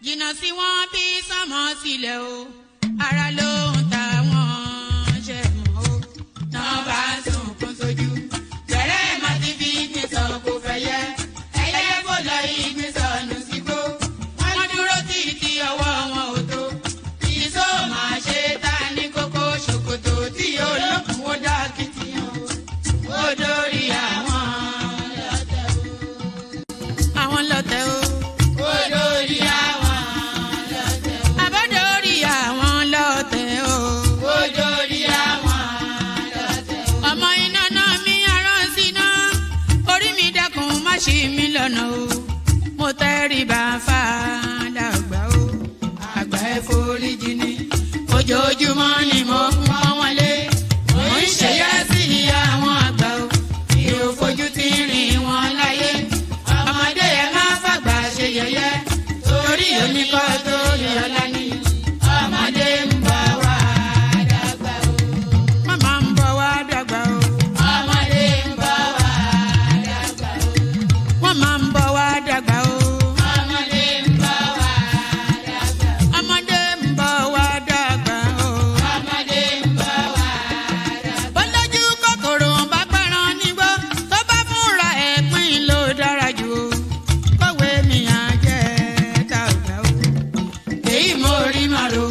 jìnnà sí wọn bí sánmọ̀ sílẹ̀ o ara ló ń ta wọn ṣe mọ́ o náà bá sunkún sójú bẹ̀rẹ̀ má ti fi ní sọ kó fẹ́ yẹ ẹyẹ kó lọ ìgbín sọnù sígbó wọn dúró títí ọwọ́ wọn ò tó ìṣó máa ṣe ta ní kókó ṣòkòtò tí olókùn ó dá kìtìyàn ó dórí àwọn lọ́tẹ̀ o. Ṣí mi lọ́nà o, mo tẹríba fàdàgbà o, àgbà ẹ foríjì ni, ojoojúmọ́ ni mo ń pọ́n wọn lé, mo ń ṣẹ̀yà sí àwọn àgbà o, mi ò fojú tí rìn wọn láyé, ọmọdé ẹ má fàgbà ṣe yẹ̀yẹ́, torí oníkọ́ tó yẹ ọ̀la ni, ọmọdé ń bọ̀ wá dàgbà o, màmá ń bọ̀ wá dàgbà o. Máa ń bọ̀ wá dàgbà o. Ọmọdé ń bọ̀ wá dàgbà. Ọmọdé ń bọ̀ wá dàgbà o. Ọmọdé ń bọ̀ wá dàgbà. Bọ́lájú kòkòrò bá gbẹ́ran nígbó tó bá fúnra ẹ̀pín ló dára jù o. Kọ̀wé mi á jẹ́ dàgbà o. Èyí mo rí màrò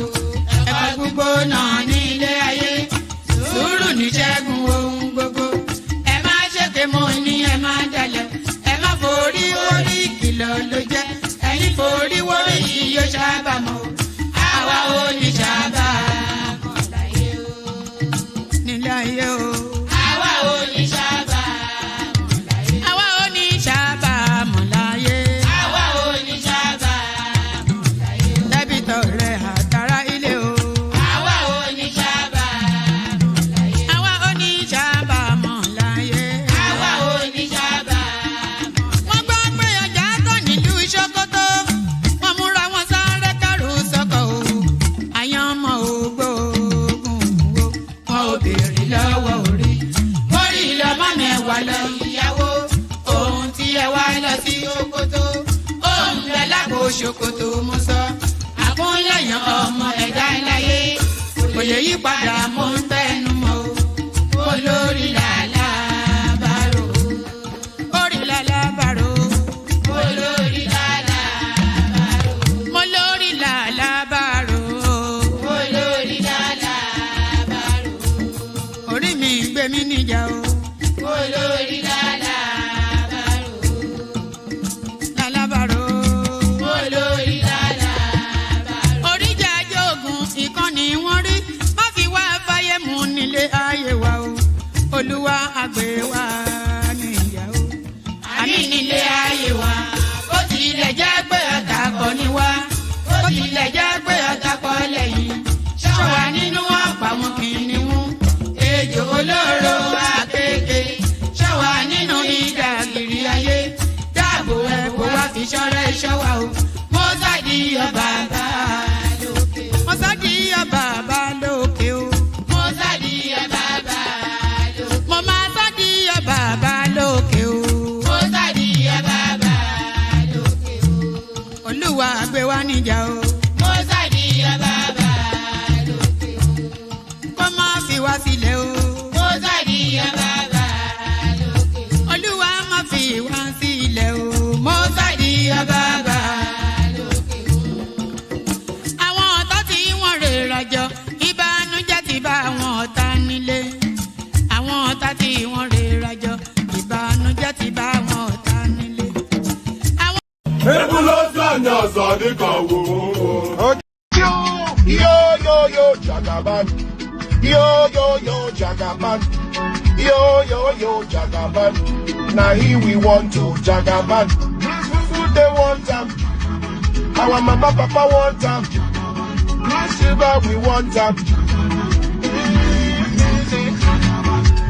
ẹ̀fọ́ gbogbo náà ní ilé ayé. Sùúrù ní ṣẹ́gun ohun gbogbo. Ẹ má ṣèké mo ní ẹ má dalẹ̀. Forí orí kìlọ̀ ló jẹ́ ẹ̀yin forí wọ́rí yóò sábà mọ́ àwa ò ní sábà mọ́ láyé o. nílé ayé o. àwa ò ní sábà mọ́ láyé. àwa ò ní sábà mọ́ láyé. àwa ò ní sábà mọ́ láyé. dẹ́bìtọ̀ rẹ̀ àtàrà ilé o. àwa ò ní sábà mọ́ láyé. àwa ò ní sábà mọ́ láyé. àwa ò ní sábà. Ṣòkòtò wọn múra wọn sáré kẹrù sọkọ o àyànmọ́ ògbóògùn o wọn ò béèrè lọ́wọ́ orí orí lọ́mọ mẹ́wàá lọ ìyàwó ohun tí ẹ wá lọ sí Ṣòkòtò ohun rẹ lápò Ṣòkòtò mo sọ àkúnlẹ̀yàn ọmọ ẹ̀dá láyé kò lè yí padà mo ń tẹnu mọ́ o olórí làlá bàrò orí làlá bàrò olórí mi níjà o. olórí lálàbàrò. lálàbàrò. olórí lálàbàrò. oríjà jogun ìkànnì wọn rí má fi wá fáyé mu nílé ayé wa o. olúwa àgbẹ̀ wa níyà o. àmì nílé ayé wa. ó tilẹ̀ jẹ́ pé ọ̀tá kọ́ ni wá. ó tilẹ̀ jẹ́ pé ọ̀tá kọ́ lẹ́yìn. ṣọ́wa nínú ọ̀pá wọn kìnìún. ejò olóró akéèké ṣọ́wa nínú ìdàgìrì ayé dáàbò ẹ̀bùn wá fi ṣọ́rẹ́ ṣọ́wa o mo sáàdì ọba bá lókè o mo sáàdì ọba bá lókè o mo sáàdì ọba bá lókè mo máa sáàdì ọba bá lókè o mo sáàdì ọba bá lókè o olúwa gbé wa níjà o mo sáàdì ọba bá lókè o kó má fi wá sílẹ̀ o. Olúwa má fi wá sílẹ̀ o. Mo sáàdì ọba bá lókè o. Àwọn ọ̀tá tí wọ́n rè rajọ ìbànújẹ́ ti bá àwọn ọ̀tá nílé. Àwọn ọ̀tá tí wọ́n rè rajọ ìbànújẹ́ ti bá àwọn ọ̀tá nílé. Ebu ló sànyà sọ̀dí kan wò ó. Yo Jagaban. Yo Jagaban. Yo Jagaban. Now here we want to Jagaban. Who they want them? Our mama papa want them. Silver we want them.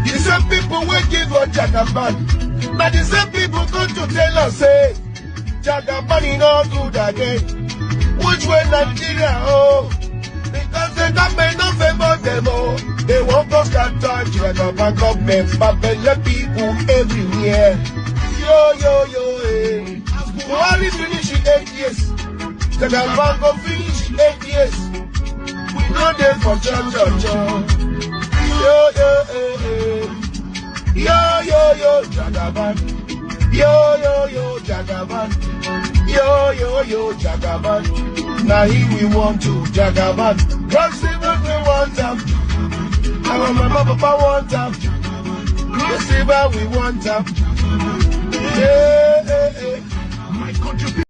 The same people will give us Jagaban. Now the same people come to tell us say Jagaban is not good again. Which way Nigeria oh? Because the government don't favor them oh. They won't go scatter Jagaban government, but people everywhere. Yo, eh. Buhari finish in 8 years. Jagaban go finish 8 years. We know they for cha. Yo, Jagaban. Yo, Jagaban. Yo, Jagaban. Now here we want to Jagaban. Cause see what we want them. Our mama, papa want them. Cause see what we want them. My country.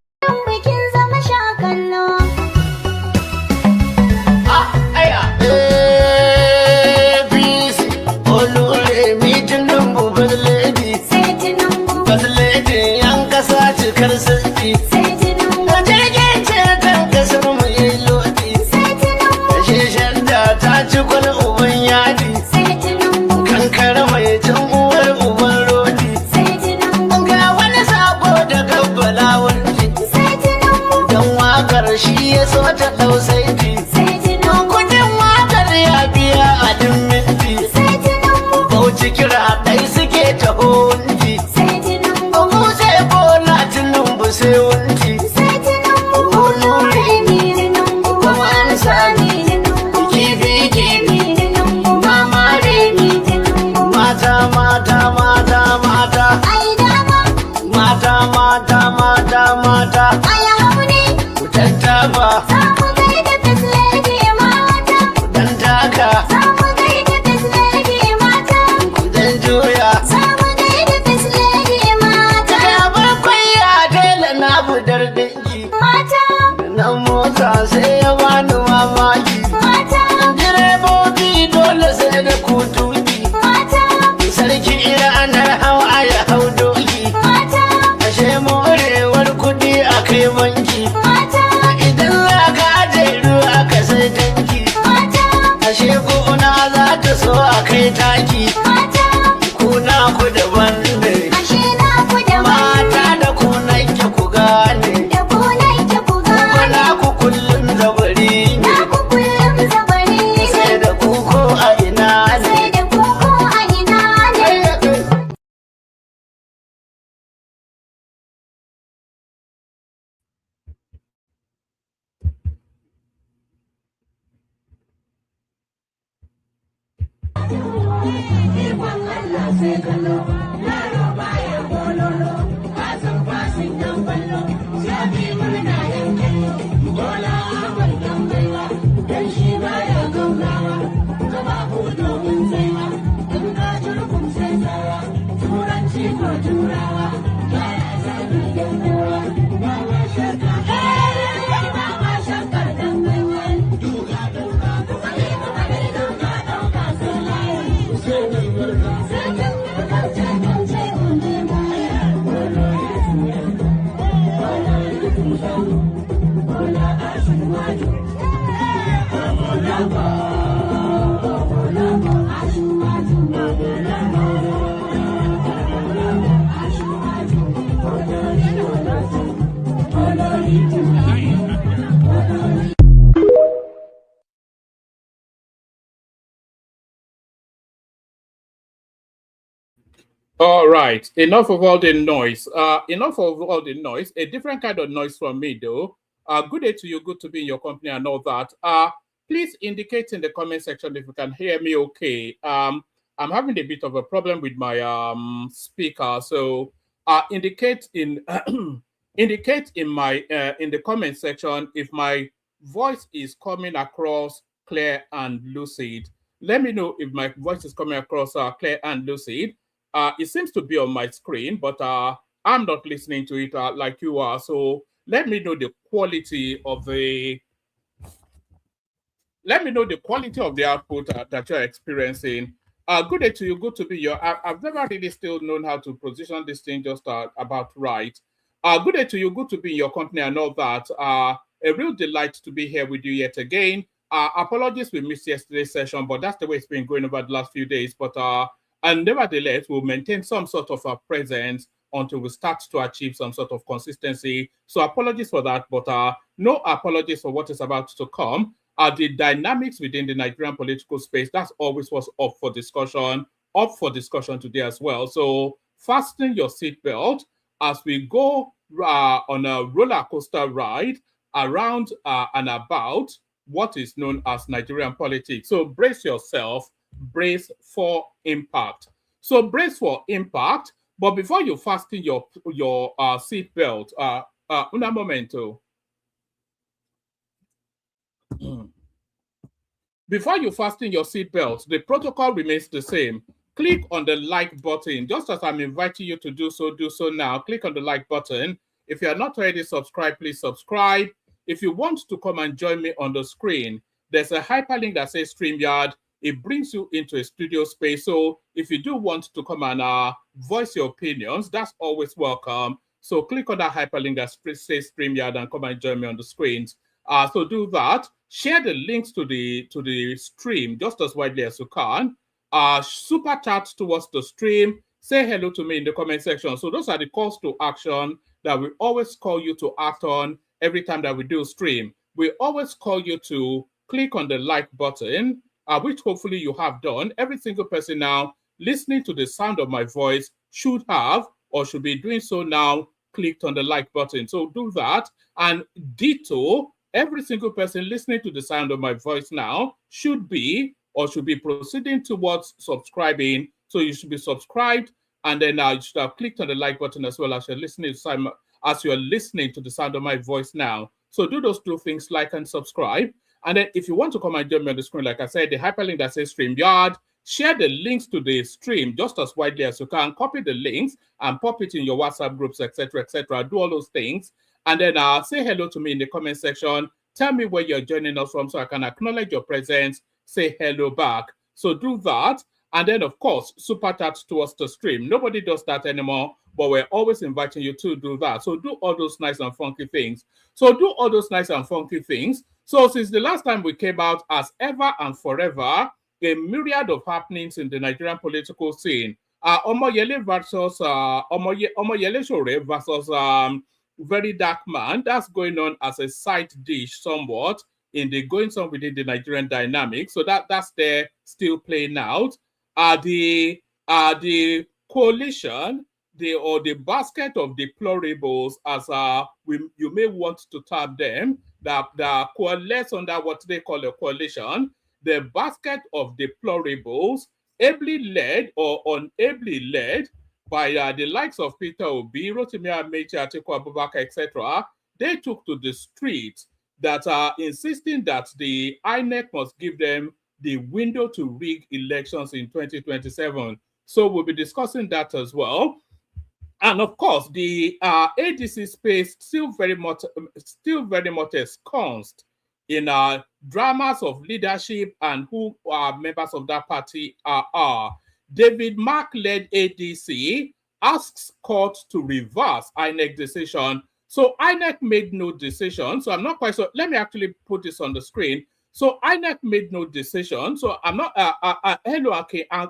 All right, enough of all the noise. Enough of all the noise. A different kind of noise from me, though. Good day to you. Good to be in your company and all that. Please indicate in the comment section if you can hear me okay. I'm having a bit of a problem with my speaker, so indicate in indicate in my in the comment section if my voice is coming across clear and lucid. Let me know if my voice is coming across clear and lucid. It seems to be on my screen, but I'm not listening to it like you are. So let me know the quality of the output that you're experiencing. Good day to you. Good to be here. I've never really still known how to position this thing just about right. Good day to you. Good to be in your company and all that. A real delight to be here with you yet again. Apologies we missed yesterday's session, but that's the way it's been going over the last few days. But and nevertheless, we'll maintain some sort of a presence until we start to achieve some sort of consistency. So apologies for that, but no apologies for what is about to come. The dynamics within the Nigerian political space, that's always what's up for discussion today as well. So fasten your seatbelt as we go on a roller coaster ride around and about what is known as Nigerian politics. So brace yourself, brace for impact. So brace for impact, but before you fasten your seat belt, una momento. Before you fasten your seatbelt, the protocol remains the same. Click on the like button. Just as I'm inviting you to do so now. Click on the like button. If you are not already subscribed, please subscribe. If you want to come and join me on the screen, there's a hyperlink that says StreamYard. It brings you into a studio space. So if you do want to come and voice your opinions, that's always welcome. So click on that hyperlink that says StreamYard and come and join me on the screens. So do that. Share the links to the stream just as widely as you can. Super chat towards the stream. Say hello to me in the comment section. So those are the calls to action that we always call you to act on every time that we do stream. We always call you to click on the like button, which hopefully you have done. Every single person now listening to the sound of my voice should have or should be doing so now, clicked on the like button. So do that. And ditto, every single person listening to the sound of my voice now should be proceeding towards subscribing. So you should be subscribed, and then you should have clicked on the like button as well as you're listening to the sound of my voice now. So do those two things, like and subscribe. And then if you want to come and join me on the screen, like I said, the hyperlink that says StreamYard, share the links to the stream just as widely as you can. Copy the links and pop it in your WhatsApp groups, etc., etc. Do all those things. And then say hello to me in the comment section. Tell me where you're joining us from so I can acknowledge your presence. Say hello back. So do that. And then, of course, super chat towards the stream. Nobody does that anymore, but we're always inviting you to do that. So do all those nice and funky things. So since the last time we came out, as ever and forever, a myriad of happenings in the Nigerian political scene. Omoyele versus Omoyele Sore versus Very Dark Man. That's going on as a side dish somewhat in the going on within the Nigerian dynamic. So that's there still playing out. The coalition, the basket of deplorables, as you may want to term them, that coalesce under what they call a coalition, the basket of deplorables, ably led or unably led by the likes of Peter Obi, Rotimi Amechi, Atiku Abubakar, etc., they took to the streets that are insisting that the INEC must give them the window to rig elections in 2027. So we'll be discussing that as well. And of course, the ADC space still very much ensconced in dramas of leadership and who members of that party are. David Mark-led ADC asks court to reverse INEC decision. So INEC made no decision. So I'm not quite sure. Let me actually put this on the screen. So INEC made no decision. So I'm not, hello,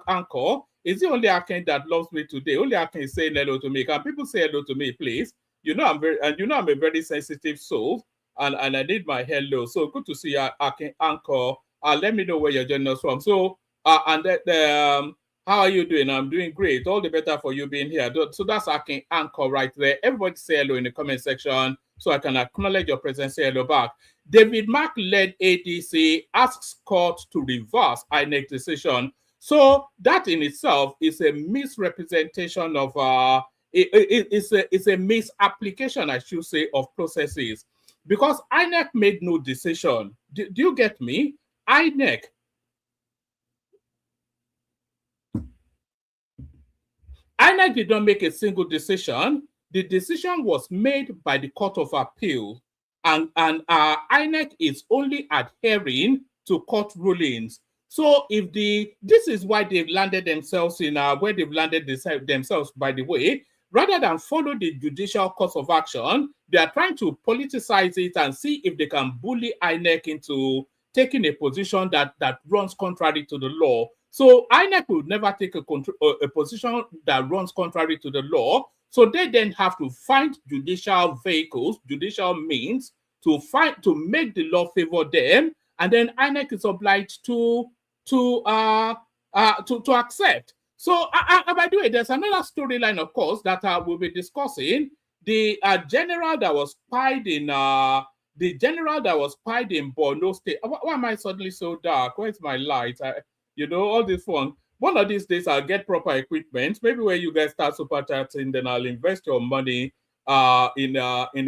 Anchor. Is the only Akin that loves me today? Only Akin is saying hello to me. Can people say hello to me, please? I'm a very sensitive soul, and I need my hello. So good to see you, Akin Anchor. Let me know where you're joining us from. So how are you doing? I'm doing great. All the better for you being here. So that's Akin Anchor right there. Everybody say hello in the comment section so I can acknowledge your presence. Say hello back. David Mark-led ADC asks court to reverse INEC decision. So that in itself is a misrepresentation of it's a misapplication, I should say, of processes, because INEC made no decision. Do you get me? INEC did not make a single decision. The decision was made by the Court of Appeal, and INEC is only adhering to court rulings. So this is why they've landed themselves in where they've landed themselves, by the way. Rather than follow the judicial course of action, they are trying to politicize it and see if they can bully INEC into taking a position that runs contrary to the law. So INEC will never take a position that runs contrary to the law. So they then have to find judicial vehicles, judicial means to make the law favor them, and then INEC is obliged to accept. So by the way, there's another storyline, of course, that we'll be discussing. The general that was spied in the general that was spied in Borno State. Why am I suddenly so dark? Where's my light? You know, all this fun. One of these days, I'll get proper equipment. Maybe when you guys start super chatting, then I'll invest your money in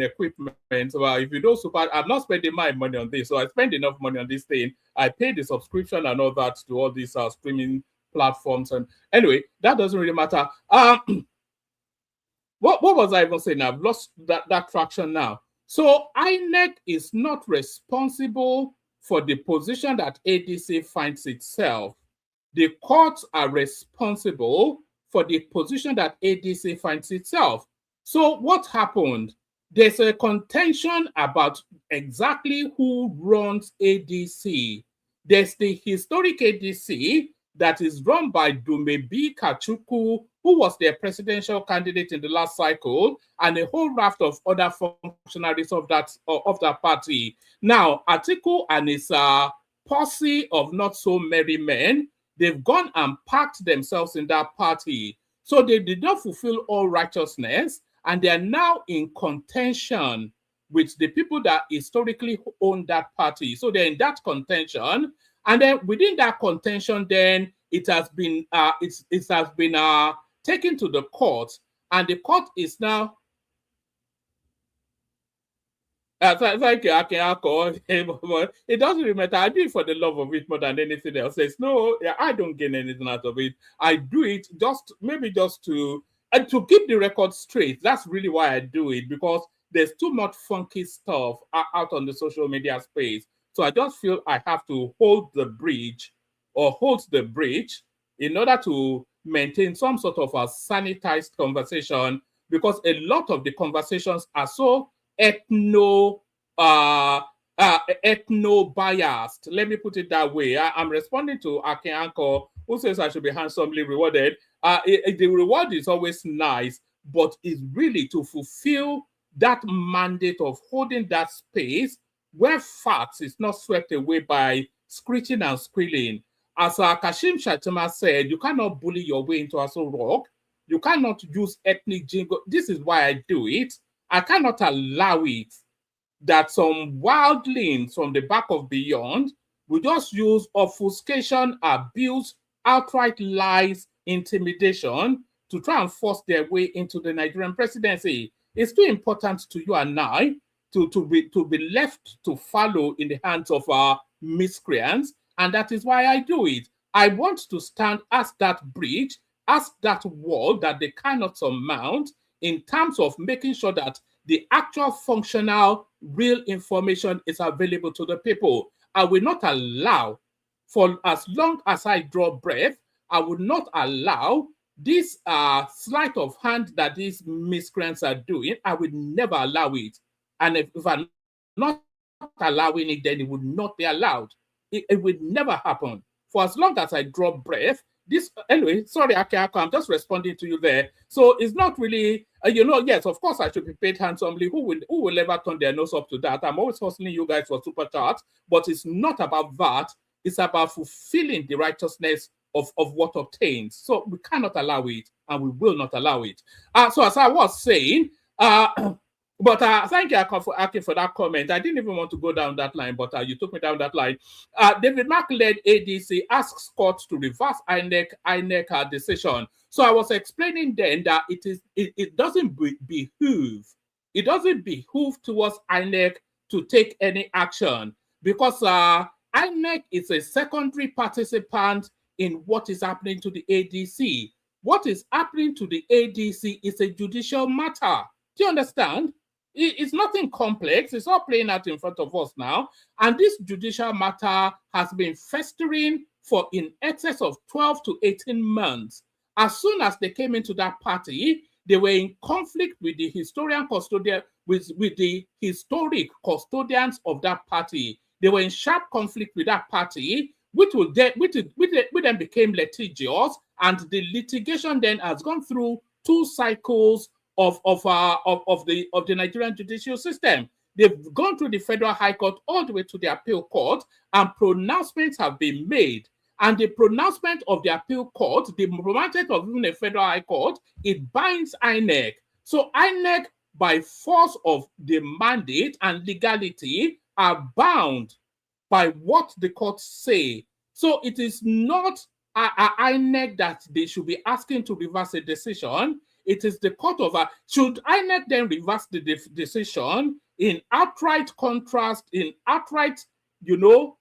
equipment. Well, if you don't super, I'm not spending my money on this, so I spend enough money on this thing. I pay the subscription and all that to all these streaming platforms. And anyway, that doesn't really matter. What was I even saying? I've lost that traction now. So INEC is not responsible for the position that ADC finds itself. The courts are responsible for the position that ADC finds itself. So what happened? There's a contention about exactly who runs ADC. There's the historic ADC that is run by Dumebi Kachuku, who was their presidential candidate in the last cycle, and a whole raft of other functionaries of that party. Now, Atiku and his posse of not so merry men, they've gone and packed themselves in that party. So they did not fulfill all righteousness, and they are now in contention with the people that historically own that party. So they're in that contention. And then within that contention, then it has been taken to the court, and the court is now. Thank you, it doesn't really matter. I do it for the love of it more than anything else. There's no, I don't gain anything out of it. I do it just to keep the record straight. That's really why I do it, because there's too much funky stuff out on the social media space. So I just feel I have to hold the bridge in order to maintain some sort of a sanitized conversation, because a lot of the conversations are so ethno-biased. Let me put it that way. I'm responding to Ake Anko, who says I should be handsomely rewarded. The reward is always nice, but it's really to fulfill that mandate of holding that space where facts is not swept away by screeching and squealing. As Kashim Shettima said, you cannot bully your way into Aso Rock. You cannot use ethnic jingle. This is why I do it. I cannot allow it that some wildlings from the back of beyond will just use obfuscation, abuse, outright lies, intimidation to try and force their way into the Nigerian presidency. It's too important to you and I to be left to follow in the hands of our miscreants, and that is why I do it. I want to stand as that bridge, as that wall that they cannot surmount, in terms of making sure that the actual functional, real information is available to the people. I will not allow, for as long as I draw breath, I will not allow this sleight of hand that these miscreants are doing. I will never allow it. And if I'm not allowing it, then it would not be allowed. It would never happen. For as long as I draw breath, anyway, sorry, Akiako, I'm just responding to you there. So it's not really, yes, of course I should be paid handsomely. Who will ever turn their nose up to that? I'm always hustling you guys for super chat, but it's not about that. It's about fulfilling the righteousness of what obtains. So we cannot allow it, and we will not allow it. So as I was saying, but thank you, Aki, for that comment. I didn't even want to go down that line, but you took me down that line. David Mark-led ADC asks courts to reverse INEC decision. So I was explaining then that it doesn't behoove. It doesn't behoove towards INEC to take any action, because INEC is a secondary participant in what is happening to the ADC. What is happening to the ADC is a judicial matter. Do you understand? It's nothing complex. It's all playing out in front of us now. And this judicial matter has been festering for in excess of 12 to 18 months. As soon as they came into that party, they were in conflict with the with the historic custodians of that party. They were in sharp conflict with that party, which then became litigious, and the litigation then has gone through 2 cycles of the Nigerian judicial system. They've gone through the Federal High Court all the way to the Appeal Court, and pronouncements have been made. And the pronouncement of the Appeal Court, the pronouncement of even the Federal High Court, it binds INEC. So INEC by force of the mandate and legality, are bound by what the courts say. So it is not INEC that they should be asking to reverse a decision. It is the court of should INEC then reverse the decision in outright contrast, in outright, you know,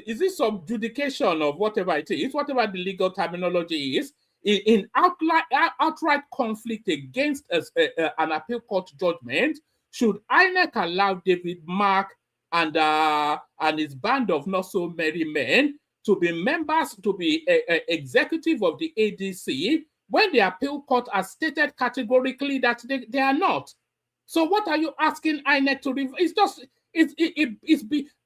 is this subjudication of whatever it is, whatever the legal terminology is, in outright conflict against an appeal court judgment? Should INEC allow David Mark and his band of not so merry men to be members, to be executive of the ADC, when the appeal court has stated categorically that they are not? So what are you asking INEC to reverse? It's just,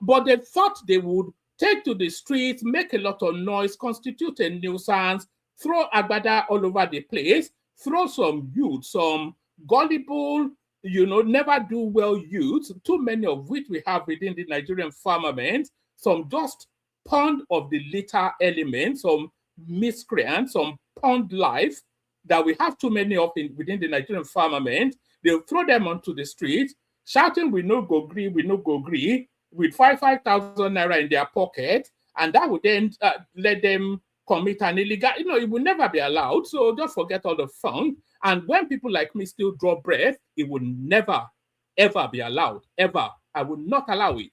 but they thought they would take to the streets, make a lot of noise, constitute a nuisance, throw agbada all over the place, throw some youth, some gullible, you know, never do well youth, too many of which we have within the Nigerian firmament, some just pond of the litter elements, some miscreants, some pond life that we have too many of within the Nigerian firmament. They'll throw them onto the street, shouting, "We no go gree, we no go gree," with 5,000 naira in their pocket, and that would then let them commit an illegal, you know, it will never be allowed. So just forget all the fun. And when people like me still draw breath, it will never, ever be allowed. Ever. I will not allow it.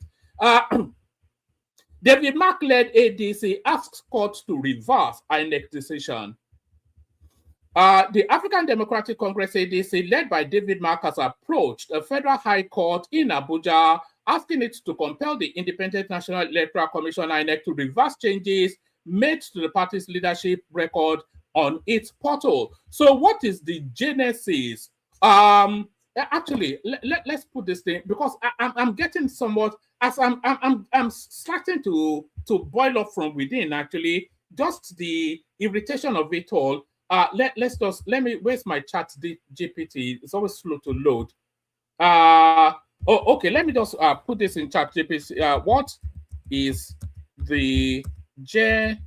David Mark-led ADC asks court to reverse INEC decision. The African Democratic Congress ADC, led by David Mark, has approached a federal high court in Abuja, asking it to compel the Independent National Electoral Commission, INEC, to reverse changes made to the party's leadership record on its portal. So what is the genesis? Actually, let's put this thing, because I'm getting somewhat, as I'm starting to boil up from within, actually, just the irritation of it all. Let me, where's my chat GPT? It's always slow to load. Okay, let me just put this in chat GPT. What is the genesis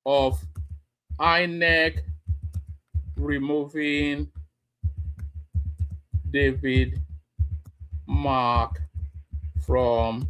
of INEC removing David Mark from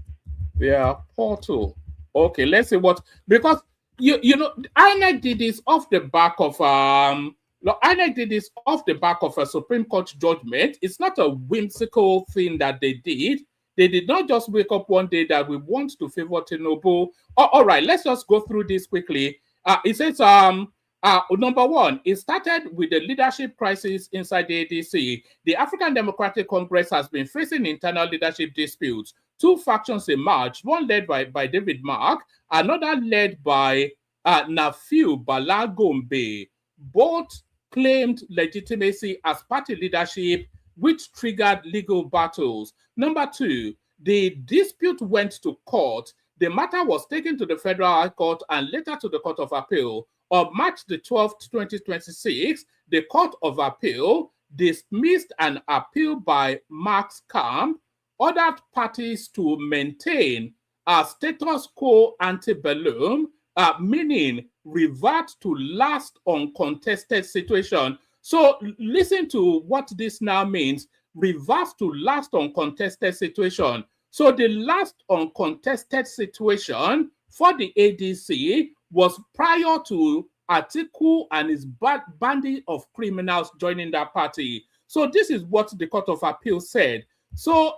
their portal? Okay, let's see what, because you know, INEC did this off the back of INEC did this off the back of a Supreme Court judgment. It's not a whimsical thing that they did. They did not just wake up one day that we want to favor Tinubu. All right, let's just go through this quickly. It says, number one, it started with the leadership crisis inside the ADC. The African Democratic Congress has been facing internal leadership disputes. Two factions emerged, one led by David Mark, another led by Nafiu Balagombe. Both claimed legitimacy as party leadership, which triggered legal battles. Number two, the dispute went to court. The matter was taken to the Federal High Court and later to the Court of Appeal. On March the 12th, 2026, the Court of Appeal dismissed an appeal by Mark's camp, ordered parties to maintain a status quo ante bellum, meaning revert to last uncontested situation. So listen to what this now means, reverse to last uncontested situation. So the last uncontested situation for the ADC was prior to Atiku and his bandit of criminals joining that party. So this is what the Court of Appeal said. So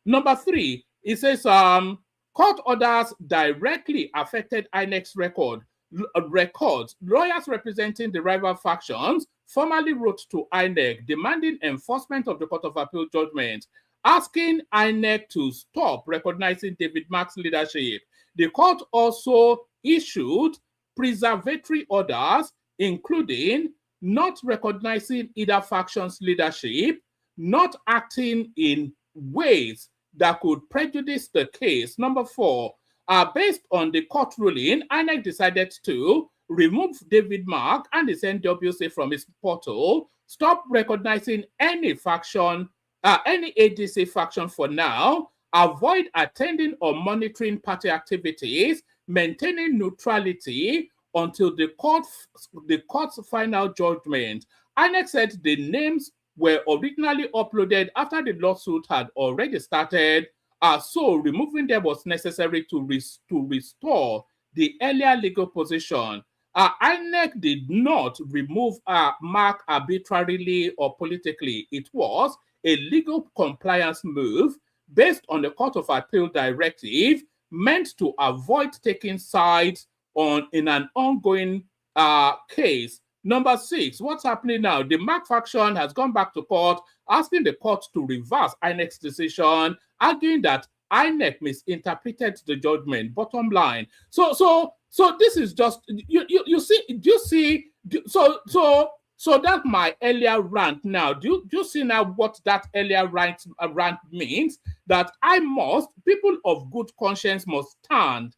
number three, it says court orders directly affected INEC's records. Lawyers representing the rival factions formally wrote to INEC demanding enforcement of the Court of Appeal judgment, asking INEC to stop recognizing David Mark's leadership. The court also issued preservatory orders, including not recognizing either faction's leadership, not acting in ways that could prejudice the case. Number four, based on the court ruling, INEC decided to remove David Mark and his NWC from its portal, stop recognizing any faction, any ADC faction for now, avoid attending or monitoring party activities, maintaining neutrality, until the court's final judgment. INEC said the names were originally uploaded after the lawsuit had already started, so removing them was necessary to restore the earlier legal position. INEC did not remove Mark arbitrarily or politically. It was a legal compliance move based on the Court of Appeal directive meant to avoid taking sides in an ongoing case. Number 6, what's happening now? The Mark faction has gone back to court, asking the court to reverse INEC's decision, arguing that INEC misinterpreted the judgment. Bottom line. So this is just so that's my earlier rant. Now, do you see now what that earlier rant means? That people of good conscience must stand,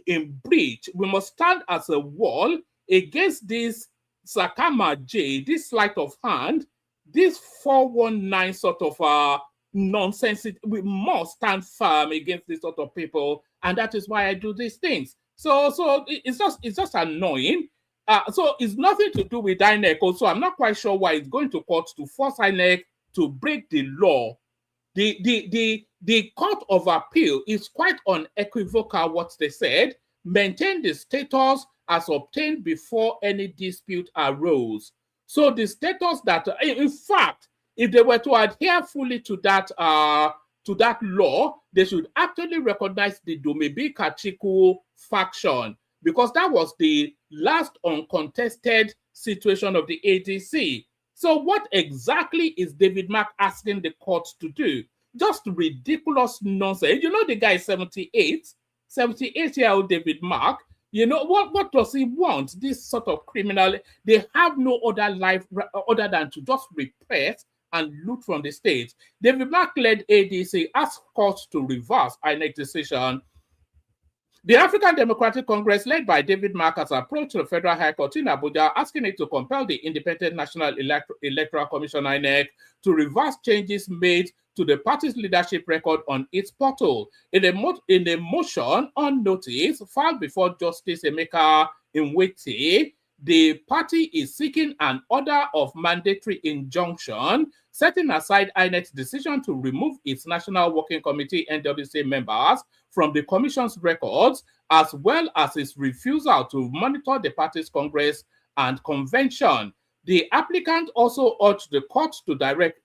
in breach. We must stand as a wall against this Sakama J, this sleight of hand, this 419 sort of nonsense. We must stand firm against this sort of people, and that is why I do these things. So it's just annoying. So it's nothing to do with INEC. Also, I'm not quite sure why it's going to court to force INEC to break the law. The Court of Appeal is quite unequivocal what they said. Maintain the status as obtained before any dispute arose. So the status that, in fact, if they were to adhere fully to that law, they should actually recognize the Domebi Atiku faction, because that was the last uncontested situation of the ADC. So what exactly is David Mark asking the court to do? Just ridiculous nonsense. The guy is 78-year-old David Mark. What does he want? This sort of criminal, they have no other life other than to just repress and loot from the state. David Mark-led ADC asked courts to reverse INEC decision. The African Democratic Congress, led by David Mark, has approached the Federal High Court in Abuja, asking it to compel the Independent National Electoral Commission, INEC, to reverse changes made to the party's leadership record on its portal. In a motion on notice filed before Justice Emeka Nwite, the party is seeking an order of mandatory injunction, setting aside INEC's decision to remove its National Working Committee NWC members from the Commission's records, as well as its refusal to monitor the party's Congress and convention. The applicant also urged the court to direct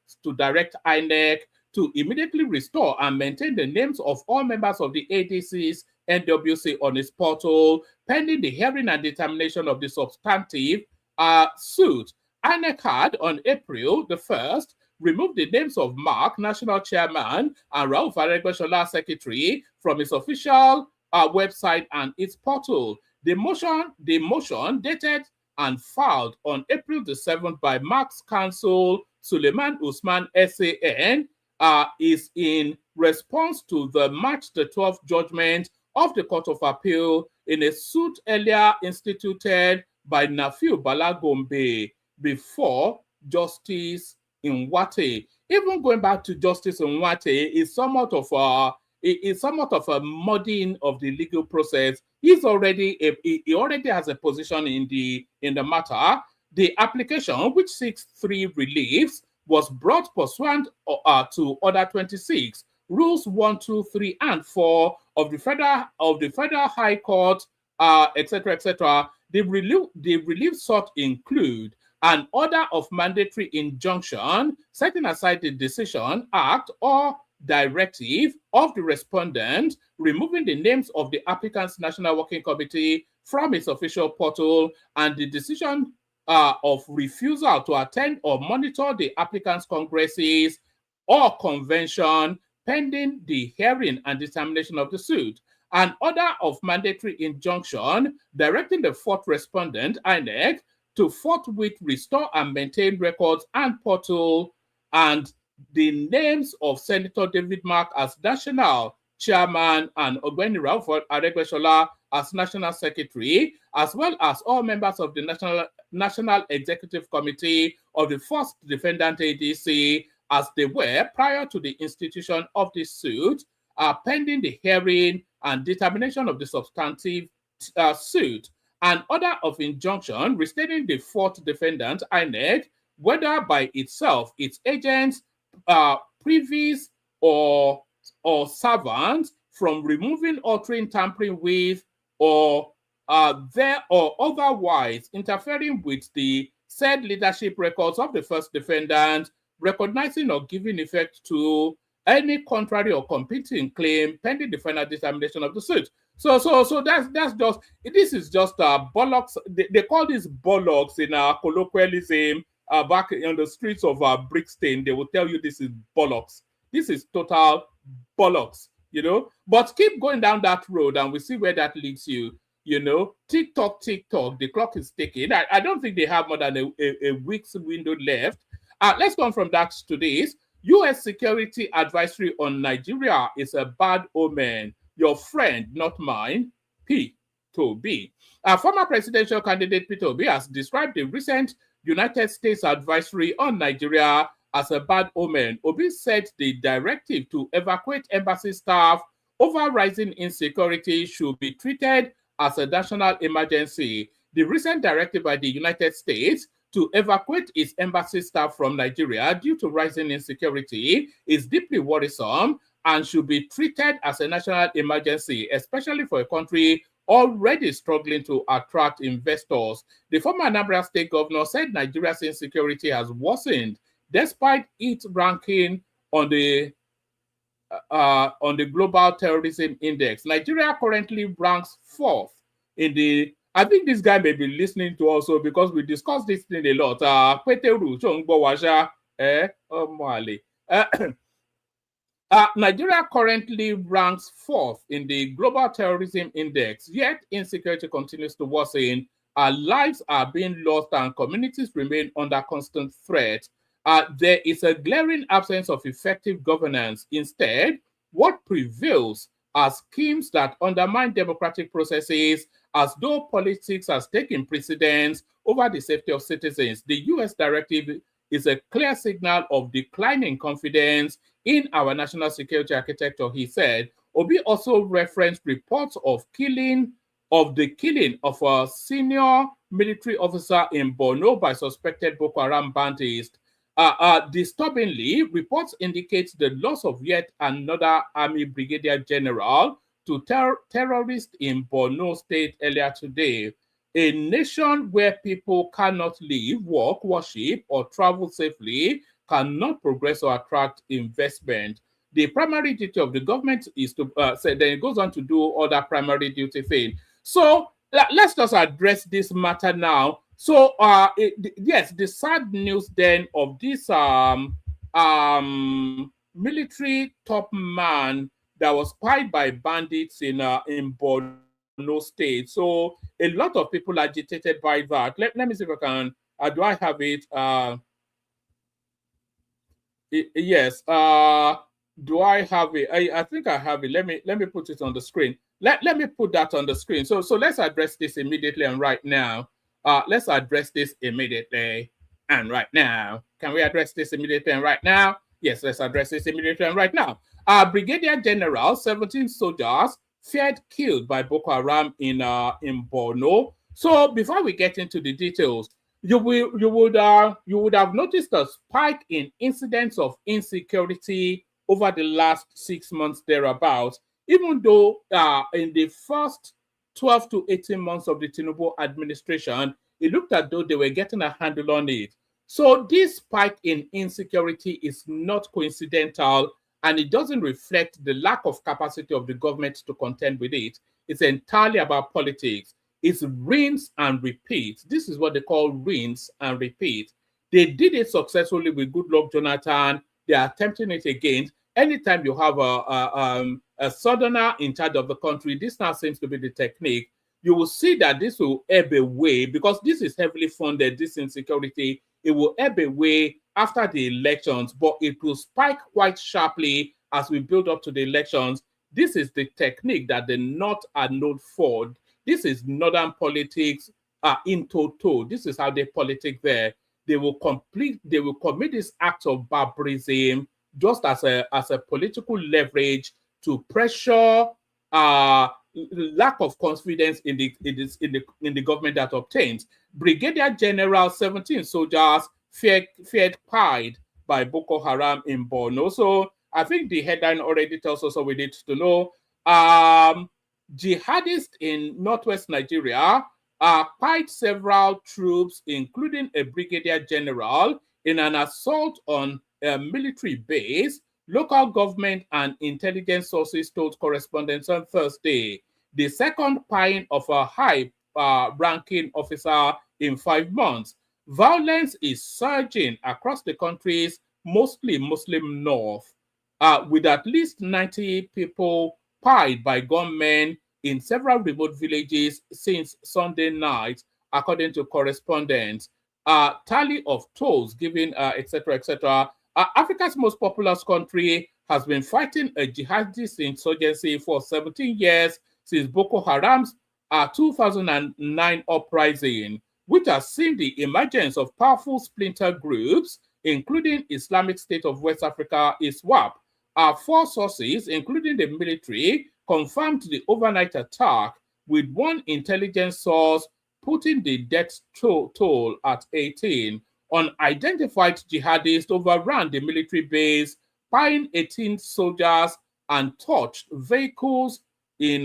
INEC to immediately restore and maintain the names of all members of the ADC's NWC on its portal, pending the hearing and determination of the substantive suit. INEC had, on April the 1st, removed the names of Mark, National Chairman, and Rauf Aregbesola, Secretary, from its official website and its portal. The motion dated and filed on April the 7th by Mark's counsel, Suleiman Usman SAN, is in response to the March the 12th judgment of the Court of Appeal in a suit earlier instituted by Nafiu Balagombe before Justice Nwate. Even going back to Justice Nwate is somewhat of a muddying of the legal process. He already has a position in the matter. The application, which seeks 3 reliefs, was brought pursuant to Order 26, Rules 1, 2, 3, and 4 of the Federal High Court, etc., etc. The relief sought include an order of mandatory injunction setting aside the decision, act, or directive of the respondent, removing the names of the applicant's National Working Committee from its official portal, and the decision of refusal to attend or monitor the applicant's congresses or convention, pending the hearing and determination of the suit. An order of mandatory injunction directing the 4th respondent, INEC, to forthwith restore and maintain records and portal, and the names of Senator David Mark as National Chairman and Ogbeni Rauf Aregbesola as National Secretary, as well as all members of the National Executive Committee of the 1st Defendant ADC as they were prior to the institution of this suit, pending the hearing and determination of the substantive suit, an order of injunction restraining the fourth defendant, Inec, whether by itself, its agents, privies, or servants, from removing, altering, tampering with, or otherwise interfering with the said leadership records of the first defendant, recognizing or giving effect to any contrary or competing claim pending the final determination of the suit. So that's just, this is just bollocks. They call this bollocks in colloquialism. Back on the streets of Brixton, they will tell you this is bollocks. This is total bollocks, you know. But keep going down that road and we see where that leads you. You know, TikTok, the clock is ticking. I don't think they have more than a week's window left. Let's go on from that to this. U.S. security advisory on Nigeria is a bad omen. Your friend, not mine, P2B. Former presidential candidate P2B has described the recent United States advisory on Nigeria as a bad omen. Obi said the directive to evacuate embassy staff over rising insecurity should be treated as a national emergency. The recent directive by the United States to evacuate its embassy staff from Nigeria due to rising insecurity is deeply worrisome and should be treated as a national emergency, especially for a country already struggling to attract investors. The former Anambra State governor said Nigeria's insecurity has worsened despite its ranking on the Global Terrorism Index. Nigeria currently ranks 4th in the, I think this guy may be listening to also because we discussed this thing a lot. Nigeria currently ranks 4th in the Global Terrorism Index, yet insecurity continues to worsen. Our lives are being lost and communities remain under constant threat. There is a glaring absence of effective governance. Instead, what prevails are schemes that undermine democratic processes as though politics has taken precedence over the safety of citizens. The U.S. directive is a clear signal of declining confidence in our national security architecture, he said. Obi also referenced reports of the killing of a senior military officer in Borno by suspected Boko Haram bandits. Disturbingly, reports indicate the loss of yet another army brigadier general to terrorists in Borno State earlier today. A nation where people cannot live, work, worship, or travel safely cannot progress or attract investment. The primary duty of the government is to, then it goes on to do other primary duty things. So let's just address this matter now. So, yes, the sad news then of this military top man that was spied by bandits in Borno State. So, a lot of people agitated by that. Let me see if I can. Do I have it? Yes. Do I have it? I think I have it. Let me put it on the screen. Let me put that on the screen. So let's address this immediately and right now. Let's address this immediately and right now. Can we address this immediately and right now? Yes, let's address this immediately and right now. Brigadier General, 17 soldiers feared killed by Boko Haram in Borno. So before we get into the details, you would have noticed a spike in incidents of insecurity over the last 6 months thereabouts, even though in the first 12 to 18 months of the Tinubu administration, it looked as though they were getting a handle on it. So this spike in insecurity is not coincidental, and it doesn't reflect the lack of capacity of the government to contend with it. It's entirely about politics. It's rinse and repeat. This is what they call rinse and repeat. They did it successfully with Goodluck Jonathan. They are attempting it again. Anytime you have a southerner in charge of the country, this now seems to be the technique. You will see that this will ebb away because this is heavily funded, this insecurity. It will ebb away after the elections, but it will spike quite sharply as we build up to the elections. This is the technique that the North are known for. This is northern politics in toto. This is how they politic there. They will commit this act of barbarism just as a political leverage to pressure lack of confidence in the government that obtains. Brigadier General 17 soldiers feared pied by Boko Haram in Borno. So I think the headline already tells us what we need to know. Jihadists in northwest Nigeria pied several troops, including a brigadier general, in an assault on a military base. Local government and intelligence sources told correspondents on Thursday. The second pieing of a high-ranking officer in 5 months. Violence is surging across the country's mostly Muslim north, with at least 90 people pied by gunmen in several remote villages since Sunday night, according to correspondents. Tally of tolls given, etc., etc. Africa's most populous country has been fighting a jihadist insurgency for 17 years since Boko Haram's 2009 uprising, which has seen the emergence of powerful splinter groups, including Islamic State of West Africa, ISWAP. Four sources, including the military, confirmed the overnight attack, with one intelligence source putting the death toll at 18. Unidentified jihadists overran the military base, pieing 18 soldiers and torched vehicles in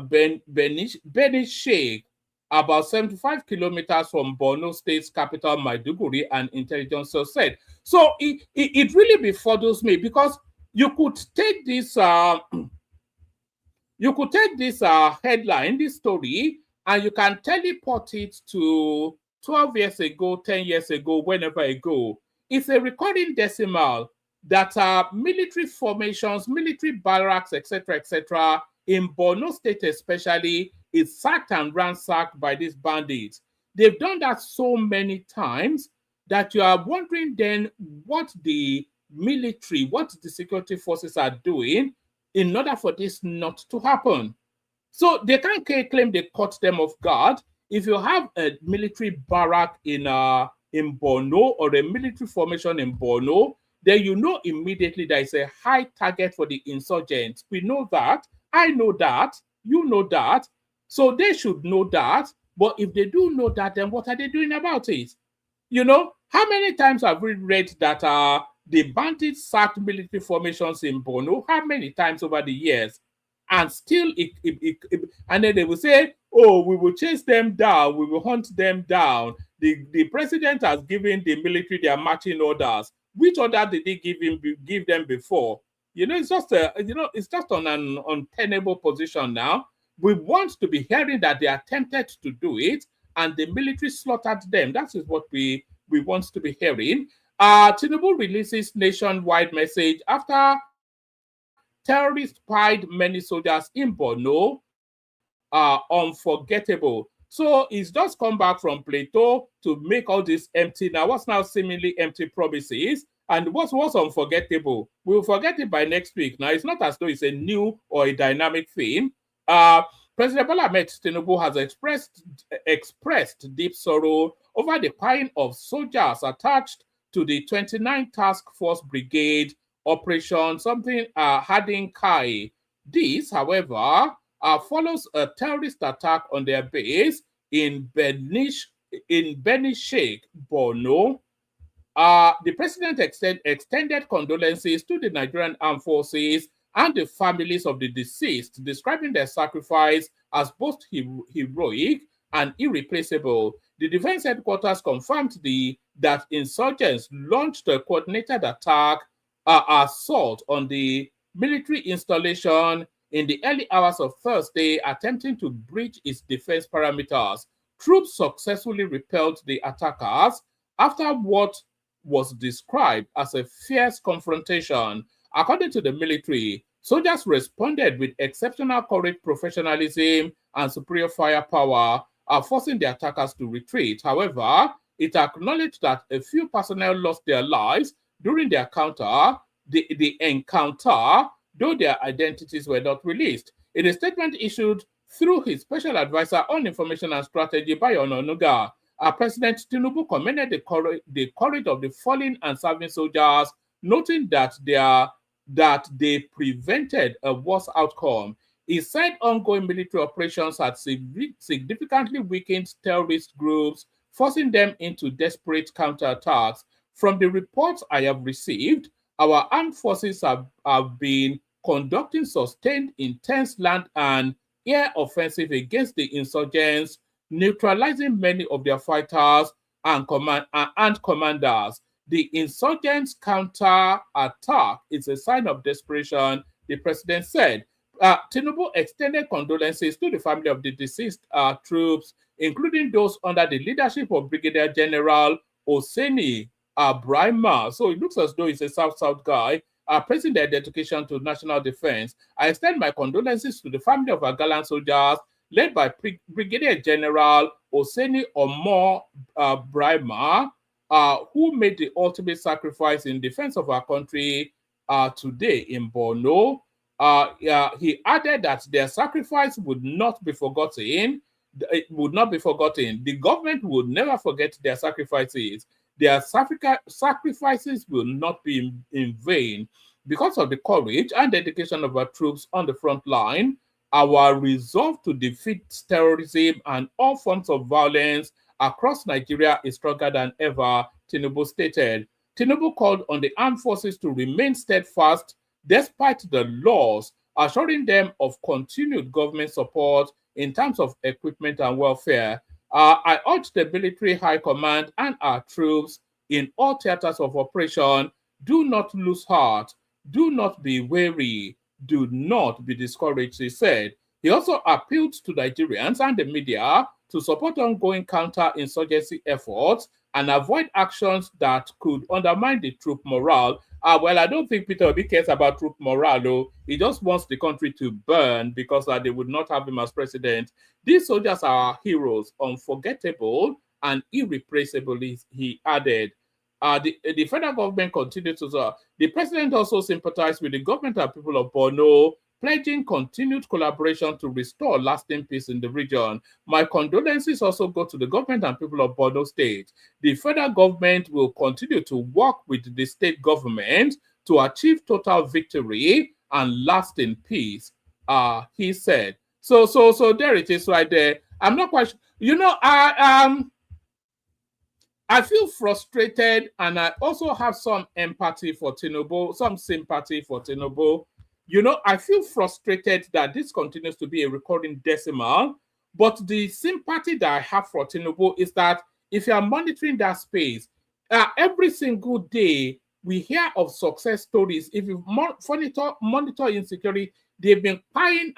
Beni Sheikh, about 75 kilometers from Borno State's capital, Maiduguri, an intelligence source said. So it really befuddles me, because you could take this headline, this story, and you can teleport it to 12 years ago, 10 years ago, whenever ago. It's a recurring decimal that military formations, military barracks, etc., in Borno State especially, is sacked and ransacked by these bandits. They've done that so many times that you are wondering then what the military, what the security forces are doing in order for this not to happen. So they can't claim they caught them off guard. If you have a military barrack in Borno, or a military formation in Borno, then you know immediately there is a high target for the insurgents. We know that. I know that. You know that. So they should know that. But if they do know that, then what are they doing about it? You know, how many times have we read that the bandits sacked military formations in Borno? How many times over the years? And still, and then they will say, oh, we will chase them down, we will hunt them down. The president has given the military their marching orders. Which order did he give them before? You know, it's just on an untenable position now. We want to be hearing that they attempted to do it and the military slaughtered them. That is what we want to be hearing. Tinubu releases nationwide message after terrorists pied many soldiers in Borno. Unforgettable. So he's just come back from Plateau to make all this empty, now what's now seemingly empty promises. And what's unforgettable, we'll forget it by next week. Now, it's not as though it's a new or a dynamic theme. President Bola Ahmed Tinubu has expressed deep sorrow over the pieing of soldiers attached to the 29th Task Force Brigade Operation Hardin Kai. This, however, follows a terrorist attack on their base in Beni Sheikh, Borno. The president extended condolences to the Nigerian Armed Forces and the families of the deceased, describing their sacrifice as both heroic and irreplaceable. The defense headquarters confirmed that insurgents launched a coordinated assault on the military installation in the early hours of Thursday, attempting to breach its defense perimeters. Troops successfully repelled the attackers after what was described as a fierce confrontation. According to the military, soldiers responded with exceptional courage, professionalism, and superior firepower, forcing the attackers to retreat. However, it acknowledged that a few personnel lost their lives during the encounter, though their identities were not released. In a statement issued through his special advisor on information and strategy, Bayo Onanuga, President Tinubu commended the courage of the fallen and serving soldiers, noting that they prevented a worse outcome. He said ongoing military operations had significantly weakened terrorist groups, forcing them into desperate counterattacks. From the reports I have received, our armed forces have been conducting sustained, intense land and air offensive against the insurgents, neutralizing many of their fighters and commanders. The insurgents' counter-attack is a sign of desperation, the president said. Tinubu extended condolences to the family of the deceased troops, including those under the leadership of Brigadier General Oseni Brahma. So it looks as though he's a South-South guy. Praising their dedication to national defense. I extend my condolences to the family of our gallant soldiers, led by Brigadier General Oseni Omo Brahma, who made the ultimate sacrifice in defense of our country today in Borno. He added that their sacrifice would not be forgotten. It would not be forgotten. The government would never forget their sacrifices. Their sacrifices will not be in vain. Because of the courage and dedication of our troops on the front line, our resolve to defeat terrorism and all forms of violence across Nigeria is stronger than ever, Tinubu stated. Tinubu called on the armed forces to remain steadfast despite the loss, assuring them of continued government support in terms of equipment and welfare. I urge the military high command and our troops in all theaters of operation, do not lose heart, do not be weary, do not be discouraged, he said. He also appealed to Nigerians and the media to support ongoing counter-insurgency efforts and avoid actions that could undermine the troop morale. Well, I don't think Peter Obi cares about troop morale, though. He just wants the country to burn because they would not have him as president. These soldiers are heroes, unforgettable and irreplaceable, he added. The federal government continued to... the president also sympathized with the government and people of Borno, pledging continued collaboration to restore lasting peace in the region. My condolences also go to the government and people of Borno State. The federal government will continue to work with the state government to achieve total victory and lasting peace, he said. So there it is right there. I'm not quite sure. You know, I feel frustrated, and I also have some empathy for Tinubu, some sympathy for Tinubu. You know, I feel frustrated that this continues to be a recurring decimal, but the sympathy that I have for Tinubu is that if you are monitoring that space, every single day we hear of success stories. If you monitor Insecurity, they've been paying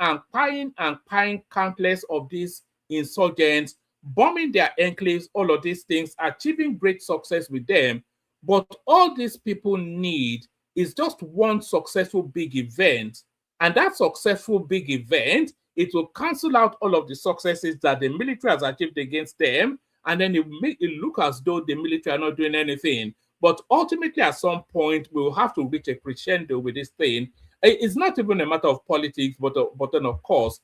countless of these insurgents, bombing their enclaves, all of these things, achieving great success with them. But all these people need is just one successful big event. And that successful big event, it will cancel out all of the successes that the military has achieved against them. And then it will make it look as though the military are not doing anything. But ultimately, at some point, we will have to reach a crescendo with this thing. It's not even a matter of politics, but then, of course,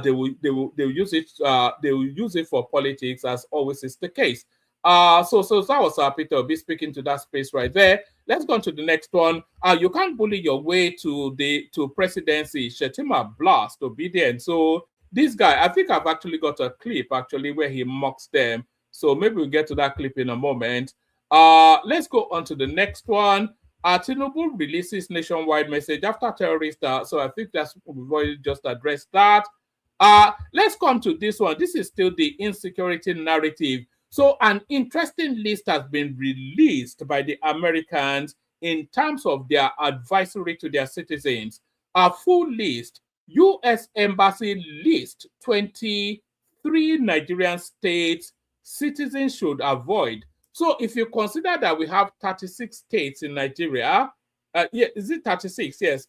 they will use it. They will use it for politics, as always is the case. So that was Peter Obi speaking to that space right there. Let's go on to the next one. You can't bully your way to presidency. Shetima blast obedience. So this guy, I think I've actually got a clip actually where he mocks them. So maybe we'll get to that clip in a moment. Let's go on to the next one. Tinubu releases nationwide message after terrorists. So I think we've already just addressed that. Let's come to this one. This is still the insecurity narrative. So an interesting list has been released by the Americans in terms of their advisory to their citizens. A full list, U.S. Embassy list 23 Nigerian states citizens should avoid. So if you consider that we have 36 states in Nigeria, is it 36? Yes,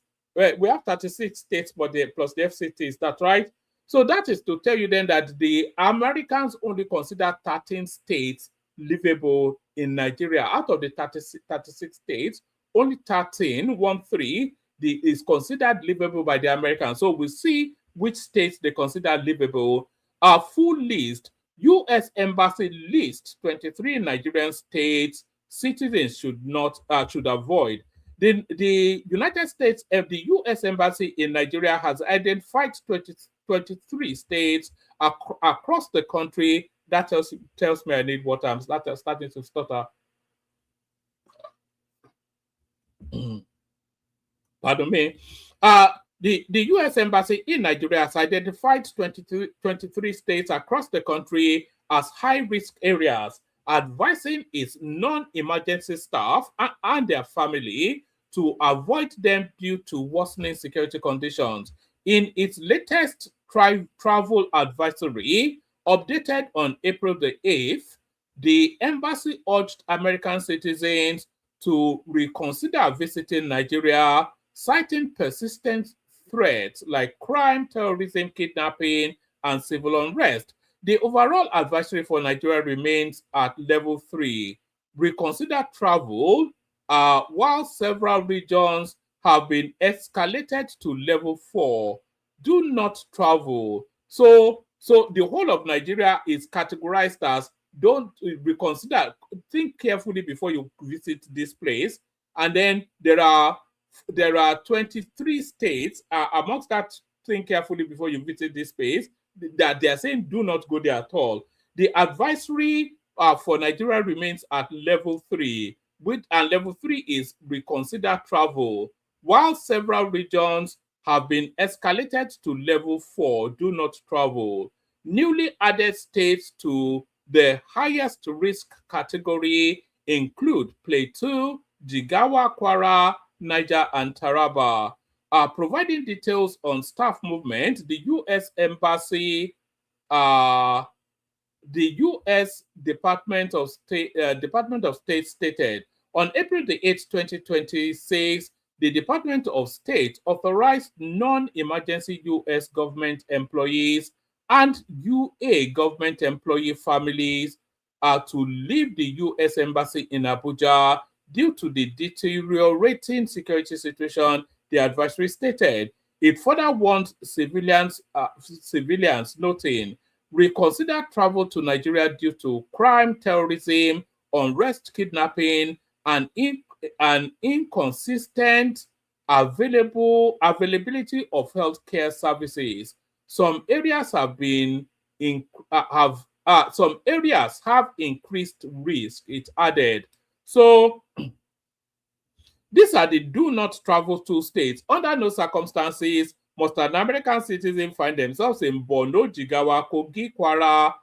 we have 36 states, but plus the FCT, is that right? So that is to tell you then that the Americans only consider 13 states livable in Nigeria. Out of the 36 states, only 13, 1-3, is considered livable by the Americans. So we'll see which states they consider livable. A full list, U.S. Embassy list 23 Nigerian states citizens should avoid. The United States, the U.S. Embassy in Nigeria has identified 23 states across the country. That tells me I need water. I'm starting to stutter. Pardon me. The U.S. Embassy in Nigeria has identified 23 states across the country as high-risk areas, advising its non-emergency staff and their family to avoid them due to worsening security conditions. In its latest travel advisory, updated on April the 8th, the embassy urged American citizens to reconsider visiting Nigeria, citing persistent threats like crime, terrorism, kidnapping, and civil unrest. The overall advisory for Nigeria remains at level 3. Reconsider travel, while several regions have been escalated to level 4. Do not travel. So the whole of Nigeria is categorized as don't reconsider, think carefully before you visit this place. And then there are 23 states amongst that, think carefully before you visit this place, that they are saying do not go there at all. The advisory for Nigeria remains at level 3, and level 3 is reconsider travel, while several regions have been escalated to level 4, do not travel. Newly added states to the highest risk category include Plateau, Jigawa, Kwara, Niger, and Taraba. Providing details on staff movement, the U.S. Embassy, the U.S. Department of State stated on April the 8th, 2026, the Department of State authorized non-emergency U.S. government employees and UA government employee families to leave the U.S. Embassy in Abuja due to the deteriorating security situation, the advisory stated. It further warned civilians, noting, reconsider travel to Nigeria due to crime, terrorism, unrest, kidnapping, and inconsistent availability of healthcare services. Some areas have increased risk, it added. So these are the do not travel to states. Under no circumstances must an American citizen find themselves in Borno, Jigawa, Kogi, Kwara,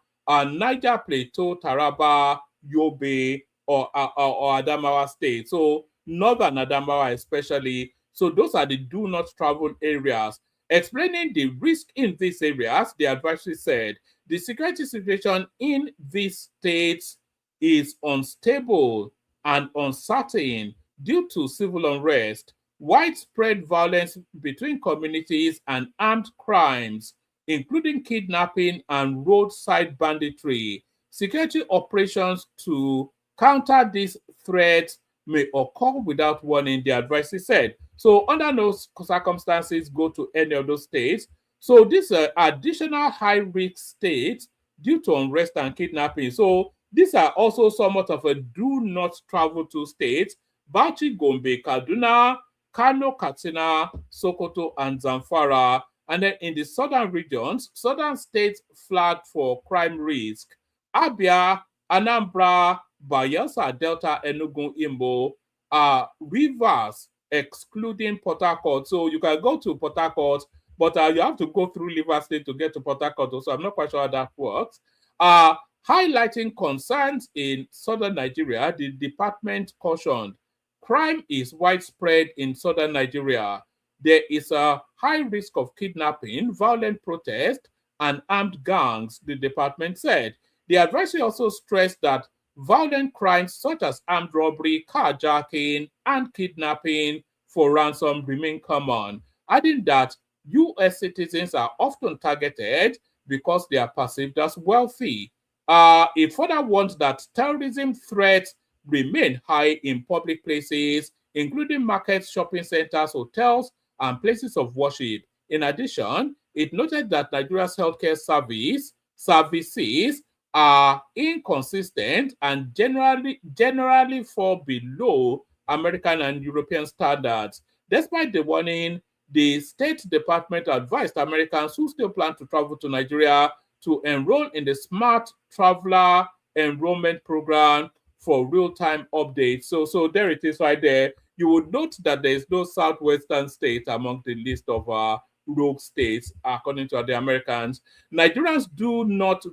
Niger, Plateau, Taraba, Yobe, or Adamawa state. So northern Adamawa especially. So those are the do not travel areas. Explaining the risk in these areas, the advisory said, the security situation in these states is unstable and uncertain due to civil unrest, widespread violence between communities, and armed crimes, including kidnapping and roadside banditry. Security operations to counter these threats may occur without warning, the advisory said. So under no circumstances go to any of those states. So these are additional high-risk states due to unrest and kidnapping. So these are also somewhat of a do not travel to states. Bauchi, Gombe, Kaduna, Kano, Katsina, Sokoto, and Zamfara. And then in the southern regions, southern states flagged for crime risk. Abia, Anambra, Bayelsa, Delta, Enugu, Imbo, Rivers, excluding Port Harcourt. So you can go to Port Harcourt, but you have to go through Rivers State to get to Port Harcourt. So I'm not quite sure how that works. Highlighting concerns in southern Nigeria, the department cautioned crime is widespread in southern Nigeria. There is a high risk of kidnapping, violent protest, and armed gangs, the department said. The advisory also stressed that violent crimes such as armed robbery, carjacking, and kidnapping for ransom remain common, adding that U.S. citizens are often targeted because they are perceived as wealthy. It further warned that terrorism threats remain high in public places, including markets, shopping centers, hotels, and places of worship. In addition, it noted that Nigeria's healthcare services are inconsistent and generally fall below American and European standards. Despite the warning, the State Department advised Americans who still plan to travel to Nigeria to enroll in the Smart Traveler Enrollment Program for real-time updates. So there it is right there. You would note that there is no southwestern state among the list of rogue states, according to the Americans. Nigerians do not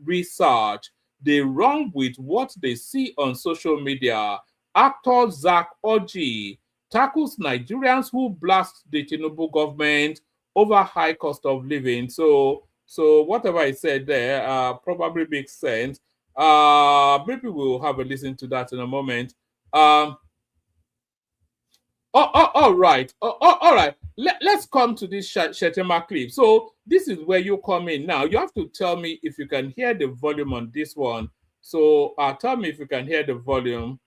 research. They run with what they see on social media. Actor Zach Oji tackles Nigerians who blast the Tinubu government over high cost of living. So whatever I said there probably makes sense. Maybe we'll have a listen to that in a moment. All right. All right. Let's come to this Shettima clip. So this is where you come in now. You have to tell me if you can hear the volume on this one. So tell me if you can hear the volume.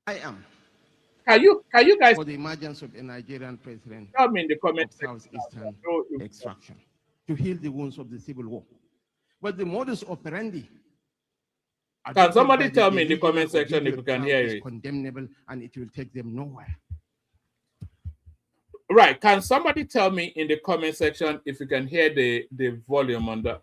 I am. Can you guys For the emergence of a Nigerian president tell me in the comments of Southeastern extraction to heal the wounds of the civil war. But the modus operandi. Can somebody tell me in the comment section if you can hear it? Condemnable, and it will take them nowhere. Right. Can somebody tell me in the comment section if you can hear the volume on that?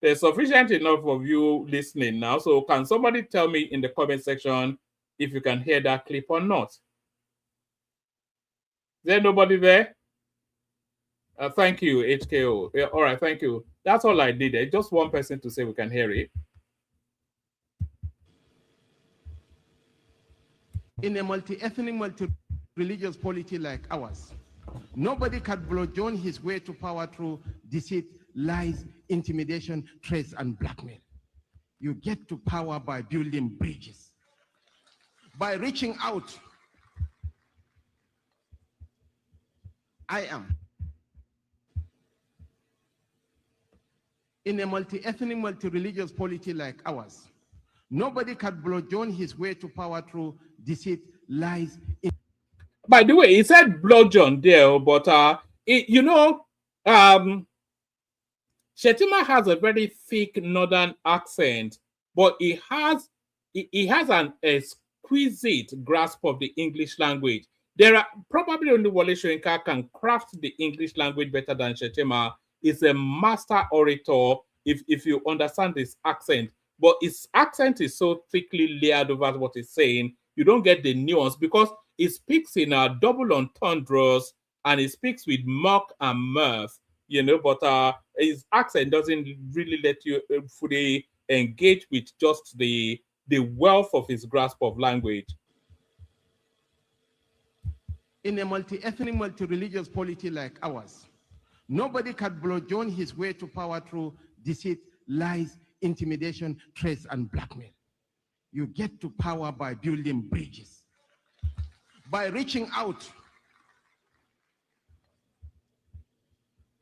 There's sufficient enough of you listening now. So can somebody tell me in the comment section if you can hear that clip or not? Is there nobody there? Thank you, HKO. Yeah, all right, thank you. That's all I needed. Just one person to say we can hear it. In a multi-ethnic, multi-religious polity like ours, nobody can bludgeon his way to power through deceit, lies, intimidation, threats, and blackmail. You get to power by building bridges, by reaching out. I am. In a multi-ethnic, multi-religious polity like ours, nobody can bludgeon his way to power through deceit, lies. By the way, he said bludgeon there, but Shettima has a very thick northern accent, but he has an exquisite grasp of the English language. There are probably only Wole Soyinka can craft the English language better than Shettima. He's a master orator if you understand his accent, but his accent is so thickly layered over what he's saying, you don't get the nuance because he speaks in double entendres and he speaks with mock and mirth, but his accent doesn't really let you fully engage with just the wealth of his grasp of language. In a multi-ethnic, multi-religious polity like ours, nobody can bludgeon his way to power through deceit, lies, intimidation, threats, and blackmail. You get to power by building bridges, by reaching out.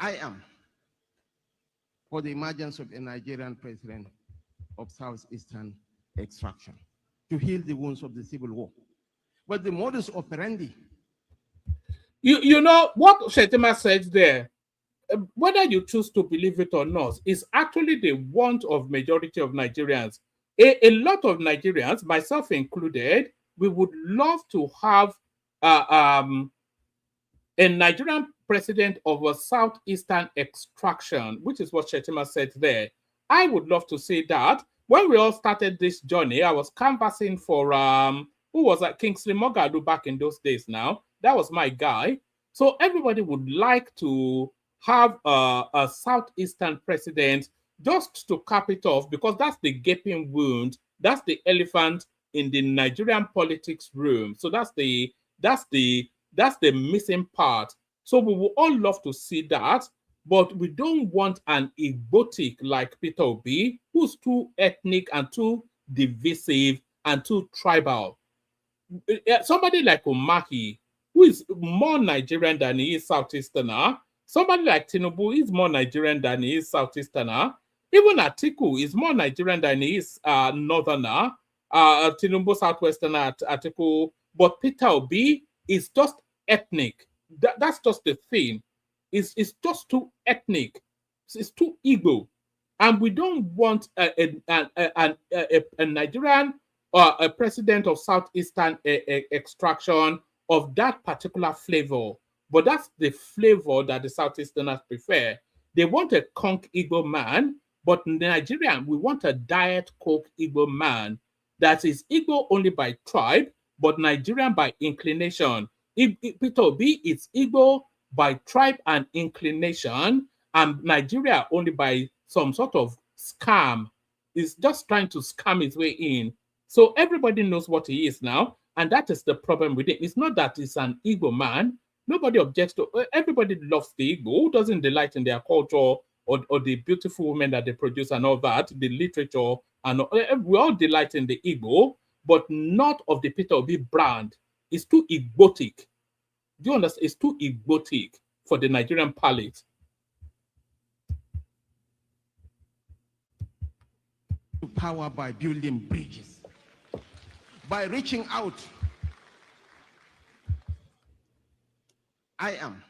I am for the emergence of a Nigerian president of Southeastern extraction to heal the wounds of the civil war. But the modus operandi. You know what Shettima said there, whether you choose to believe it or not, is actually the want of majority of Nigerians. A lot of Nigerians, myself included, we would love to have a Nigerian president of a southeastern extraction, which is what Shettima said there. I would love to see that. When we all started this journey, I was canvassing for who was that? Kingsley Moghalu back in those days now. That was my guy. So everybody would like to have a southeastern president just to cap it off, because that's the gaping wound, that's the elephant in the Nigerian politics room. So that's the missing part. So we would all love to see that, but we don't want an Igbotic like Peter Obi, who's too ethnic and too divisive and too tribal. Somebody like Umahi, who is more Nigerian than he is Southeasterner. Somebody like Tinubu is more Nigerian than he is Southeasterner. Even Atiku is more Nigerian than he is Northerner. Tinubu Southwesterner, Atiku. But Peter Obi is just ethnic. That's just the thing. It's just too ethnic. It's too Igbo. And we don't want a Nigerian or a president of Southeastern extraction of that particular flavor. But that's the flavor that the Southeasterners prefer. They want a conk Igbo man, but Nigerian, we want a diet coke Igbo man that is Igbo only by tribe, but Nigerian by inclination. Peter Obi, it's Igbo by tribe and inclination, and Nigeria only by some sort of scam. He's just trying to scam his way in. So everybody knows what he is now, and that is the problem with it. It's not that he's an Igbo man. Nobody objects to. Everybody loves the Igbo. Who doesn't delight in their culture or the beautiful women that they produce and all that, the literature, and we all delight in the Igbo, but not of the Peter Obi brand. It's too Igbotic. Do you understand? It's too Igbotic for the Nigerian palate. Power by building bridges, by reaching out. I am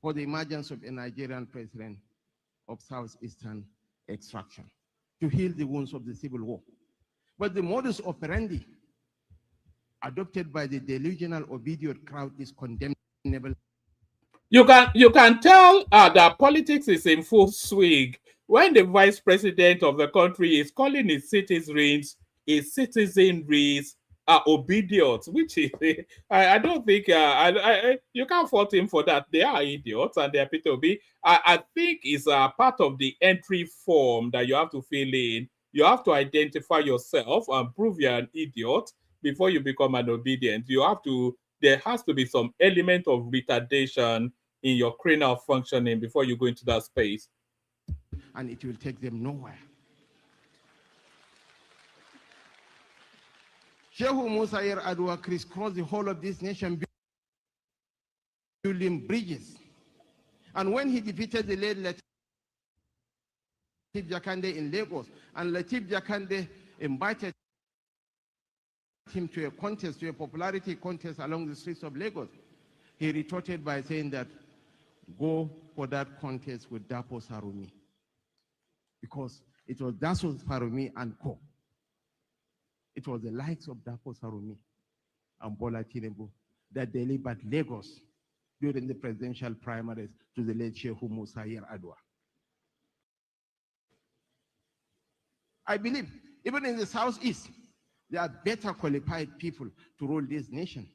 for the emergence of a Nigerian president of Southeastern extraction to heal the wounds of the civil war. But the modus operandi adopted by the delusional obedient crowd is condemnable. You can tell that politics is in full swing when the vice president of the country is calling his citizens obedient, which is I don't think you can't fault him for that. They are idiots and they are Peter Obi. I think it's part of the entry form that you have to fill in. You have to identify yourself and prove you're an idiot before you become an obedient. There has to be some element of retardation in your cranial functioning before you go into that space. And it will take them nowhere. Shehu Musa Adwa crisscrossed the whole of this nation building bridges. And when he defeated the late Lateef Jakande in Lagos, and Lateef Jakande invited him to a contest, to a popularity contest along the streets of Lagos, he retorted by saying that, go for that contest with Dapo Sarumi. Because it was Dapo Sarumi and co. It was the likes of Dapo Sarumi and Bola Tinubu that delivered Lagos during the presidential primaries to the late Shehu Musa Adwa. I believe, even in the Southeast, there are better qualified people to rule this nation.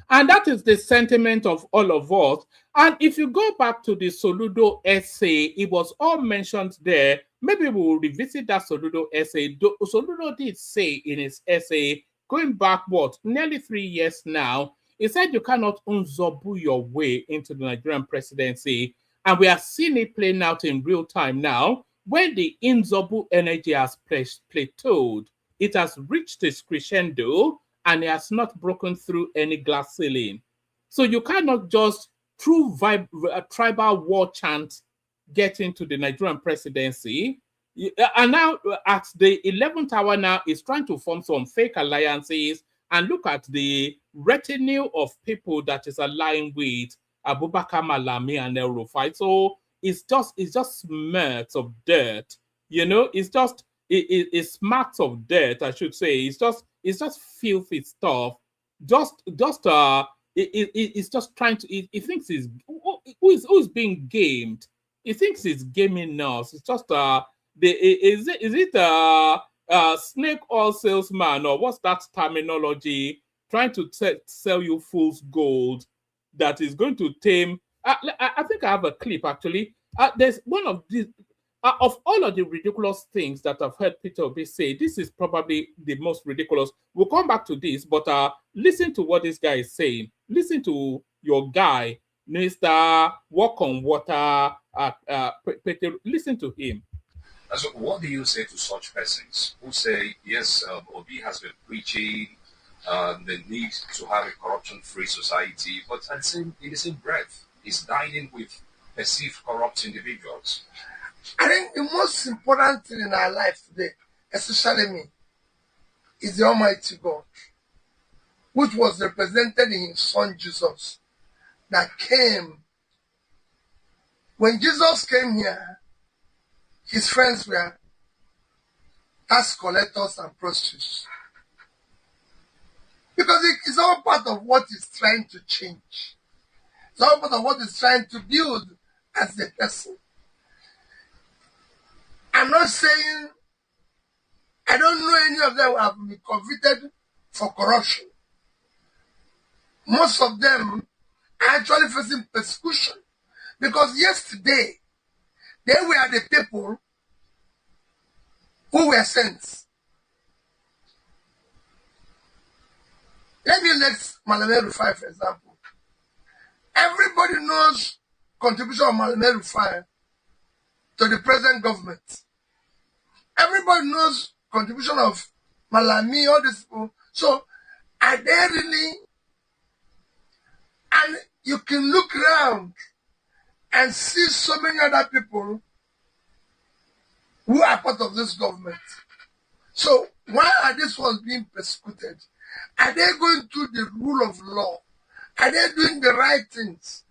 And that is the sentiment of all of us. And if you go back to the Soludo essay, it was all mentioned there. Maybe we will revisit that Soludo essay. Soludo did say in his essay, going back, nearly 3 years now, he said you cannot unzobu your way into the Nigerian presidency. And we are seeing it playing out in real time now. When the Inzobu energy has plateaued, it has reached its crescendo, and it has not broken through any glass ceiling. So you cannot just, through tribal war chant, get into the Nigerian presidency. And now, at the 11th hour now, is trying to form some fake alliances and look at the retinue of people that is aligned with Abubakar Malami and El Rufai. So it's just smirks of dirt. You know, it's marks of dirt, I should say. It's just filthy stuff. It's just trying to. He thinks he's who's being gamed. He thinks he's gaming us. It's just is it snake oil salesman, or what's that terminology? Trying to sell you fool's gold that is going to tame. I think I have a clip actually. There's one of these. Of all of the ridiculous things that I've heard Peter Obi say, this is probably the most ridiculous. We'll come back to this, but listen to what this guy is saying. Listen to your guy, Mr. Walk on Water, Peter. Listen to him. So what do you say to such persons who say, yes, Obi has been preaching the need to have a corruption-free society, but in the same breath, is dining with perceived corrupt individuals? I think the most important thing in our life today, especially me, is the Almighty God, which was represented in His Son Jesus. that came. When Jesus came here, his friends were tax collectors and prostitutes. Because it's all part of what he's trying to change. It's all part of what he's trying to build as a person. I'm not saying, I don't know any of them who have been convicted for corruption. Most of them are actually facing persecution. Because yesterday, they were the people who were sent. Let me let Malame Rufai, for example. Everybody knows contribution of Malame Rufai to the present government. Everybody knows contribution of Malami, all these people. So, are they really? And you can look around and see so many other people who are part of this government. So, why are these ones being persecuted? Are they going through the rule of law? Are they doing the right things?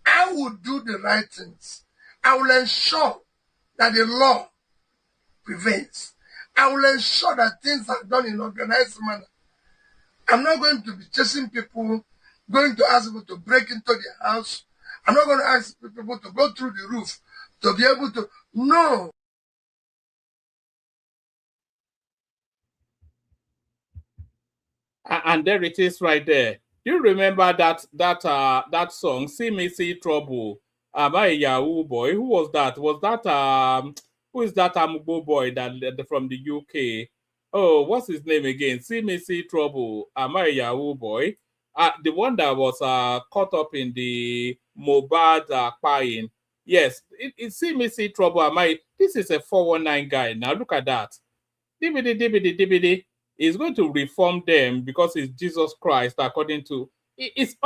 I will do the right things. I will ensure that the law prevails. I will ensure that things are done in organized manner. I'm not going to be chasing people, going to ask people to break into their house. I'm not going to ask people to go through the roof to be able to. No. And there it is right there. Do you remember that song, See Me See Trouble? Am I a Yahoo boy? Who was that? Was that who is that Amubo boy that from the UK? Oh, what's his name again? See Me See Trouble. Am I a Yahoo boy? The one that was caught up in the Mobad paying. Yes, it See Me See Trouble. Am I? This is a 419 guy. Now look at that. DVD. Is going to reform them because it's Jesus Christ, according to it's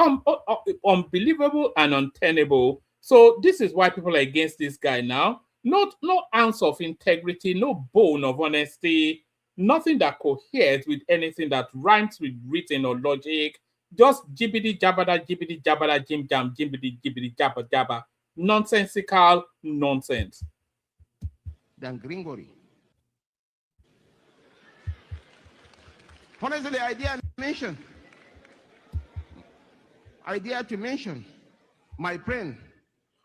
unbelievable and untenable. So this is why people are against this guy now. No ounce of integrity, no bone of honesty, nothing that coheres with anything that rhymes with written or logic. Just jibbity jabada, jim jam, jibbity jabba jabba. Nonsensical nonsense. Than Gringory. Honestly, the idea to mention my friend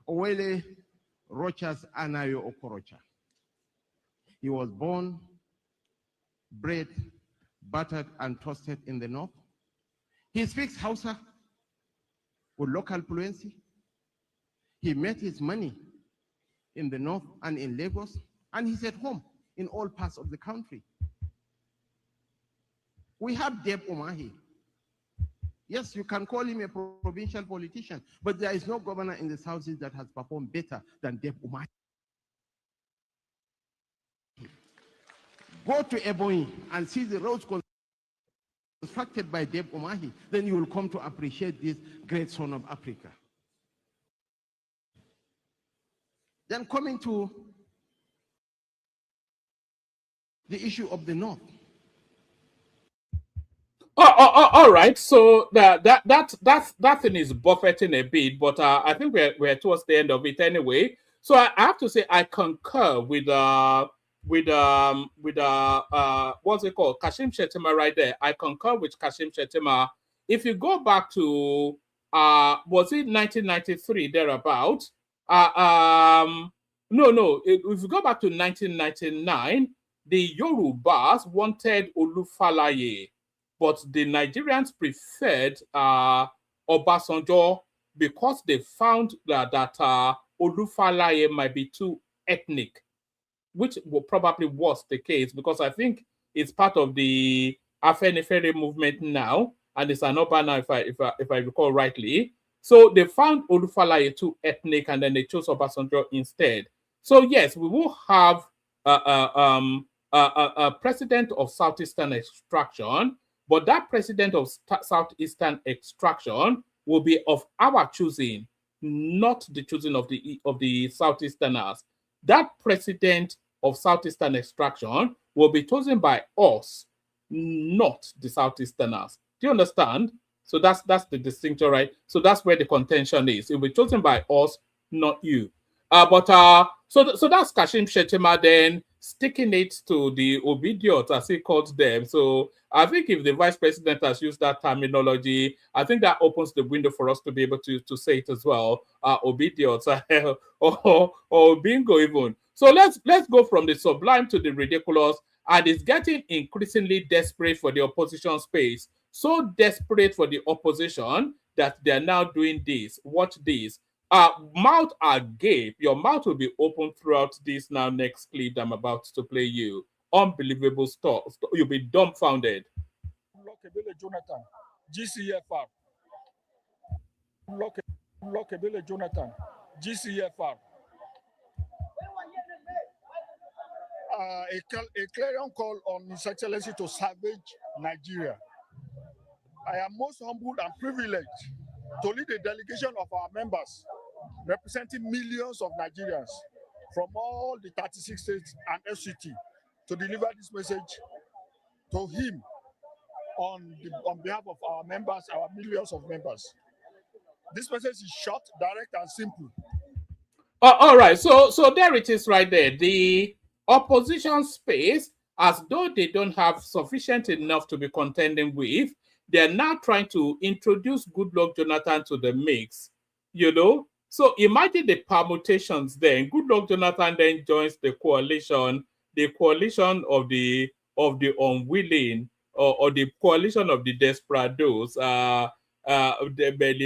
Owele Rochas Anayo Okorocha. He was born, bred, buttered, and toasted in the north. He speaks Hausa with local fluency. He made his money in the north and in Lagos, and he's at home in all parts of the country. We have Deb Umahi. Yes, you can call him a provincial politician, but there is no governor in the Southeast that has performed better than Deb Umahi. Go to Ebonyi and see the roads constructed by Deb Umahi, then you will come to appreciate this great son of Africa. Then coming to the issue of the North. All right. So that thing is buffeting a bit, but I think we're towards the end of it anyway. So I have to say I concur with what's it called, Kashim Shettima right there. I concur with Kashim Shettima. If you go back to was it 1993 thereabout? No. If you go back to 1999, the Yorubas wanted Olufalaye. But the Nigerians preferred Obasanjo because they found that Olufalaye might be too ethnic, which probably was the case because I think it's part of the Afenifere movement now, and it's an Obana if I recall rightly. So they found Olufalaye too ethnic, and then they chose Obasanjo instead. So yes, we will have a president of Southeastern extraction. But that president of Southeastern extraction will be of our choosing, not the choosing of the Southeasterners. That president of Southeastern extraction will be chosen by us, not the Southeasterners. Do you understand? So that's the distinction, right? So that's where the contention is. It will be chosen by us, not you. So that's Kashim Shettima then sticking it to the obedience, as he calls them. So I think if the vice president has used that terminology, I think that opens the window for us to be able to say it as well. Obedience or bingo even. So let's go from the sublime to the ridiculous, and it's getting increasingly desperate for the opposition space. So desperate for the opposition that they're now doing this. Watch this. Mouth agape. Your mouth will be open throughout this now next clip that I'm about to play you. Unbelievable stuff. You'll be dumbfounded. Jonathan, GCFR. Ebele Jonathan, GCFR. A clarion call on His Excellency to salvage Nigeria. I am most humbled and privileged to lead a delegation of our members representing millions of Nigerians from all the 36 states and FCT to deliver this message to him on behalf of our members, our millions of members. This message is short, direct, and simple. All right, so there it is right there. The opposition space, as though they don't have sufficient enough to be contending with, they're now trying to introduce Goodluck Jonathan to the mix, you know. So imagine the permutations then. Goodluck Jonathan then joins the coalition of the unwilling, or the coalition of the desperados, the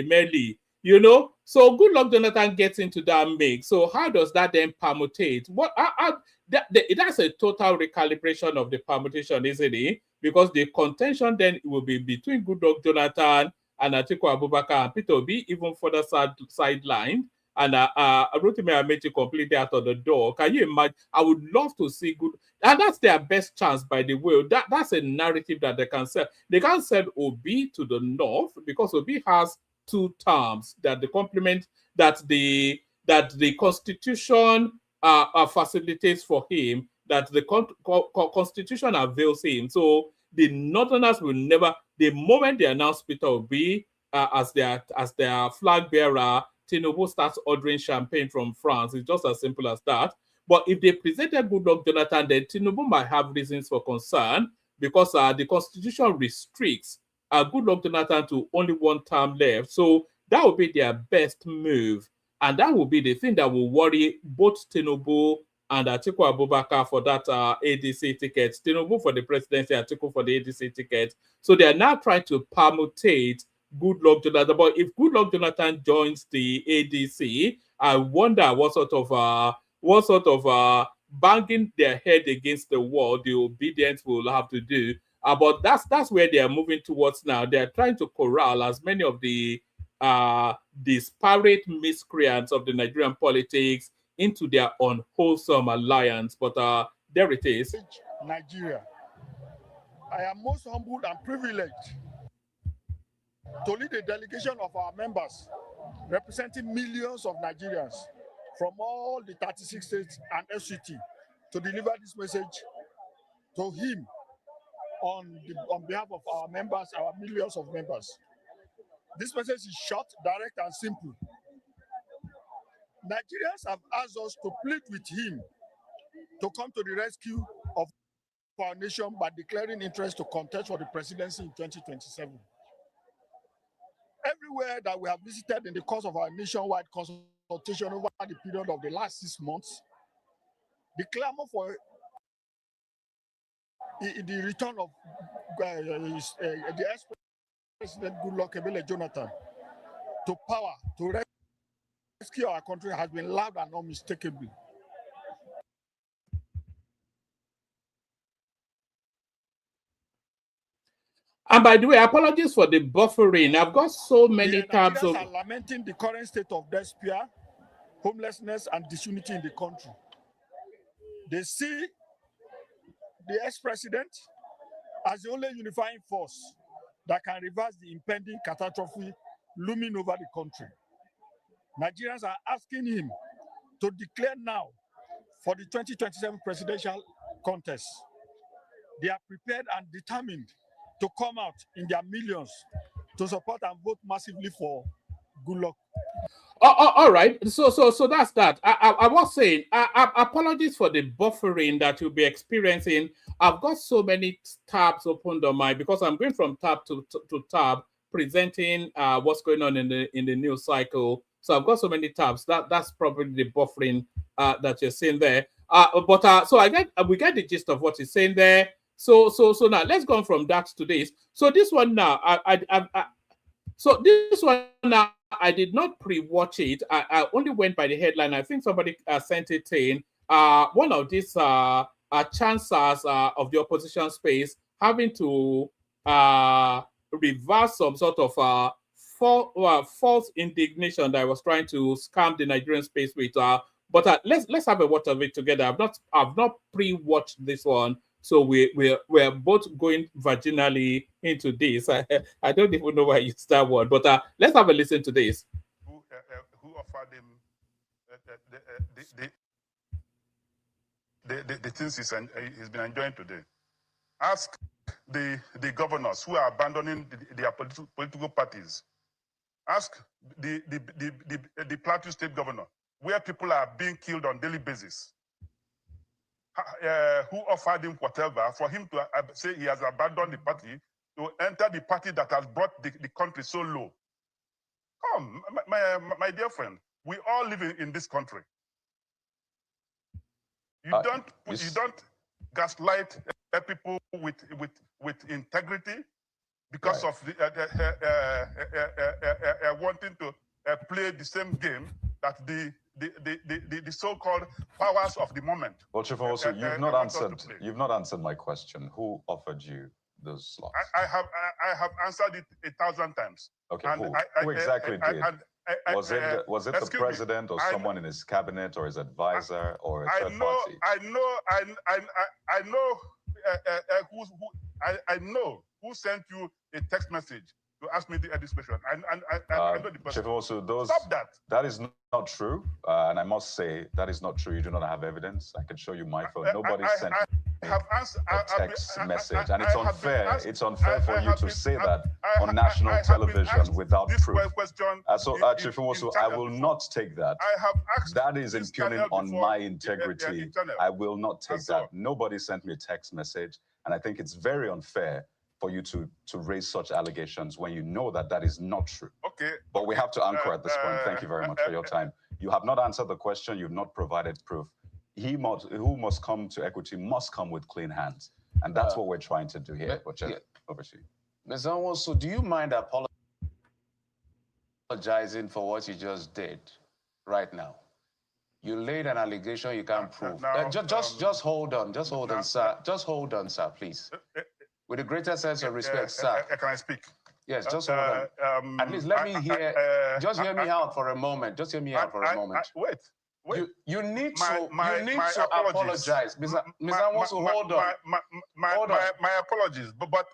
Meli, you know. So Goodluck Jonathan gets into that mix. So how does that then permutate? That's a total recalibration of the permutation, isn't it? Because the contention then will be between Goodluck Jonathan and Atiku Abubakar and Peter Obi, even further sidelined. And Rotimi Amechi completely out of the door. Can you imagine? I would love to see good, and that's their best chance, by the way. That's a narrative that they can sell. They can sell Obi to the north because Obi has two terms that the complement that the Constitution facilitates for him, that the Constitution avails him. So the Northerners will never, the moment they announce Peter Obi as their flag bearer, Tinubu starts ordering champagne from France. It's just as simple as that. But if they presented Goodluck Jonathan, then Tinubu might have reasons for concern, because the Constitution restricts Goodluck Jonathan to only one term left. So that would be their best move. And that will be the thing that will worry both Tinubu and Atiku Abubakar for that ADC ticket. Tinubu for the presidency, Atiku for the ADC ticket. So they are now trying to permutate Goodluck Jonathan. But if Goodluck Jonathan joins the ADC, I wonder what sort of banging their head against the wall the obedience will have to do. But that's where they are moving towards now. They are trying to corral as many of the disparate miscreants of the Nigerian politics into their unwholesome alliance. But there it is. Nigeria. I am most humbled and privileged to lead a delegation of our members representing millions of Nigerians from all the 36 states and FCT to deliver this message to him on behalf of our members, our millions of members. This message is short, direct, and simple. Nigerians have asked us to plead with him to come to the rescue of our nation by declaring interest to contest for the presidency in 2027. Everywhere that we have visited in the course of our nationwide consultation over the period of the last 6 months, the clamor for the return of the ex-president Goodluck Ebele Jonathan to power, to rescue our country, has been loud and unmistakable. And by the way, apologies for the buffering. I've got so many tabs. Nigerians are lamenting the current state of despair, homelessness, and disunity in the country. They see the ex-president as the only unifying force that can reverse the impending catastrophe looming over the country. Nigerians are asking him to declare now for the 2027 presidential contest. They are prepared and determined to come out in their millions to support and vote massively for good luck. All right. So that's that. I was saying, apologies for the buffering that you'll be experiencing. I've got so many tabs opened on my, because I'm going from tab to tab, presenting what's going on in the news cycle. So I've got so many tabs. That's probably the buffering that you're seeing there. So we get the gist of what he's saying there. So now let's go on from that to this. So this one now, I did not pre-watch it. I only went by the headline. I think somebody sent it in. One of these chancellors of the opposition space having to reverse some sort of false indignation that I was trying to scam the Nigerian space with. But let's have a watch of it together. I've not pre-watched this one. So we're both going vaginally into this. I don't even know why you start one, but let's have a listen to this. Who offered him the things he's been enjoying today? Ask the governors who are abandoning their political parties. Ask the Plateau State governor, where people are being killed on a daily basis. Who offered him whatever for him to say he has abandoned the party to enter the party that has brought the country so low. Come, my dear friend, we all live in this country. You don't gaslight people with integrity because of wanting to play the same game that the so-called powers of the moment. Well, Chief, also you've not answered my question. Who offered you those slots? I have answered it 1,000 times. Okay, who exactly did? Was it the president or someone in his cabinet or his advisor or a third party? I know who sent you a text message to ask me this question. I know the person. Chief, also Stop that. That is not true, and I must say that is not true. You do not have evidence. I can show you my phone. Nobody sent me a text message, and it's unfair. It's unfair for you to say that on national television without proof. So, Chief, also, I will not take that. That is impugning on my integrity. I will not take that. Nobody sent me a text message, and I think it's very unfair for you to raise such allegations when you know that is not true. Okay. But we have to anchor at this point. Thank you very much for your time. You have not answered the question. You've not provided proof. Who must come to equity must come with clean hands. And that's what we're trying to do here. Over to you. Ms. Kwankwaso, do you mind apologizing for what you just did right now? You laid an allegation you can't prove. Just hold on. Just hold on, sir. Just hold on, sir, please. With the greatest sense of respect, sir. Can I speak? Yes, just hold on. At least let me hear. Just hear me out for a moment. Just hear me out for a moment. Wait. You need to apologize, Ms. Kwankwaso. Hold on. My apologies, but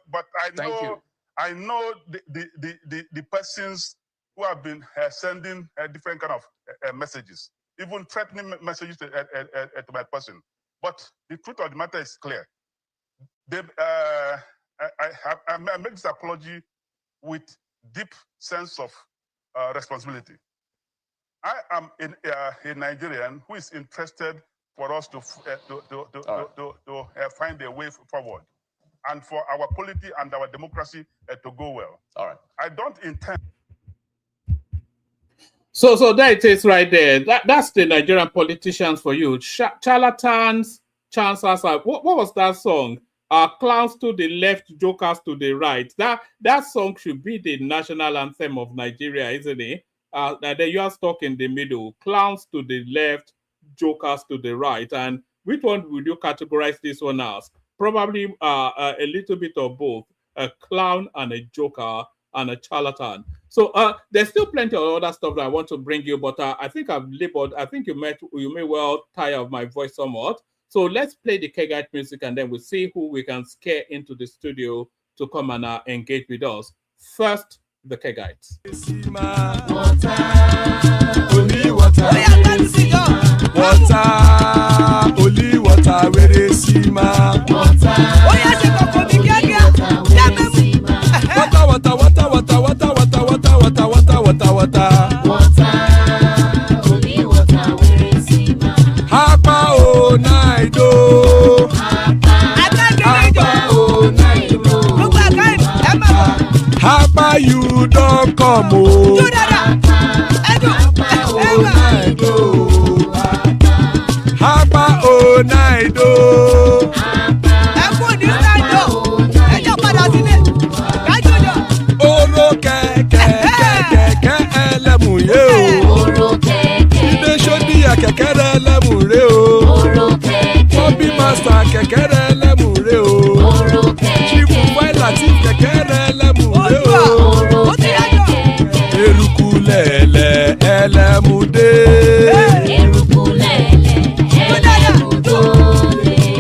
I know the persons who have been sending different kind of messages, even threatening messages to my person. But the truth of the matter is clear. I make this apology with deep sense of responsibility. I am a Nigerian who is interested for us to find a way forward, and for our polity and our democracy to go well. All right. I don't intend. So there it is right there. That's the Nigerian politicians for you. Charlatans, chancellors. What was that song? Clowns to the left, jokers to the right. That song should be the national anthem of Nigeria, isn't it? That you are stuck in the middle. Clowns to the left, jokers to the right. And which one would you categorize this one as? Probably a little bit of both. A clown and a joker and a charlatan. So there's still plenty of other stuff that I want to bring you, but I think I've labored. I think you may well tire of my voice somewhat. So let's play the Kegite music, and then we'll see who we can scare into the studio to come and engage with us. First, the Kegites. Water. Apa you don't come oh. Apa oh naido. Oro kẹ̀kẹ́ ẹlẹ́mùyé o. Ilé sọ́díyà kẹ̀kẹ́ ẹlẹ́mùrè o. Bobby master kẹ̀kẹ́ ẹlẹ́mùrè o. Chief Wailati kẹ̀kẹ́ ẹlẹ́mùrè o. Eruku lẹ̀lẹ̀ ẹlẹ́mùdé.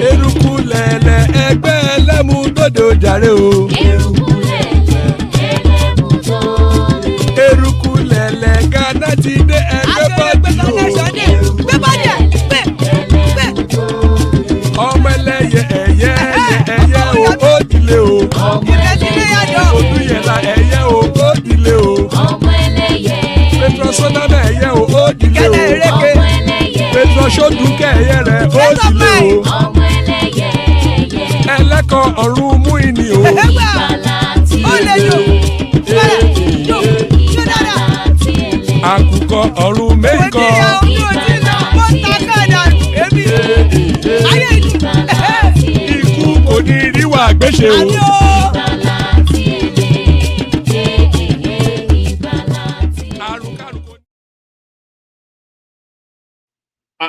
Eruku lẹ̀lẹ̀ ẹgbẹ́ ẹlẹ́mùdódò jàre o. Eruku lẹ̀lẹ̀ Ghana ti dé ẹgbẹ́ bọ́dì o. Ọmọ ẹlẹ́yẹ ẹyẹ o ó dilé o. Olúyẹ̀lá ẹyẹ o ó dilé o. Petrosodana ẹyẹ o ó dilé o. Petrosodunke ẹyẹ rẹ̀ ó dilé o. Ẹlẹ́kọ̀ ọ̀run mú ìní o. Àkùkọ ọ̀run mẹ́kọ. Ikú kò ní ríwà gbéṣe o.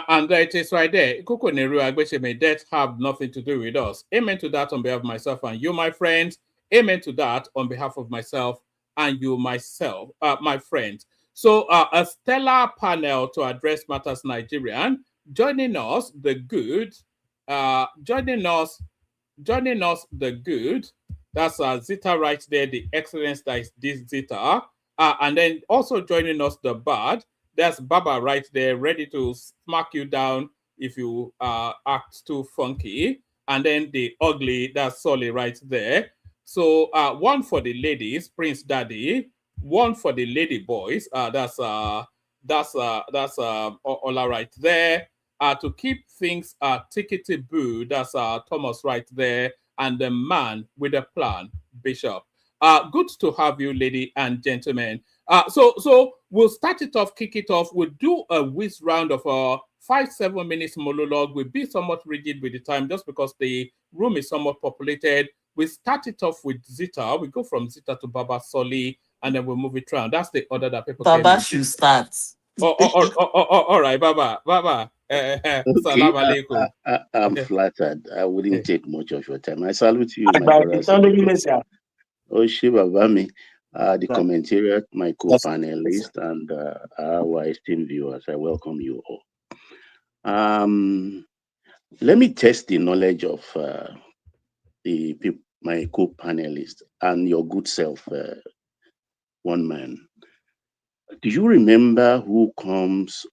And there it is right there. Ikuku Neru Agbeshe, may death have nothing to do with us. Amen to that on behalf of myself and you, my friends. Amen to that on behalf of myself and you, myself, my friends. So a stellar panel to address matters Nigerian. Joining us, the good. Joining us, the good. That's Zita right there, the excellence that is this Zita. And then also joining us, the bad. That's Baba right there, ready to smack you down if you act too funky. And then the ugly, that's Solly right there. So one for the ladies, Prince Daddy. One for the lady boys. That's Ola right there. To keep things tickety-boo, that's Thomas right there. And the man with a plan, Bishop. Good to have you, lady and gentlemen. So we'll start it off, kick it off. We'll do a whiz round of 5-7 minutes monologue. We'll be somewhat rigid with the time just because the room is somewhat populated. We start it off with Zita. We go from Zita to Baba Soli, and then we'll move it around. That's the order that people Baba should start. All right, Baba. Salam alaikum. I'm flattered. I wouldn't take much of your time. I salute you, my brothers. Oshibabami, the commentariat, my co-panelist, and our esteemed viewers. I welcome you all. Let me test the knowledge of my co-panelist and your good self, one man. Do you remember who comes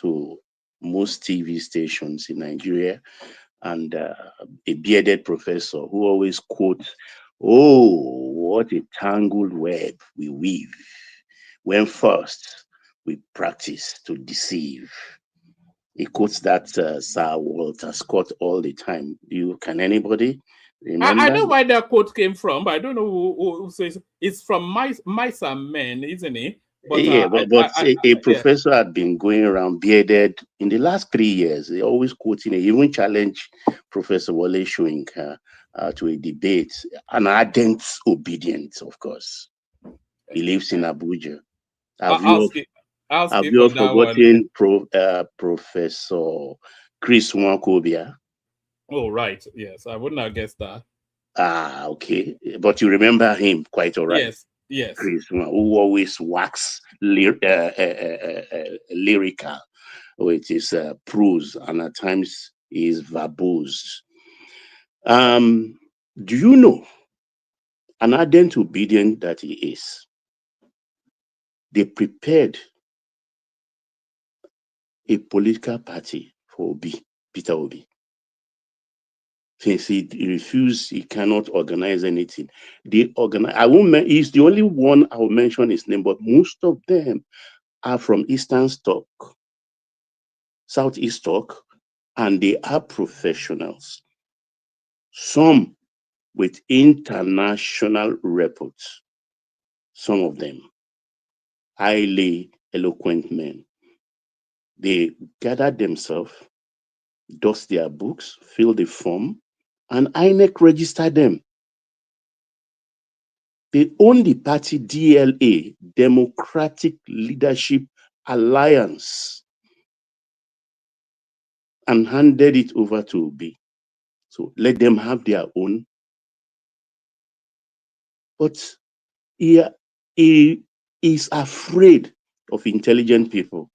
to most TV stations in Nigeria and a bearded professor who always quotes, "Oh, what a tangled web we weave when first we practice to deceive." He quotes that Sir Walter Scott all the time. Can anybody remember? I know where that quote came from, but I don't know who says it's from Mice and Men, isn't it? But, yeah, but a professor had been going around bearded in the last 3 years. They always quoting. He even challenged Professor Wale Soyinka to a debate. An ardent obedient, of course. He lives in Abuja. Have you forgotten Professor Chris Nwankobia? Oh, right. Yes, I wouldn't have guessed that. Okay. But you remember him quite all right. Yes. Chris, who always wax lyrical with his prose, and at times is verbose. Do you know, an ardent obedient that he is, they prepared a political party for Peter Obi. Since he refused, he cannot organize anything. They organize. He's the only one I will mention his name, but most of them are from Eastern Stock, Southeast Stock, and they are professionals. Some with international reports. some of them, highly eloquent men. They gathered themselves, dust their books, fill the form, and Inec registered them. They own the party DLA, Democratic Leadership Alliance, and handed it over to Obi. So let them have their own. But he is afraid of intelligent people,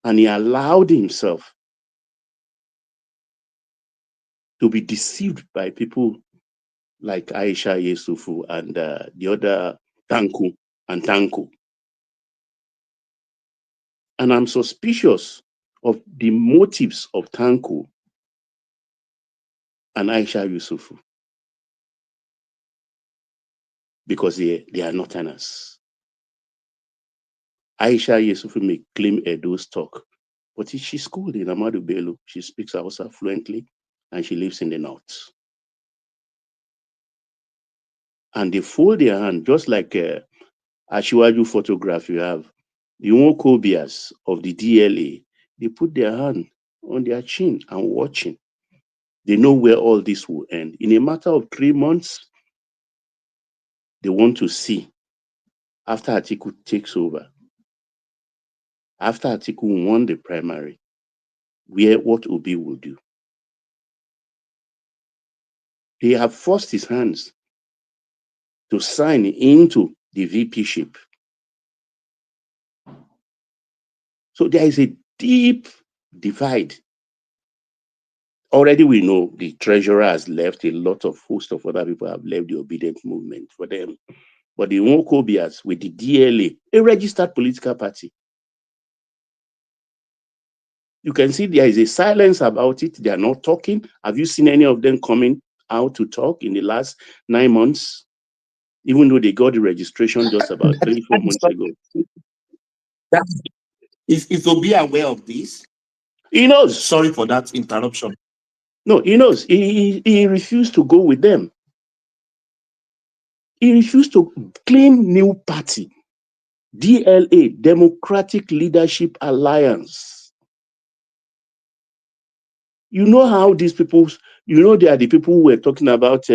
and he allowed himself to be deceived by people like Aisha Yesufu and the other Tanku and Tanku. And I'm suspicious of the motives of Tanku and Aisha Yusufu because they are Northerners. Aisha Yusufu may claim Edo stock, but she's schooled in Amadu Bello. She speaks Hausa fluently and she lives in the north. And they fold their hand, just like Ashiwaju photograph you have, the Nwokobias of the DLA, they put their hand on their chin and watching. They know where all this will end. In a matter of 3 months, they want to see, after Atiku takes over, after Atiku won the primary, what Obi will do. They have forced his hands to sign into the VP-ship. So there is a deep divide. Already we know the treasurer has left, a lot of host of other people have left the obedient movement for them. But the Nwokobias with the DLA, a registered political party, you can see there is a silence about it. They are not talking. Have you seen any of them coming out to talk in the last 9 months? Even though they got the registration just about 3-4 months ago. Is Obi aware of this? He knows. Sorry for that interruption. No, he knows. He refused to go with them. He refused to claim new party. DLA, Democratic Leadership Alliance. You know how these people, you know, they are the people who were talking about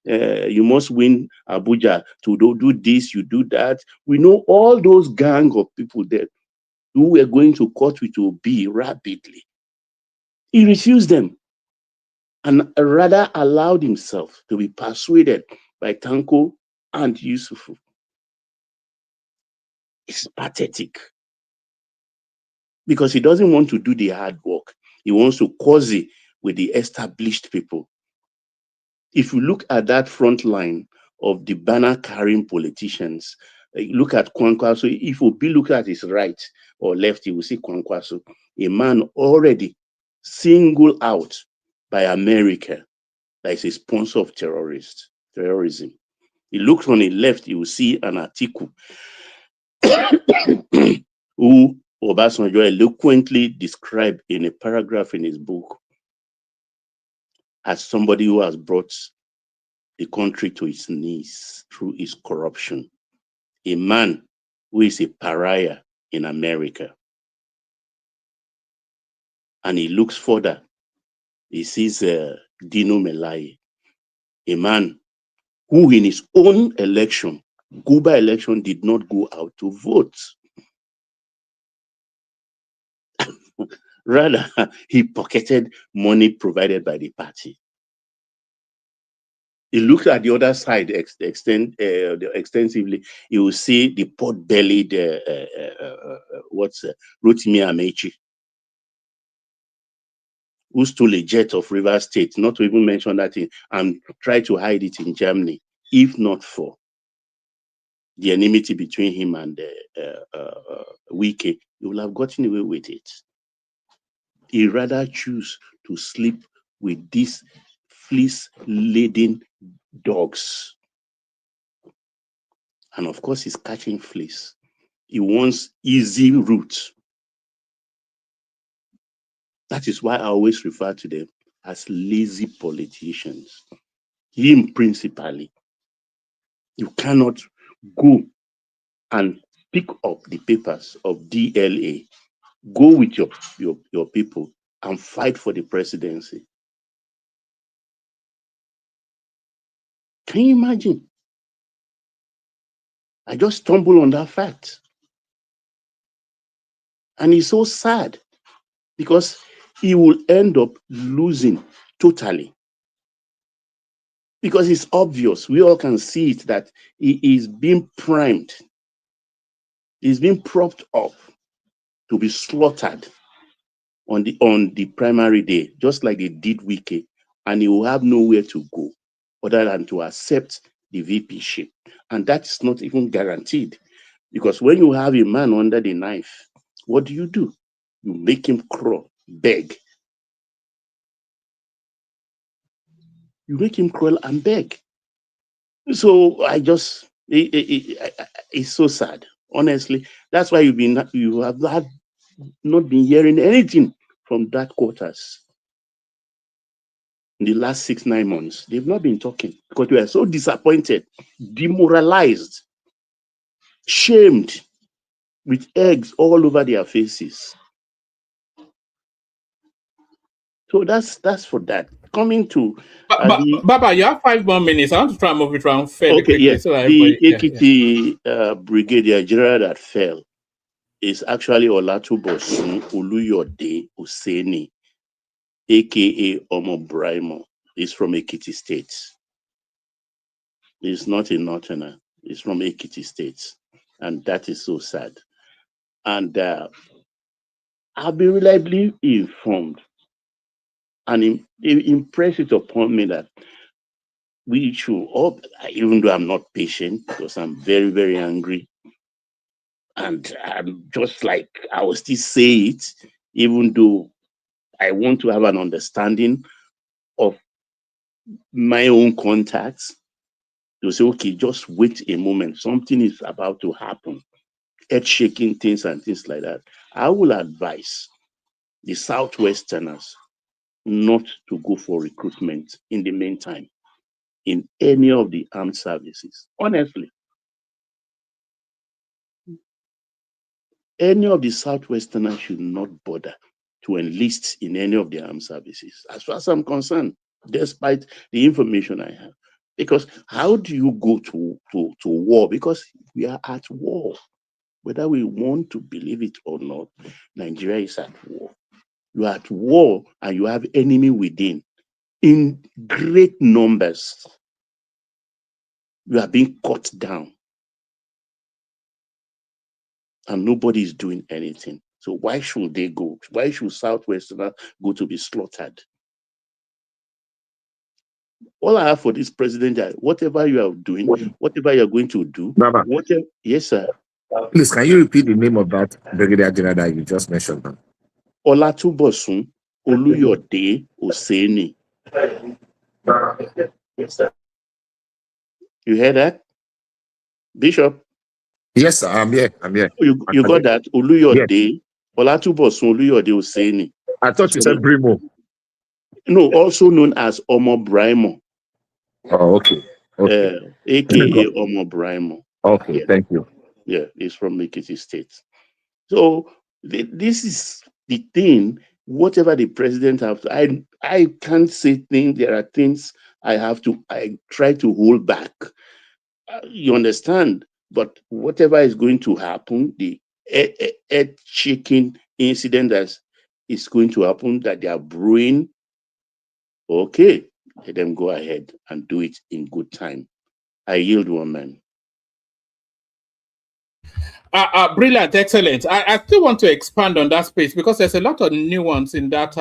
you must win Abuja to do this, you do that. We know all those gang of people there who were going to court with Obi rapidly. He refused them and rather allowed himself to be persuaded by Tanko and Yusufu. It's pathetic because he doesn't want to do the hard work. He wants to cozy with the established people. If you look at that front line of the banner carrying politicians, look at Kwankwaso. If Obi look at his right or left, you will see Kwankwaso, a man already singled out by America that is a sponsor of terrorism. He looks on the left, you will see an Atiku who Obasanjo eloquently described in a paragraph in his book as somebody who has brought the country to its knees through his corruption. A man who is a pariah in America. And he looks further. He sees Dino Melaye, a man who in his own election, Guba election, did not go out to vote. Rather, he pocketed money provided by the party. He looked at the other side extensively. You will see the pot-bellied, Rotimi Amechi, who stole a jet of Rivers State, not to even mention that, and tried to hide it in Germany, if not for the enmity between him and Wike, he will have gotten away with it. He rather choose to sleep with these fleece-laden dogs. And of course, he's catching fleece. He wants easy route. That is why I always refer to them as lazy politicians. Him principally. You cannot go and pick up the papers of DLA, go with your people and fight for the presidency. Can you imagine? I just stumbled on that fact. And it's so sad because he will end up losing totally. Because it's obvious, we all can see it, that he is being primed. He's being propped up to be slaughtered on the primary day, just like they did Wike, and he will have nowhere to go other than to accept the VP-ship. And that's not even guaranteed. Because when you have a man under the knife, what do? You make him crawl, beg. You make him crawl and beg. So I just, it's so sad. Honestly, that's why you have not been hearing anything from that quarters in the last 6-9 months. They've not been talking because we are so disappointed, demoralized, shamed, with eggs all over their faces. So that's for that. Coming to Baba, you have 5 more minutes. I want to try and move it around fairly quickly. Yeah. So the Ekiti Brigadier General that fell is actually Olatubosun Oluyode Oseni, aka Omo Braimo. He's from Ekiti State. He's not a Northerner. He's from Ekiti State, and that is so sad. And I've been reliably informed, and impress it upon me that we should, even though I'm not patient because I'm very, very angry, and I'm just like, I will still say it, even though I want to have an understanding of my own contacts. They'll say, okay, just wait a moment. Something is about to happen. Earth-shaking things and things like that. I will advise the Southwesterners not to go for recruitment in the meantime in any of the armed services. Honestly. Any of the Southwesterners should not bother to enlist in any of the armed services, as far as I'm concerned, despite the information I have. Because how do you go to war? Because we are at war. Whether we want to believe it or not, Nigeria is at war. You are at war and you have enemy within in great numbers. You are being cut down. And nobody is doing anything. So why should they go? Why should Southwesterners go to be slaughtered? All I have for this president, whatever you are doing, whatever you're going to do, whatever, yes, sir. Please, can you repeat the name of that Brigadier General that you just mentioned? Olatubosun Oluyode Oseni. Yes, sir. You heard that? Bishop? Yes, sir. I'm here. You got that? Oluyode, yes. Olatubosun Oluyode Oseni. I thought you said Brimo. No, also known as Omo Braimo. Oh, okay. AKA Omo Braimo. Okay, yeah. Thank you. Yeah, he's from Ekiti State. So this is the thing. Whatever the president has to, I can't say things. There are things I try to hold back. You understand? But whatever is going to happen, the earth-shaking incident that is going to happen, that they are brewing, okay, let them go ahead and do it in good time. I yield, woman. Brilliant, excellent. I still want to expand on that space because there's a lot of nuance in that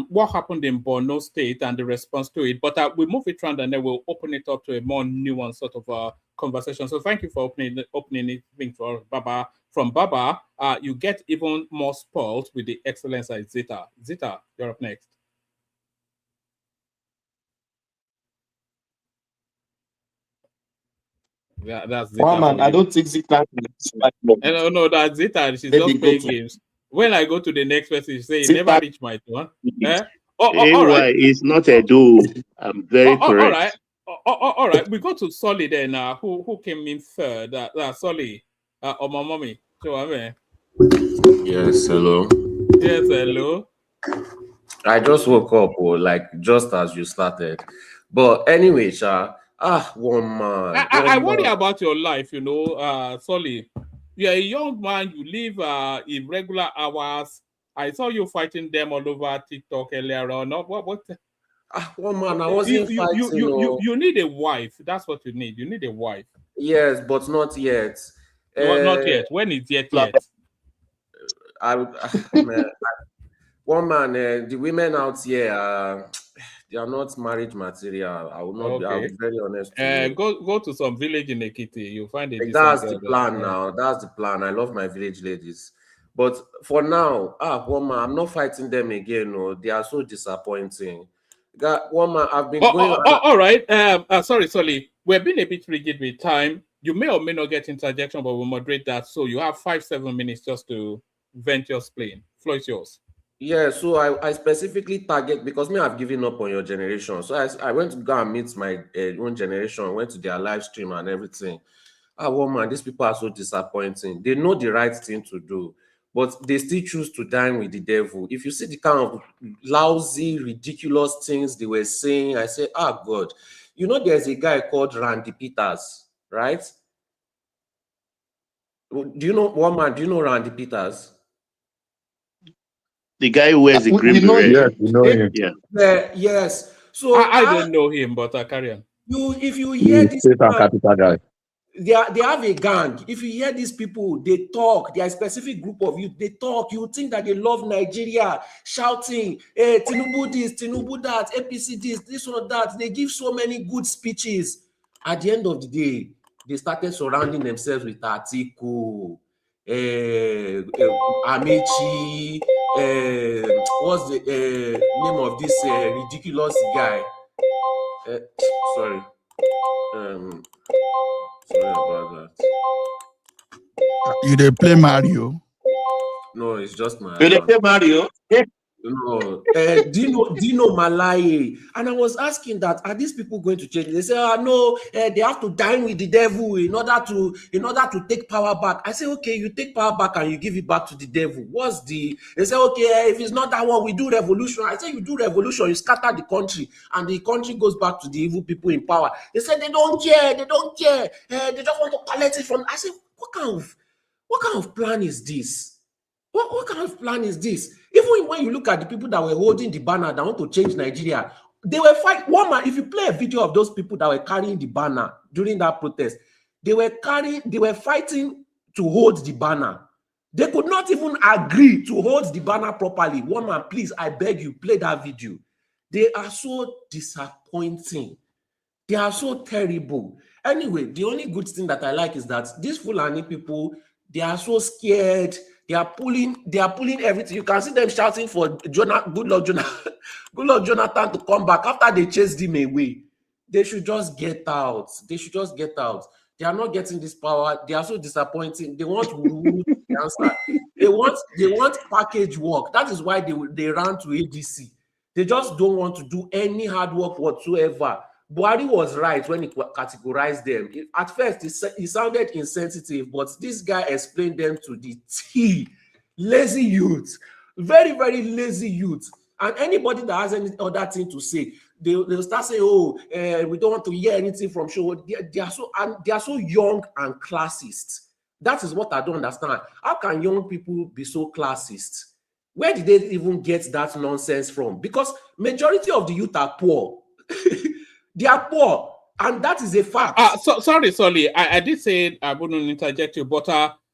what happened in Borno State and the response to it. But we'll move it around and then we'll open it up to a more nuanced sort of conversation. So thank you for opening it for Baba. From Baba, you get even more spoiled with the excellence at Zita. Zita, you're up next. Yeah, that's Zita. Wow, man, I don't think Zita. No, that's Zita. She's just playing games. When I go to the next person, she say, "Never reach my turn." All right. It's not a do. I'm very correct. All right, we go to Solly then. Who came in third? Solly, or my mommy. So I mean. Yes, hello. Yes, hello. I just woke up, like just as you started. But anyway, one man. I worry about your life, Solly. You're a young man, you live irregular hours. I saw you fighting them all over TikTok earlier on. What? One man, I wasn't fighting. You need a wife. That's what you need. You need a wife. Yes, but not yet. Not yet. When is yet? One man, the women out here, they are not marriage material. I will not be. I'll be very honest. Go to some village in Ekiti. You'll find a. That's the plan now. That's the plan. I love my village ladies, but for now, one man, I'm not fighting them again. No, they are so disappointing. One man, I've been going. All right. Sorry. We're being a bit rigid with time. You may or may not get interjection, but we'll moderate that. So you have 5-7 minutes just to vent your spleen. Floor is yours. Yeah, so I specifically target, because me, I've given up on your generation. So I went to go and meet my own generation, went to their live stream and everything. Man, these people are so disappointing. They know the right thing to do, but they still choose to dine with the devil. If you see the kind of lousy, ridiculous things they were saying, I say, God. There's a guy called Randy Peters, right? Do you know Randy Peters? The guy who wears the green beret. Yes, you know him. Yeah. Yes. So I don't know him, but carry on. If you hear this, capital guy. They have a gang. If you hear these people, they talk. They are a specific group of youth. They talk. You think that they love Nigeria, shouting, hey, Tinubu this, Tinubu that, APC this one that. They give so many good speeches. At the end of the day, they started surrounding themselves with Atiku, Amici, what's the name of this ridiculous guy? Sorry. Sorry about that. You they play Mario? No, it's just my. You play Mario? No. Dino Malaye. And I was asking that, are these people going to change? They say, no, they have to dine with the devil in order to take power back. I say, okay, you take power back and you give it back to the devil. They say, okay, if it's not that one, we do revolution. I say, you do revolution, you scatter the country, and the country goes back to the evil people in power. They say, they don't care. They just want to collect it from. I say, what kind of plan is this? What kind of plan is this? Even when you look at the people that were holding the banner that want to change Nigeria, they were fighting. One man, if you play a video of those people that were carrying the banner during that protest, they were fighting to hold the banner. They could not even agree to hold the banner properly. One man, please, I beg you, play that video. They are so disappointing. They are so terrible. Anyway, the only good thing that I like is that these Fulani people, they are so scared. They are pulling everything. You can see them shouting for good Lord Jonathan to come back after they chased him away. They should just get out. They are not getting this power. They are so disappointing. They want the answer. They want package work. That is why they ran to ADC. They just don't want to do any hard work whatsoever. Buhari was right when he categorized them. At first, he sounded insensitive, but this guy explained them to the T. Lazy youth. Very, very lazy youth. And anybody that has any other thing to say, they'll start saying, we don't want to hear anything from show. They are so young and classist. That is what I don't understand. How can young people be so classist? Where did they even get that nonsense from? Because majority of the youth are poor. They are poor, and that is a fact. Sorry, Solly. I did say I wouldn't interject you, but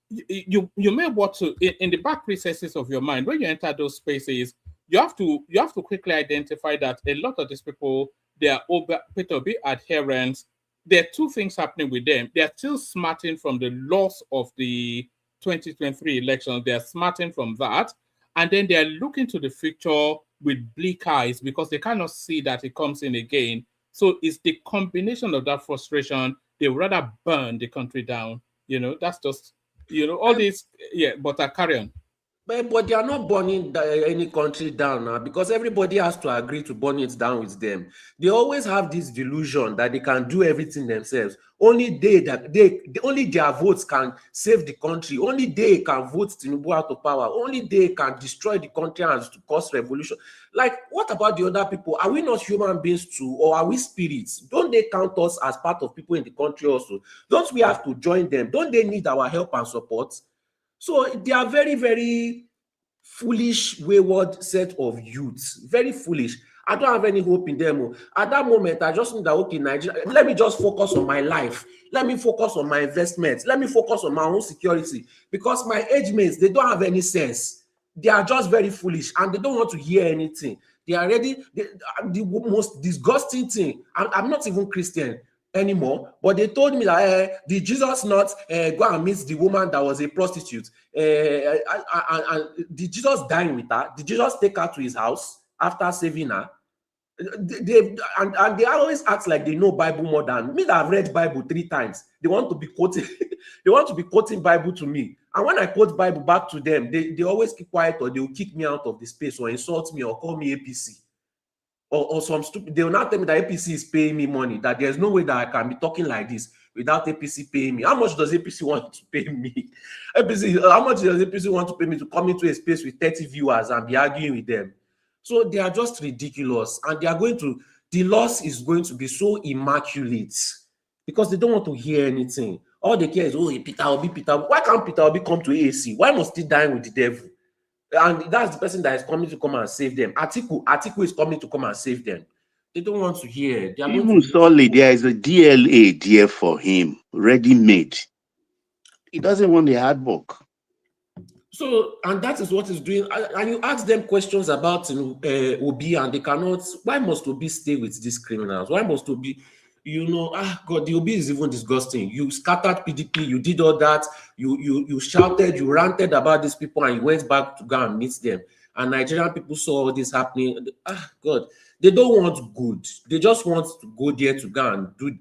you may want to, in the back recesses of your mind, when you enter those spaces, you have to quickly identify that a lot of these people, they are Peter B adherents. There are two things happening with them. They are still smarting from the loss of the 2023 elections. They are smarting from that, and then they are looking to the future with bleak eyes because they cannot see that it comes in again. So it's the combination of that frustration. They would rather burn the country down. That's just, all this. Yeah, but carry on. But they are not burning any country down now because everybody has to agree to burn it down with them. They always have this delusion that they can do everything themselves. Only only their votes can save the country. Only they can vote Tinubu out of power. Only they can destroy the country and to cause revolution. Like, what about the other people? Are we not human beings too, or are we spirits? Don't they count us as part of people in the country also? Don't we have to join them? Don't they need our help and support? So they are very, very foolish, wayward set of youths. Very foolish. I don't have any hope in them. At that moment, I just know that, okay, Nigeria, let me just focus on my life. Let me focus on my investments. Let me focus on my own security. Because my age mates, they don't have any sense. They are just very foolish and they don't want to hear anything. They are ready. The most disgusting thing, I'm not even Christian anymore, but they told me that did Jesus not go and meet the woman that was a prostitute? And did Jesus dine with her? Did Jesus take her to his house after saving her? They always act like they know Bible more than me. That I've read Bible 3 times. They want to be quoting they want to be quoting Bible to me, and when I quote Bible back to them, they always keep quiet, or they will kick me out of the space, or insult me, or call me APC, or some stupid. They will not tell me that APC is paying me money, that there's no way that I can be talking like this without APC paying me. How much does APC want to pay me? How much does APC want to pay me to come into a space with 30 viewers and be arguing with them? So they are just ridiculous, and they are going to, the loss is going to be so immaculate because they don't want to hear anything. All they care is, oh, Peter Obi, Peter Obi. Why can't Peter Obi come to AAC? Why must he dine with the devil? And that's the person that is coming to come and save them. Atiku is coming to come and save them. They don't want to hear. They are even solely, there is a DLA there for him, ready-made. He doesn't want the hard work. So, and that is what he's doing. And you ask them questions about Obi, and they cannot. Why must Obi stay with these criminals? Why must Obi, God, the Obi is even disgusting. You scattered PDP, you did all that, you shouted, you ranted about these people, and you went back to go and meet them. And Nigerian people saw all this happening. God, they don't want good. They just want to go there to go and do.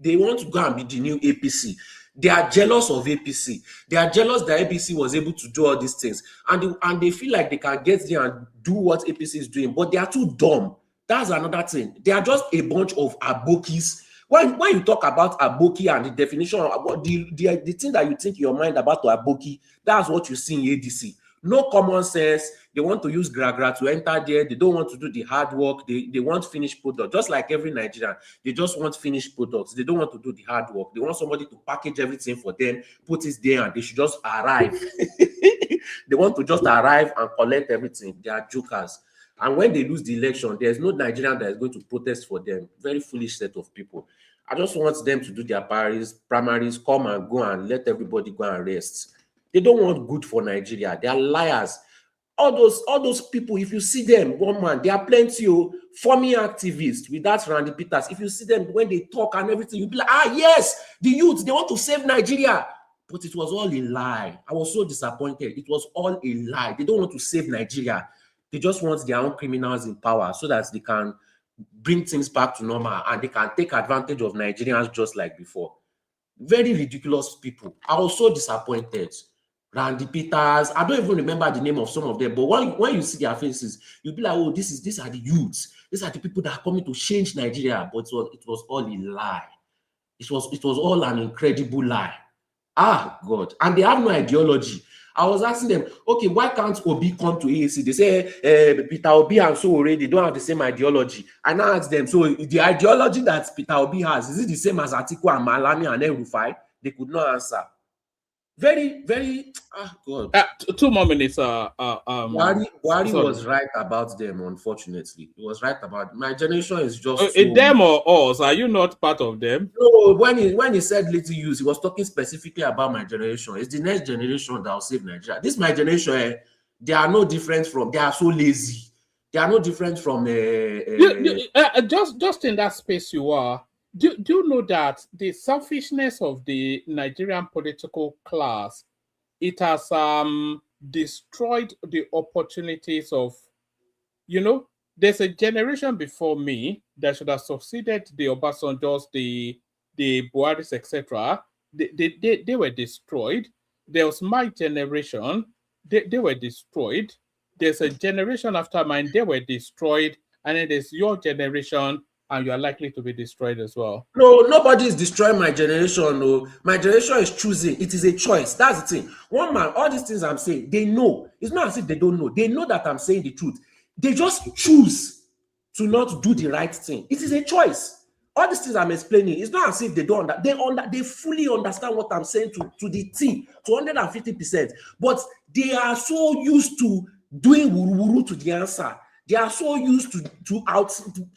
They want to go and be the new APC. They are jealous of APC. They are jealous that APC was able to do all these things. And they feel like they can get there and do what APC is doing, but they are too dumb. That's another thing. They are just a bunch of abokis. When you talk about aboki and the definition of the thing that you think in your mind about aboki, that's what you see in ADC. No common sense. They want to use gragra to enter there. They don't want to do the hard work. They want finished product. Just like every Nigerian, they just want finished products. They don't want to do the hard work. They want somebody to package everything for them, put it there, and they should just arrive. They want to just arrive and collect everything. They are jokers. And when they lose the election, there's no Nigerian that is going to protest for them. Very foolish set of people. I just want them to do their primaries, come and go and let everybody go and rest. They don't want good for Nigeria. They are liars. All those people, if you see them, one man, there are plenty of forming activists with that Randy Peters. If you see them when they talk and everything, you'll be like, yes, the youth, they want to save Nigeria. But it was all a lie. I was so disappointed. It was all a lie. They don't want to save Nigeria. They just want their own criminals in power so that they can bring things back to normal and they can take advantage of Nigerians just like before. Very ridiculous people. I was so disappointed. Randy Peters, I don't even remember the name of some of them, but when you see their faces, you'll be like, oh, these are the youths. These are the people that are coming to change Nigeria. But it was all a lie. It was all an incredible lie. God. And they have no ideology. I was asking them, okay, why can't Obi come to AAC? They say Peter Obi and so already don't have the same ideology. And I asked them, so the ideology that Peter Obi has, is it the same as Atiku and Malami and El-Rufai? They could not answer. Very, very, God. 2 more minutes. Buhari was right about them, unfortunately. He was right about them. My generation is just them or us? Are you not part of them? No, when he said little use, he was talking specifically about my generation. It's the next generation that will save Nigeria. This my generation, they are no different from, they are so lazy. They are no different from just in that space you are. Do you know that the selfishness of the Nigerian political class, it has destroyed the opportunities of, there's a generation before me that should have succeeded the Obasanjos, the Buharis, etc. They were destroyed. There was my generation they were destroyed. There's a generation after mine, they were destroyed, and then there's your generation, and you are likely to be destroyed as well. No, nobody is destroying my generation. No, my generation is choosing. It is a choice. That's the thing. One man, all these things I'm saying, they know. It's not as if they don't know. They know that I'm saying the truth. They just choose to not do the right thing. It is a choice. All these things I'm explaining, it's not as if they don't. They fully understand what I'm saying to the T, to 150%. But they are so used to doing wuru to the answer. They are so used to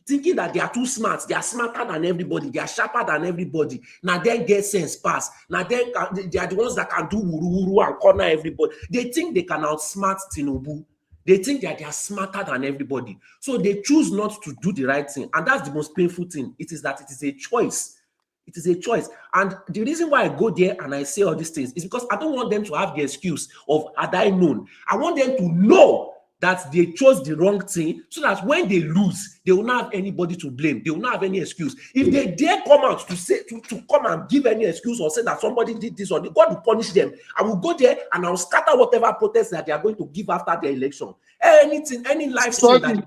thinking that they are too smart. They are smarter than everybody. They are sharper than everybody. Now then get sense pass. Now then they are the ones that can do wuru and corner everybody. They think they can outsmart Tinubu. They think that they are smarter than everybody. So they choose not to do the right thing. And that's the most painful thing. It is that it is a choice. It is a choice. And the reason why I go there and I say all these things is because I don't want them to have the excuse of had I known. I want them to know that they chose the wrong thing, so that when they lose, they will not have anybody to blame. They will not have any excuse. If they dare come out to say to come and give any excuse or say that somebody did this or God will punish them, I will go there and I will scatter whatever protest that they are going to give after the election. Anything, any live stream that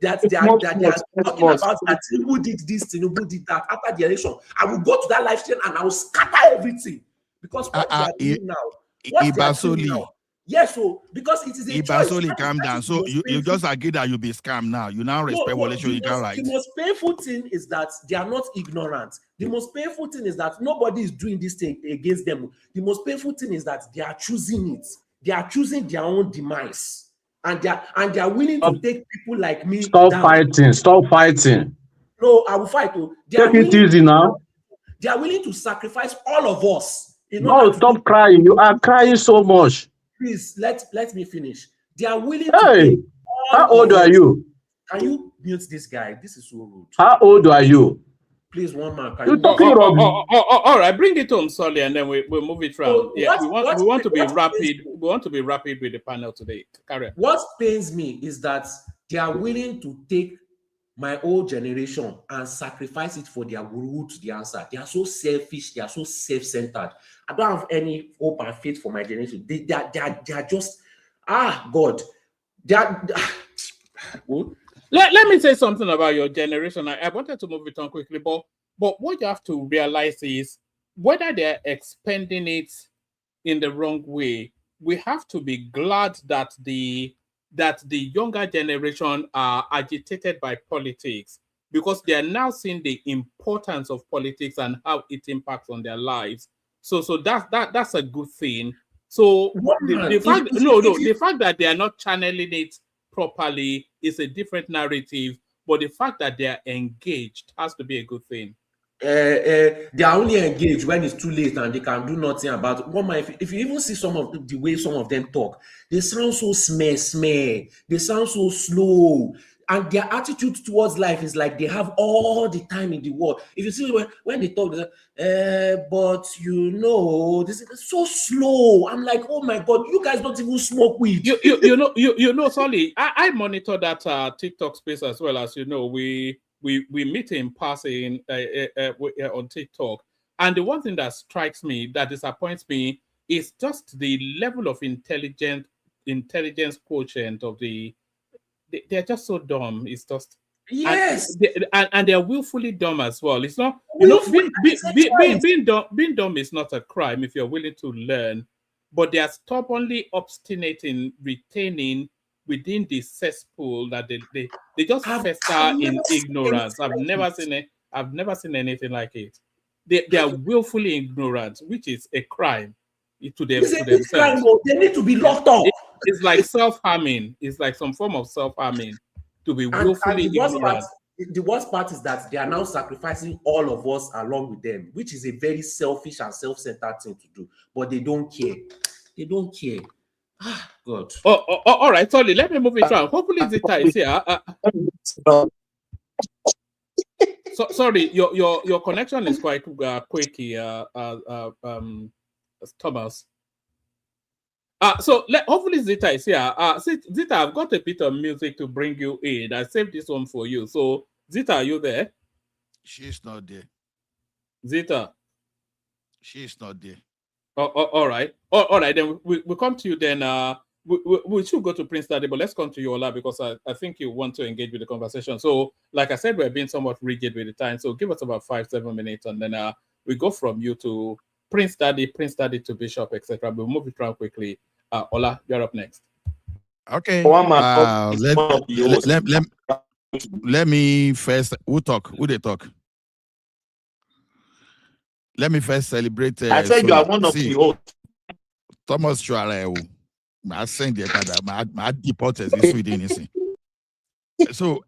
they are talking about that Tinubu did this, Tinubu did that after the election, I will go to that live stream and I will scatter everything. Because what they are doing now, yes, so because it is a choice. Calm down. So you just agree that you'll be scammed now. You now respect what you can write. The most painful thing is that they are not ignorant. The most painful thing is that nobody is doing this thing against them. The most painful thing is that they are choosing it. They are choosing their own demise. And they are willing to take people like me. Stop fighting. No, I will fight. Take it easy now. They are willing to sacrifice all of us. No, stop crying. You are crying so much. Please let me finish. They are willing to. How old are you? Can you mute this guy? This is so rude. How old are you? Please, one man. You're talking rubbish. All right, bring it home, Solly, and then we'll move it around. We want to be rapid. We want to be rapid with the panel today. Carry on. What pains me is that they are willing to take my old generation and sacrifice it for their guru to the answer. They are so selfish. They are so self-centered. I don't have any hope and faith for my generation. They are just God. Let me say something about your generation. I wanted to move it on quickly, but what you have to realize is whether they're expending it in the wrong way, we have to be glad that the younger generation are agitated by politics, because they are now seeing the importance of politics and how it impacts on their lives. So that's a good thing. So the fact that they are not channeling it properly is a different narrative, but the fact that they are engaged has to be a good thing. They are only engaged when it's too late and they can do nothing about it. If you even see some of the way some of them talk, they sound so smear. They sound so slow. And their attitude towards life is like they have all the time in the world. If you see when they talk, they say, but this is so slow. I'm like, oh my God, you guys don't even smoke weed. You know, Solly, I monitor that TikTok space as well. As you know, we meet in passing on TikTok. And the one thing that strikes me, that disappoints me, is just the level of intelligence quotient of they're just so dumb. It's just yes, and they're willfully dumb as well. It's not being dumb is not a crime if you're willing to learn, but they are stubbornly obstinate in retaining within the cesspool that they just fester in ignorance. I've never seen anything like it. They are willfully ignorant, which is a crime to themselves. They need to be locked up. It's like self-harming. It's like some form of self-harming to be willfully ignorant. The worst part is that they are now sacrificing all of us along with them, which is a very selfish and self-centered thing to do. But they don't care. They don't care. God. All right, sorry. Let me move it around. Hopefully, Zita is here. Sorry, your connection is quite quaky, Thomas. Hopefully Zita is here. Zita, I've got a bit of music to bring you in. I saved this one for you. So, Zita, are you there? She's not there. Zita? She's not there. All right. All right, then we come to you then. we should go to Prince Daddy, but let's come to you, Ola, because I think you want to engage with the conversation. So, like I said, we're being somewhat rigid with the time. So give us about 5-7 minutes, and then we go from you to Prince Daddy to Bishop, etc. We'll move it around quickly. Ola, you're up next. Okay. Let me first. Who talk? Who they talk? Let me first celebrate. I said you are one of the hosts. Thomas Chua. I send the my deporters in Sweden. So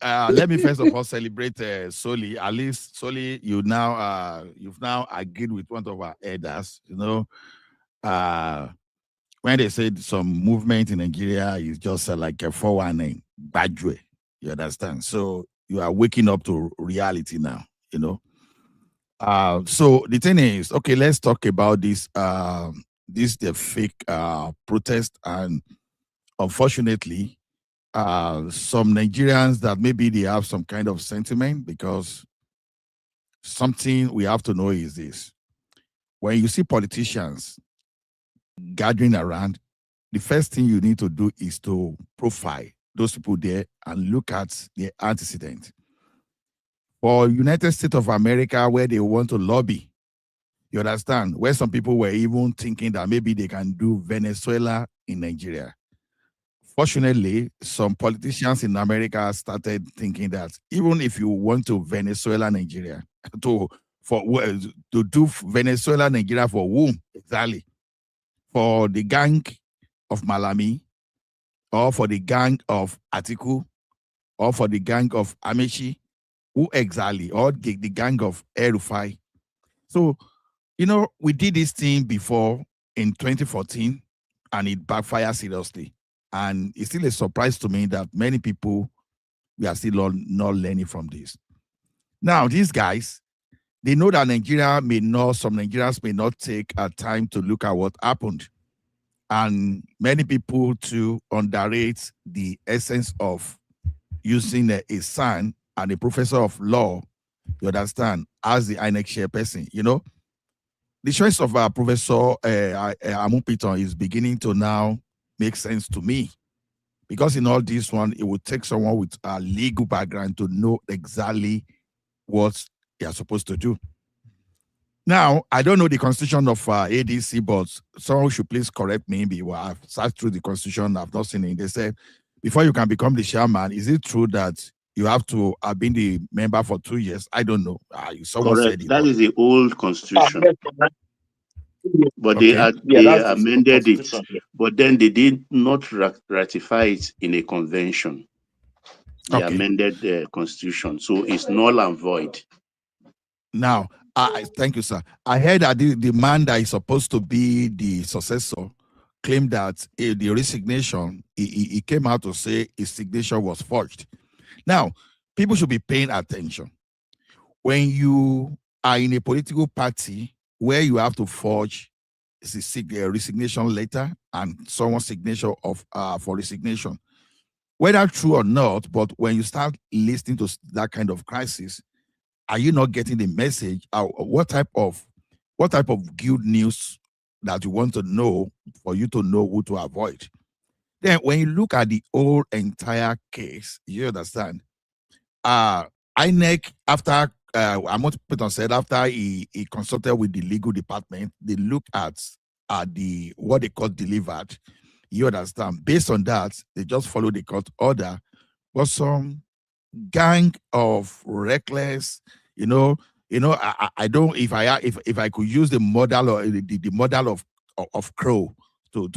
let me first of all celebrate Soli. At least Soli, you've now agreed with one of our elders. You know, when they said some movement in Nigeria is just like a 419 bad way. You understand? So you are waking up to reality now. You know. So the thing is, okay, let's talk about this. The fake protest, and unfortunately, some Nigerians that maybe they have some kind of sentiment, because something we have to know is this: when you see politicians gathering around, the first thing you need to do is to profile those people there and look at their antecedent. For United States of America, where they want to lobby, you understand, where some people were even thinking that maybe they can do Venezuela in Nigeria. Fortunately, some politicians in America started thinking that even if you want to Venezuela Nigeria, to do Venezuela Nigeria for whom exactly? For the gang of Malami, or for the gang of Atiku, or for the gang of Amechi, who exactly, or the gang of Erufai. So, you know, we did this thing before in 2014, and it backfired seriously. And it's still a surprise to me that many people, we are still not learning from this. Now, these guys, they know that some Nigerians may not take a time to look at what happened. And many people too underrate the essence of using a son and a professor of law, you understand, as the Inec chairperson. You know, the choice of Professor Amupiton is beginning to now make sense to me, because in all this one, it would take someone with a legal background to know exactly what they are supposed to do. Now, I don't know the constitution of ADC, but someone should please correct me. I've searched through the constitution, I've not seen it. They said, before you can become the chairman, is it true that you have to have been the member for 2 years? I don't know. Someone Correct. said it. That is the old constitution. But Okay. they amended it. But then they did not ratify it in a convention. They amended the constitution. So it's null and void. Now, thank you, sir. I heard that the man that is supposed to be the successor claimed that the resignation, he came out to say his signature was forged. Now, people should be paying attention. When you are in a political party where you have to forge a resignation letter and someone's signature for resignation, whether true or not, but when you start listening to that kind of crisis, are you not getting the message? What type of good news that you want to know for you to know who to avoid? Then when you look at the whole entire case, you understand. Inec, after Amopiton said, after he consulted with the legal department, they look at the what they call delivered. You understand. Based on that, they just follow the court order. But some gang of reckless, I don't, if I could use the model or the model of Crow to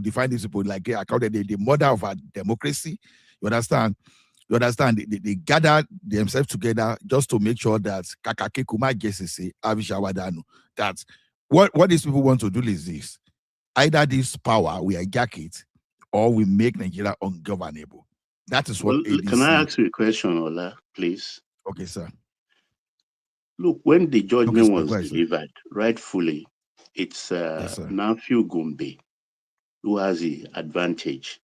define these people, like I call it the model of a democracy. You understand? They gather themselves together just to make sure that that what these people want to do is this: either this power we hijack it, or we make Nigeria ungovernable. That is what ADC. Can I ask you a question, Ola, please? Okay, sir. Look, when the judgment was delivered, rightfully, it's Nafiu Gombe who has the advantage.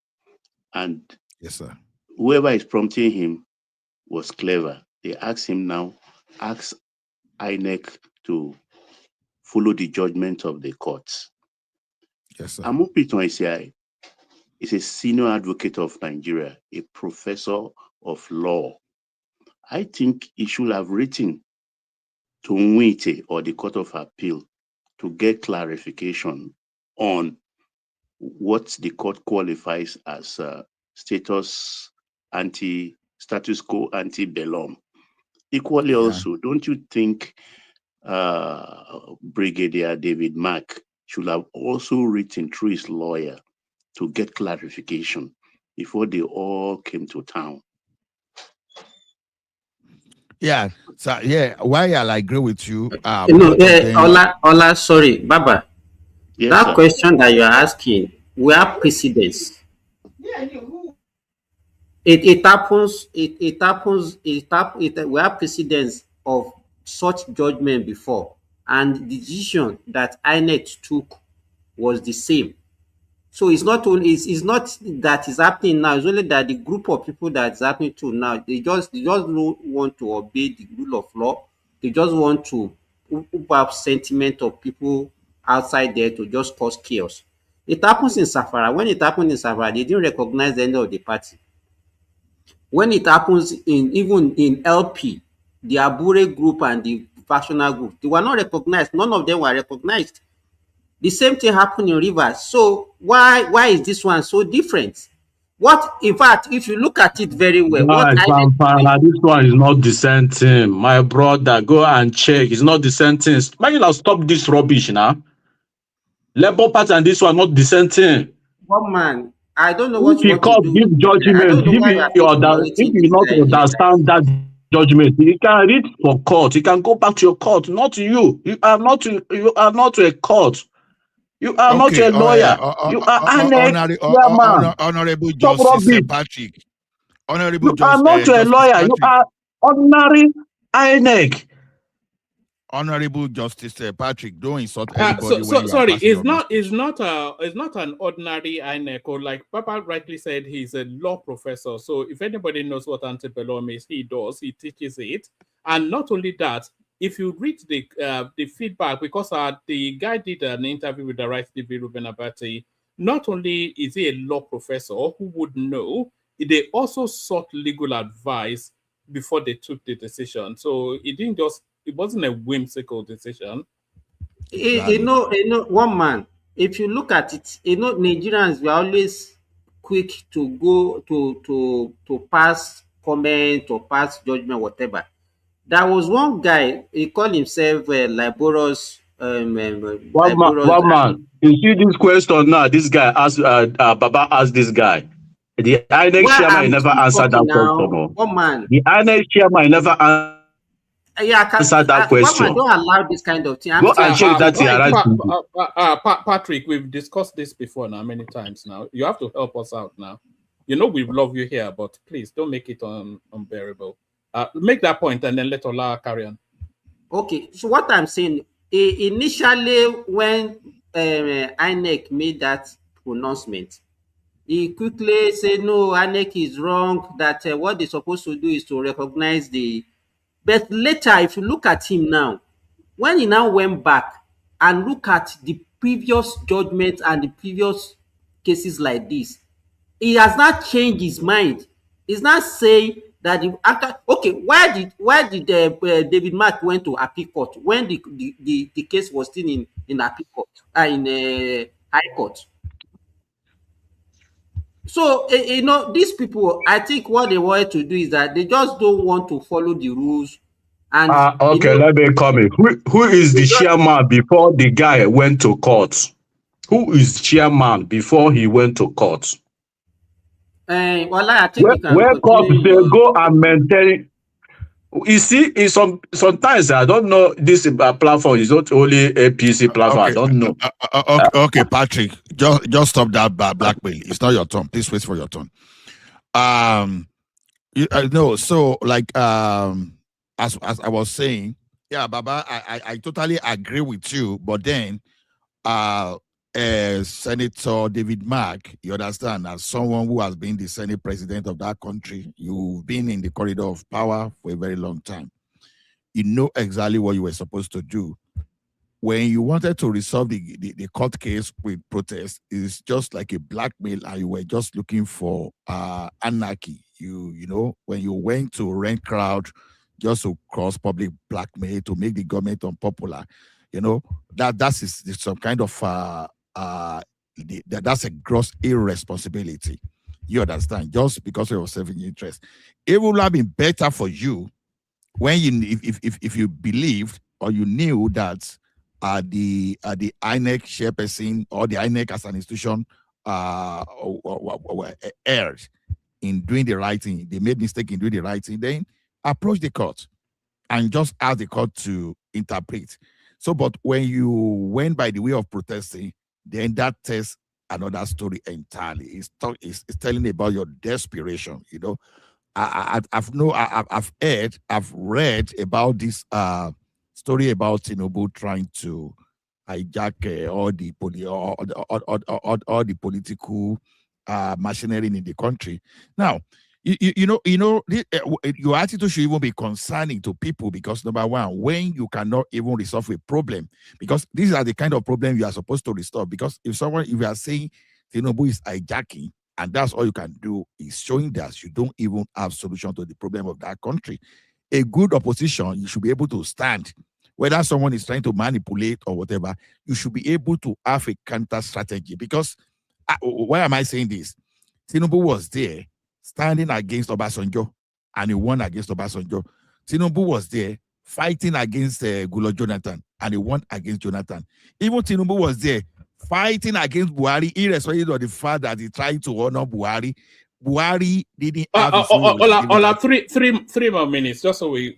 And yes, sir, whoever is prompting him was clever. They asked him now, ask INEC to follow the judgment of the courts. Yes, sir. Amupiton Isiai is a senior advocate of Nigeria, a professor of law. I think he should have written to Nwite or the Court of Appeal to get clarification on what the court qualifies as status quo ante bellum. Equally, also, don't you think Brigadier David Mack should have also written through his lawyer to get clarification before they all came to town? Yeah. So yeah, while I agree with you, Ola, sorry, Baba. Yes, that sir. question that you are asking, we have precedents. It happens. We have precedents of such judgment before, and the decision that Inec took was the same. So it's not only it's not that is happening now. It's only that the group of people that is happening to now, they just don't want to obey the rule of law. They just want to up sentiment of people outside there to just cause chaos. It happens in Safara. When it happened in Safara, they didn't recognize the end of the party. When it happens even in LP, the Abure group and the factional group, they were not recognized. None of them were recognized. The same thing happened in Rivers. So why is this one so different? What, in fact, if you look at it very well, this one is not dissenting. My brother, go and check. It's not dissenting. Why you not stop this rubbish now? Labour Party and this one not dissenting. One man, I don't know what you want to do. Give judgment, if you not understand that judgment, you can read for court. You can go back to your court, not you. You are not a court. You are not a lawyer. You are Honorable Justice Patrick. Honorable Justice, are not a lawyer. Patrick. You are ordinary Inec. Honorable Justice Patrick, don't insult anybody. Sorry, it's not an ordinary Inec, or like Papa rightly said, he's a law professor. So if anybody knows what antebellum is, he does. He teaches it, and not only that. If you read the feedback, because the guy did an interview with the Right TV, Ruben Abati, not only is he a law professor who would know, they also sought legal advice before they took the decision. So it wasn't a whimsical decision. You know, one man, if you look at it, Nigerians were always quick to go to pass comment or pass judgment, whatever. There was one guy, he called himself laborious. One man, you see this question now, this guy asked, Baba asked this guy. The INEC chairman never answered that question. One man. The INEC chairman never answered that question. One man don't allow this kind of thing. Go and check that. Patrick, we've discussed this before now, many times now. You have to help us out now. You know we love you here, but please don't make it unbearable. Make that point and then let Ola carry on. Okay, so what I'm saying, initially when Inec made that pronouncement, he quickly said, no, Inec is wrong, that what they're supposed to do is to recognize but later, if you look at him now, when he now went back and look at the previous judgments and the previous cases like this, he has not changed his mind. He's not saying that why did David Mark went to appeal court when the case was still in appeal court in high court? So these people, I think what they wanted to do is that they just don't want to follow the rules. And okay, let me come in. Who is the chairman before the guy went to court? Who is chairman before he went to court? Well, I think where court say go and maintain. You see, sometimes I don't know, this platform is not only a PC platform. I don't know. Okay, Patrick, just stop that blackmail. It's not your turn. Please wait for your turn. So like as I was saying, yeah, Baba, I totally agree with you. But then, Senator David Mark, you understand, as someone who has been the Senate president of that country, you've been in the corridor of power for a very long time. You know exactly what you were supposed to do. when you wanted to resolve the court case with protest, it's just like a blackmail, and you were just looking for anarchy. You know, when you went to rent crowd just to cross public blackmail to make the government unpopular, you know, that's some kind of that's a gross irresponsibility. You understand? Just because of your self-interest. It would have been better for you when you if you believed or you knew that the INEC chairperson or the INEC as an institution erred in doing the right thing, they made mistake in doing the right thing, then approach the court and just ask the court to interpret. So, but when you went by the way of protesting, then that tells another story entirely. It's telling about your desperation. You know, I've read about this story about Tinubu trying to hijack all the political machinery in the country. Now, your attitude should even be concerning to people because, number one, when you cannot even resolve a problem, because these are the kind of problem you are supposed to resolve. Because if you are saying Tinubu is hijacking, and that's all you can do, is showing that you don't even have solution to the problem of that country. A good opposition, you should be able to stand. Whether someone is trying to manipulate or whatever, you should be able to have a counter strategy. Because why am I saying this? Tinubu was there standing against Obasanjo, and he won against Obasanjo. Tinubu was there fighting against Goodluck Jonathan, and he won against Jonathan. Even Tinubu was there fighting against Buhari, irrespective of the fact that he tried to honor Buhari. Buhari didn't have his Ola, three more minutes, just so we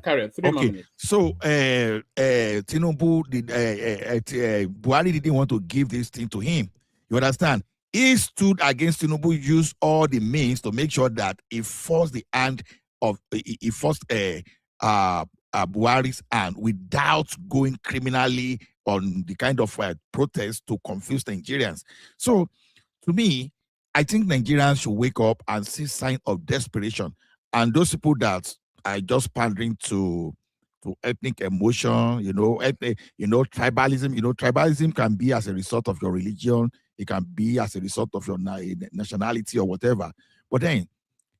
carry on. 3 more minutes. So Tinubu Buhari didn't want to give this thing to him. You understand? He stood against Tinubu, used all the means to make sure that he forced the hand of Buhari's hand without going criminally on the kind of protest to confuse Nigerians. So, to me, I think Nigerians should wake up and see signs of desperation. And those people that are just pandering to ethnic emotion, tribalism. Tribalism can be as a result of your religion. It can be as a result of your nationality or whatever. But then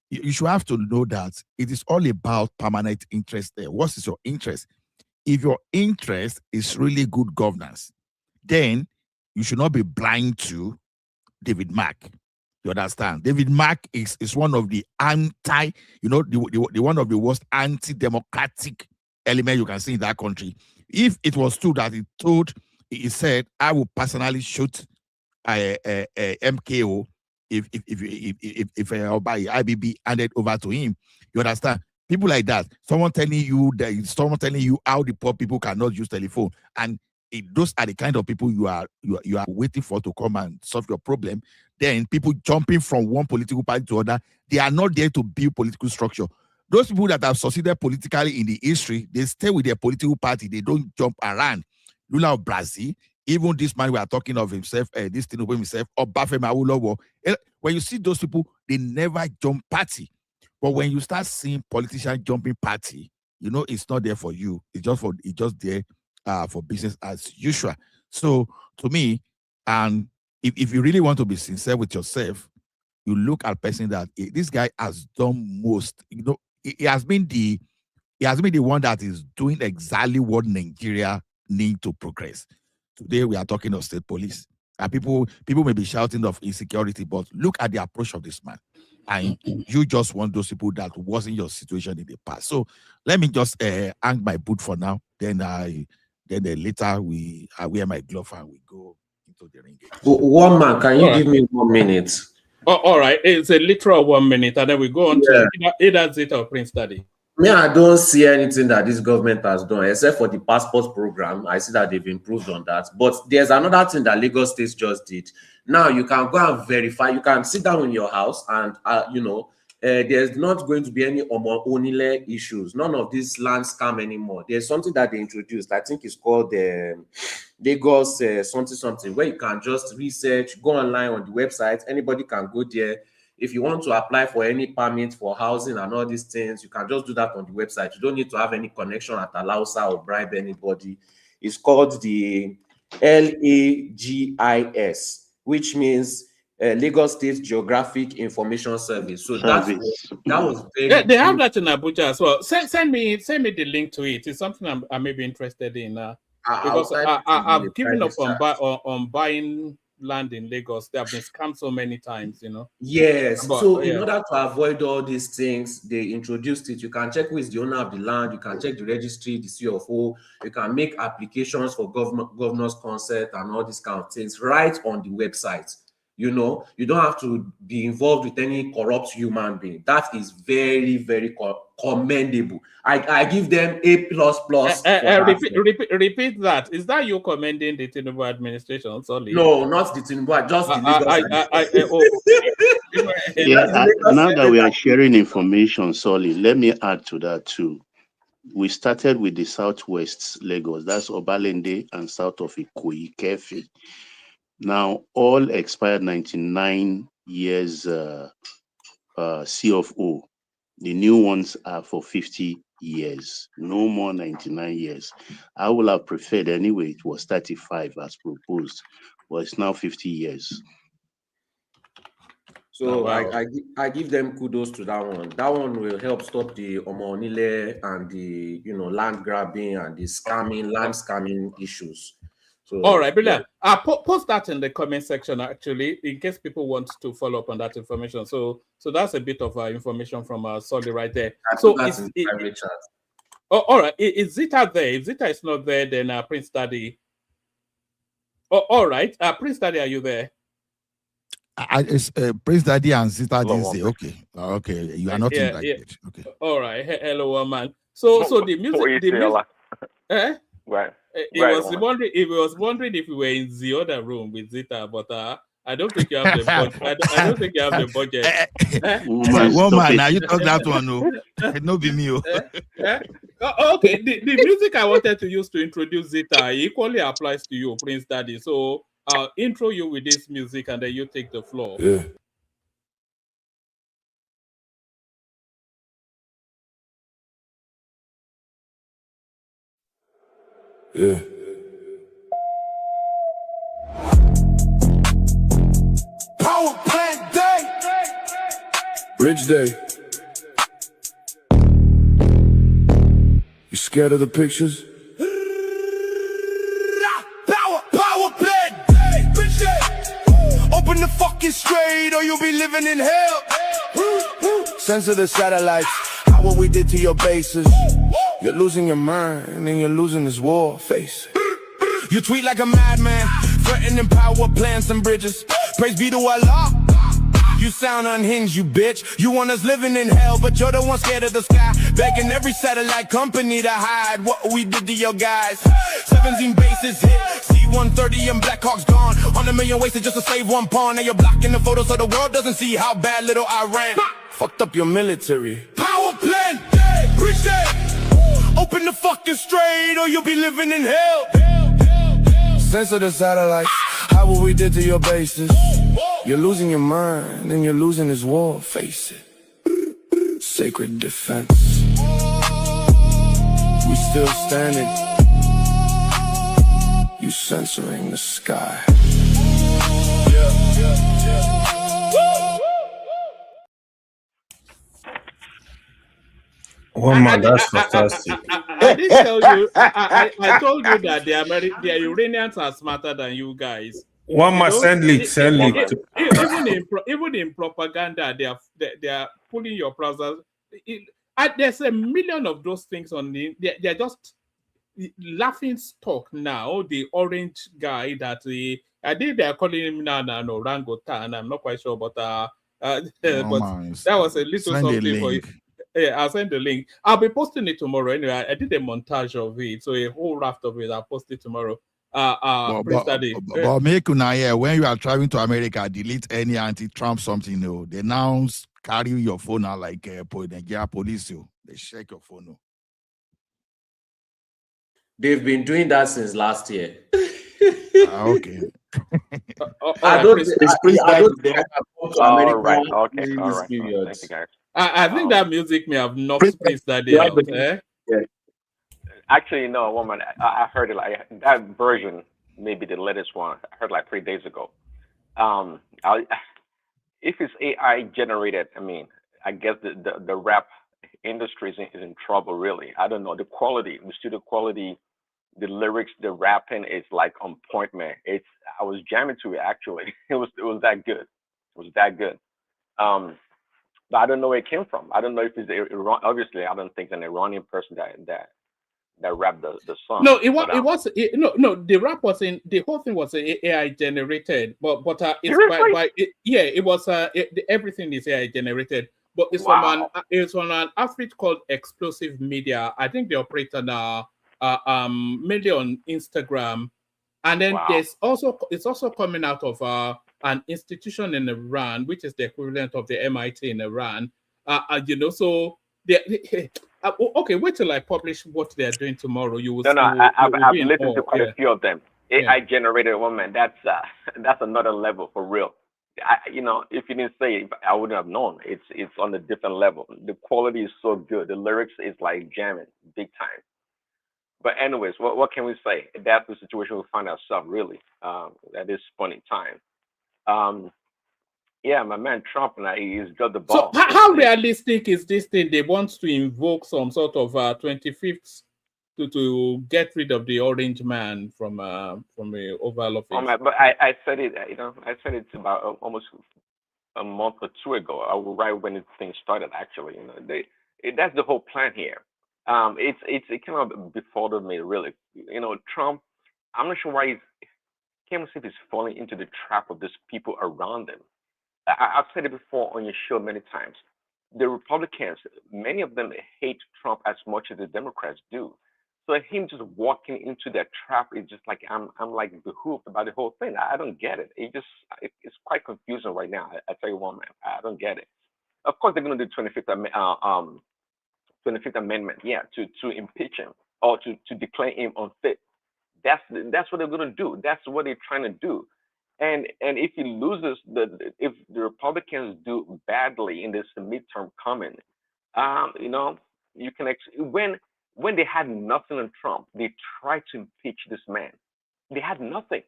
you should have to know that it is all about permanent interest there. What is your interest? If your interest is really good governance, then you should not be blind to David Mark. You understand? David Mark is one of the the one of the worst anti-democratic element you can see in that country. If it was true that he said, I will personally shoot MKO if IBB handed over to him. You understand? People like that. Someone telling you how the poor people cannot use telephone, and those are the kind of people you are waiting for to come and solve your problem. Then people jumping from one political party to another, they are not there to build political structure. Those people that have succeeded politically in the history, they stay with their political party. They don't jump around. Lula of Brazil, even this man we are talking of himself, this Tinubu himself, Obafemi Awolowo. When you see those people, they never jump party. But when you start seeing politicians jumping party, it's not there for you. It's just there for business as usual. So to me, and if you really want to be sincere with yourself, you look at person that this guy has done most. He has been the one that is doing exactly what Nigeria need to progress. Today we are talking of state police. People may be shouting of insecurity, but look at the approach of this man. And you just want those people that wasn't your situation in the past. So let me just hang my boot for now. Then later I wear my glove and we go into the ring. One man, can you give me 1 minute? Oh, all right, it's a literal 1 minute, and then we go on to either Zeta or Prince Daddy. Me, I don't see anything that this government has done except for the passport program. I see that they've improved on that. But there's another thing that Lagos State just did. Now you can go and verify. You can sit down in your house and there's not going to be any Onile issues. None of this land scam anymore. There's something that they introduced. I think it's called Lagos something where you can just research, go online on the website. Anybody can go there. If you want to apply for any permit for housing and all these things, you can just do that on the website. You don't need to have any connection at Alausa or bribe anybody. It's called the LAGIS, which means Lagos State Geographic Information Service. So that was very yeah, they have good. that in Abuja as well. Send me the link to it. It's something I may be interested in because I've given up on buying land in Lagos. They have been scammed so many times, you know. Yes. So in order to avoid all these things, they introduced it. You can check who is the owner of the land. You can check the registry, the CFO. You can make applications for governor's consent and all these kind of things right on the website. You know, you don't have to be involved with any corrupt human being. That is very, very commendable. I give them A++. Repeat that. Is that you commending the Tinubu administration? Sorry. No, not the Tinubu, just the Lagos. Now that we are sharing information, Solly, let me add to that too. We started with the Southwest Lagos. That's Obalende and south of Ikoyi, Kefi. Now, all expired 99 years CFO. The new ones are for 50 years, no more 99 years. I would have preferred anyway, it was 35 as proposed, but it's now 50 years. So I give them kudos to that one. That one will help stop the Omonile and the land grabbing and the land scamming issues. So, all right, brilliant. Post that in the comment section actually, in case people want to follow up on that information. So that's a bit of information from Solly right there. So all right, is Zita there? If Zita is not there, then Prince Daddy. Oh, all right, Prince Daddy, are you there? It's Prince Daddy and Zita this day. Okay, you are not invited. Yeah. Okay. All right, hello, man. So the music. Right. He was wondering if we were in the other room with Zita, but I don't think you have the budget. I don't think you have the budget. Woman, now you talk that one, no? It no be me. Okay, the music I wanted to use to introduce Zita equally applies to you, Prince Daddy. So I'll intro you with this music, and then you take the floor. Yeah. Yeah. Power plant day. Bridge day. You scared of the pictures? Power plant day. Bridge day. Open the fucking straight or you'll be living in hell. Censor the satellites. How what we did to your bases. You're losing your mind and you're losing this war. Face it. You tweet like a madman, threatening power plants and bridges. Praise be to Allah. You sound unhinged, you bitch. You want us living in hell, but you're the one scared of the sky. Begging every satellite company to hide what we did to your guys. 17 bases hit, C-130 and Black Hawk's gone. 100 million wasted just to save one pawn. Now you're blocking the photo so the world doesn't see how bad little Iran fucked up your military. Power plant day, bridge day. Open the fucking straight or you'll be living in hell. Censor the satellites. How what we did to your bases. You're losing your mind and you're losing this war. Face it. Sacred defense. We still standing. You censoring the sky. One man, that's fantastic. I did tell you. I told you that the Iranians are smarter than you guys. One man, send leak. Even in propaganda, they are pulling your trousers. There's a million of those things on the. They're just laughing stock now. The orange guy that I think they are calling him now orangutan. I'm not quite sure, but but that was a little something for you. Yeah, I'll send the link. I'll be posting it tomorrow anyway. I did a montage of it, so a whole raft of it. I'll post it tomorrow. But make when you are traveling to America, delete any anti-Trump something. No, they now carry your phone out like Nigeria police. They check your phone. No. They've been doing that since last year. Okay. I don't think I think that music may have knocked Prince Daddy out. Actually, no, woman. I heard it like that version, maybe the latest one. I heard like 3 days ago. I, if it's AI generated, I mean, I guess the rap industry is in trouble. Really, I don't know the quality, the studio quality, the lyrics, the rapping is like on point, man. I was jamming to it actually. It was that good. It was that good. Um, but I don't know where it came from. I don't know if it's Iran. Obviously, I don't think it's an Iranian person that rapped the song. No, But no. The rap was in the whole thing was AI generated, but it's seriously, yeah, it was everything is AI generated, but wow, it's on an outfit called Explosive Media. I think they operate on mainly on Instagram, and then wow. it's also coming out of an institution in Iran, which is the equivalent of the MIT in Iran. So they okay, wait till I publish what they are doing tomorrow. You will No, no, you will I've be in listened to awe. quite a Yeah, few of them. yeah. AI generated woman, that's another level for real. If you didn't say it, I wouldn't have known. It's on a different level. The quality is so good. The lyrics is like jamming, big time. But anyways, what can we say? That's the situation we find ourselves really at this point in time. Um, yeah, my man Trump and he's got the So ball. how realistic is this thing? They want to invoke some sort of 25th to get rid of the orange man from the Oval Oh Office. my, but I said it. I said it about almost a month or two ago, right when the thing started. Actually, that's the whole plan here. It kind of befuddled me really. Trump. I'm not sure why can't see if he's falling into the trap of these people around him. I've said it before on your show many times. The Republicans, many of them hate Trump as much as the Democrats do. So him just walking into that trap is just like I'm like behooved by the whole thing. I don't get it. It's quite confusing right now. I tell you what, man, I don't get it. Of course, they're going to do 25th Amendment, yeah, to impeach him or to declare him unfit. That's what they're going to do. That's what they're trying to do. And if he loses, if the Republicans do badly in this midterm coming, you can when they had nothing on Trump, they tried to impeach this man. They had nothing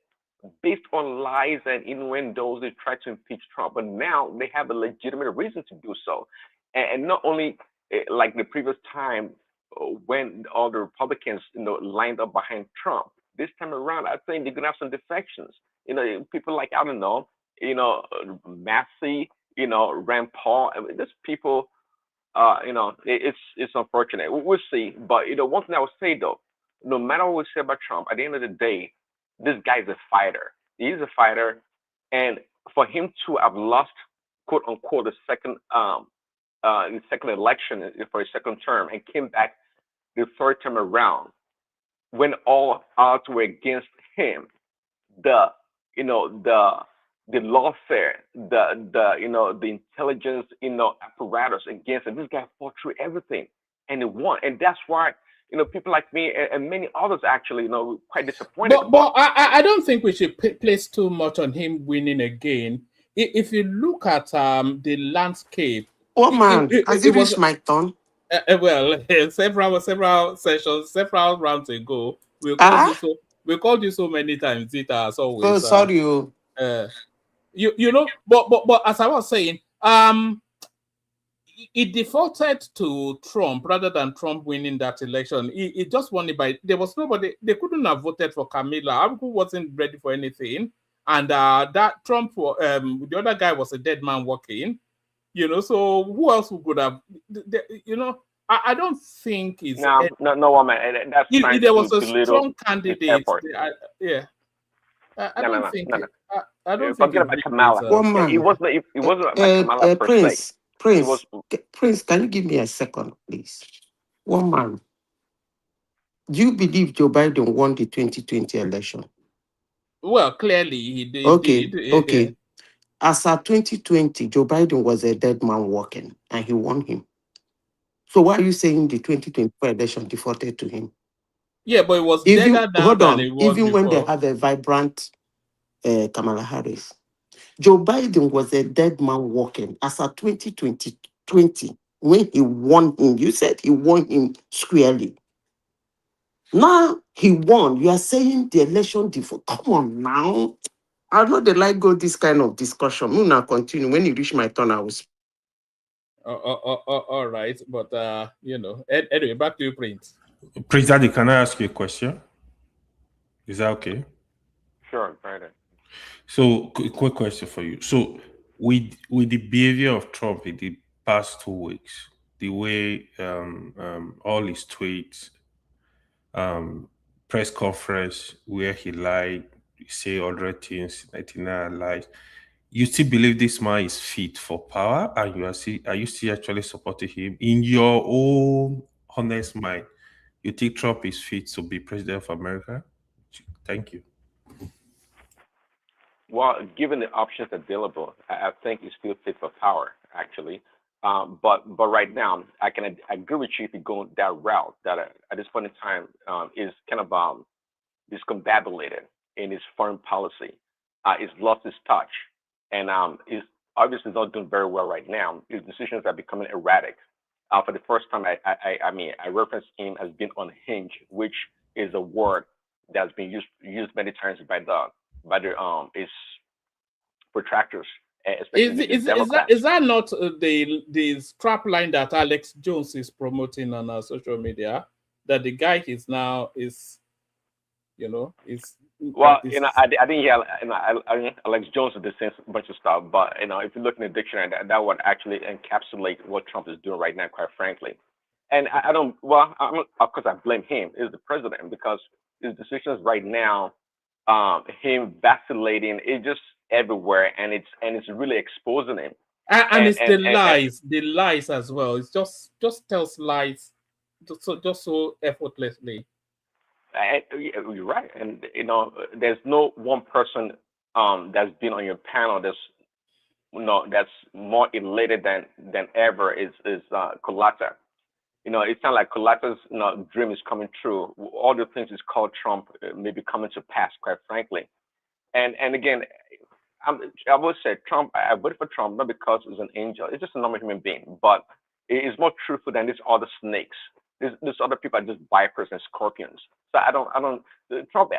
based on lies and innuendos. They tried to impeach Trump, but now they have a legitimate reason to do so. And not only like the previous time when all the Republicans lined up behind Trump. This time around, I think they're gonna have some defections. People like I don't know, Massey, Rand Paul. I mean, there's people. It's unfortunate. We'll see. But one thing I would say though, no matter what we say about Trump, at the end of the day, this guy's a fighter. He's a fighter, and for him to have lost, quote unquote, the second election for a second term and came back the third time around when all odds were against him, the the lawfare, the intelligence, apparatus against him. This guy fought through everything and he won. And that's why, people like me and many others actually, quite disappointed. But I don't think we should place too much on him winning again. If you look at the landscape, Oh man, has it was reached my turn? well, several sessions, several rounds ago, Ah, we called you so many times. It has so always sorry. Oh. but as I was saying, it defaulted to Trump rather than Trump winning that election. He just won it by there was nobody. They couldn't have voted for Camilla, who wasn't ready for anything, and that Trump, the other guy was a dead man walking. So who else could have? I don't think it's no woman. That's trying there was to a belittle strong his candidate. effort. Yeah, I No, don't think. no. I don't think Forget it about really Kamala. is. One It man. wasn't. It wasn't about Kamala per se. It was. Prince, can you give me a second, please? One man. Do you believe Joe Biden won the 2020 election? Well, clearly he did. Okay. As at 2020, Joe Biden was a dead man walking, and he won him. So why are you saying the 2024 election defaulted to him? Yeah, but it was Even deader now hold than on, it was even when they before. have a vibrant Kamala Harris, Joe Biden was a dead man walking as at 2020 when he won him. You said he won him squarely. Now he won. You are saying the election default. Come on now. I know they like go this kind of discussion. We now continue. When you reach my turn, I will speak. All right, but anyway, back to you, Prince. Prince Daddy, can I ask you a question? Is that okay? Sure, right. So, quick question for you. So, with the behavior of Trump in the past 2 weeks, the way all his tweets, press conference where he lied, say 100 things, 99 lies, you still believe this man is fit for power, and are you still actually supporting him in your own honest mind? You think Trump is fit to be president of America? Thank you. Well, given the options available, I think he's still fit for power, actually. But right now, I can agree with you if you go that route. That at this point in time is kind of discombobulated in his foreign policy. He's lost his touch, and is obviously not doing very well right now. His decisions are becoming erratic. For the first time, I referenced him as being unhinged, which is a word that's been used many times by his protractors, especially the Democrats. Is that not the strap line that Alex Jones is promoting on social media? That the guy is now is. Well, I didn't hear, Alex Jones is the same bunch of stuff, but if you look in the dictionary, that would actually encapsulate what Trump is doing right now, quite frankly. And I don't, well, of course I blame him, is the president, because his decisions right now, him vacillating, it's just everywhere, and it's really exposing him. And it's the lies as well. It's just tells lies, just so effortlessly. You're right, and there's no one person that's been on your panel that's more elated than ever is Kolata. It's not like Kolata's dream is coming true. All the things he's called Trump may be coming to pass, quite frankly. And again, I would say Trump. I voted for Trump not because he's an angel. It's just a normal human being, but it is more truthful than these other snakes. These other people are just vipers and scorpions. So I don't Trump.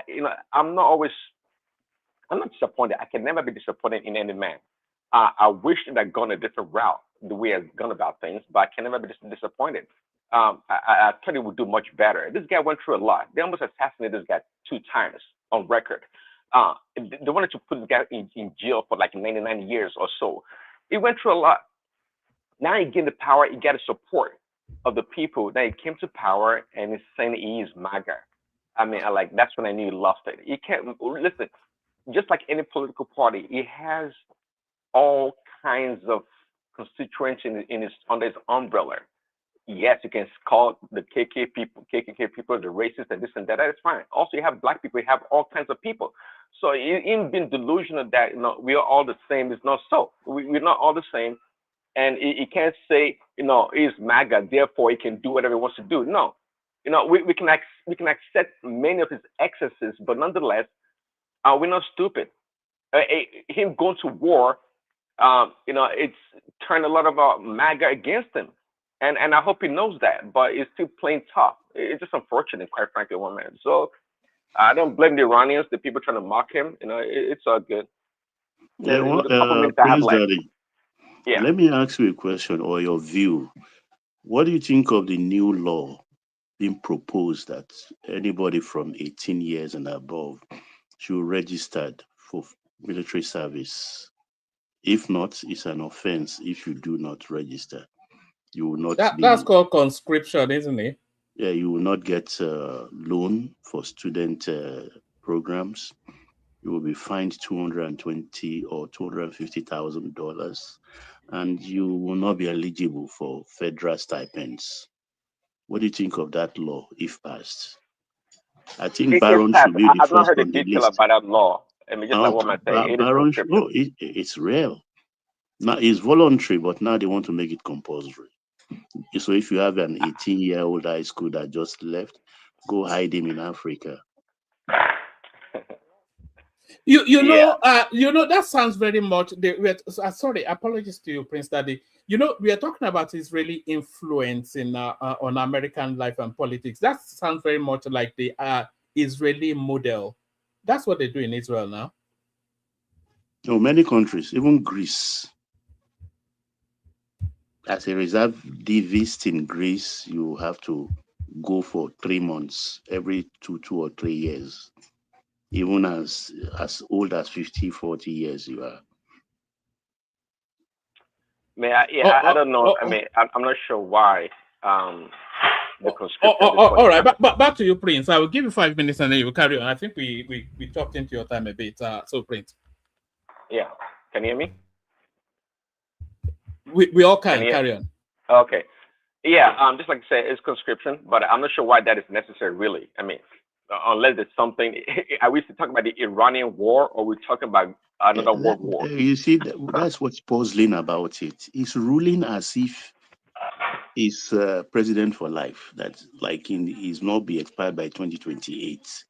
I'm not disappointed. I can never be disappointed in any man. I wish that I'd gone a different route, the way I've gone about things, but I can never be disappointed. I thought he would do much better. This guy went through a lot. They almost assassinated this guy 2 times on record. They wanted to put this guy in jail for like 99 years or so. He went through a lot. Now he gained the power. He got the support of the people. Then he came to power and he's saying he is MAGA. That's when I knew he lost it. He can't listen. Just like any political party, he has all kinds of constituents under his umbrella. Yes, you can call the KKK people the racist and this and that. That is fine. Also, you have black people. You have all kinds of people. So in being delusional that we are all the same is not so. We're not all the same. And he can't say, he's MAGA, therefore he can do whatever he wants to do. No, we can accept many of his excesses, but nonetheless, we're not stupid. Him going to war, it's turned a lot of MAGA against him, and I hope he knows that. But he's still playing tough. It's just unfortunate, quite frankly, one man. So I don't blame the Iranians, the people trying to mock him. It's all good. Prince Daddy. Yeah. Let me ask you a question or your view. What do you think of the new law being proposed that anybody from 18 years and above should register for military service? If not, it's an offense if you do not register. You will not That's called conscription, isn't it? Yeah, you will not get a loan for student programs. You will be fined $220,000 or $250,000, and you will not be eligible for federal stipends. What do you think of that law if passed? I think Barron should be the I've not first heard on the the detail list. about that law. Just like what I say, Barron, it's real. Now it's voluntary, but now they want to make it compulsory. So if you have an 18-year-old high school that just left, go hide him in Africa. You know, that sounds very much. Sorry, apologies to you, Prince Daddy. You know, we are talking about Israeli influence in on American life and politics. That sounds very much like the Israeli model. That's what they do in Israel now. No, many countries, even Greece. As a reservist in Greece, you have to go for 3 months every 2 or 3 years. Even as old as 50, 40 years you are. I don't know. I mean, I'm not sure why the conscription. All right, but back to you, Prince. I will give you 5 minutes and then you will carry on. I think we chopped into your time a bit. So, Prince. Yeah, can you hear me? We all can carry on. Okay. Yeah, just like I said, it's conscription, but I'm not sure why that is necessary, really. I mean, unless it's something. Are we talking about the Iranian war, or we're talking about another world war? You see, that's what's puzzling about it. He's ruling as if he's president for life. That's like he's not be expired by 2028.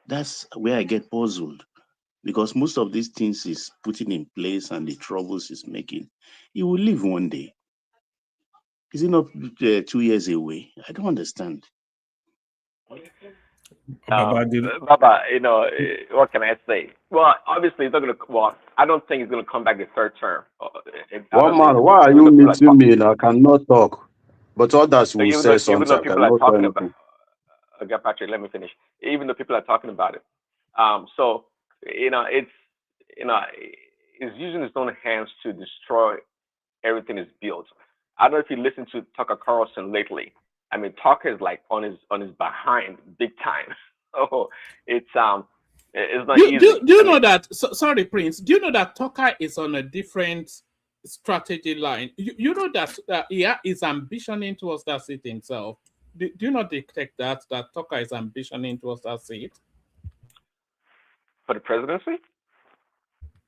That's where I get puzzled, because most of these things he's putting in place and the troubles he's making, he will leave one day. Is it not 2 years away? I don't understand. Baba, you know, what can I say? Well, obviously, it's not going to. Well, I don't think it's going to come back the third term. One man, why are you meeting me? I cannot talk, but others will say something. Even though people are talking about, okay, Patrick, let me finish. Even though people are talking about it, so you know, it's using its own hands to destroy everything it's built. I don't know if you listened to Tucker Carlson lately. I mean, Tucker is like on his behind big time. Oh, it's not easy. Do you know that? Sorry, Prince. Do you know that Tucker is on a different strategy line? You know that he is ambitioning towards that seat himself. Do you not detect that Tucker is ambitioning towards that seat for the presidency?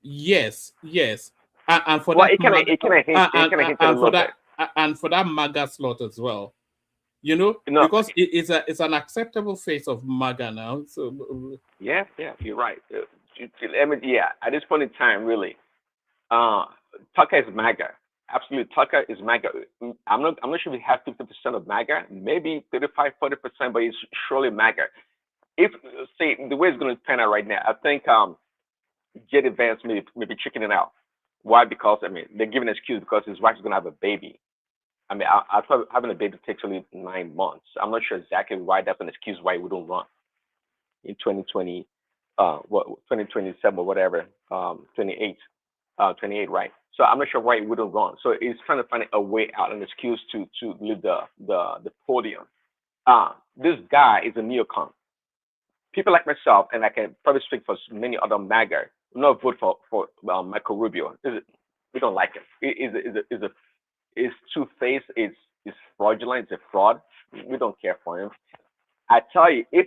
Yes. And for well, that, and for that MAGA slot as well. You know, because it's an acceptable face of MAGA now. So yeah, you're right. At this point in time, really, Tucker is MAGA. Absolutely, Tucker is MAGA. I'm not sure if we have 50% of MAGA, maybe 35, 40%, but it's surely MAGA. If the way it's going to pan out right now, I think J.D. Vance may be chickening out. Why? Because they're giving an excuse because his wife is going to have a baby. I thought having a baby takes only 9 months. I'm not sure exactly why that's an excuse why we don't run in 2020, 2027 or whatever, 28, right? So I'm not sure why we don't run. So he's trying to find a way out, an excuse to leave the podium. This guy is a neocon. People like myself, and I can probably speak for many other MAGA, will not vote for Michael Rubio. We don't like him. It's two-faced, it's fraudulent, it's a fraud. We don't care for him. I tell you, if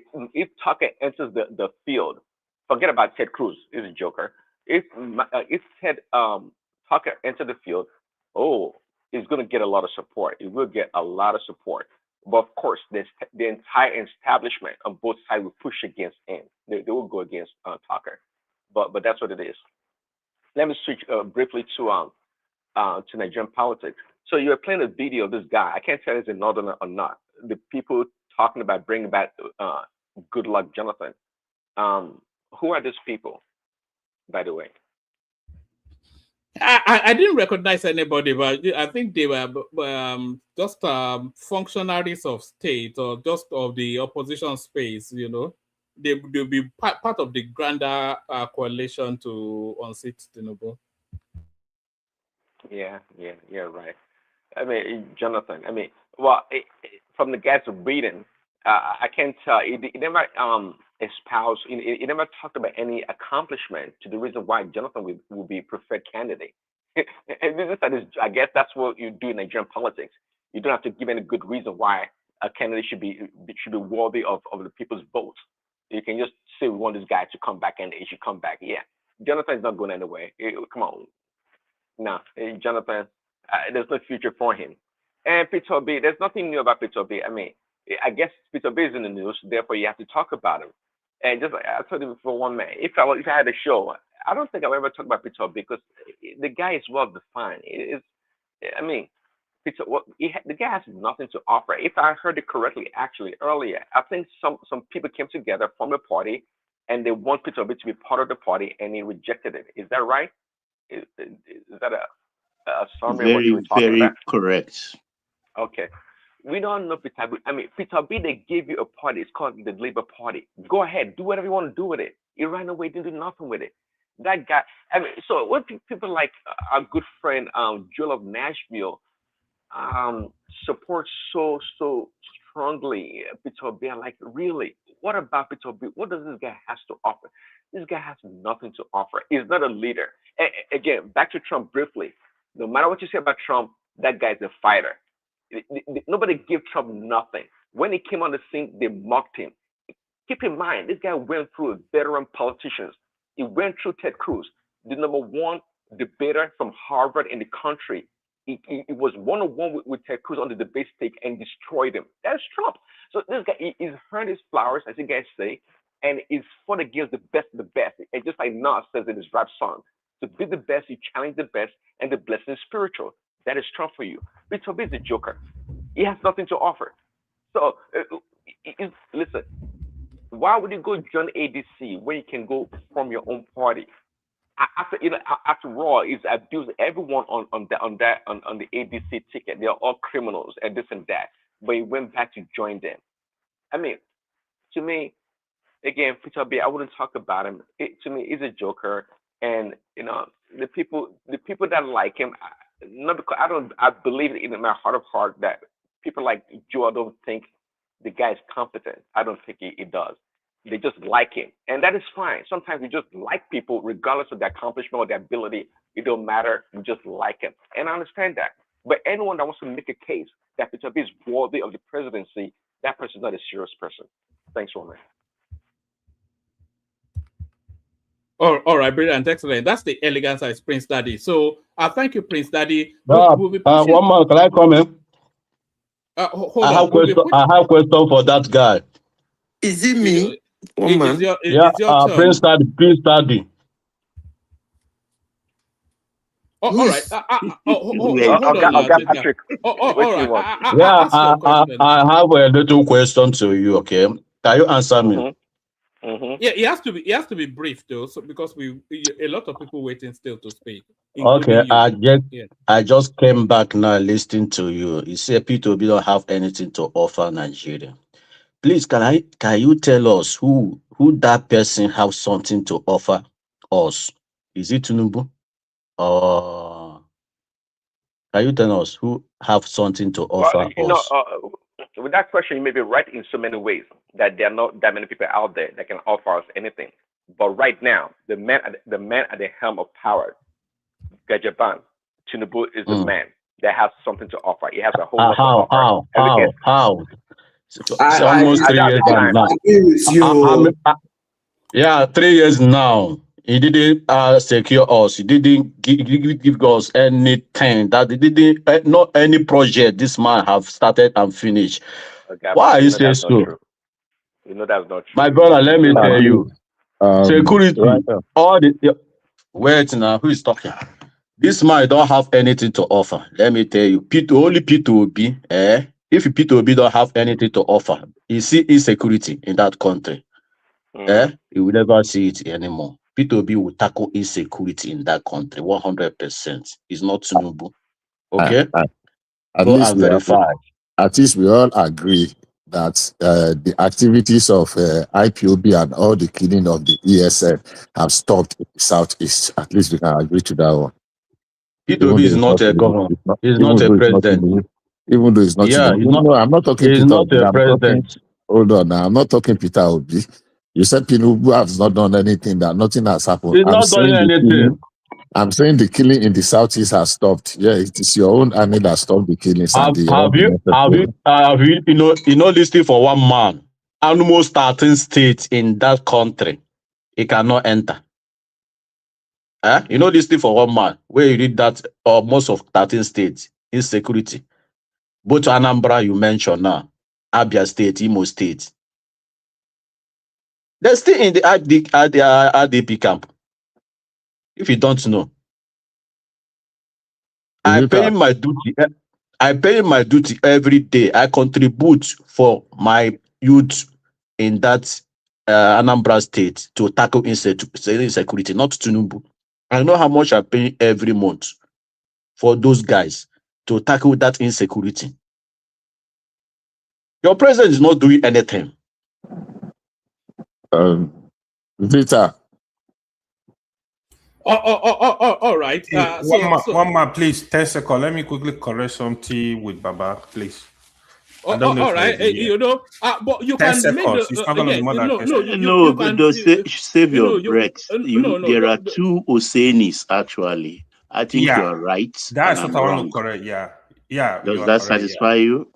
Tucker enters the field, forget about Ted Cruz, he's a joker. If Tucker enters the field, he's going to get a lot of support. He will get a lot of support. But of course, the entire establishment on both sides will push against him. They will go against Tucker. But that's what it is. Let me switch briefly to Nigerian politics. So you were playing a video of this guy. I can't tell if it's a northerner or not. The people talking about bringing back Good Luck Jonathan. Who are these people, by the way? I didn't recognize anybody, but I think they were just functionaries of state or just of the opposition space. You know, they'll be part of the grander coalition to unseat Tinubu. Yeah, right. Jonathan. From the guys reading, I can't tell. He never espoused. He never talked about any accomplishment to the reason why Jonathan will be preferred candidate. And I guess that's what you do in Nigerian politics. You don't have to give any good reason why a candidate should be worthy of the people's votes. You can just say we want this guy to come back and he should come back. Yeah, Jonathan is not going anywhere. Come on. No, Jonathan, there's no future for him. And Peter Obi, there's nothing new about Peter Obi. I guess Peter Obi is in the news, therefore you have to talk about him. And just like I told you before, one man, if I had a show, I don't think I'll ever talk about Peter because the guy is well defined. I mean, Peter, the guy has nothing to offer. If I heard it correctly, actually earlier, I think some people came together from the party, and they want Peter Obi to be part of the party, and he rejected it. Is that right? Is that a summary of what you were talking very about? correct. Okay. We don't know Peter Obi. I mean, Peter Obi, they gave you a party. It's called the Labour Party. Go ahead, do whatever you want to do with it. He ran away, didn't do nothing with it. That guy. I mean, so what people like our good friend Joel of Nashville support so strongly Peter Obi. I'm like, really? What about Peter Obi? What does this guy has to offer? This guy has nothing to offer. He's not a leader. Again, back to Trump briefly. No matter what you say about Trump, that guy's a fighter. Nobody gave Trump nothing. When he came on the scene, they mocked him. Keep in mind, this guy went through veteran politicians. He went through Ted Cruz, the #1 debater from Harvard in the country. He was one-on-one with Ted Cruz on the debate stage and destroyed him. That's Trump. So this guy, he's earned his flowers, as you guys say, and he's fought against the best of the best. And just like Nas says in his rap song, to be the best, you challenge the best, and the blessing is spiritual. That is Trump for you. Peter Obi is a joker. He has nothing to offer. So, listen, why would you go join ADC when you can go from your own party? After all, he's abused everyone on the ADC ticket. They're all criminals and this and that. But he went back to join them. I mean, to me, again, Peter Obi, I wouldn't talk about him. To me, he's a joker, and the people that like him. Not because I believe in my heart of heart that people like Joe, I don't think the guy is competent. I don't think he does. They just like him. And that is fine. Sometimes we just like people regardless of their accomplishment or their ability. It don't matter. We just like him. And I understand that. But anyone that wants to make a case that Peter Obi is worthy of the presidency, that person is not a serious person. Thanks, Roman. All right, brilliant, excellent. That's the elegance of Prince Daddy. So, thank you, Prince Daddy. One more, can I come in? Hold I on. have a question for that guy. Is it me? Prince Daddy. All right. Hold on, Patrick. All right. I have a little question to you. Okay, can you answer me? Yeah, it has to be brief though, so because a lot of people waiting still to speak. Okay, I just came back now listening to you. You say Peter Obi don't have anything to offer Nigeria. Please, can you tell us who that person have something to offer us? Is it Tinubu? Or can you tell us who have something to offer us? With that question, you may be right in so many ways that there are not that many people out there that can offer us anything. But right now, the man at the helm of power, Gajaban, Tinubu, is the man that has something to offer. He has a whole lot to offer. How? It's almost 3 years now. Yeah, 3 years now. He didn't secure us. He didn't give us anything. That he didn't not any project this man have started and finished. Why are you saying so? You know that's not true. My brother, let me tell you. Security. Wait now. Who is talking? This man don't have anything to offer. Let me tell you. Only Peter Obi. If Peter Obi don't have anything to offer, you see insecurity in that country. You will never see it anymore. Peter Obi will tackle insecurity in that country 100%. It's not Tinubu. Okay? At least we all agree that the activities of IPOB and all the killing of the ESF have stopped in the Southeast. At least we can agree to that one. Peter Obi is not a governor. He's not a president. Even though he's not, I'm not talking Peter Obi. He's not a president. Hold on now. I'm not talking Peter Obi. You said Tinubu has not done anything, that nothing has happened. He's not doing anything. I'm saying the killing in the Southeast has stopped. Yeah, it is your own army that stopped the killings. Have you listed for one man, almost 13 states in that country, he cannot enter. Listed for one man, where you read that most of 13 states, insecurity. Both Anambra you mentioned now, Abia State, Imo State. They're still in the RDP camp. If you don't know, I pay my duty. I pay my duty every day. I contribute for my youth in that Anambra state to tackle insecurity, not Tinubu. I know how much I pay every month for those guys to tackle that insecurity. Your president is not doing anything. Vita. All right. One more, please. 10 seconds. Let me quickly correct something with Baba, please. I don't know all right. You know, but you 10 can seconds. make the, It's not going to be more than 10 seconds. No, but save your breath. There are two Osenis, actually. I think you are right. That's and what I'm I wrong. want to correct. Yeah. Does that satisfy you?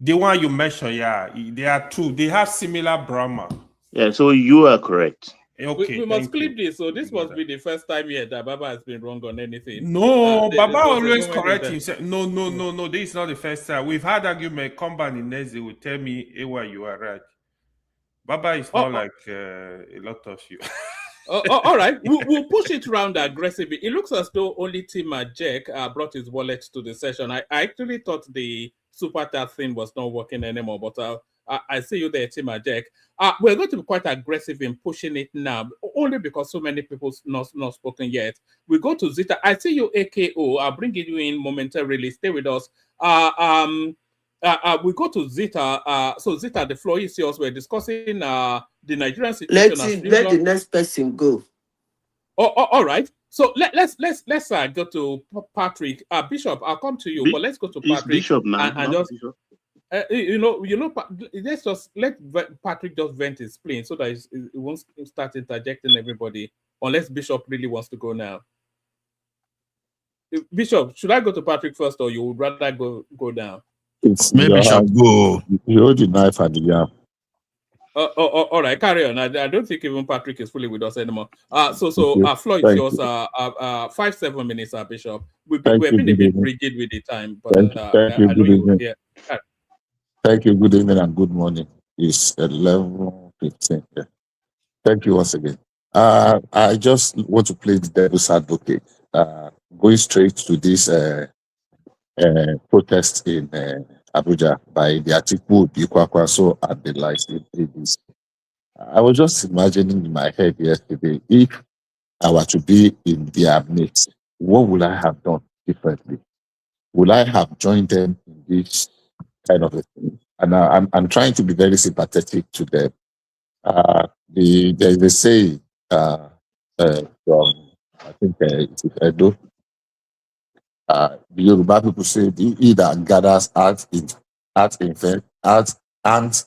The one you mentioned, there are two. They have similar Brahma. Yeah, so you are correct. Okay, we must clip this. So this must be the first time here that Baba has been wrong on anything. No, Baba always correct himself. No. This is not the first time. We've had argument. Come back the next day will tell me, Ewa, you are right. Baba is not like a lot of you. All right, we'll push it round aggressively. It looks as though only Tima Jack brought his wallet to the session. I actually thought the super chat thing was not working anymore, but I see you there, Tima Jack. We're going to be quite aggressive in pushing it now, only because so many people not spoken yet. We go to Zita. I see you, AKO. I'll bring you in momentarily. Stay with us. We go to Zita. So Zita, the floor is yours. We're discussing the Nigerian situation. Let the next person go. All right. So let's go to Patrick. Bishop, I'll come to you, but let's go to Patrick. Bishop now. And just Bishop. Let's just let Patrick just vent his spleen so that he won't start interjecting everybody unless Bishop really wants to go now. Bishop, should I go to Patrick first, or you would rather go down? It's maybe shall go. You hold the knife at the yam. All right, carry on. I don't think even Patrick is fully with us anymore. So floor is yours. 5-7 minutes, Bishop. We've been a bit rigid with the time, but thank you. Good evening. Thank you. Good evening and good morning. It's 11:15. Yeah. Thank you once again. I just want to play the devil's advocate. Going straight to this protest in Abuja by the Atiku, the Kwankwaso, and the likes. I was just imagining in my head yesterday, if I were to be in their midst, what would I have done differently? Would I have joined them in this kind of a thing? And I'm trying to be very sympathetic to them. They say from I think it's Edo. The Yoruba people say he that gathers ant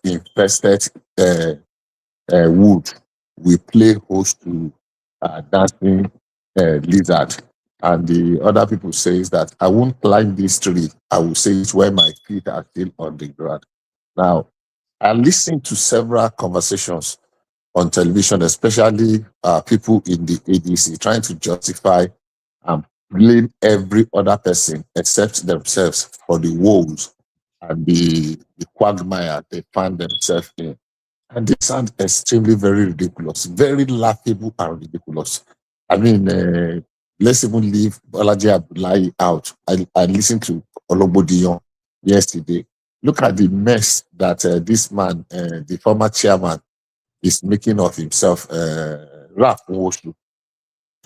infested wood we play host to dancing lizard. And the other people says that I won't climb this tree. I will say it where my feet are still on the ground. Now, I listened to several conversations on television, especially people in the ADC trying to justify and blame every other person except themselves for the woes and the quagmire they find themselves in. And they sound extremely very ridiculous, very laughable and ridiculous. I mean, let's even leave Bolaji Abdullahi out. I listened to Olobodiyon yesterday. Look at the mess that this man, the former chairman, is making of himself. Raf Woshu.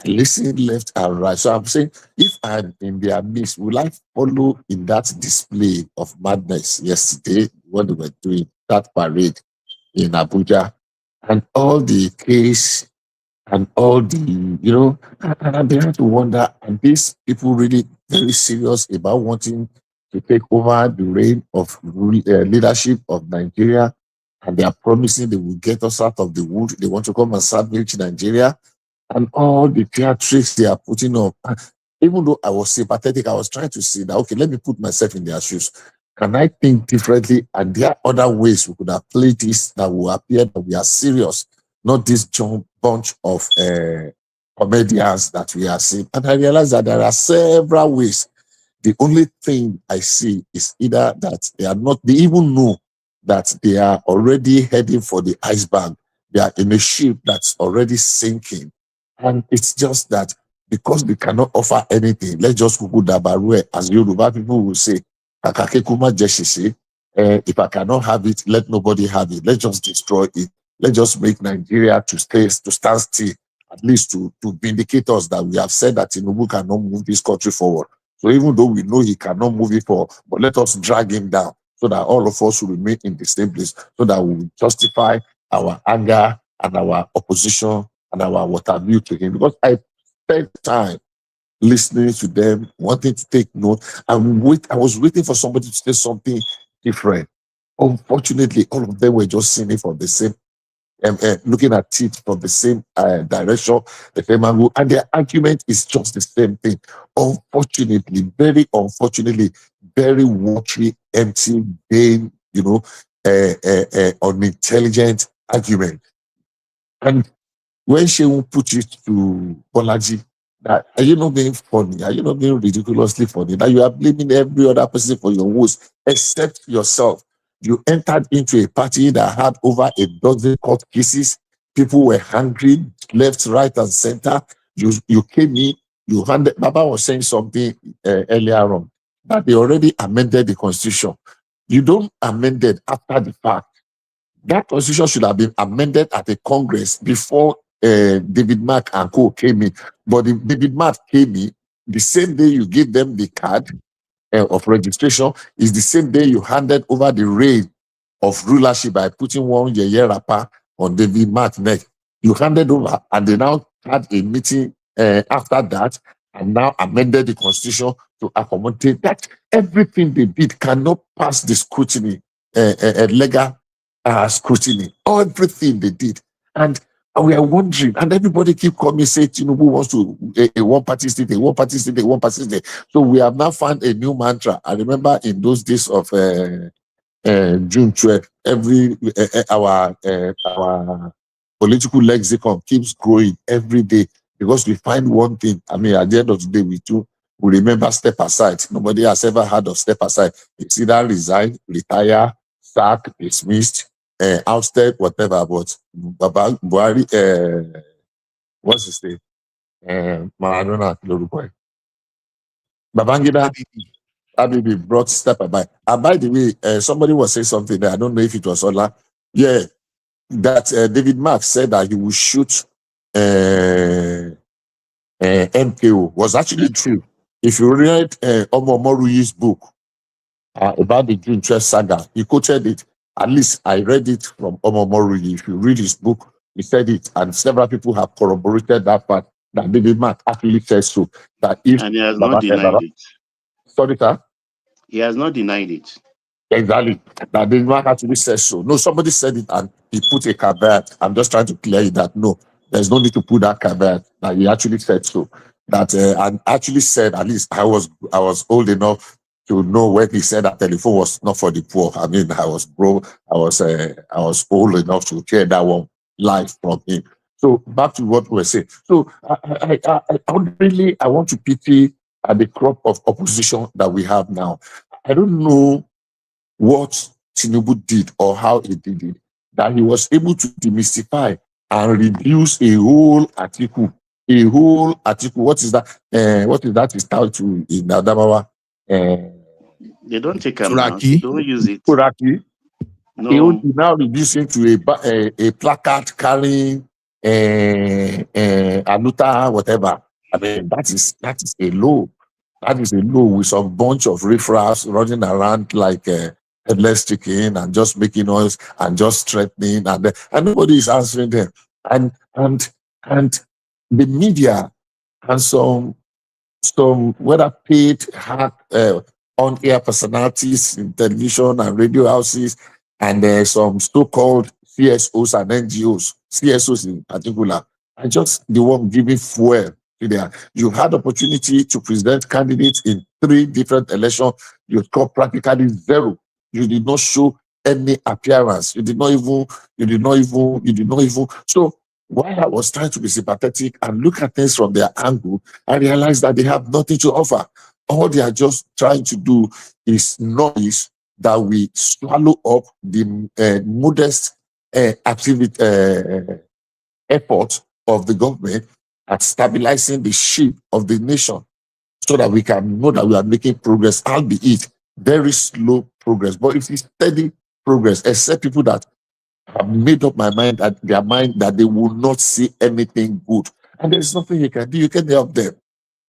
Listen left and right. So I'm saying, if I'm in their midst, will I follow in that display of madness yesterday, what they were doing, that parade in Abuja, and all the case and all the, and I began to wonder, are these people really very serious about wanting to take over the reign of leadership of Nigeria? And they are promising they will get us out of the wood. They want to come and salvage Nigeria. And all the theatrics they are putting up. Even though I was sympathetic, I was trying to see that, okay, let me put myself in their shoes. Can I think differently? And there are other ways we could have played this that will appear that we are serious, not this bunch of comedians that we are seeing. And I realized that there are several ways. The only thing I see is either that they even know that they are already heading for the iceberg. We are in a ship that's already sinking. And it's just that because we cannot offer anything, let's just kuku dabarue, as Yoruba people will say, "Kakake kuma jeshishi." If I cannot have it, let nobody have it. Let's just destroy it. Let's just make Nigeria to stand still, at least to vindicate us that we have said that Tinubu cannot move this country forward. So even though we know he cannot move it forward, but let us drag him down so that all of us will remain in the same place, so that we will justify our anger and our opposition and our what have you to him. Because I spent time listening to them, wanting to take note, and I was waiting for somebody to say something different. Unfortunately, all of them were just seeing it from the same, looking at it from the same direction, the same angle, and their argument is just the same thing. Unfortunately, very unfortunately, very watery, empty, vain, unintelligent argument. And when she will put it to Bolaji, that are you not being funny? Are you not being ridiculously funny? That you are blaming every other person for your woes except yourself. You entered into a party that had over a dozen court cases. People were hungry, left, right, and center. You came in, you handed. Baba was saying something earlier on that they already amended the constitution. You don't amend it after the fact. That constitution should have been amended at the Congress before David Mark and co came in. But David Mark came in the same day you gave them the card of registration, is the same day you handed over the reign of rulership by putting one year wrapper on David Mark's neck. You handed over, and they now had a meeting after that, and now amended the constitution to accommodate that. Everything they did cannot pass the scrutiny, legal scrutiny. Everything they did. And we are wondering, and everybody keep coming saying Tinubu wants to a one-party state, a one-party state, a one-party state. So we have now found a new mantra. I remember in those days of June 12th, our political lexicon keeps growing every day because we find one thing. I mean, at the end of the day, we remember step aside. Nobody has ever heard of step aside. It's either resign, retire, sack, dismissed, ousted, whatever. But Baba Buhari, what's his name? Maradona, Babangida Abibi brought step aside. And by the way, somebody was saying something there. I don't know if it was Ola. Yeah, that David Mark said that he would shoot MKO was actually true. If you read Omo Moruyi's book about the June 12 saga, he quoted it. At least I read it from Omo Moruyi. If you read his book, he said it, and several people have corroborated that fact that David Mark actually says so. That if and he has not denied it. Sorry, sir? He has not denied it. Exactly. That David Mark actually says so. No, somebody said it and he put a caveat. I'm just trying to clear it that no, there's no need to put that caveat. That he actually said so. That and actually said, at least I was old enough to know when he said that telephone was not for the poor. I mean, I was old enough to hear that one live from him. So back to what we were saying. So I want to pity the crop of opposition that we have now. I don't know what Tinubu did or how he did it, that he was able to demystify and reduce a whole Atiku. What is that? What is that? Is tied to in Adamawa? They don't take him now. They don't use it. Kuraki. No. He will now reduce him to a placard carrying Anuta, whatever. I mean, that is a low. That is a low with some bunch of riffraffs running around like headless chicken and just making noise and just threatening, and nobody is answering them. And the media and some whether paid on-air personalities in television and radio houses, and some so-called CSOs and NGOs, CSOs in particular, are just the one giving fuel to their. You had opportunity to present candidates in 3 different elections. You scored practically 0. You did not show any appearance. You did not even. So while I was trying to be sympathetic and look at things from their angle, I realized that they have nothing to offer. All they are just trying to do is noise that we swallow up the modest effort of the government at stabilizing the ship of the nation, so that we can know that we are making progress, albeit very slow progress. But it's steady progress, except people that have made up their mind that they will not see anything good. And there is nothing you can do. You can't help them.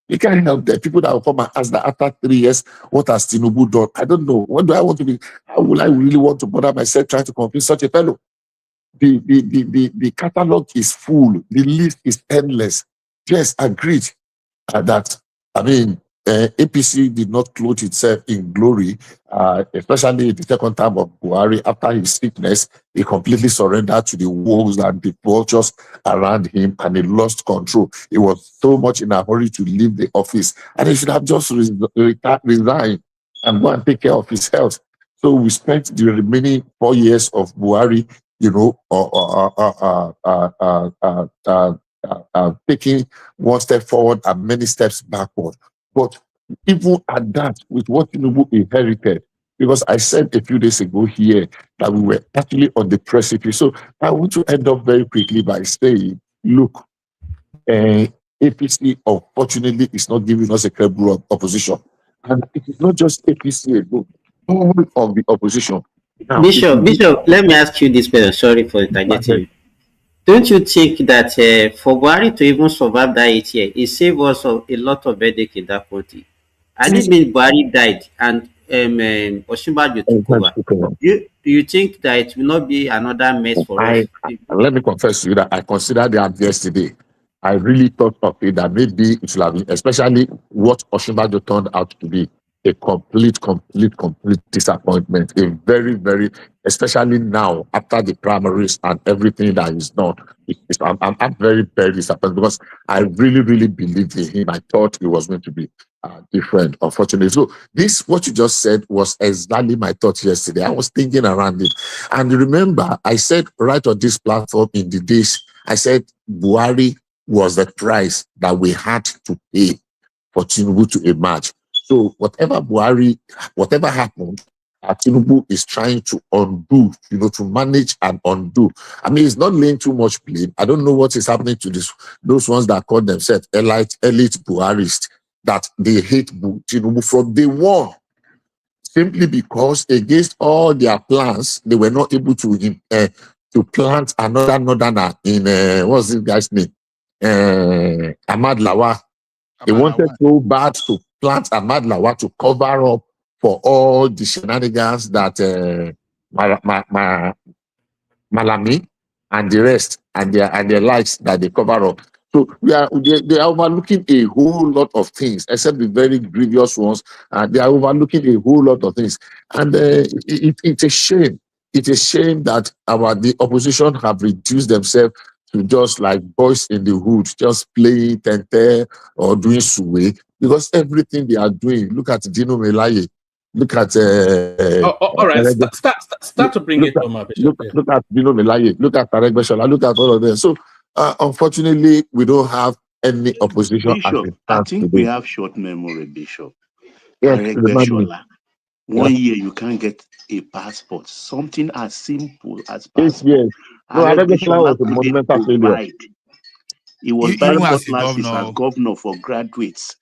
You can't help them. People that will come and ask that after 3 years, what has Tinubu done? I don't know. What do I want to be? How will I really want to bother myself trying to convince such a fellow? The catalog is full. The list is endless. Yes, agreed that, I mean, APC did not clothe itself in glory, especially the second time of Buhari. After his sickness, he completely surrendered to the wolves and the vultures around him, and he lost control. He was so much in a hurry to leave the office, and he should have just resigned and go and take care of his health. So we spent the remaining 4 years of Buhari, taking one step forward and many steps backward. But even at that, with what Tinubu inherited, because I said a few days ago here that we were actually on the precipice. So I want to end up very quickly by saying, look, APC unfortunately is not giving us a credible opposition. And it is not just APC alone, all of the opposition. Now, Bishop, let me ask you this question. Sorry for interjecting you. Don't you think that for Buhari to even survive that 8 years, it saved us a lot of headache in that country? I didn't mean Buhari died and Osinbajo took over. Do you think that it will not be another mess for us? Let me confess to you that I considered that yesterday. I really thought of it that maybe it should have been, especially what Osinbajo turned out to be, a complete disappointment. A very, very, especially now after the primaries and everything that is done. I'm very, very disappointed because I really, really believed in him. I thought it was going to be different, unfortunately. So this, what you just said, was exactly my thought yesterday. I was thinking around it. And remember, I said right on this platform in the days, I said Buhari was the price that we had to pay for Tinubu to emerge. So whatever happened, Tinubu is trying to undo, to manage and undo. I mean, he's not laying too much blame. I don't know what is happening to those ones that call themselves elite Buharists, that they hate Tinubu from day one, simply because against all their plans, they were not able to plant another northerner in, what's this guy's name? Ahmad Lawa. They wanted so bad to plant Ahmad Lawa to cover up for all the shenanigans that Malami and the rest and their likes that they cover up. So they are overlooking a whole lot of things, except the very grievous ones. They are overlooking a whole lot of things, and it's a shame. It's a shame that the opposition have reduced themselves to just like boys in the hood, just playing tente or doing suwe, because everything they are doing. Look at Dino Melaye. Look at all right. Start to bring it home, Bishop. Look at Dino Melaye. Look at Tarek Beshola. Look at all of them. So unfortunately, we don't have any opposition. Bishop, I think we have short memory, Bishop. Tarek Beshola. 1 year you can't get a passport. Something as simple as passport. Yes. No, Tarek Beshola was a monumental failure. He was buying classes as governor for graduates.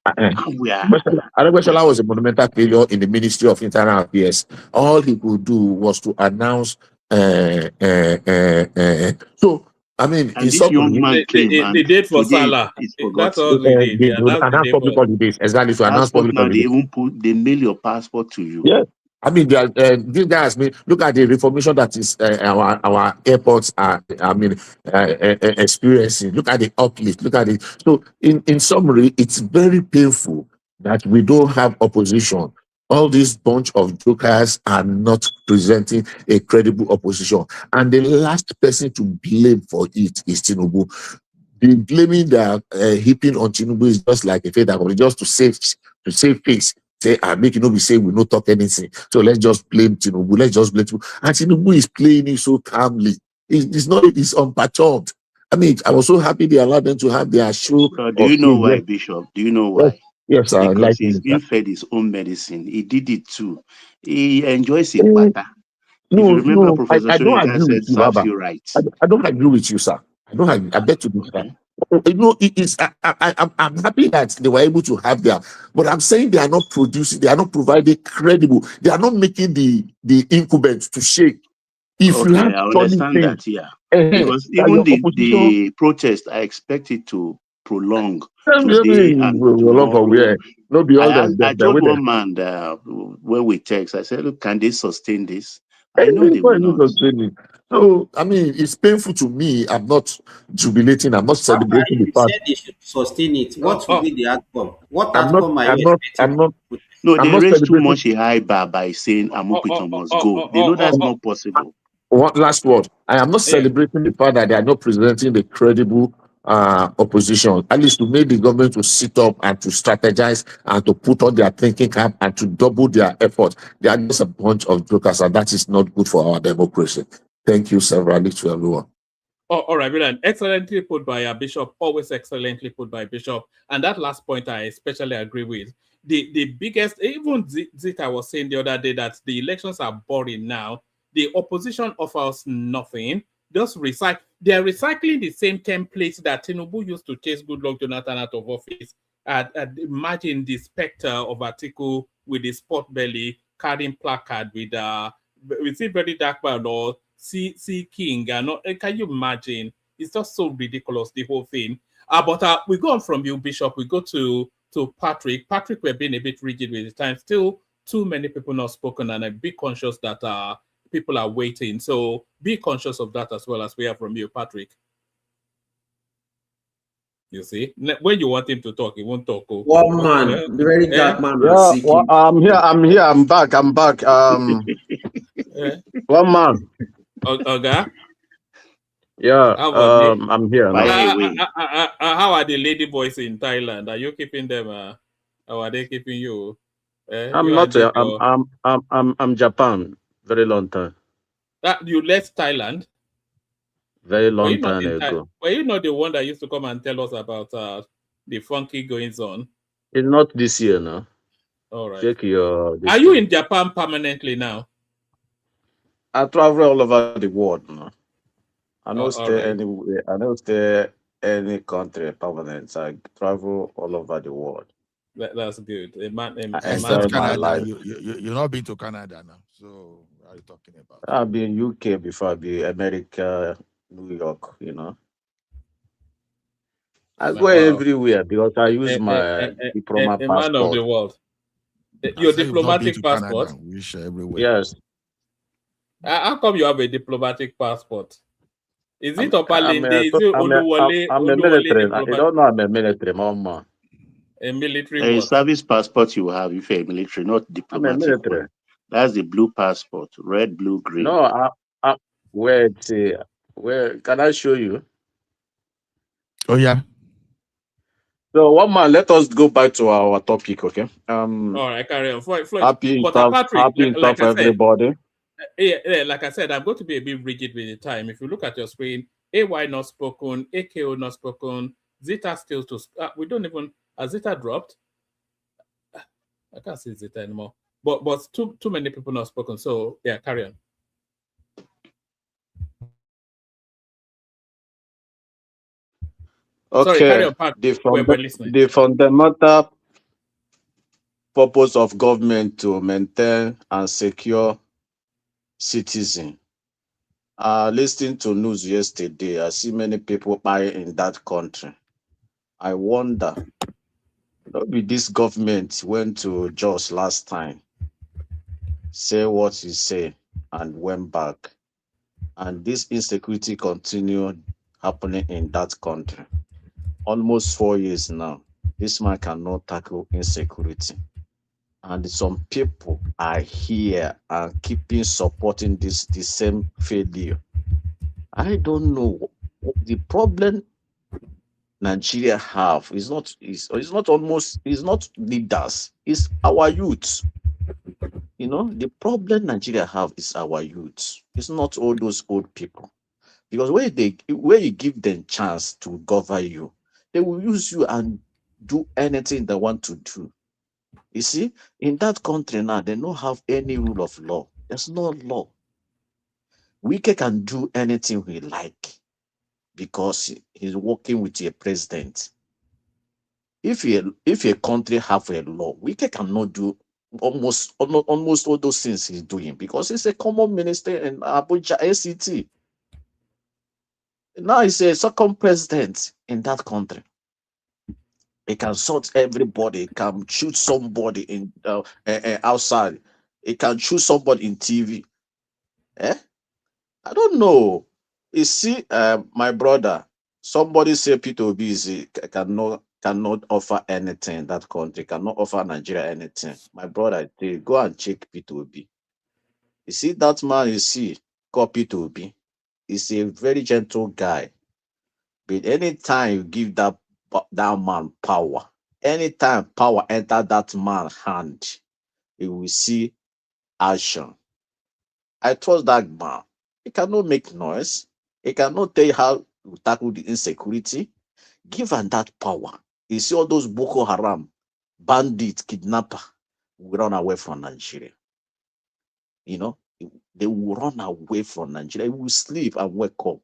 Beshola was a monumental failure in the Ministry of Internal Affairs. All he could do was to announce. So, I mean, and this young man came. The date for Salah. That's all they did. Announce public holidays. Exactly. So announce public holidays. They mail your passport to you. Yeah. I mean, these guys. Look at the reformation that is our airports are. Experiencing. Look at the uplift. Look at it. So, in summary, it's very painful that we don't have opposition. All this bunch of jokers are not presenting a credible opposition, and the last person to blame for it is Tinubu. The blaming that heaping on Tinubu is just like a feather, just to save face. Say, make it not be say we not talk anything. So let's just blame Tinubu. Let's just blame Tinubu. And Tinubu is playing it so calmly. It's unperturbed. I mean, I was so happy they allowed them to have their show. Do you know why, Bishop? Do you know why? Yes, sir. Because he's been fed his own medicine. He did it too. He enjoys it better. No, Professor I don't Soyinka agree said with you, serves Baba. you right. I don't agree with you, sir. I don't agree. I bet you do, sir. You know, I'm happy that they were able to have their, but I'm saying they are not producing, they are not providing credible, they are not making the incumbent to shake. If you Okay, have I Johnny understand thing, that, yeah. that Because even your opposition, the protest, I expect it to prolong maybe today and we love tomorrow. where no be all them I they're told with them. one man that when we text, I said, look, can they sustain this? I know they will not. So I mean, it's painful to me. I'm not jubilating. I'm not celebrating the You fact. said they should sustain it. What will be the outcome? What I'm not. outcome are I'm you not. expecting? I'm not. No, I'm they not raised too celebrating. much a high bar by saying Amukito must go. They know that's not possible. One last word. I am not celebrating the fact that they are not presenting the credible opposition. At least to make the government to sit up and to strategize and to put on their thinking cap and to double their effort. They are just a bunch of jokers, and that is not good for our democracy. Thank you severally to everyone. Oh, all right, Brilliant. Excellently put by Bishop, always excellently put by Bishop. And that last point I especially agree with. The biggest, even Zita was saying the other day that the elections are boring now. The opposition offers nothing. Just recycle. They are recycling the same templates that Tinubu used to chase Goodluck Jonathan out of office. Imagine the specter of Atiku with the sport belly carrying placard with it very dark man or see King and can you imagine? It's just so ridiculous, the whole thing. But we go on from you, Bishop. We go to Patrick. Patrick, we're being a bit rigid with the time. Still, too many people not spoken, and I'm be conscious that people are waiting. So be conscious of that as well as we have from you, Patrick. You see, when you want him to talk, he won't talk. One man, the very dark man. Yeah, well, I'm here. I'm back. One man. Okay. Yeah, I'm here now. How are the lady boys in Thailand? Are you keeping them? Or are they keeping you? I'm not. I'm Japan. Very long time. You left Thailand? Very long time ago. Were you not the one that used to come and tell us about the funky goings on? It's not this year now. All right. Check your. Are you in Japan permanently now? I travel all over the world now. I don't stay right. anywhere. I don't stay any country permanent. I travel all over the world. That's good. Except Canada. You're not been to Canada now. So what are you talking about? I've been UK before. I've been America, New York, you know. I go everywhere because I use my diploma passport. Man of the world. Your diplomatic passport? Wish everywhere. Yes. How come you have a diplomatic passport? Is it Opalinde? I'm a military. You don't know I'm a military, mama. A military A service passport you have if you're a military, not diplomatic. I'm a military. One. That's the blue passport, red, blue, green. No, wait. Where can I show you? Oh yeah. So one man, let us go back to our topic, okay? All right, carry on. Happy stuff, everybody. Yeah, like I said, I'm going to be a bit rigid with the time. If you look at your screen, AY not spoken, AKO not spoken, Zeta still to we don't even has Zeta dropped? I can't see Zeta anymore. But too many people not spoken. So yeah, carry on. Okay. Sorry, carry on, Pat. The fundamental purpose of government to maintain and secure citizens. Listening to news yesterday, I see many people dying in that country. I wonder, maybe this government went to Jos last time, say what he said, and went back. And this insecurity continued happening in that country. Almost 4 years now, this man cannot tackle insecurity. And some people are here and keeping supporting the same failure. I don't know. The problem Nigeria have is not leaders, it's our youth. You know, the problem Nigeria have is our youth. It's not all those old people. Because where you give them chance to govern you, they will use you and do anything they want to do. You see, in that country now, they don't have any rule of law. There's no law. Wike can do anything he like because he's working with a president. If a country have a law, Wike cannot do almost all those things he's doing because he's a common minister in Abuja ACT. Now he's a second president in that country. He can sort everybody. He can shoot somebody in outside. He can shoot somebody in TV. I don't know. You see, my brother, somebody say Peter Obi cannot offer anything in that country, cannot offer Nigeria anything. My brother, go and check Peter Obi. You see that man you see called Peter Obi. He's a very gentle guy. But anytime you give that man power, anytime power enter that man's hand, you will see action. I trust that man. He cannot make noise. He cannot tell you how to tackle the insecurity. Give him that power. You see all those Boko Haram, bandits, kidnapper will run away from Nigeria. You know, they will run away from Nigeria. They will sleep and wake up.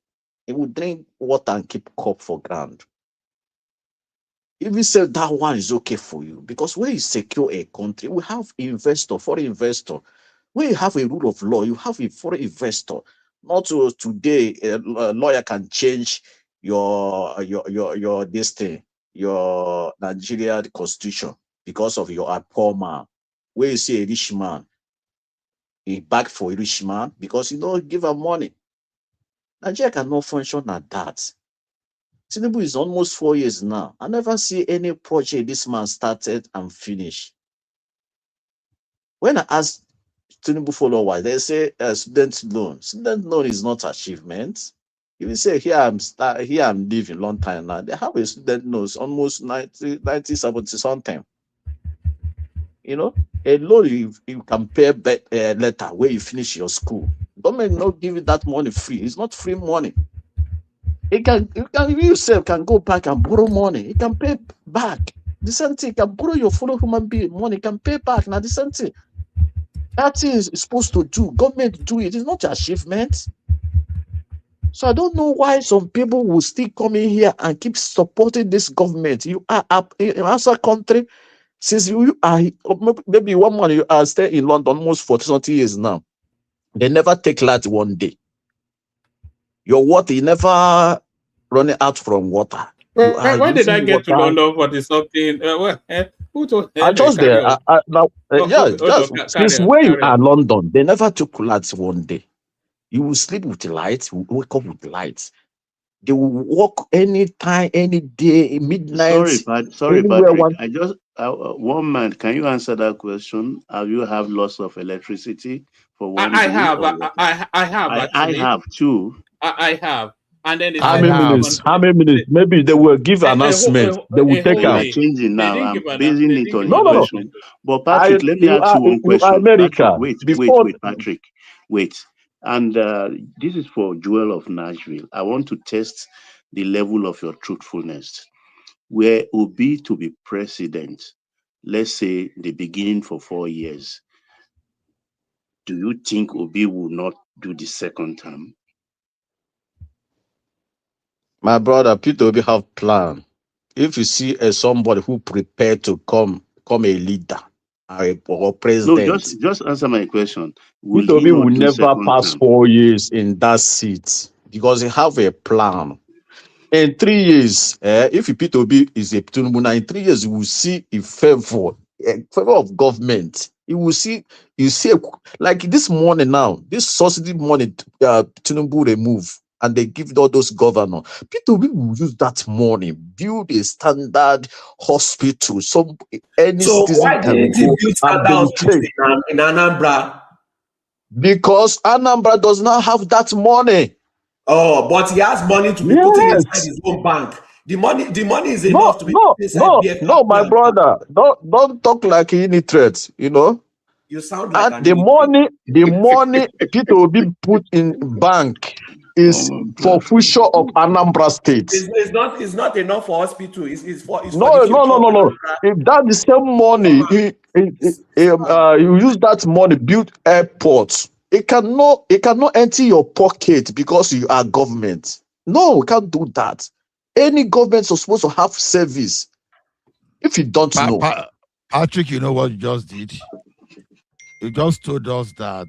They will drink water and keep cup for ground. If you say that one is okay for you, because when you secure a country, we have investor, foreign investor. When you have a rule of law, you have a foreign investor. Not today, a lawyer can change your this thing, your Nigeria constitution because of your poor man. When you see a rich man, he back for a rich man because you don't give him money. Nigeria cannot function like that. Tinubu is almost 4 years now. I never see any project this man started and finished. When I ask Tinubu followers, they say student loan. Student loan is not achievement. If you say here I'm living long time now, they have a student loan almost 90, 70 something. You know, a loan you can pay later when you finish your school. Government not give you that money free. It's not free money. You yourself can go back and borrow money. You can pay back. The same thing, you can borrow your fellow human being money, you can pay back. Now the same thing. That thing is supposed to do. Government do it. It's not achievement. So I don't know why some people will still come in here and keep supporting this government. You are up in another country. Since you are maybe one month you are staying in London almost 40 years now. They never take light one day. Your water, you never running out from water. Why did I get to London for something? Who told I just there. Since where you are London, they never took lights one day. You will sleep with the lights, you will wake up with the lights. They will walk anytime, any day, midnight. Sorry, Patrick. I just one man. Can you answer that question? Have you have loss of electricity for 1 day? I have. I have too. I have. And then how many minutes? Maybe they will give an announcement. They will take out. Changing now. I'm basing it on your question. But Patrick, let me ask you one question. America. Wait, Patrick. Wait. And this is for Joel of Nashville. I want to test the level of your truthfulness. Were Obi to be president, let's say the beginning for 4 years, do you think Obi will not do the second term? My brother, Peter Obi have plan. If you see somebody who prepared to come a leader or president. No, just answer my question. Peter Obi will never pass 4 years in that seat because he have a plan. In 3 years, if Peter Obi is a Tinubu now, in 3 years, you will see a favor of government. You will see, like this morning now, this subsidy money Tinubu remove. And they give all those governors. People will use that money, build a standard hospital. So why didn't he build standard hospital in Anambra? Because Anambra does not have that money. Oh, but he has money to be putting inside his own bank. The money is enough to be put inside BFF. No, my brother, don't talk like illiterate. You know. You sound like the money Peter will be put in bank. Is for future of Anambra State. It's not enough for hospital. It's no. If that the same money, you use that money build airports It cannot empty your pocket because you are government. No, we can't do that. Any government is supposed to have service. If you don't know. Patrick, you know what you just did? You just told us that.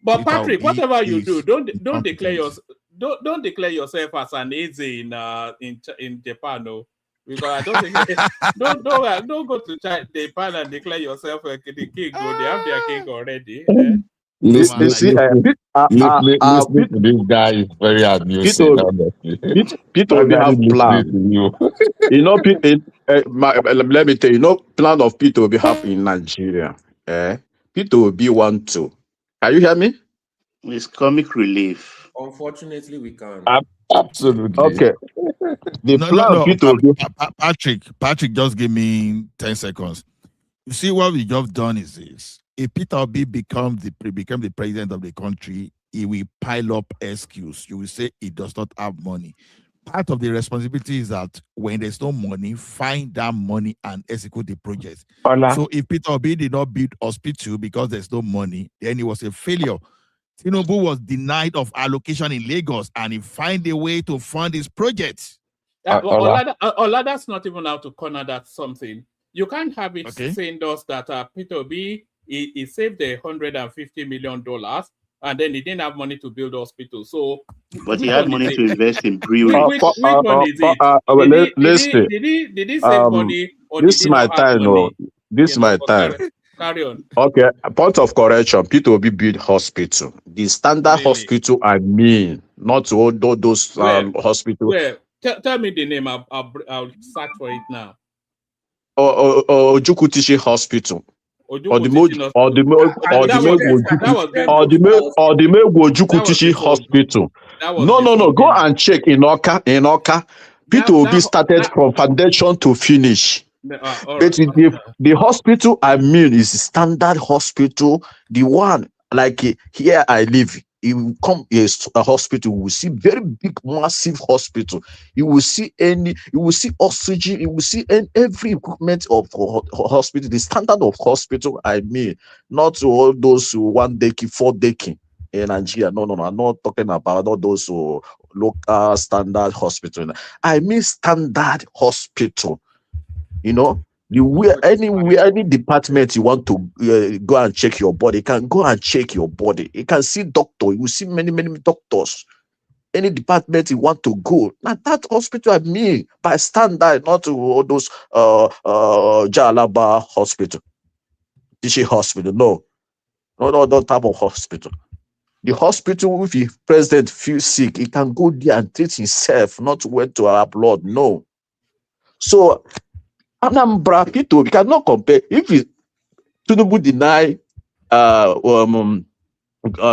But Patrick, whatever you do, don't declare yourself as an AZ in Japan, no. Because I don't think don't go to Japan and declare yourself the king. They have their king already. Listening to this guy is very amusing. Peter will have plan. You know, let me tell you, plan of Peter will have in Nigeria. Peter will be one too. Can you hear me? It's comic relief. Unfortunately, we can't. Absolutely. Okay. Patrick, just give me 10 seconds. You see what we just done is this. If Peter Obi become the president of the country, he will pile up excuse. You will say he does not have money. Part of the responsibility is that when there's no money, find that money and execute the project. So if Peter Obi did not build hospital because there's no money, then it was a failure. Tinubu was denied of allocation in Lagos and he find a way to fund his project. Olada's not even out to corner that something. You can't have it saying thus that Peter Obi he saved $150 million and then he didn't have money to build hospital. So, but he had money to invest in brewery. Which one is it? Did he save money? Or this is my time, no. This is my time. Carry on. Okay, point of correction. Peter will be build hospital. The standard hospital, I mean, not all those hospitals. Tell me the name. I'll search for it now. Ojukwu Teaching Hospital. Ojukwu Teaching Hospital. No. Go and check in Oka. Peter will be started from foundation to finish. But the hospital, I mean, is the standard hospital. The one like here I live. You will come a hospital, you will see very big, massive hospital. You will see oxygen, you will see every equipment of hospital. The standard of hospital, I mean, not all those 1 decking, 4 decking in Nigeria. No, I'm not talking about all those local standard hospital. I mean standard hospital. You know, any department you want to go and check your body, you can go and check your body. You can see doctor. You will see many doctors. Any department you want to go, now that hospital, I mean, by standard, not to all those Jalaba hospital, Teaching hospital. No, not that type of hospital. The hospital, if the president feels sick, he can go there and treat himself, not wait to our blood. No. So Anambra Peter, we cannot compare. If Tinubu deny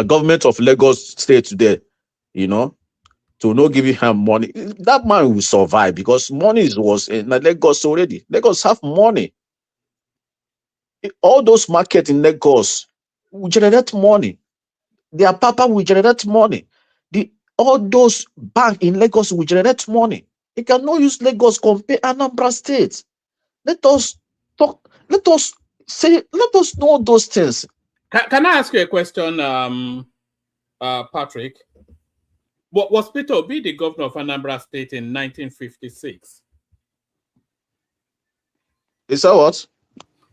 government of Lagos State today, you know, to not giving him money, that man will survive because money was in Lagos already. Lagos have money. All those markets in Lagos will generate money. Their papa will generate money. All those banks in Lagos will generate money. You cannot use Lagos compare Anambra State. Let us talk. Let us know those things. Can I ask you a question, Patrick? Was Peter Obi the governor of Anambra State in 1956? Is that what?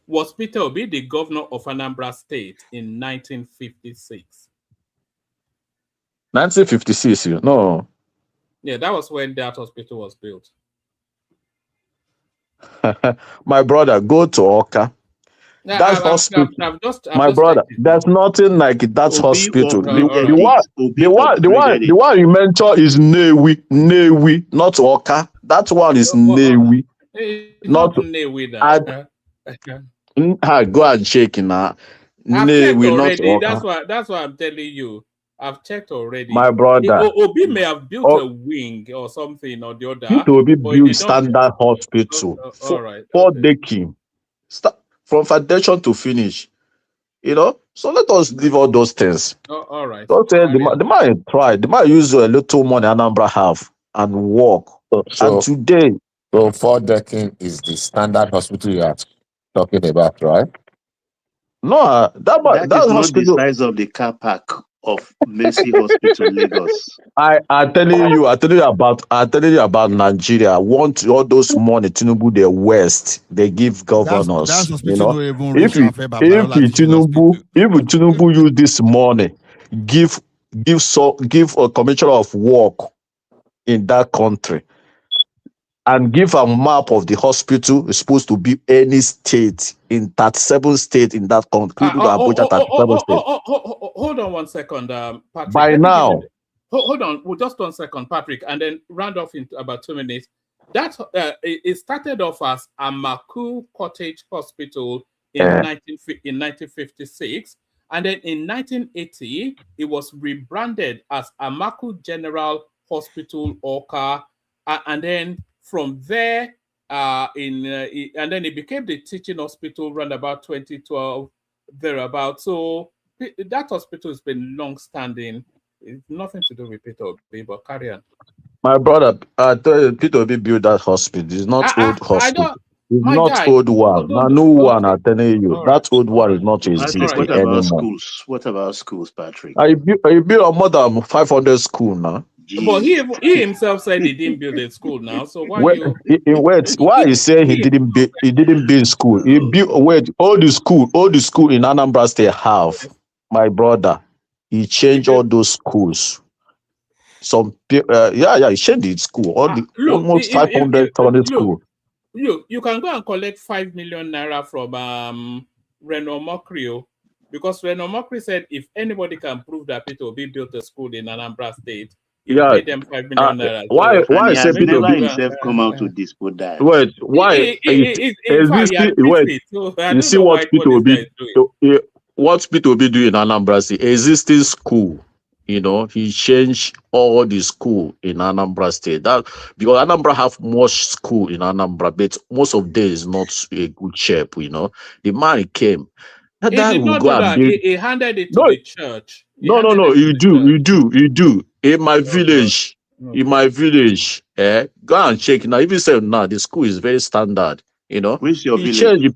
Was Peter Obi the governor of Anambra State in 1956? 1956, no. Yeah, that was when that hospital was built. My brother, go to Oka. Yeah, That hospital, my brother, there's nothing like that hospital. The one you mentioned is Newi, not Oka. That one is Newi. Not Newi. Go and check now. Newi, not Oka. That's why I'm telling you. I've checked already. My brother, Obi may have built a wing or something or the other. It will be built standard hospital. All right. For decking. From foundation to finish. You know? So let us leave all those things. All right. Don't say the man tried. The man used a little money Anambra have and work. And today. So 4 decking is the standard hospital you are talking about, right? No, That that is not the hospital. size of the car park of Mercy Hospital, Lagos. I'm telling you about Nigeria. Want all those money, Tinubu, the West, they give That's governors. You hospital know, no even if reach you Rafael Babalola teaching hospital. If Tinubu use this money, give a commissioner of work in that country, and give a map of the hospital. It's supposed to be any state in 37 states in that country, including Abuja, 37 states. Hold on 1 second, Patrick. By Let me give now, you hold on, well, just 1 second, Patrick, and then round off in about 2 minutes. That it started off as Amaku Cottage Hospital in 1956, and then in 1980 it was rebranded as Amaku General Hospital Oka, and then from there and then it became the teaching hospital around about 2012 thereabout. So that hospital has been long-standing. It's nothing to do with Peter Obi, but carry on. my brother, Peter Obi built that hospital. It's not old hospital. It's not guy, old one. Now new one, I'm telling you. That old one is not existing Patrick, what about anymore. schools? What about schools, Patrick? I built more than 500 schools now. But he himself said he didn't build a school now. So why Why he say he didn't build school? He built all the school in Anambra State have, my brother. He changed all those schools. Some he changed the school. Almost 500 schools. You can go and collect 5 million naira from Reno Mokrio, because Reno Mokri said if anybody can prove that Peter Obi built a school in Anambra State, he will pay them 5 million naira. Why he say has Peter never Obi himself come out to dispute that? Wait, why? You see what Peter Obi do in Anambra State? Existing school. You know, he changed all the school in Anambra State. That because Anambra have much school in Anambra, but most of them is not a good shape. You know, the man came. He did not do that. He handed it to the church. No. You do. In my village, go and check now. Even say now the school is very standard. You know, which your village?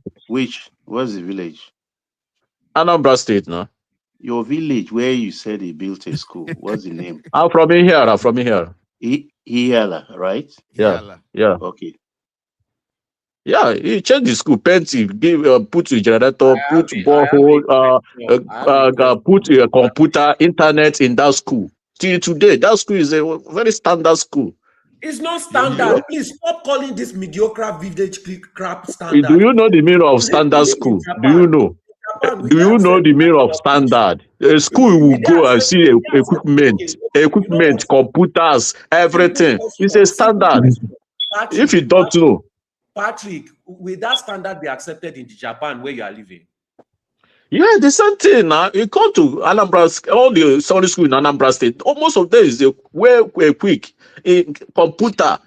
What's the village? Anambra State now. Your village where you said he built a school. What's the name? I'm from here. Ihiala, right? Yeah. Okay. Yeah, he changed the school, put the generator, put borehole, put a computer, internet in that school. Till today, that school is a very standard school. It's not standard. Please stop calling this mediocre village crap standard. Do you know the meaning of standard school? Do you know? Do you know the meaning of standard? A school will go and see equipment, computers, everything. It's a standard. If you don't know. Patrick, will that standard be accepted in Japan where you are living? Yeah, the same thing now. You come to Anambra, all the Sunday school in Anambra State, almost of them is way quick. In computer,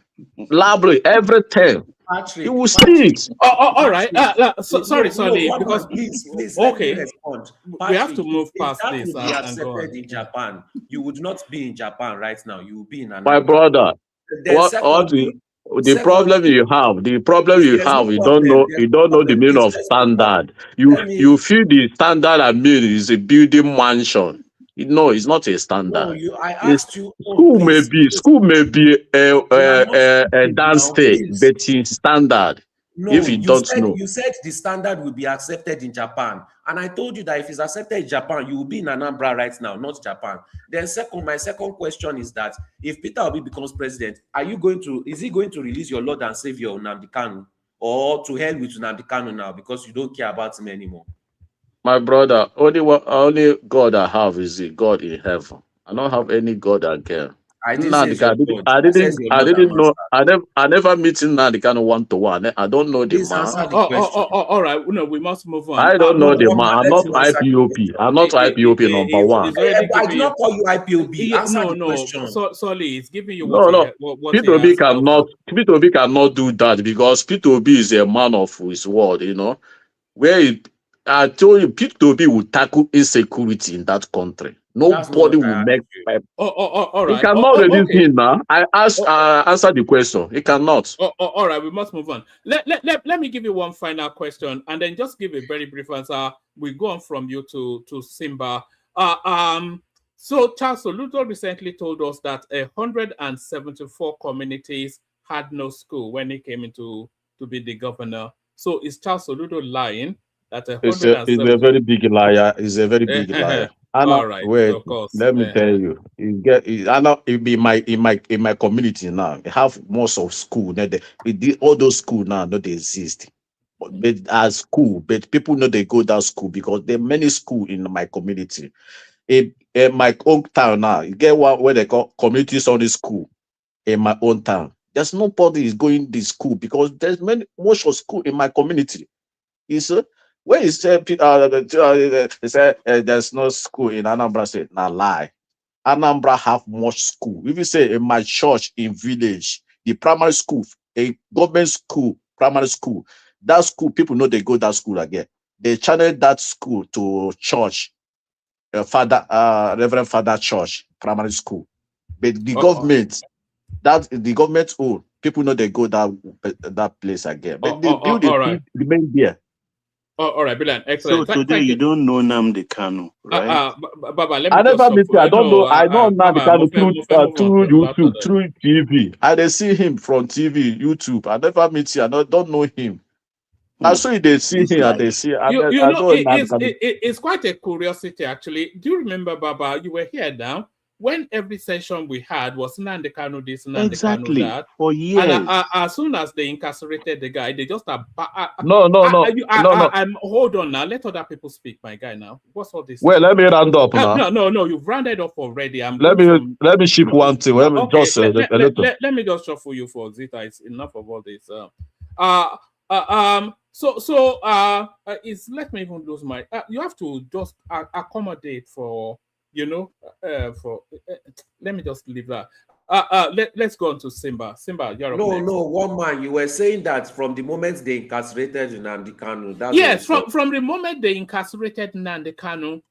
library, everything. Patrick, you will see it. All right. Sorry, because please okay, respond. Patrick, we have to move past that this. Would be accepted in Japan. You would not be in Japan right now. You will be in Anambra. My brother, the problem you have, you don't know the meaning of standard. You feel the standard I mean is a building mansion. No, it's not a standard. No, I asked you. School may be a dance state, but it's standard. No, if you don't know. You said the standard will be accepted in Japan. And I told you that if it's accepted in Japan, you will be in Anambra right now, not Japan. Then my second question is that if Peter Obi becomes president, is he going to release your Lord and Savior Nnamdi Kanu, or to hell with Nnamdi Kanu now because you don't care about him anymore? My brother, only God I have is the God in heaven. I don't have any God I care. I didn't know. I never meet Nnamdi Kanu one-to-one. I don't know the man. All right. No, we must move on. I don't know the man. I'm not IPOP. I'm not IPOP number one. I did not call you IPOP. Answer the question. Sorry, it's giving you what Peter Obi cannot do that because Peter Obi is a man of his word, you know. I told you, Peter Obi will tackle insecurity in that country. Nobody will make. All He right. cannot reduce Okay. him now. I asked, answer the question. He cannot. All right, we must move on. Let me give you one final question, and then just give a very brief answer. We go on from you to Simba. So Charles Soludo recently told us that 174 communities had no school when he came into to be the governor. So is Charles Soludo lying that He's a very big liar. He's a very big liar. All right, wait, of course. let me tell you. I know it be in my community now. They have most of school. All those schools now don't exist. But as school, but people know they go that school because there are many schools in my community. In my own town now, you get one where they call community Sunday school in my own town. There's nobody is going to school because there's most of school in my community. Is where is they say there's no school in Anambra State? Now lie. Anambra have much school. If you say in my church in village, the primary school, a government school, primary school, that school people know they go that school again. They channel that school to church, Reverend Father Church, primary school. But the government, the government own, people know they go that place again. But the building remain there. All right, brilliant, excellent. So today you don't know Nnamdi Kanu, right? Baba, let me I never meet him. I don't know. I know Nnamdi Kanu through YouTube, through TV. I dey see him from TV, YouTube. I never meet him. I don't know him. I saw they see him and they see. It's quite a curiosity actually. Do you remember, Baba? You were here now when every session we had was Nnamdi Kanu this, Nnamdi Kanu that. For years. And as soon as they incarcerated the guy, they just No. Hold on now. Let other people speak, my guy. Now, what's all this? Well, let me round up now. No. You've rounded up already. Let me shift one thing. Let me just shuffle you for Zita. It's enough of all this. Let me even lose my. You have to just accommodate for. Let me just leave that. Let's go on to Simba. Simba, you're up next. No, one man. You were saying that from the moment they incarcerated Nnamdi Kanu. Yes, from the moment they incarcerated Nnamdi Kanu,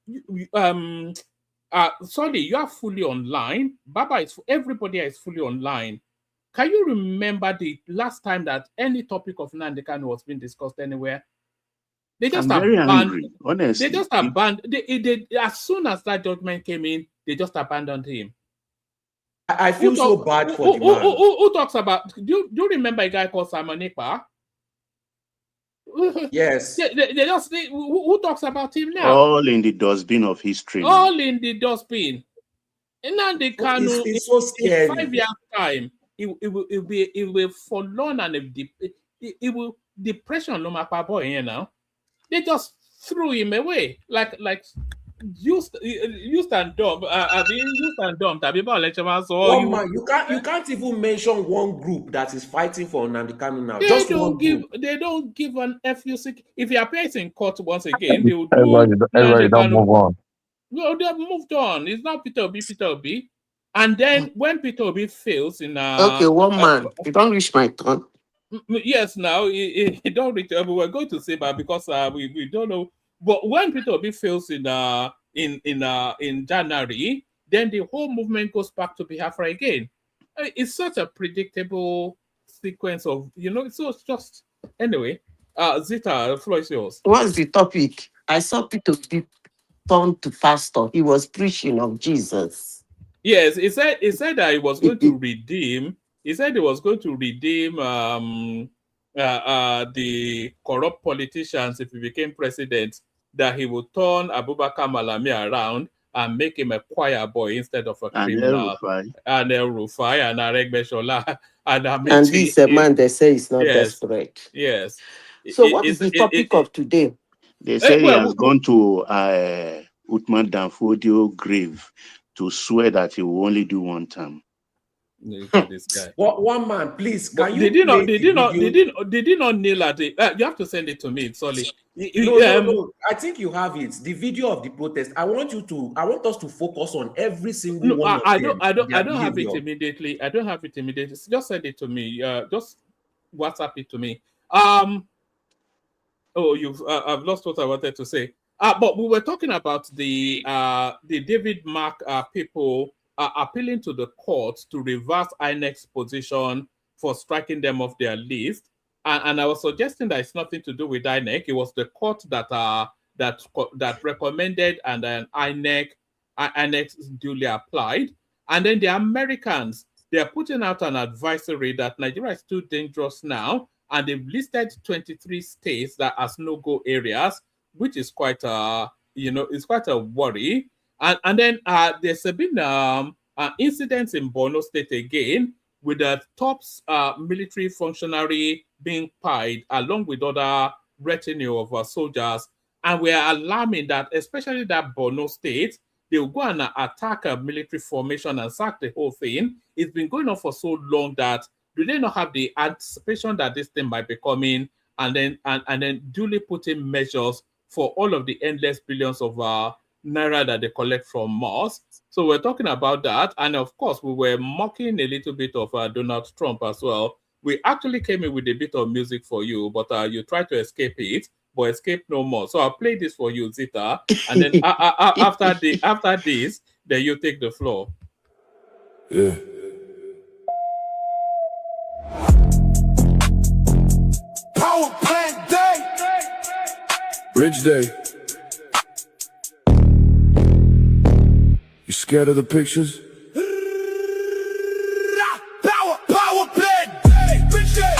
sorry, you are fully online. Baba everybody is fully online. Can you remember the last time that any topic of Nnamdi Kanu was being discussed anywhere? They just angry, honestly. They just abandoned. As soon as that judgment came in, they just abandoned him. I feel so bad for the man. Who talks about? Do you remember a guy called Simon Ekpa? Yes. Who talks about him now? All in the dustbin of history. All in the dustbin. Nnamdi Kanu, it's so scary. In 5 years' time, it will forlorn and it will depression no matter boy here now. They just threw him away like used and dumb. Used and dumb. One man, you can't even mention one group that is fighting for Nnamdi Kanu now. They don't give an FUC. If he appears in court once again, they will do. Everybody don't move on. No, they have moved on. It's not Peter Obi. And then when Peter Obi fails in okay, one man, you don't reach my turn. Yes, now he don't reach. We're going to say that because we don't know. But when Peter Obi fails in January, then the whole movement goes back to Biafra again. It's such a predictable sequence of So it's just anyway. Zita, the floor is yours. What's the topic? I saw Peter Obi turn to pastor. He was preaching of Jesus. Yes, he said that he was going to redeem. He said he was going to redeem the corrupt politicians if he became president, that he would turn Abubakar Malami around and make him a choir boy instead of a criminal. And El Rufai and Aregbesola. And this man, they say, is not desperate. Yes. So what is the topic of today? They say he has gone to Uthman Danfodio grave to swear that he will only do one term. This guy. One man, please. Can you? Did he not kneel at it? You have to send it to me. Sorry. No. I think you have it. The video of the protest. I want us to focus on every single one. I don't have it immediately. I don't have it immediately. Just send it to me. Just WhatsApp it to me. I've lost what I wanted to say. But we were talking about the David Mark people appealing to the court to reverse INEC's position for striking them off their list. And I was suggesting that it's nothing to do with INEC. It was the court that recommended, and then INEC duly applied. And then the Americans, they are putting out an advisory that Nigeria is too dangerous now, and they've listed 23 states that as no-go areas, which is quite it's quite a worry. And then there's been incidents in Borno State again, with the top military functionary being pied along with other retinue of soldiers. And we are alarming that, especially that Borno State, they will go and attack a military formation and sack the whole thing. It's been going on for so long that do they not have the anticipation that this thing might be coming, and then duly put in measures for all of the endless billions of naira that they collect from us? So we're talking about that. And of course, we were mocking a little bit of Donald Trump as well. We actually came in with a bit of music for you, but you tried to escape it, but escape no more. So I'll play this for you, Zita. And then after this, then you take the floor. Yeah. Power plant day. Rich day. You scared of the pictures? Power plant day. Rich day.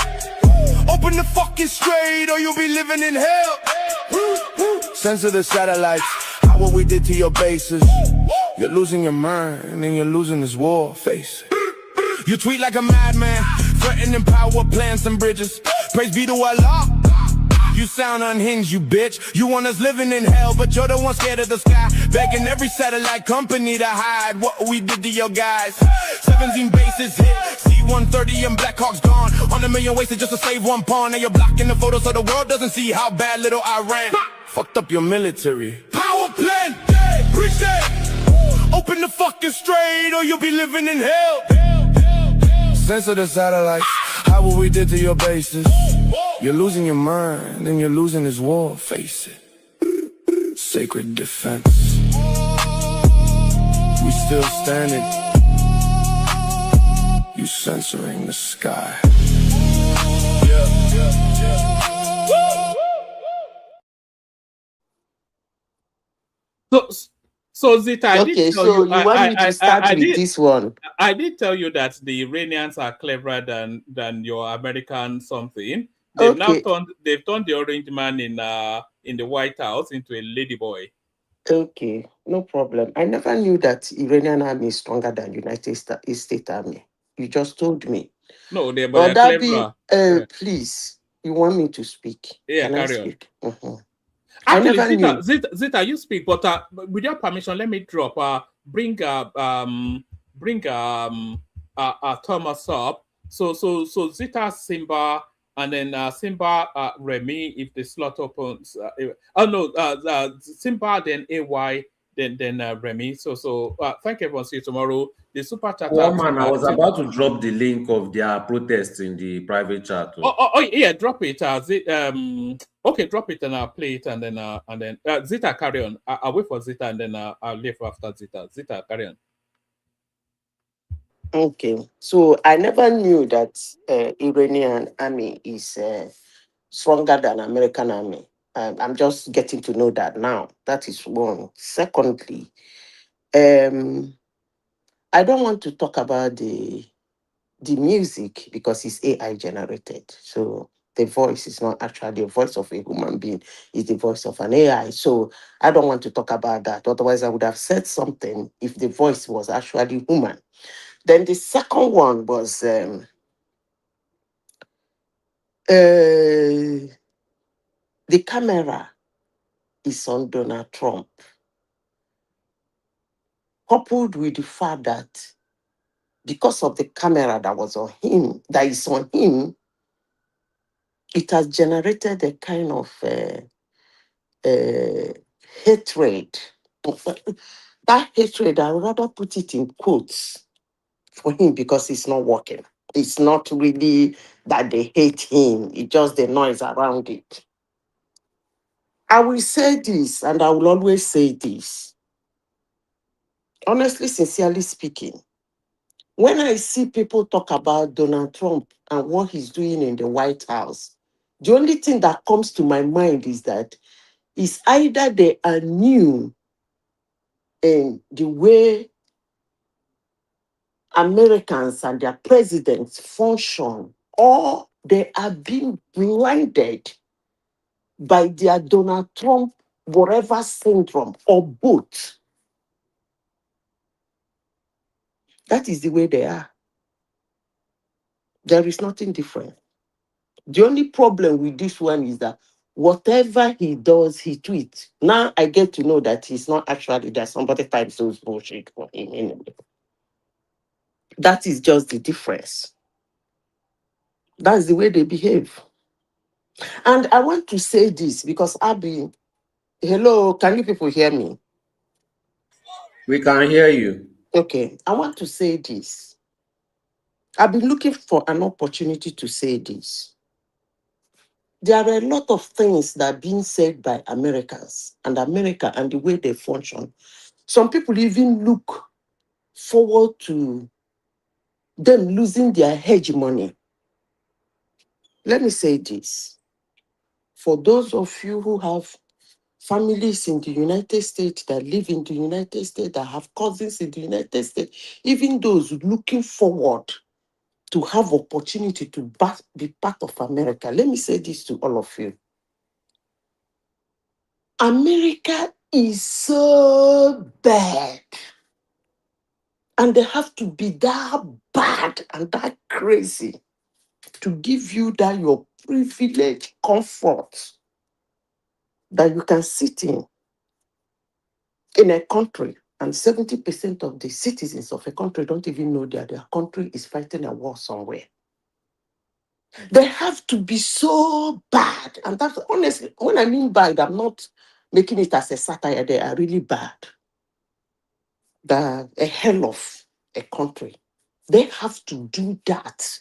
Open the fucking straight or you'll be living in hell. Censor the satellites. How what we did to your bases. You're losing your mind and you're losing this war. Face it. You tweet like a madman, threatening power plants and bridges. Praise be to Allah. You sound unhinged, you bitch. You want us living in hell, but you're the one scared of the sky. Begging every satellite company to hide what we did to your guys. 17 bases hit, C-130 and Blackhawks gone. On a million wasted just to save one pawn. Now you're blocking the photo so the world doesn't see how bad little Iran fucked up your military. Power plant day, preach that. Open the fucking straight or you'll be living in hell. Censor the satellites. How what we did to your bases. You're losing your mind, and you're losing this war. Face it. Sacred defense. We still standing. You censoring the sky. So Zita, I did tell you. You want me to start with this one? I did tell you that the Iranians are cleverer than your American something. They've now turned the orange man in the White House into a ladyboy. Okay, no problem. I never knew that Iranian army is stronger than United States Army. You just told me. No, they're cleverer. Please, you want me to speak? Yeah, Can I carry speak? on. I never Actually, knew. Zita, you speak, but with your permission, let me drop. Bring Thomas up. So Zita, Simba, and then Simba, Remy, if the slot opens. Simba, then AY, then Remy. So thank everyone. See you tomorrow. The super chat. Man, I was about to drop the link of their protests in the private chat. Oh yeah, drop it. Okay, drop it and I'll play it and then Zita, carry on. I'll wait for Zita and then I'll leave after Zita. Zita, carry on. Okay, so I never knew that Iranian army is stronger than American army. I'm just getting to know that now. That is one. Secondly, I don't want to talk about the music because it's AI generated. So the voice is not actually the voice of a human being, it's the voice of an AI. So I don't want to talk about that. Otherwise, I would have said something if the voice was actually human. Then the second one was the camera is on Donald Trump, coupled with the fact that because of the camera that was on him, that is on him, it has generated a kind of hatred. That hatred, I would rather put it in quotes for him because it's not working. It's not really that they hate him. It's just the noise around it. I will say this, and I will always say this. Honestly, sincerely speaking, when I see people talk about Donald Trump and what he's doing in the White House, the only thing that comes to my mind is that it's either they are new in the way Americans and their presidents function, or they are being blinded by their Donald Trump whatever syndrome, or both. That is the way they are. There is nothing different. The only problem with this one is that whatever he does, he tweets. Now I get to know that he's not actually that somebody types those bullshit for him anyway. That is just the difference. That's the way they behave. And I want to say this because Abby, hello, can you people hear me? We can hear you. Okay, I want to say this. I've been looking for an opportunity to say this. There are a lot of things that are being said by Americans and America and the way they function. Some people even look forward to them losing their hegemony. Let me say this. For those of you who have families in the United States, that live in the United States, that have cousins in the United States, even those looking forward to have opportunity to be part of America, let me say this to all of you. America is so bad. And they have to be that bad and that crazy to give you that your privilege, comfort that you can sit in a country. And 70% of the citizens of a country don't even know that their country is fighting a war somewhere. They have to be so bad. And that's honestly, when I mean bad, I'm not making it as a satire. They are really bad. They're a hell of a country. They have to do that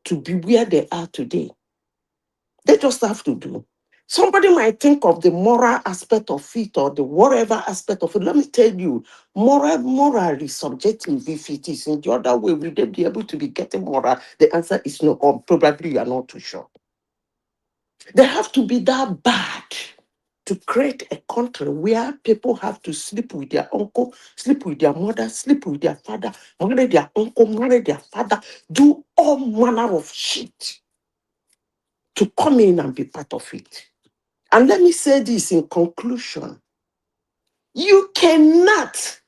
to be where they are today. They just have to do. Somebody might think of the moral aspect of it or the whatever aspect of it. Let me tell you, moral is subjective. If it is in the other way, will they be able to be getting moral? The answer is no, or probably you are not too sure. They have to be that bad to create a country where people have to sleep with their uncle, sleep with their mother, sleep with their father, marry their uncle, marry their father, do all manner of shit to come in and be part of it. And let me say this in conclusion. You cannot.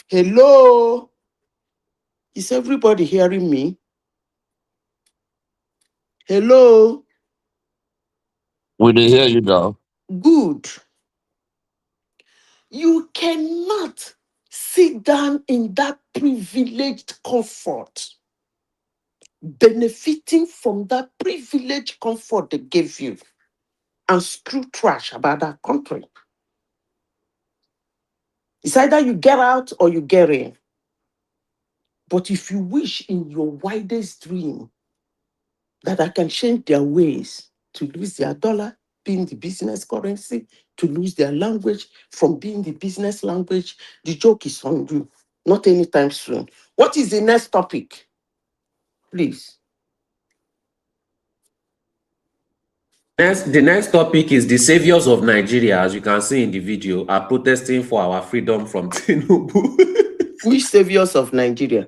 Hello? Is everybody hearing me? Hello? We did hear you now. Good. You cannot sit down in that privileged comfort, benefiting from that privileged comfort they gave you, and screw trash about that country. It's either you get out or you get in. But if you wish in your widest dream that I can change their ways to lose their dollar, being the business currency, to lose their language from being the business language, the joke is on you. Not anytime soon. What is the next topic? Please. The next topic is the saviors of Nigeria, as you can see in the video, are protesting for our freedom from Tinubu. Which saviors of Nigeria?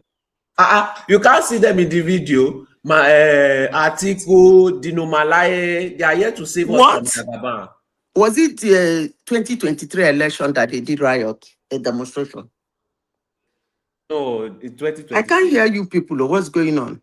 You can't see them in the video. Atiku, Dino Malaye, they are here to save us from Jagaban. Was it the 2023 election that they did riot, a demonstration? No, in 2020. I can't hear you people. What's going on?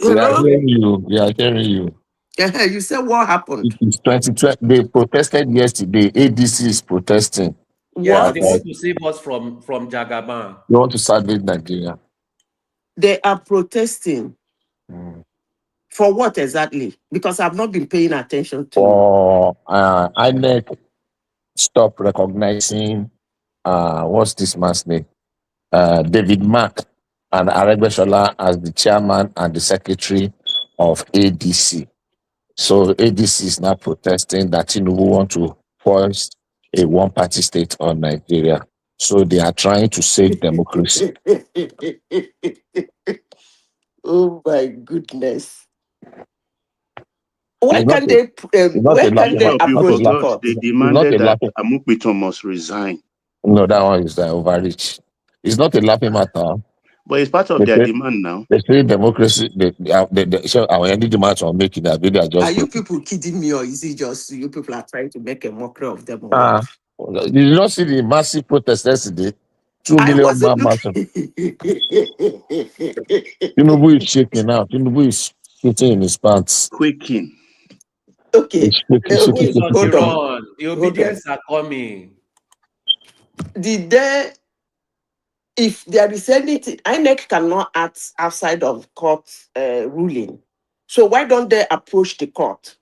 We are hearing you. We are hearing you. You said what happened? It is 2020. They protested yesterday. ADC is protesting. Yes, they want to save us from Jagaban. They want to salvage Nigeria. They are protesting. For what exactly? Because I've not been paying attention to. For Inec stop recognizing what's this man's name? David Mark and Aregbesola as the chairman and the secretary of ADC. So ADC is now protesting that Tinubu want to force a one-party state on Nigeria. So they are trying to save democracy. Oh my goodness. Why can't they approach the court? They demanded that Amukbito must resign. No, that one is overreach. It's not a laughing matter. But it's part of their demand now. They say democracy, they show our any demands on making that video just. Are you people kidding me, or is it just you people are trying to make a mockery of them? Or what? Did you not see the massive protest yesterday? 2 million man marching. Tinubu is shaking now. Tinubu is shooting in his pants. Quaking. Okay. Hold on. The obedience are coming. Did they? If there is anything, Inec cannot act outside of court ruling. So why don't they approach the court?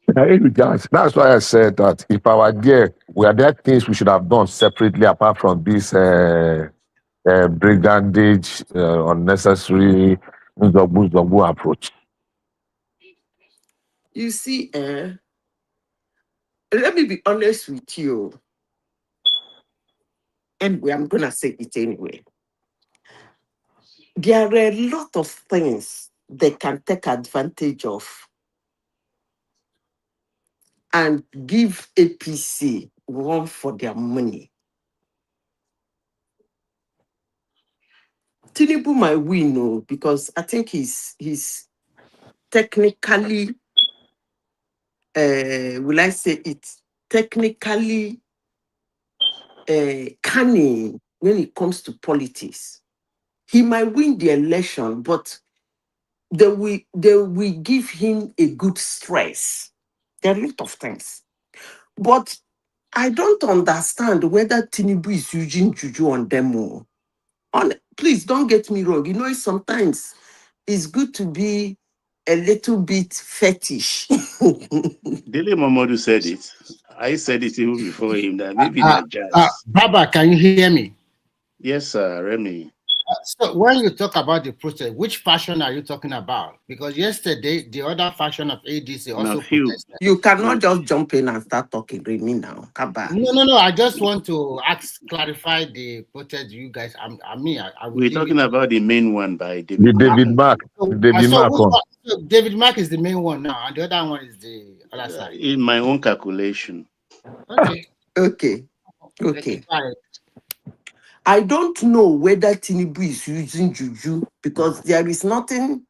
That's why I said that if I were there, were there things we should have done separately apart from this brigandage, unnecessary Zobu approach? You see, let me be honest with you. Anyway, I'm going to say it anyway. There are a lot of things they can take advantage of and give APC one for their money. Tinubu might win, because I think he's technically, will I say it, technically cunning when it comes to politics. He might win the election, but they will give him a good stress. There are a lot of things. But I don't understand whether Tinubu is using juju on them. Please don't get me wrong. Sometimes it's good to be a little bit fetish. Dele Momodu said it. I said it even before him that maybe not jazz. Baba, can you hear me? Yes, sir, Remy. So when you talk about the protest, which faction are you talking about? Because yesterday, the other faction of ADC also protested. You cannot just jump in and start talking, Remy, now. No. I just want to clarify the protest you guys. We're talking about the main one by David Mark. David Mark is the main one now, and the other one is the other side. In my own calculation. Okay. I don't know whether Tinubu is using juju, because there is nothing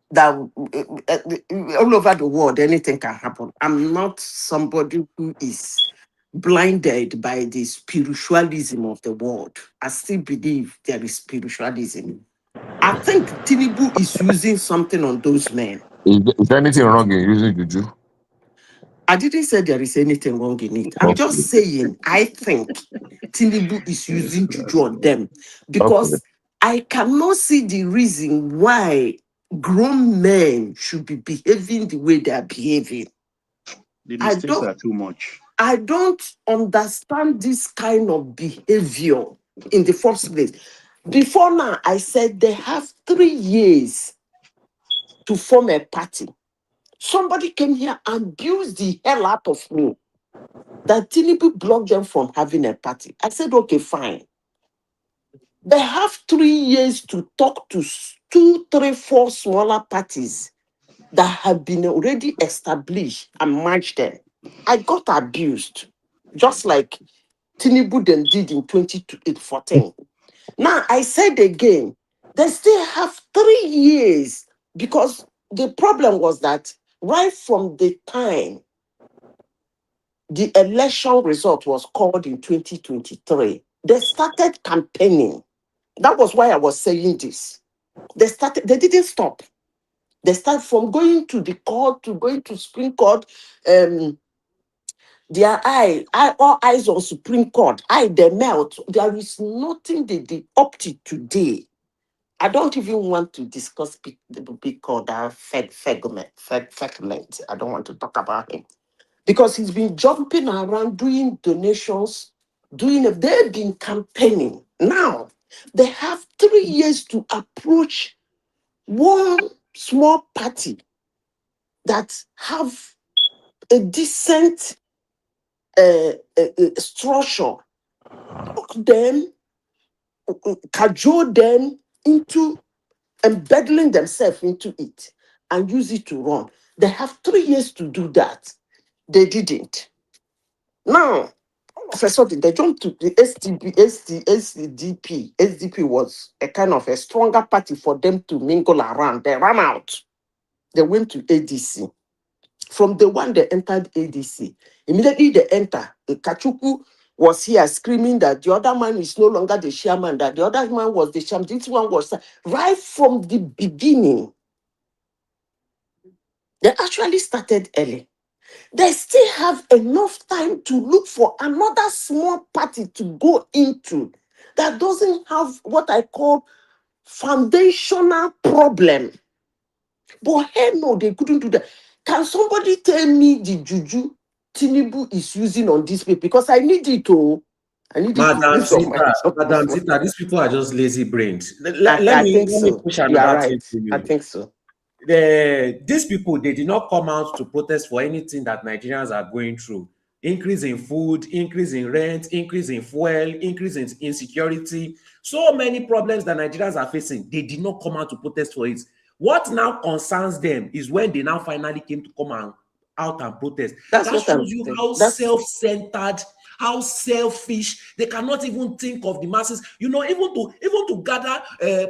that all over the world anything can happen. I'm not somebody who is blinded by the spiritualism of the world. I still believe there is spiritualism. I think Tinubu is using something on those men. Is there anything wrong in using juju? I didn't say there is anything wrong in it. I'm just saying, I think Tinubu is using juju on them, because I cannot see the reason why grown men should be behaving the way they are behaving. The mistakes are too much. I don't understand this kind of behavior in the first place. Before now, I said they have 3 years to form a party. Somebody came here and abused the hell out of me that Tinubu blocked them from having a party. I said, okay, fine. They have 3 years to talk to 2, 3, 4 smaller parties that have been already established and merge them. I got abused, just like Tinubu then did in 2014. Now, I said again, they still have 3 years, because the problem was that right from the time the election result was called in 2023, they started campaigning. That was why I was saying this. They didn't stop. They started from going to the court to going to Supreme Court. Their all eyes on Supreme Court. They melt. There is nothing they did up to today. I don't even want to discuss the big called Fegment. I don't want to talk about him, because he's been jumping around doing donations, they've been campaigning. Now they have 3 years to approach one small party that have a decent structure, hook them, cajole them into embeddling themselves into it and use it to run. They have 3 years to do that. They didn't. Now, all of a sudden, they jumped to the SDP. SDP was a kind of a stronger party for them to mingle around. They ran out. They went to ADC. From the one they entered ADC, immediately they enter. Kachuku was here screaming that the other man is no longer the chairman, that the other man was the chairman. This one was right from the beginning. They actually started early. They still have enough time to look for another small party to go into that doesn't have what I call foundational problem. But hell no, they couldn't do that. Can somebody tell me the juju Tinubu is using on this paper? Because I need it to. I need it to use on my. Madam Zita, these people are just lazy brains. I think Let me so. push You are another thing right. to you. I think so. These people, they did not come out to protest for anything that Nigerians are going through. Increase in food, increase in rent, increase in fuel, increase in insecurity. So many problems that Nigerians are facing. They did not come out to protest for it. What now concerns them is when they now finally came to come out and protest. That's that what shows you how that's self-centered, how selfish. They cannot even think of the masses. You know, even to gather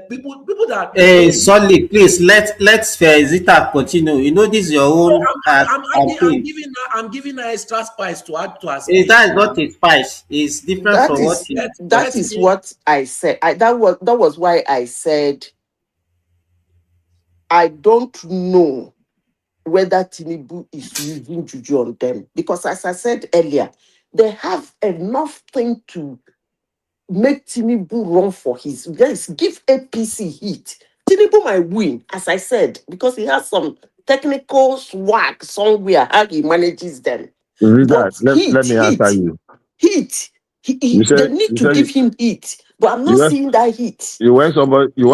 people that. Hey, Solly, please let Zita continue. You know this is your own. I'm giving her extra spice to add to her speech. That is not a spice. It's different from what. That is what I said. That was why I said I don't know whether Tinubu is using juju on them, because as I said earlier, they have enough thing to make Tinubu run for his. Yes, give APC heat. Tinubu might win, as I said, because he has some technical swag somewhere how he manages them. Let me answer you. Heat. They need to give him heat, but I'm not seeing that heat. You want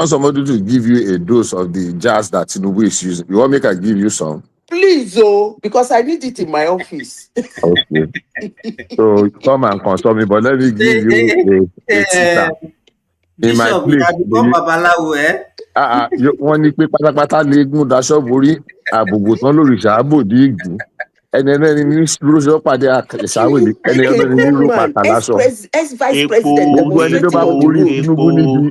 somebody to give you a dose of the jazz that Tinubu is using. You want me to give you some? Please, because I need it in my office. Okay. So come and consult me, but let me give you a teaser. In my place, wọ́n ní pé pátápátá léegun daṣọ borí àbùbù tán lórìṣà àbòdì ìgbín ẹni ní lóṣọ pàdé àkàṣàwìlì ẹni ọdún ní ró pàtàlásọ. Ex-vice president gbogbo ẹni tó bá borí Tinubu níbi.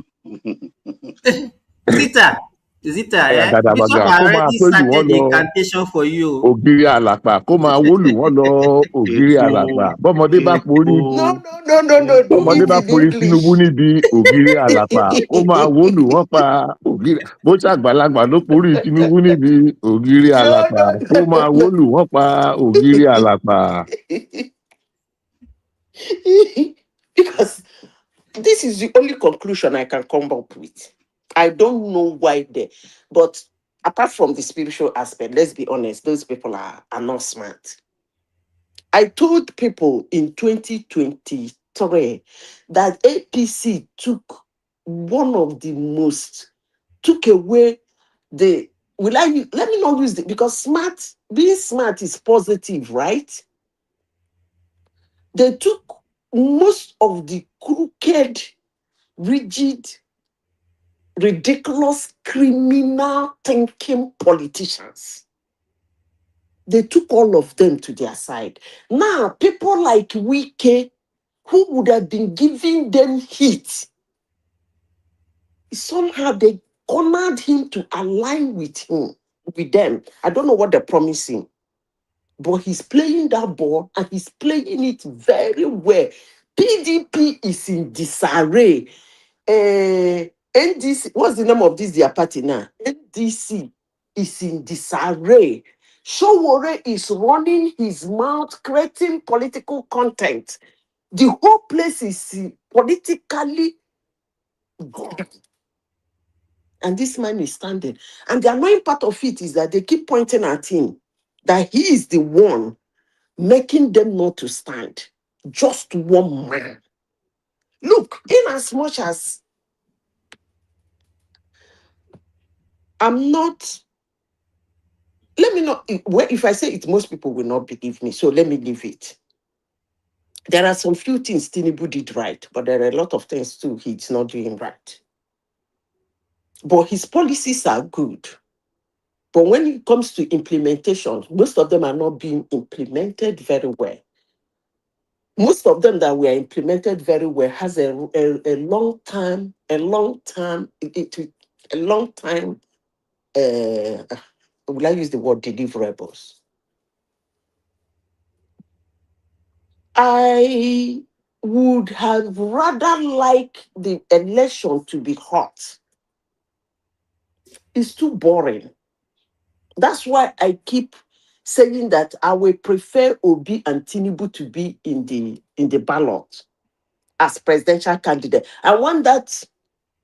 Zita, Bishop already started the incantation for you. Ògiri àlàpà kó máa wólù wọ́n lọ ògiri àlàpà bọ́mọdé bá forí. No. Bọ́mọdé bá forí Tinubu níbi ògiri àlàpà kó máa wólù wọ́n pa ògiri. Bó ṣàgbàlagbà ló forí Tinubu níbi ògiri àlàpà kó máa wólù wọ́n pa ògiri àlàpà. Because this is the only conclusion I can come up with. I don't know why but apart from the spiritual aspect, let's be honest, those people are not smart. I told people in 2023 that APC took away let me not use it, because being smart is positive, right? They took most of the crooked, rigid, ridiculous, criminal thinking politicians. They took all of them to their side. Now, people like Wike, who would have been giving them heat, somehow they cornered him to align with them. I don't know what they're promising, but he's playing that ball and he's playing it very well. PDP is in disarray. NDC, what's the name of their party now? NDC is in disarray. Showore is running his mouth, creating political content. The whole place is politically gone. And this man is standing. And the annoying part of it is that they keep pointing at him, that he is the one making them not to stand. Just one man. Look, in as much as I'm not let me not, if I say it, most people will not believe me. So let me leave it. There are some few things Tinubu did right, but there are a lot of things too he's not doing right. But his policies are good. But when it comes to implementation, most of them are not being implemented very well. Most of them that were implemented very well has a long time, will I use the word deliverables? I would have rather liked the election to be hot. It's too boring. That's why I keep saying that I will prefer Obi and Tinubu to be in the ballot as presidential candidate. I want that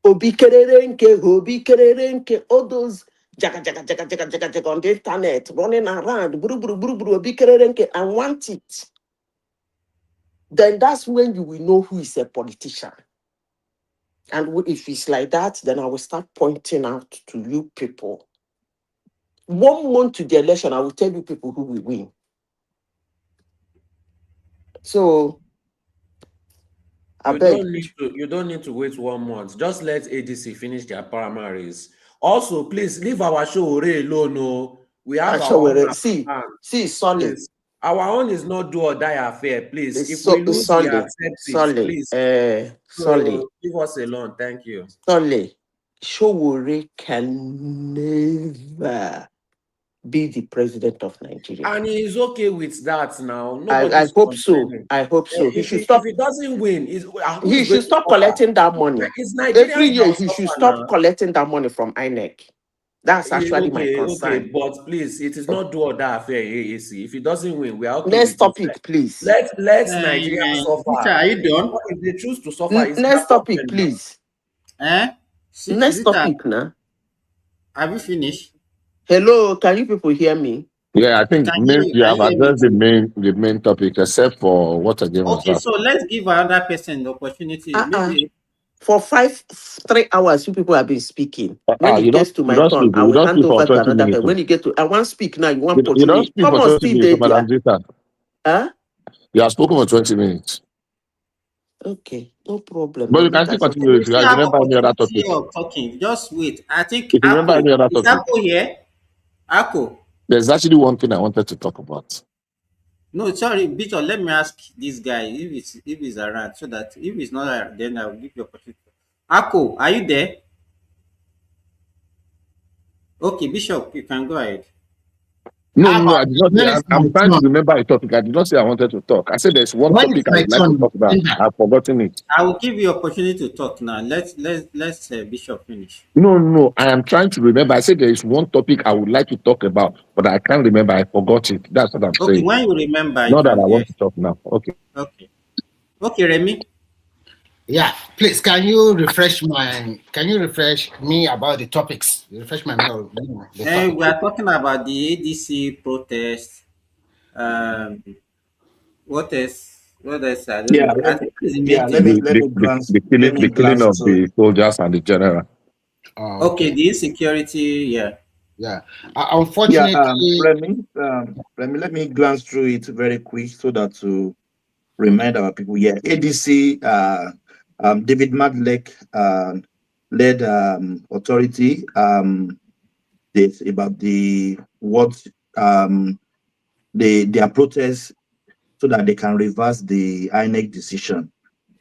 Obi Kererenke, all those jaga on the internet, running around, Obi Kererenke, I want it. Then that's when you will know who is a politician. And if it's like that, then I will start pointing out to you people. 1 month to the election, I will tell you people who will win. So you don't need to wait 1 month. Just let ADC finish their primaries. Also, please leave our show alone. No, we have our own. See, solid. Our own is not do or die affair. Please, if we lose, we accept it. Please, solid. Leave us alone. Thank you. Solid. Showore can never be the president of Nigeria. And he is okay with that now. I hope so. I hope so. If he doesn't win, he should stop collecting that money. Every year, he should stop collecting that money from Inec. That's actually my concern. Okay, but please, it is not do or die affair AAC. If he doesn't win, we are okay. Next topic, please. Let Nigeria suffer. Are you done? If they choose to suffer, next topic, please. Next topic now. Have you finished? Hello, can you people hear me? Yeah, I think you have addressed the main topic, except for what again was that. Okay, so let's give another person the opportunity. Maybe for 3 hours, you people have been speaking. When it gets to my turn, I will hand over to another person. When you get to, I want to speak now. You want you don't speak for 20 minutes, Madam Zita. You have spoken for 20 minutes. Okay, no problem. But you can still continue. If you remember any other topic. Talking. Just wait. I think if you remember any other topic. Is Ako here? Ako. There's actually one thing I wanted to talk about. No, sorry, Bishop. Let me ask this guy if he's around, so that if he's not around, then I'll give you opportunity. Ako, are you there? Okay, Bishop, you can go ahead. No, I did not say, I'm trying to remember a topic. I did not say I wanted to talk. I said there's one topic I would like to talk about. I've forgotten it. I will give you opportunity to talk now. Let's Bishop finish. No, I am trying to remember. I said there is one topic I would like to talk about, but I can't remember. I forgot it. That's what I'm saying. Okay, when you remember, not that I want to talk now. Okay, Remy. Yeah, please, can you refresh me about the topics? Refresh my memory. We are talking about the ADC protest. What else? Let me glance. The killing of the soldiers and the general. Okay, the insecurity. Yeah. Unfortunately, Remy, let me glance through it very quick so that to remind our people. Yeah, ADC. David Madlek led authority this about their protest so that they can reverse the INEC decision,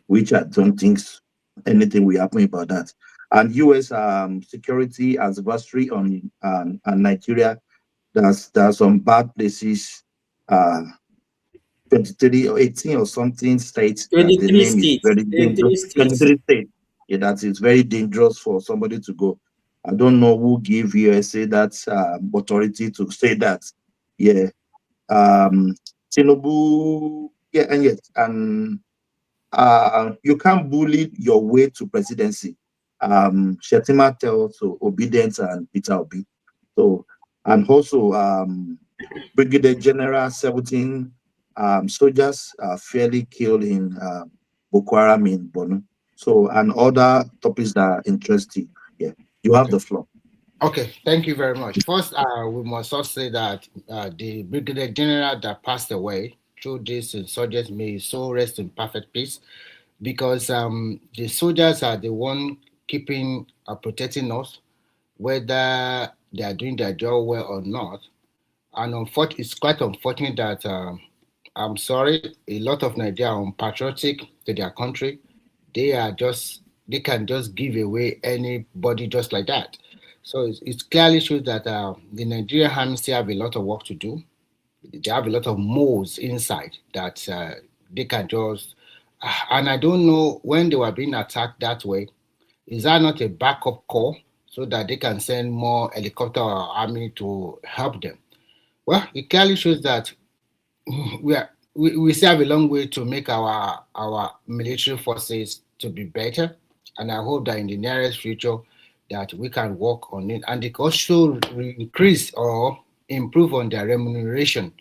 which I don't think anything will happen about that. And US security advisory on Nigeria, there's some bad places. 23 or 18 or something states. 23 states. 23 states. Yeah, that is very dangerous for somebody to go. I don't know who gave USA that authority to say that. Yeah. Tinubu. Yeah, and yes, and you can't bully your way to presidency. Shetima tells obedience and Peter Obi. So, and also Brigadier General 17 soldiers fairly killed in Boko Haram in Borno. So, and other topics that are interesting. Yeah, you have the floor. Okay, thank you very much. First, we must also say that the Brigadier General that passed away through this insurgents may his soul rest in perfect peace, because the soldiers are the one keeping protecting us, whether they are doing their job well or not. And it's quite unfortunate that I'm sorry, a lot of Nigerians are unpatriotic to their country. They can just give away anybody just like that. So it clearly shows that the Nigerian army still have a lot of work to do. They have a lot of moles inside that they can just. And I don't know when they were being attacked that way. Is that not a backup call so that they can send more helicopter or army to help them? Well, it clearly shows that we still have a long way to make our military forces to be better, and I hope that in the nearest future that we can work on it, and they can also increase or improve on their remuneration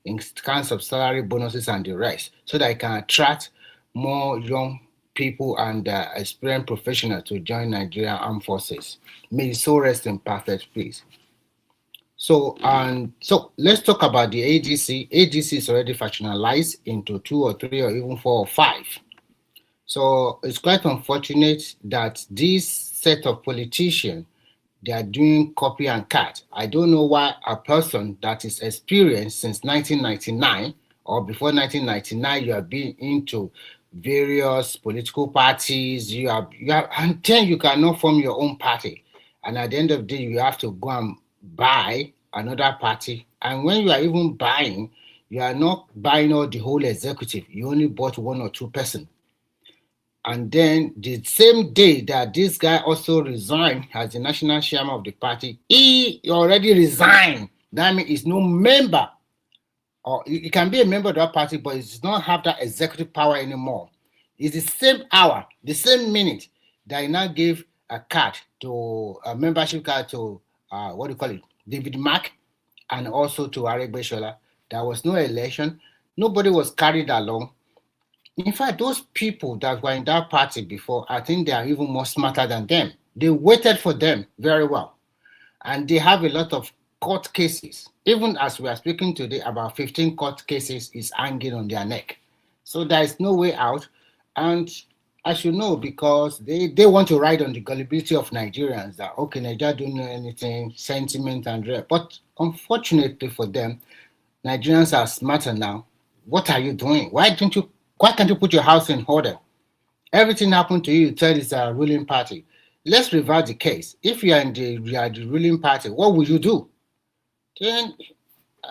in terms of salary bonuses and the rest, so that it can attract more young people and experienced professionals to join Nigerian armed forces. May his soul rest in perfect peace. So let's talk about the ADC. ADC is already factionalized into 2 or 3 or even 4 or 5. So it's quite unfortunate that this set of politicians, they are doing copy and cut. I don't know why a person that is experienced since 1999 or before 1999, you have been into various political parties, you have, and then you cannot form your own party. And at the end of the day, you have to go and buy another party. And when you are even buying, you are not buying all the whole executive. You only bought 1 or 2 person. And then the same day that this guy also resigned as the national chairman of the party, he already resigned. That means he's no member, or he can be a member of that party, but he does not have that executive power anymore. It's the same hour, the same minute that he now gave a card to a membership card to what do you call it, David Mark, and also to Aregbesola. There was no election. Nobody was carried along. In fact, those people that were in that party before, I think they are even more smarter than them. They waited for them very well. And they have a lot of court cases. Even as we are speaking today, about 15 court cases is hanging on their neck. So there is no way out. And as you know, because they want to ride on the gullibility of Nigerians that, okay, Nigeria don't know anything, sentiment and rare. But unfortunately for them, Nigerians are smarter now. What are you doing? Why can't you put your house in order? Everything happened to you, you tell it's a ruling party. Let's reverse the case. If you are the ruling party, what will you do? Then,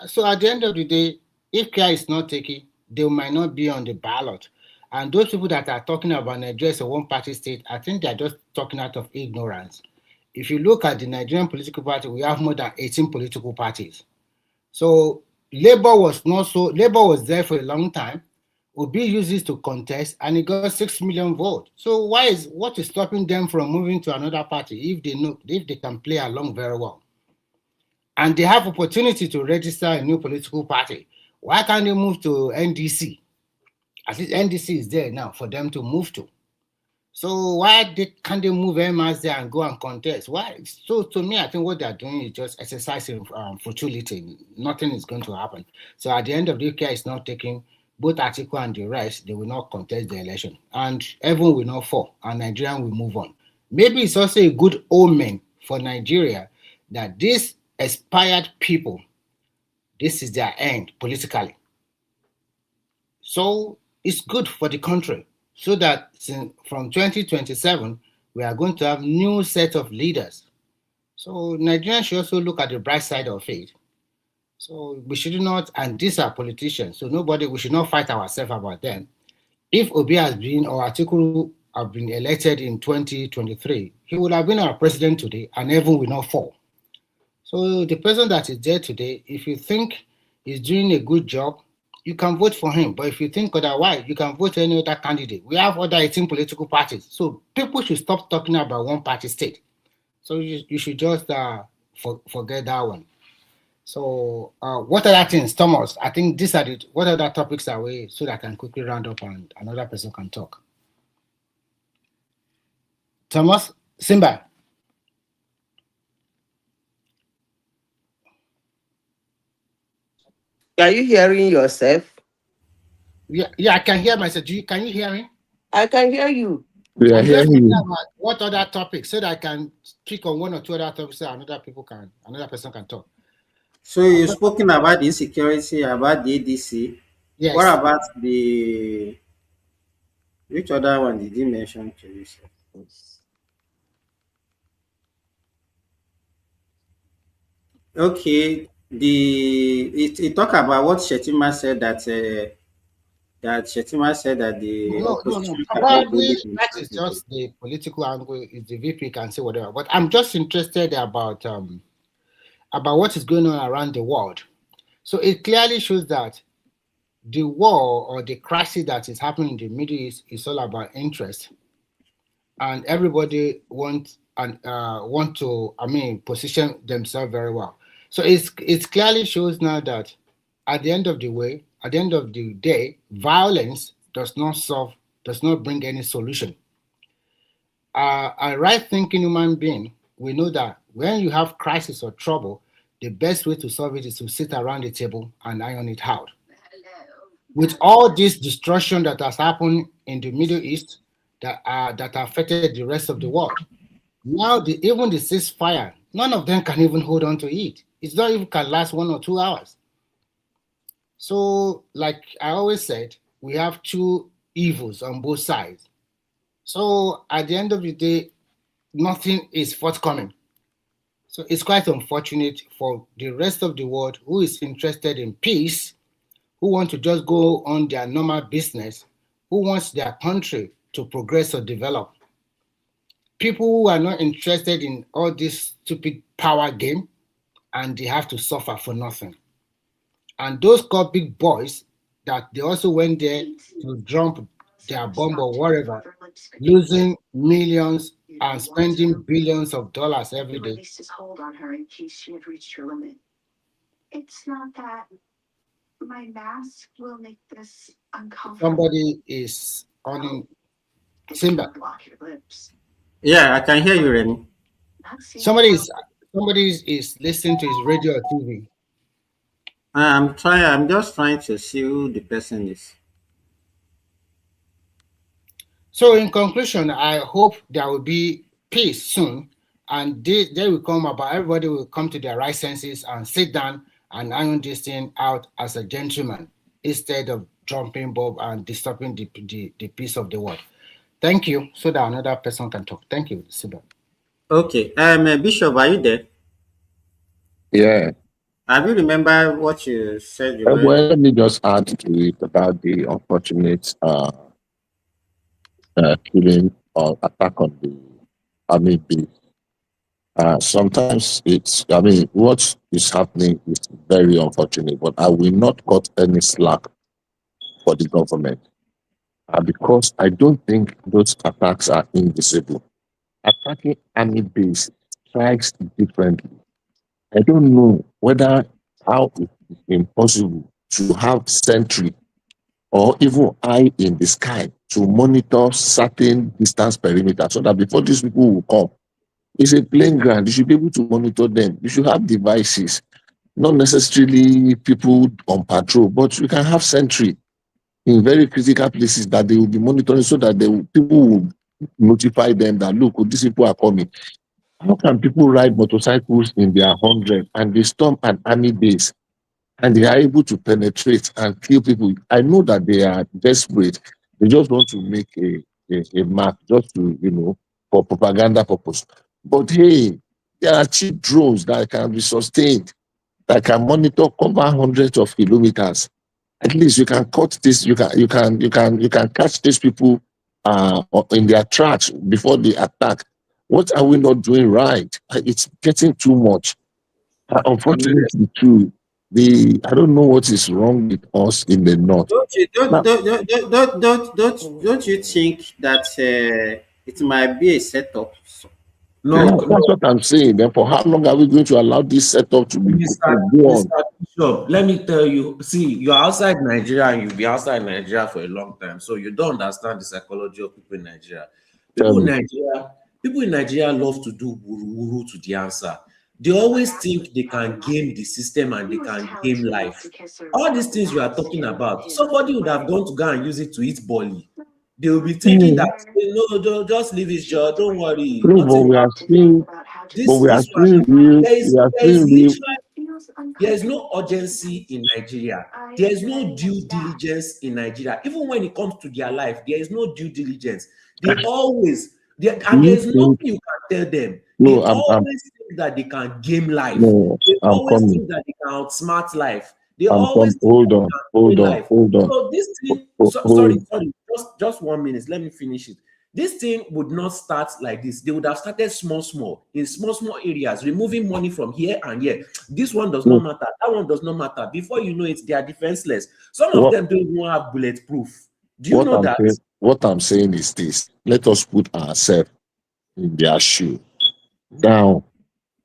so at the end of the day, if care is not taken, they might not be on the ballot. And those people that are talking about Nigeria as a one-party state, I think they're just talking out of ignorance. If you look at the Nigerian political party, we have more than 18 political parties. So Labour was there for a long time. Obi uses to contest and he got 6 million votes. So what is stopping them from moving to another party if they can play along very well? And they have opportunity to register a new political party. Why can't they move to NDC? At least NDC is there now for them to move to. So can't they move MS there and go and contest? Why? So to me, I think what they're doing is just exercising futility. Nothing is going to happen. So at the end of the day, it's not taking both Atiku and the rest, they will not contest the election. And everyone will not fall, and Nigeria will move on. Maybe it's also a good omen for Nigeria that these expired people, this is their end politically. So it's good for the country, so that from 2027, we are going to have new set of leaders. So Nigerians should also look at the bright side of it. So we should not, and these are politicians, so we should not fight ourselves about them. If Obi has been, or Atiku have been elected in 2023, he would have been our president today, and everyone will not fall. So the person that is there today, if you think he's doing a good job, you can vote for him. But if you think otherwise, you can vote any other candidate. We have other 18 political parties. So people should stop talking about one party state. So you should just forget that one. So what other things, Thomas? I think these are what other topics are we, so that I can quickly round up and another person can talk. Thomas, Simba. Are you hearing yourself? Yeah, I can hear myself. Can you hear me? I can hear you. We are I'm just hearing thinking you. about what other topics so that I can click on one or two other topics so another person can talk. So you've spoken about insecurity, about the ADC. Yes. What about which other one did you mention to you, sir? Okay, it talk about what Shetima said that Shetima said that the No. opposition cannot Probably bully that is just the political angle. Is the VP can say whatever, but I'm just interested about what is going on around the world. So it clearly shows that the war or the crisis that is happening in the Middle East is all about interest, and everybody want to position themselves very well. So it clearly shows now that at the end of the day, violence does not bring any solution. A right thinking human being, we know that when you have crisis or trouble, the best way to solve it is to sit around the table and iron it out. With all this destruction that has happened in the Middle East that affected the rest of the world, now even the ceasefire, none of them can even hold on to it. It's not even can last 1 or 2 hours. So, like I always said, we have two evils on both sides. So at the end of the day, nothing is forthcoming. So it's quite unfortunate for the rest of the world who is interested in peace, who want to just go on their normal business, who wants their country to progress or develop. People who are not interested in all this stupid power game, and they have to suffer for nothing. And those called big boys that they also went there to drop their bomb or whatever, losing millions and spending billions of dollars every day. Released his hold on her in case she had reached her limit. It's not that my mask will make this uncomfortable. Somebody is on Simba. Block your lips. Yeah, I can hear you, Remy. Somebody is listening to his radio or TV. I'm just trying to see who the person is. So in conclusion, I hope there will be peace soon, and they will come about. Everybody will come to their right senses and sit down and iron this thing out as a gentleman instead of jumping Bob and disturbing the peace of the world. Thank you. So that another person can talk. Thank you, Siba. Okay. Bishop, are you there? Yeah. Have you remember what you said? Well, let me just add to it about the unfortunate killing or attack on the army base. Sometimes what is happening is very unfortunate, but I will not cut any slack for the government because I don't think those attacks are invisible. Attacking army base strikes differently. I don't know how it is impossible to have sentry or even eye in the sky to monitor certain distance perimeter so that before these people will come, it's a playing ground. You should be able to monitor them. You should have devices, not necessarily people on patrol, but you can have sentry in very critical places that they will be monitoring so that people will notify them that, look, these people are coming. How can people ride motorcycles in their 100 and they storm an army base and they are able to penetrate and kill people? I know that they are desperate. They just want to make a mark just to, for propaganda purpose. But hey, there are cheap drones that can be sustained, that can monitor, cover hundreds of kilometers. At least you can cut this, you can catch these people in their tracks before they attack. What are we not doing right? It's getting too much. Unfortunately, too, I don't know what is wrong with us in the north. Don't you think that it might be a setup? No, that's what I'm saying. Then for how long are we going to allow this setup to be go on? Mr. Bishop, let me tell you, see, you're outside Nigeria and you'll be outside Nigeria for a long time. So you don't understand the psychology of people in Nigeria. People in Nigeria love to do wuru to the answer. They always think they can game the system and they can game life. All these things we are talking about, somebody would have gone to go and use it to eat bully. They will be thinking that, no, just leave his job, don't worry, No, but nothing we are happened. seeing, but we are This one, seeing real, there is we are there is seeing real. literally there is no urgency in Nigeria. There is no due diligence in Nigeria. Even when it comes to their life, there is no due diligence. They always and there is nothing you can tell them. They No, always think that they can game life. no, They I'm always coming. think that they can outsmart life. They I'm always coming. think Hold that on, they can play life. hold on. So this thing, Hold. sorry, just 1 minute. Let me finish it. This thing would not start like this. They would have started small, in small areas, removing money from here and here. This one does not matter. That one does not matter. Before you know it, they are defenseless. Some of them don't even have bulletproof. Do you know that? What I'm saying is this: let us put ourselves in their shoe. Now,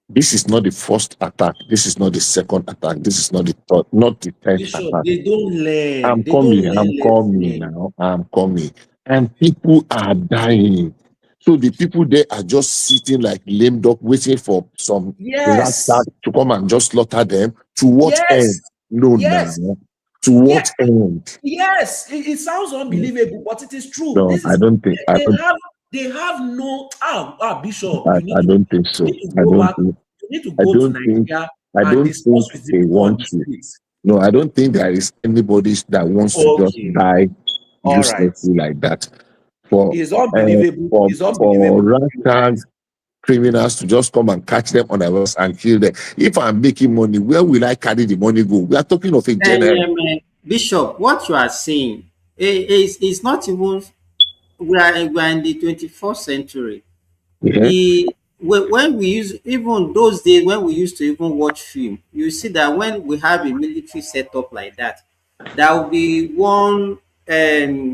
this is not the first attack. This is not the second attack. This is not the third, not the 10th Bishop, attack. they don't learn. I'm They don't coming learn now. I'm coming. And people are dying. So the people there are just sitting like lame dog waiting for some Yes. rat to come and just slaughter them. To what end? No, Yes. no. To what end? Yes. It sounds unbelievable, but it is true. No, This is I don't think. they have no Bishop. I don't think so. You need to go to Nigeria and discuss with the they people on want the to. streets. No, I don't think there is anybody that wants to just die All right. uselessly like that. For It's unbelievable. It's unbelievable. random criminals to just come and catch them on the bus and kill them. If I'm making money, where will I carry the money go? We are talking of a general. Bishop, what you are saying is not even. We are in the 21st century. Yeah. When we use, even those days when we used to even watch film, you see that when we have a military setup like that, there will be one,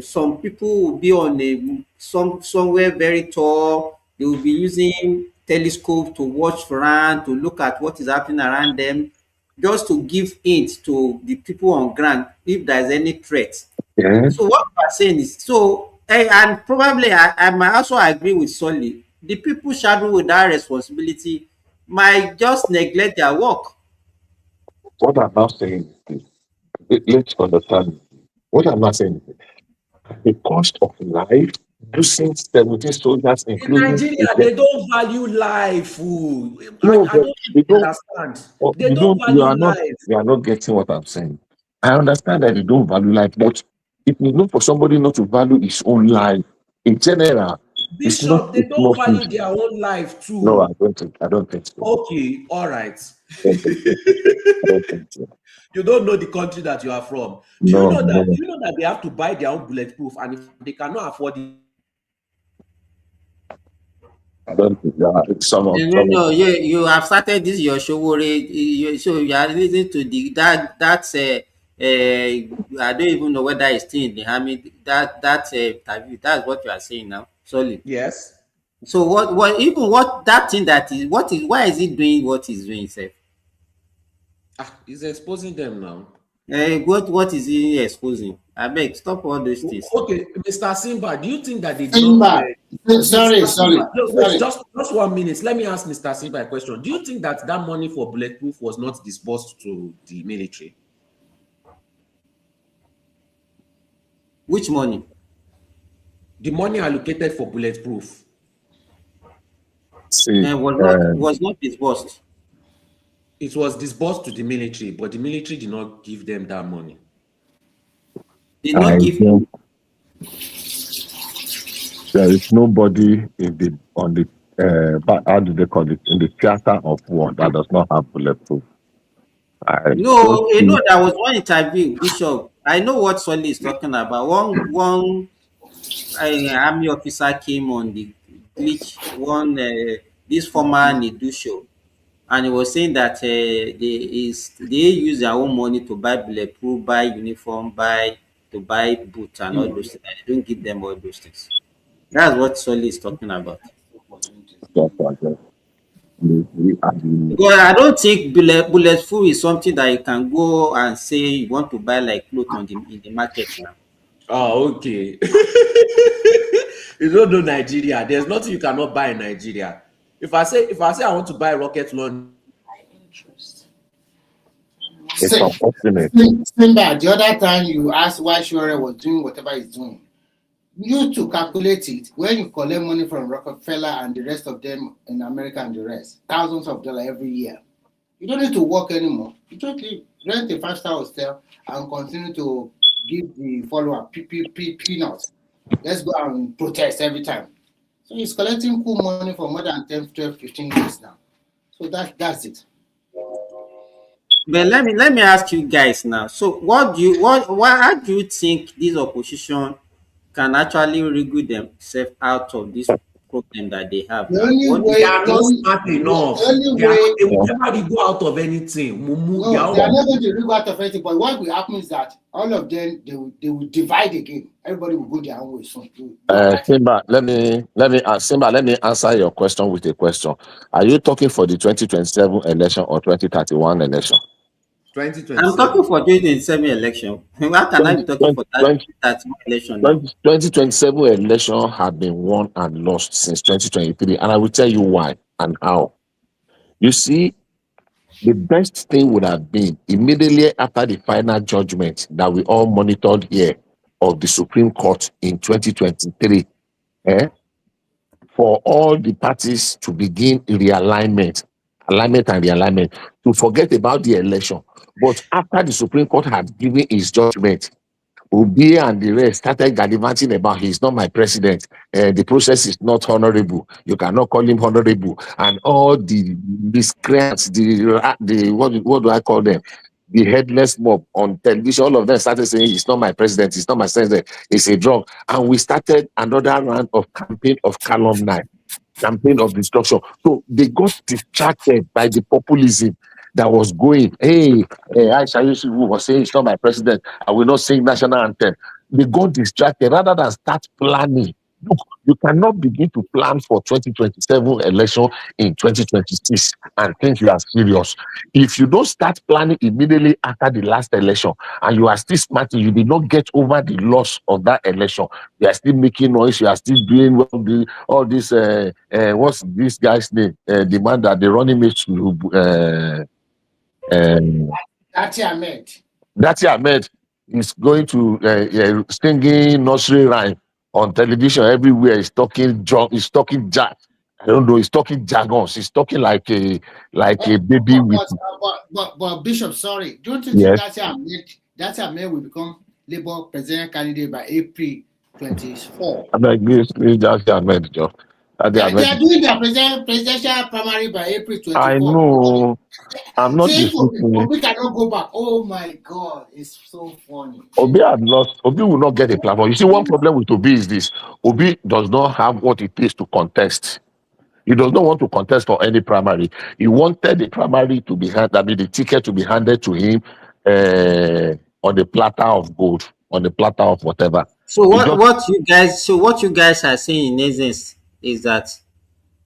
some people will be on somewhere very tall. They will be using telescope to watch around, to look at what is happening around them, just to give hint to the people on ground if there is any threat. Yeah. So what we are saying is, and probably I might also agree with Solly. The people shadowed with that responsibility might just neglect their work. What I'm not saying is this. Let's understand. What I'm not saying is the cost of life, losing 17 soldiers, In including Nigeria, they don't value life. No, I don't they don't. understand. They don't You value are not. life. You are not getting what I'm saying. I understand that you don't value life, but it is not for somebody not to value his own life in general. Bishop, they don't value easy. their own life too. No, I don't think so. Okay, all right. I don't think so. You don't know the country that you are from. Do you know that they have to buy their own bulletproof, and if they cannot afford it? I don't think No, you have started this your show. So you are listening to that's I don't even know whether it's still in the army. That interview. That's what you are saying now. Solid. Yes. So what that thing that is why is it doing what it's doing itself? He's exposing them now. What is he exposing? I beg, stop all those things. Okay, Mr. Simba, do you think that they Simba, sorry. Wait, just 1 minute. Let me ask Mr. Simba a question. Do you think that money for bulletproof was not disbursed to the military? Which money? The money allocated for bulletproof. Was not disbursed. It was disbursed to the military, but the military did not give them that money. Did not give. There is nobody on the how do they call it, in the theater of war that does not have bulletproof. No, there was one interview, Bishop. I know what Solly is talking about. One army officer came on the glitch this former Nidu show, and he was saying that they use their own money to buy bulletproof, buy uniform, buy boots and all those things. They don't give them all those things. That's what Solly is talking about. Because I don't think bulletproof is something that you can go and say you want to buy like clothes in the market now. Oh, okay. You don't know Nigeria. There's nothing you cannot buy in Nigeria. If I say I want to buy rocket launcher It's unfortunate. Simba, the other time you asked why Shure was doing whatever he's doing. You to calculate it, when you collect money from Rockefeller and the rest of them in America and the rest, thousands of dollars every year. You don't need to work anymore. You just rent a 5-star hotel and continue to give the follower peanuts. Let's go and protest every time. So he's collecting cool money for more than 10, 12, 15 years now. So that's it. But let me ask you guys now. So how do you think this opposition can actually wriggle themselves out of this problem that they have The now? only way They are not smart enough. They will never go out of anything. No, they are not going to wriggle out of anything. But what will happen is that all of them they will divide again. Everybody will go their own way soon. Simba, let me answer your question with a question. Are you talking for the 2027 election or 2031 election? 2027. I'm talking for 2027 election. Why can I be talking for that election now? 2027 election have been won and lost since 2023, and I will tell you why and how. You see, the best thing would have been immediately after the final judgment that we all monitored here of the Supreme Court in 2023, for all the parties to begin alignment and realignment, to forget about the election. But after the Supreme Court had given its judgment, Obi and the rest started gallivanting about he's not my president. The process is not honorable. You cannot call him honorable. And all the miscreants, the what do I call them? The headless mob on television, all of them started saying he's not my president, he's not my president, it's a drug. And we started another round of campaign of calumny, campaign of destruction. So they got distracted by the populism that was going. Aisha Yusuf was saying it's not my president, I will not sing national anthem. They got distracted rather than start planning. Look, you cannot begin to plan for 2027 election in 2026 and think you are serious. If you don't start planning immediately after the last election and you are still smart, you did not get over the loss of that election. You are still making noise. You are still doing all this. What's this guy's name? The man that the running mate to. That's Ahmed is going to singing nursery rhyme on television everywhere. He's talking I don't know. He's talking jargons. He's talking like a baby. But Bishop, sorry, don't you think that's Ahmed will become Labour president candidate by April 24? I'm like this that's Ahmed, Joe. They are doing their presidential primary by April 24. I know. I'm not Obi cannot go back. Oh my God, it's so funny. Obi will not get a platform. You see, one problem with Obi is this: Obi does not have what it takes to contest. He does not want to contest for any primary. He wanted the primary to be the ticket to be handed to him on the platter of gold, on the platter of whatever. So what you guys are saying in essence is that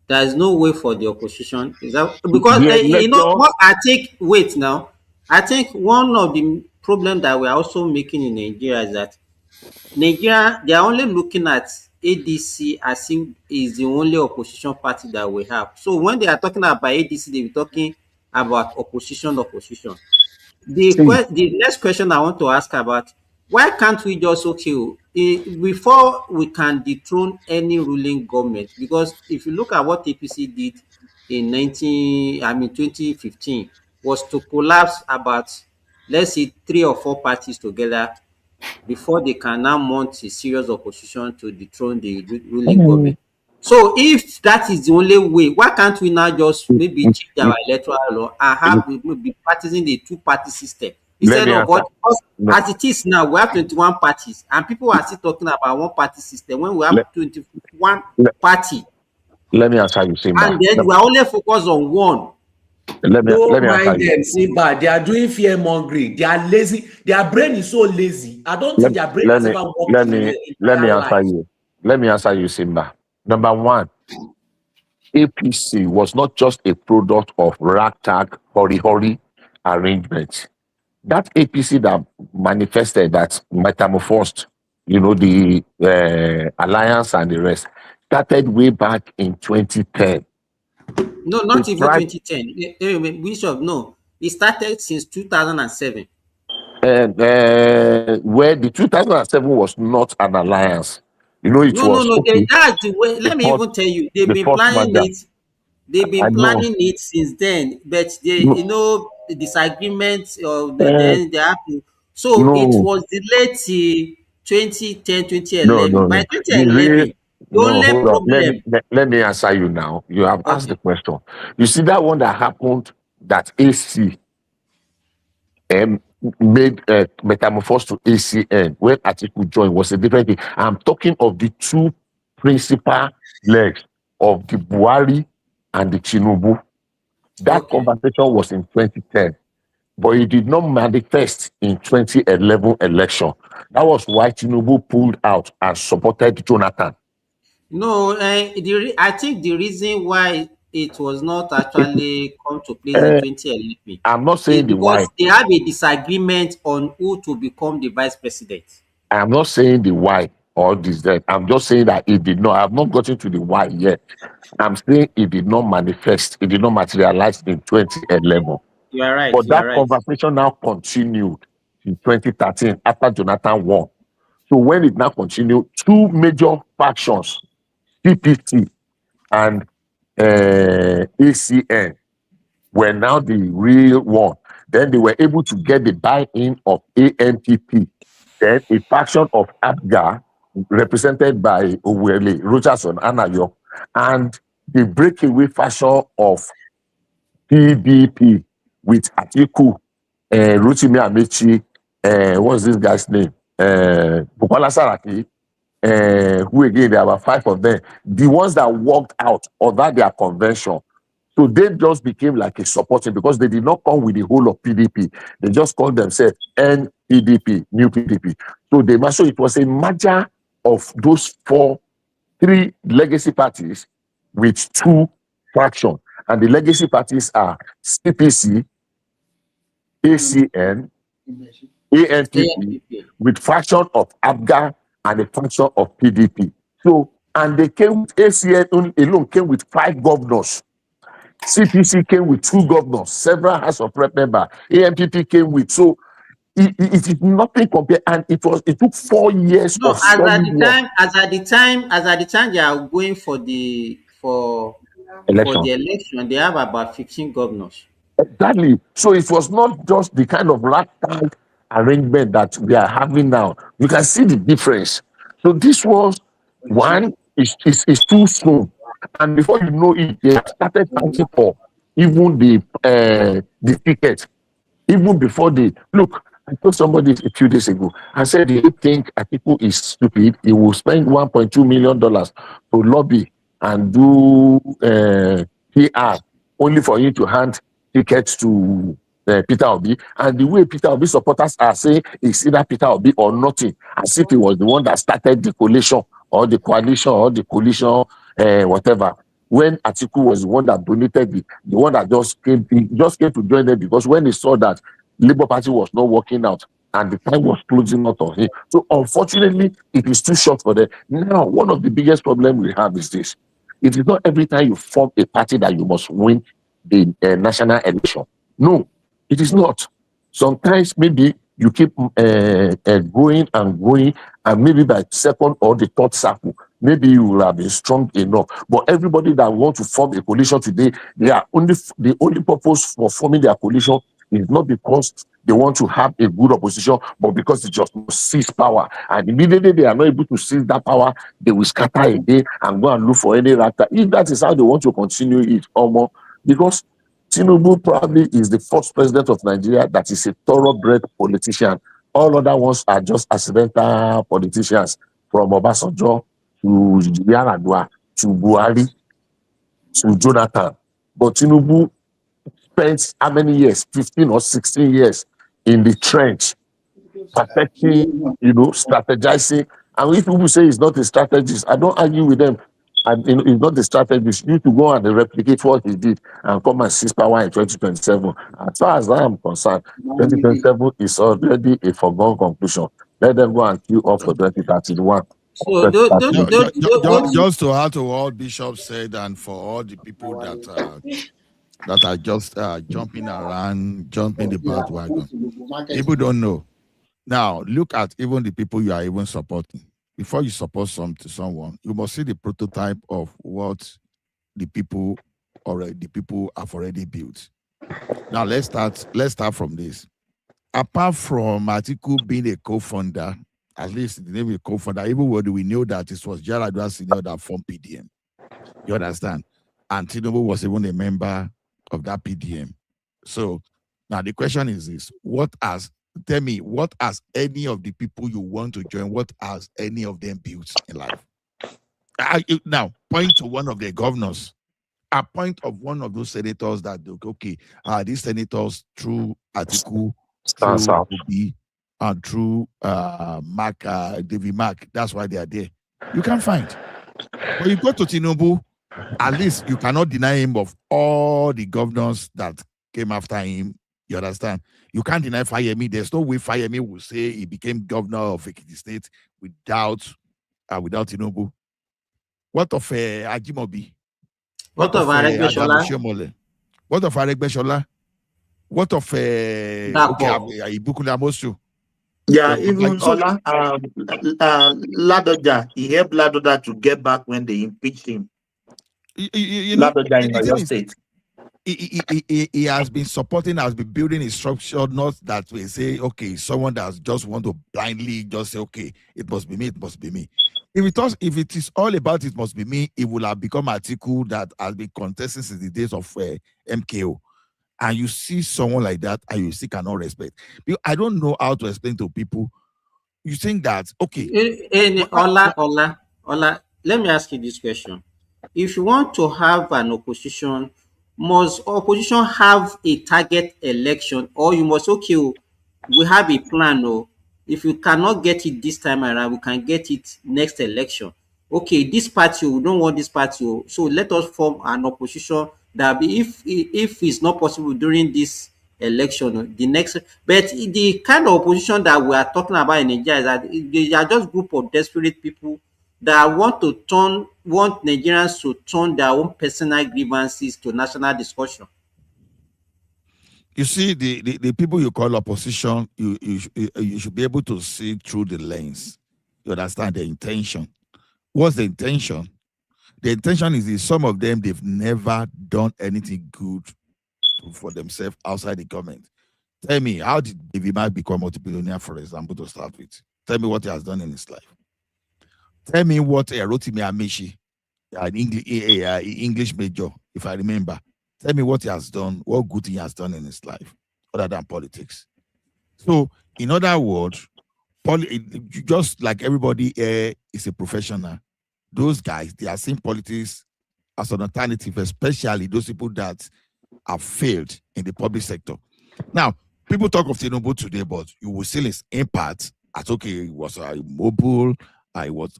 there is no way for the opposition. Is that because you know what I think? Wait now, I think one of the problem that we are also making in Nigeria is that Nigeria, they are only looking at ADC as if is the only opposition party that we have. So when they are talking about ADC, they be talking about opposition. The next question I want to ask about, why can't we just before we can dethrone any ruling government? Because if you look at what APC did in 2015 was to collapse about, let's say, 3 or 4 parties together before they can now mount a serious opposition to dethrone the ruling government. So if that is the only way, why can't we now just maybe change our electoral law and have maybe practicing the 2-party system instead of what? As it is now, we have 21 parties and people are still talking about 1-party system when we have 21 party. Let me answer you, Simba. And then we are only focused on one. Let me mind them, Simba. They are doing fear mongering. They are lazy. Their brain is so lazy. I don't think their brain is ever working. Let me answer you. Let me answer you, Simba. Number one, APC was not just a product of ragtag, hurry arrangements. That APC that manifested, that metamorphosed, the alliance and the rest, started way back in 2010. No, not even 2010. Bishop, no. It started since 2007. And where the 2007 was not an alliance. You know, it No, was okay. that's the way. Let me First, even tell you, they've the been first planning merger. it. They've I been know. planning it since then, but they, No, the disagreements, or uh, then they have to. So it no, was delayed till 2010, no, 2011. no, By no. The real 2011, the no, only hold on. problem. Let me answer you now. You have asked the Okay. question. You see that one that happened that AC made metamorphosed to ACN when Atiku joined was a different thing. I'm talking of the two principal legs of the Buhari and the Tinubu. That Okay. conversation was in 2010, but it did not manifest in 2011 election. That was why Tinubu pulled out and supported Jonathan. No, I think the reason why it was not actually come to place in Uh, 2011 I'm not is saying the why. because they have a disagreement on who to become the vice president. I'm not saying the why or this that. I'm just saying that it did not. I've not gotten to the why yet. I'm saying it did not manifest. It did not materialize in 2011. You are right. But You are that right. conversation now continued in 2013 after Jonathan won. So when it now continued, two major factions, CPC and ACN, were now the real one. Then they were able to get the buy-in of ANPP. Then a faction of APGA, represented by Owele, Rogerson, Anayo, and the breakaway faction of PDP with Atiku, Rotimi Amechi, what's this guy's name? Bukola Saraki, who again, there were 5 of them. The ones that walked out of their convention. So they just became like a supporting because they did not come with the whole of PDP. They just called themselves NPDP, New PDP. So it was a merger of those 3 legacy parties with 2 factions. And the legacy parties are CPC, ACN, ANPP, with faction of ABGA and a faction of PDP. So, and they came with ACN alone came with 5 governors. CPC came with 2 governors, several House of Rep members. ANPP came with, so it is nothing compared, and it took 4 years No, of solid work. as at the time they are going for the Election. election, they have about 15 governors. Exactly. So it was not just the kind of ragtag arrangement that we are having now. You can see the difference. So this was one is too soon, and before you know it, they have started fighting for even the ticket. Even before they look, I told somebody a few days ago. I said, "Do you think Atiku is stupid? He will spend $1.2 million to lobby and do PR only for you to hand tickets to Peter Obi." And the way Peter Obi supporters are saying it's either Peter Obi or nothing, as if he was the one that started the coalition or the coalition or the coalition, whatever. When Atiku was the one that donated the one that just came to join them because when he saw that Labour Party was not working out and the time was closing out on him. So unfortunately, it is too short for them. Now, one of the biggest problems we have is this. It is not every time you form a party that you must win the national election. No, it is not. Sometimes maybe you keep going and going, and maybe by 2nd or the 3rd cycle, maybe you will have been strong enough. But everybody that wants to form a coalition today, the only purpose for forming their coalition is not because they want to have a good opposition, but because they just must seize power. And immediately they are not able to seize that power, they will scatter again and go and look for any rata. If that is how they want to continue it, almost because Tinubu probably is the first president of Nigeria that is a thoroughbred politician. All other ones are just accidental politicians, from Obasanjo to Yar'Adua to Buhari to Jonathan. But Tinubu spent how many years? 15 or 16 years in the trench, perfecting, strategizing. And if people say he's not a strategist, I don't argue with them. And he's not the strategist. You need to go and replicate what he did and come and seize power in 2027. As far as I am concerned, 2027 is already a foregone conclusion. Let them go and queue up for 2031. So Just to add to what Bishop said, and for all the people that that are just jumping around, jumping the bandwagon. People don't know. Now, look at even the people you are even supporting. Before you support someone, you must see the prototype of what the people have already built. Now let's start from this. Apart from Atiku being a co-founder, at least the name of a co-founder, even when we knew that it was Jaradua Senior that formed PDM. You understand? And Tinubu was even a member of that PDM. So now the question is this: tell me, what has any of the people you want to join, what has any of them built in life? Now, point to one of the governors, a point of one of those senators that, okay, these senators through Atiku, through Obi, and through David Mark, that's why they are there. You can find. When you go to Tinubu, at least you cannot deny him of all the governors that came after him. You understand? You can't deny Fayemi. There's no way Fayemi will say he became governor of Ekiti State without Tinubu. What of Ajimobi? What of Aregbesola? What of Aregbesola? What of Ibukun Amosu? Yeah, even Ola, Ladoja, he helped Ladoja to get back when they impeached him. Ladoja in Oyo State. He has been supporting, has been building his structure, not that we say, okay, someone that just want to blindly just say, okay, it must be me, it must be me. If it is all about it must be me, it will have become Atiku that has been contesting since the days of MKO. And you see someone like that, and you still cannot respect. I don't know how to explain to people. You think that, okay. Ola, let me ask you this question. If you want to have an opposition, must opposition have a target election, or you must, okay, we have a plan, or if you cannot get it this time around, we can get it next election. Okay, this party, we don't want this party, so let us form an opposition that be, if it's not possible during this election, the next. But the kind of opposition that we are talking about in Nigeria is that they are just group of desperate people that want Nigerians to turn their own personal grievances to national discussion. You see, the people you call opposition, you should be able to see through the lens. You understand the intention. What's the intention? The intention is some of them, they've never done anything good for themselves outside the government. Tell me, how did David Mark become multi-billionaire, for example, to start with? Tell me what he has done in his life. Tell me what Rotimi Amechi, an English major, if I remember. Tell me what he has done, what good he has done in his life, other than politics. So, in other words, just like everybody here is a professional, those guys, they are seeing politics as an alternative, especially those people that have failed in the public sector. Now, people talk of Tinubu today, but you will see his impact as, okay, it was Mobile, it was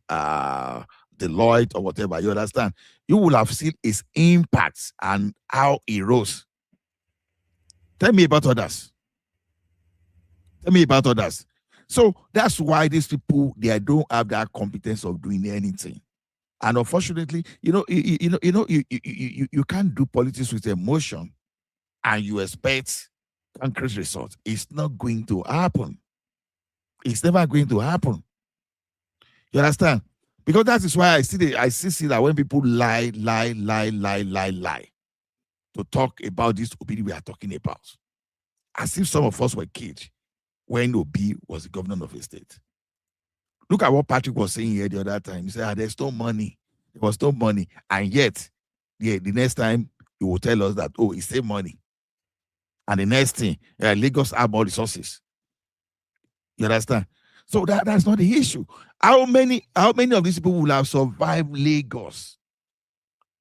Deloitte or whatever, you understand? You will have seen his impact and how he rose. Tell me about others. Tell me about others. So that's why these people, they don't have that competence of doing anything. And unfortunately, you can't do politics with emotion and you expect concrete results. It's not going to happen. It's never going to happen. You understand? Because that is why I see that when people lie to talk about this Obi we are talking about, as if some of us were kids when Obi was the governor of a state. Look at what Patrick was saying here the other time. He said, there's no money. There was no money. And yet, the next time, he will tell us that, he saved money. And the next thing, Lagos have more resources. You understand? So that's not the issue. How many of these people will have survived Lagos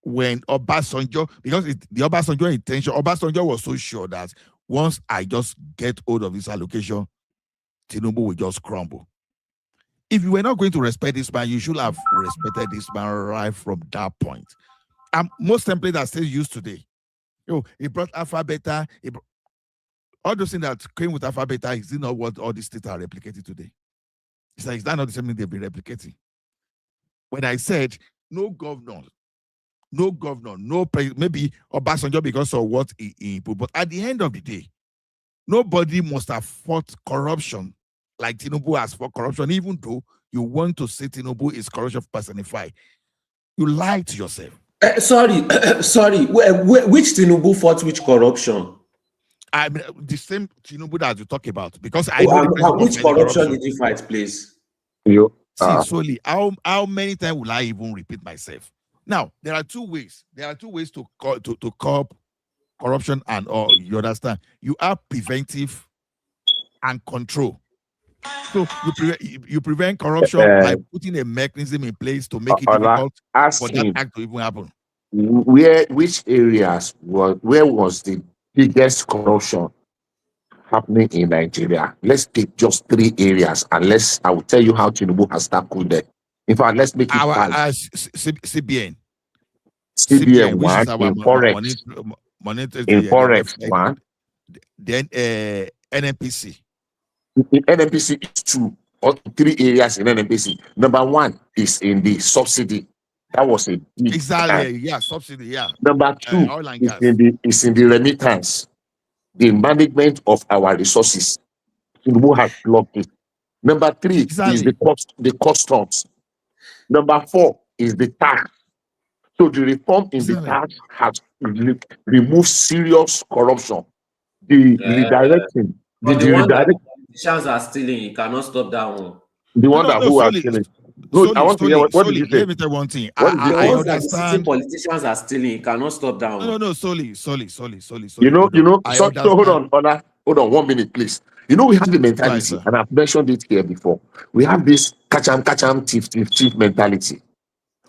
when Obasanjo, because the Obasanjo intention, Obasanjo was so sure that once I just get hold of this allocation, Tinubu will just crumble. If you were not going to respect this man, you should have respected this man right from that point. Most templates are still used today. He brought Alpha Beta. All those things that came with Alpha Beta is not what all these states are replicating today. It's like, is that not the same thing they've been replicating? When I said no governor no governor, no president, maybe Obasanjo because of what he put. But at the end of the day, nobody must have fought corruption like Tinubu has fought corruption, even though you want to say Tinubu is corruption personified. You lie to yourself. Sorry, which Tinubu fought which corruption? I mean, the same Tinubu that you talk about, because I know which corruption did you fight, please? See, solely, how many times will I even repeat myself? Now, there are two ways. There are two ways to curb corruption, and you understand. You have preventive and control. So you prevent corruption by putting a mechanism in place to make it difficult for that act to even happen. Which areas where was the biggest corruption happening in Nigeria? Let's take just 3 areas, and I will tell you how Tinubu has tackled them. In fact, let's make it CBN. CBN one, in Forex. In Forex one. Then NNPC. In NNPC is 2 or 3 areas in NNPC. Number 1 is in the subsidy. That was a big subsidy, yeah. Number 2 is in the remittance, the management of our resources. Tinubu has blocked it. Number 3 is the customs. Number 4 is the tax. So the reform in the tax has removed serious corruption. The redirecting. The one that politicians are stealing, you cannot stop that one. The one who are stealing. No, I want to hear what did you say? Let me tell you one thing. I understand. Politicians are stealing, you cannot stop that one. No, solely. You know. So hold on, 1 minute, please. You know, we have the mentality, and I've mentioned it here before. We have this catch 'em, thief mentality.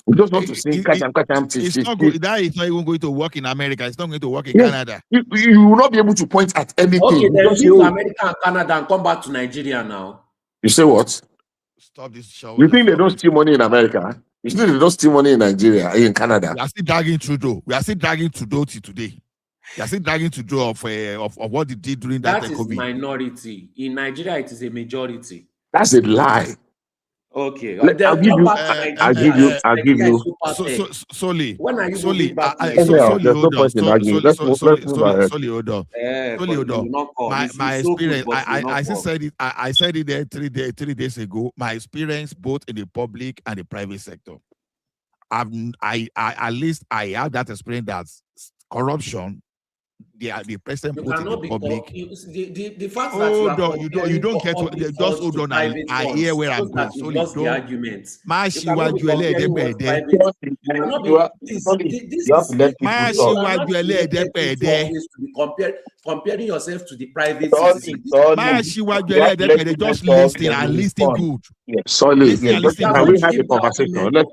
We just want to say catch 'em, thief. That is not even going to work in America. It's not going to work in Canada. You will not be able to point at anything. Okay, then leave America and Canada and come back to Nigeria now. You say what? Stop this show. You think they don't steal money in America? You think they don't steal money in Nigeria, in Canada? We are still dragging Trudeau. Till today. We are still dragging Trudeau of what they did during that COVID. That is minority. In Nigeria, it is a majority. That's a lie. Okay, I'll give you. Solely. When are you solely? My experience. I said it there 3 days ago. My experience both in the public and the private sector. At least I have that experience that corruption. The president put in the public. The fact that you don't get to just hold on. I hear where I'm going. So lost the argument. Comparing yourself to the private citizens. Just listening and listening good. Sorry, can we have a conversation? Let's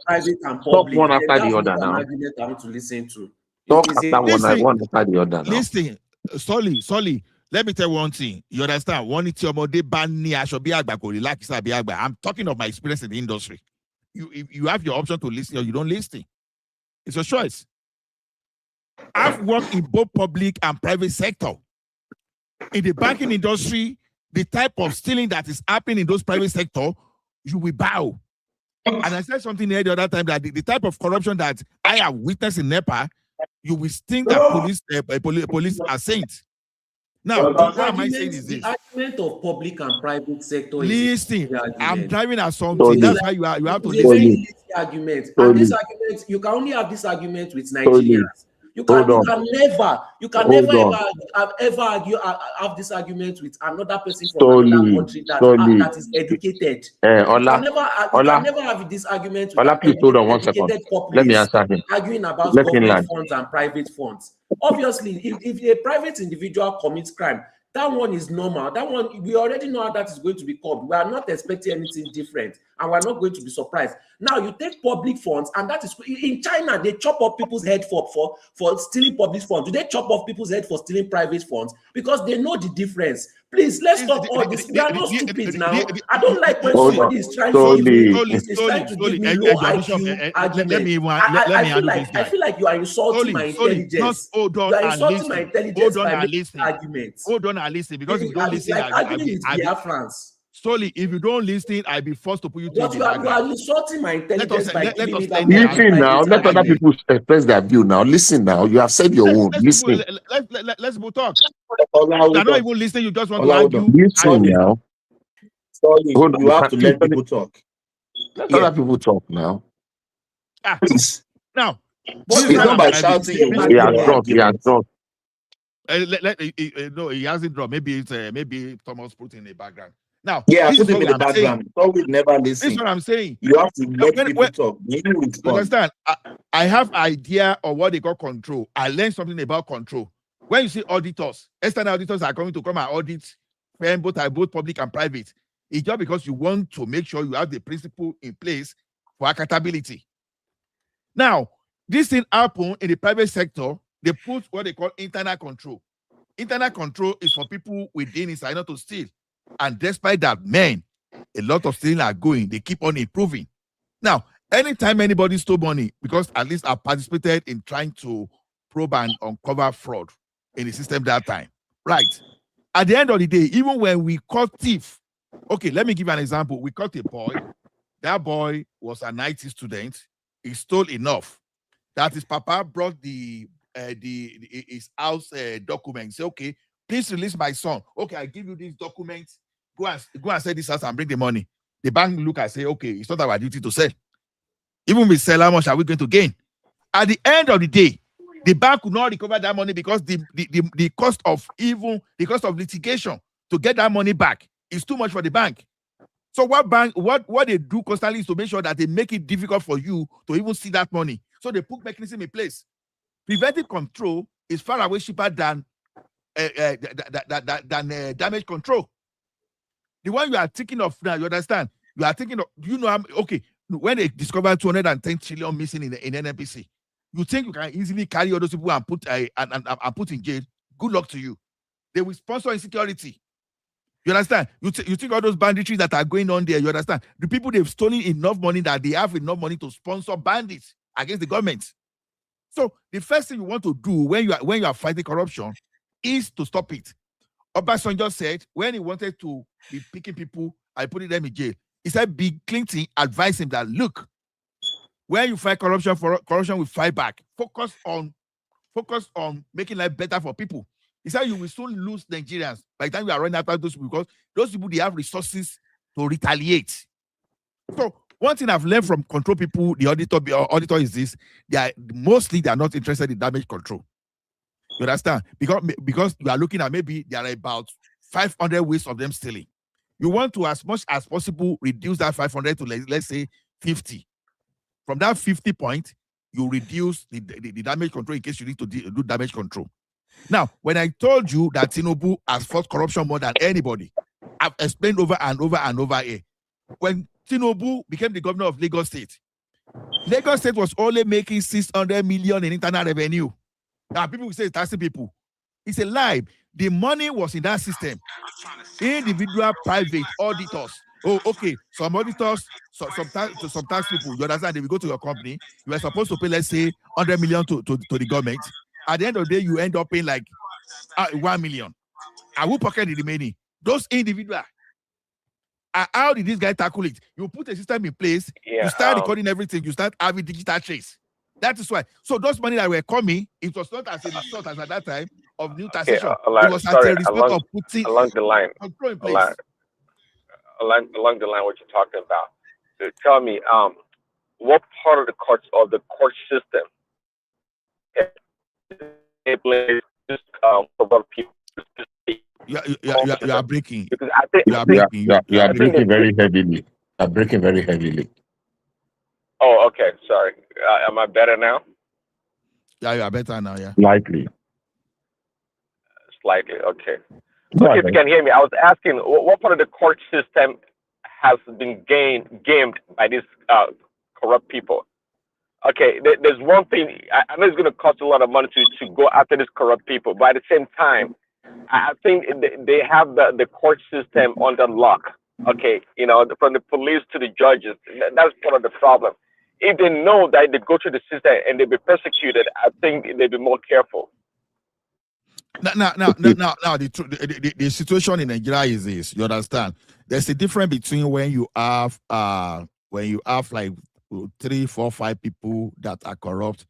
stop one after the other now. Argument I want to listen to. Talk after one after the other. Listen, Solly. Let me tell you one thing. You understand? I'm talking of my experience in the industry. You have your option to listen or you don't listen. It's a choice. I've worked in both public and private sector. In the banking industry, the type of stealing that is happening in those private sector, you will bow. And I said something there the other time that the type of corruption that I have witnessed in NEPA, you will think that police are saints. Now, what am I saying is this? The argument of public and private sector. Listen, I'm driving at something. That's why you have to listen. Very argument. And this argument, you can only have this argument with Nigerians. You can never have this argument with another person from another country that is educated. You can never have this argument with educated populace. Let me answer him. Arguing about government funds and private funds. Obviously, if a private individual commits crime, that one is normal. That one, we already know how that is going to be curbed. We are not expecting anything different, and we're not going to be surprised. Now, you take public funds, and that is in China, they chop off people's head for stealing public funds. Do they chop off people's head for stealing private funds? Because they know the difference. Please, let's stop all this. We are not stupid now. I don't like when somebody is trying to give me low IQ argument. I feel like you are insulting my intelligence. You are insulting my intelligence by making arguments. Hold on and listen, because if you don't listen, arguing with Biafrans. Solely, if you don't listen, I'll be forced to put you to But the you are background. insulting my intelligence by giving me that. Listen now, let other people express their view now. Listen now, you have said your own. Listen. Let's talk. You're not even listening, you just want to argue. Listen now. Sorry, Hold on, you have to let people talk. Let other people talk now. Please. Now, It's not by shouting you win He has the dropped. He has argument. dropped. No, he hasn't dropped. Maybe it's maybe Thomas put in the background. Now, Yeah, this put is him what in the I'm background. So we never listen. This is what I'm saying. You have to let people talk. You You understand? I have idea of what they call control. I learned something about control. When you see auditors, external auditors are coming to come and audit both public and private. It's just because you want to make sure you have the principle in place for accountability. Now, this thing happen in the private sector. They put what they call internal control. Internal control is for people within inside not to steal. And despite that, man, a lot of stealing are going. They keep on improving. Now, anytime anybody stole money, because at least I participated in trying to probe and uncover fraud in the system that time. Right. At the end of the day, even when we caught thief, okay, let me give you an example. We caught a boy. That boy was an IT student. He stole enough that his papa brought his house documents. Say, okay, please release my son. Okay, I give you these documents. Go and sell this house and bring the money. The bank look and say, okay, it's not our duty to sell. Even if we sell, how much are we going to gain? At the end of the day, the bank could not recover that money because the cost of litigation to get that money back is too much for the bank. So what they do constantly is to make sure that they make it difficult for you to even see that money. So they put mechanism in place. Preventive control is far away cheaper than damage control. The one you are thinking of now, you understand? You are thinking of, okay, when they discovered 210 trillion missing in NNPC, you think you can easily carry all those people and put in jail? Good luck to you. They will sponsor insecurity. You understand? You think all those banditries that are going on there, you understand? The people, they've stolen enough money that they have enough money to sponsor bandits against the government. So the first thing you want to do when you are fighting corruption is to stop it. Obasanjo said when he wanted to be picking people and putting them in jail, he said Bill Clinton advised him that, look, when you fight corruption, corruption will fight back. Focus on making life better for people. He said you will soon lose Nigerians by the time you are running after those people, because those people, they have resources to retaliate. So one thing I've learned from control people, the auditor is this: they are not interested in damage control. You understand? Because you are looking at maybe there are about 500 ways of them stealing. You want to, as much as possible, reduce that 500 to, let's say, 50. From that 50 point, you reduce the damage control in case you need to do damage control. Now, when I told you that Tinubu has fought corruption more than anybody, I've explained over and over and over here. When Tinubu became the governor of Lagos State was only making 600 million in internal revenue. Now, people will say it's taxing people. It's a lie. The money was in that system. Individual private auditors. Oh, okay. Some auditors, some tax people, you understand, they will go to your company. You are supposed to pay, let's say, 100 million to the government. At the end of the day, you end up paying like 1 million. I will pocket the remaining. Those individuals. How did this guy tackle it? You put a system in place, you start recording everything, you start having digital trace. That is why. So those money that were coming, it was not as a result as at that time of new taxation. It was as a result of putting along the line, control in place. Along the line, what you're talking about. So tell me, what part of the court system about people? You are breaking. Because I think You are breaking very heavily. You are breaking very heavily. Oh, okay. Sorry. Am I better now? Yeah, you are better now. Yeah. Slightly. Okay. Okay, if you can hear me, I was asking what part of the court system has been gamed by these corrupt people. Okay, there's one thing. I know it's going to cost a lot of money to go after these corrupt people, but at the same time, I think they have the court system under lock. Okay, from the police to the judges, that's part of the problem. If they know that they go through the system and they'll be persecuted, I think they'll be more careful. Now, the situation in Nigeria is this. You understand? There's a difference between when you have like 3, 4, 5 people that are corrupt,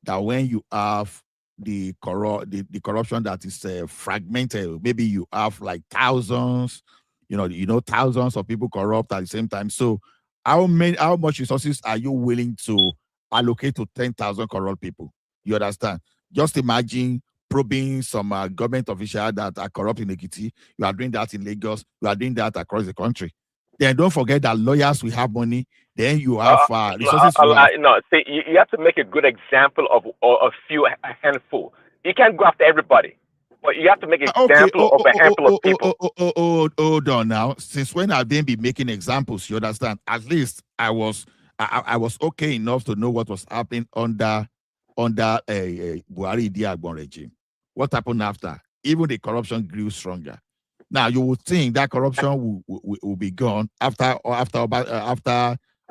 that when you have the corruption that is fragmented. Maybe you have like thousands, thousands of people corrupt at the same time. So how much resources are you willing to allocate to 10,000 corrupt people? You understand? Just imagine probing some government officials that are corrupt in Ekiti. You are doing that in Lagos. You are doing that across the country. Then don't forget that lawyers will have money. Then you have resources. No, see, you have to make a good example of a handful. You can't go after everybody, but you have to make an example of a handful of people. Hold on now. Since when I've been making examples, you understand? At least I was okay enough to know what was happening under a Buhari Diagbon regime. What happened after? Even the corruption grew stronger. Now you would think that corruption will be gone after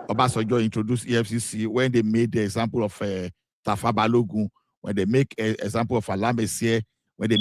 Obasanjo introduced EFCC, when they made the example of Tafa Balogun, when they make an example of Alamesier, when they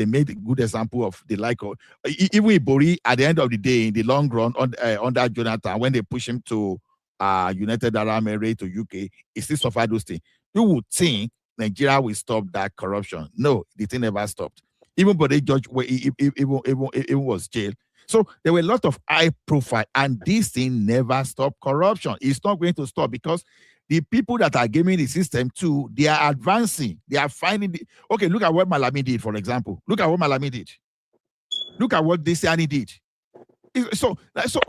made a good example of the like of even Ibori. At the end of the day, in the long run, under Jonathan, when they push him to United Arab Emirates to UK, he still suffered those things. You would think Nigeria will stop that corruption. No, the thing never stopped. Even Bode George, even was jailed. So there were a lot of high profile, and this thing never stopped corruption. It's not going to stop because the people that are giving the system too, they are advancing. They are finding okay, look at what Malami did, for example. Look at what Malami did. Look at what Desiani did. So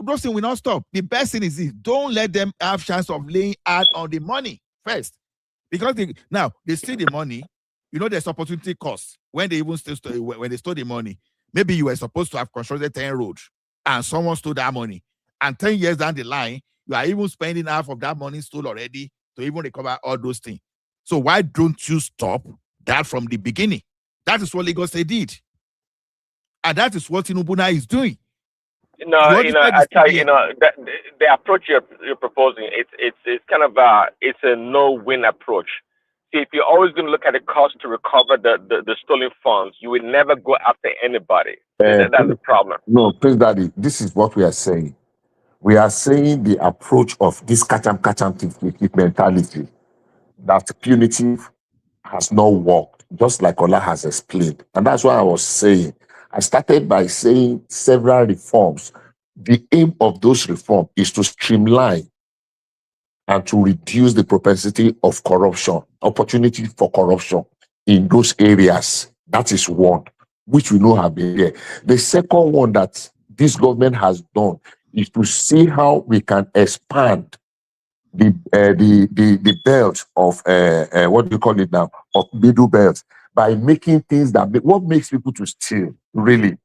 those things will not stop. The best thing is this: don't let them have chance of laying out on the money first. Because they steal the money, there's opportunity cost. When they even when they stole the money, maybe you were supposed to have constructed 10 roads and someone stole that money. And 10 years down the line, you are even spending half of that money stole already to even recover all those things. So why don't you stop that from the beginning? That is what Lagos State did. And that is what Tinubu is doing. I tell you, that the approach you're proposing, it's kind of it's a no-win approach. See, if you're always going to look at the cost to recover the stolen funds, you will never go after anybody. That's the problem. No, Prince Daddy, this is what we are saying. We are saying the approach of this catch-am mentality, that punitive has not worked, just like Ola has explained. And that's why I was saying, I started by saying several reforms. The aim of those reforms is to streamline and to reduce the propensity of corruption, opportunity for corruption in those areas. That is one, which we know have been there. The second one that this government has done is to see how we can expand the belt of what do you call it now, of middle belt, by making things what makes people to steal, really.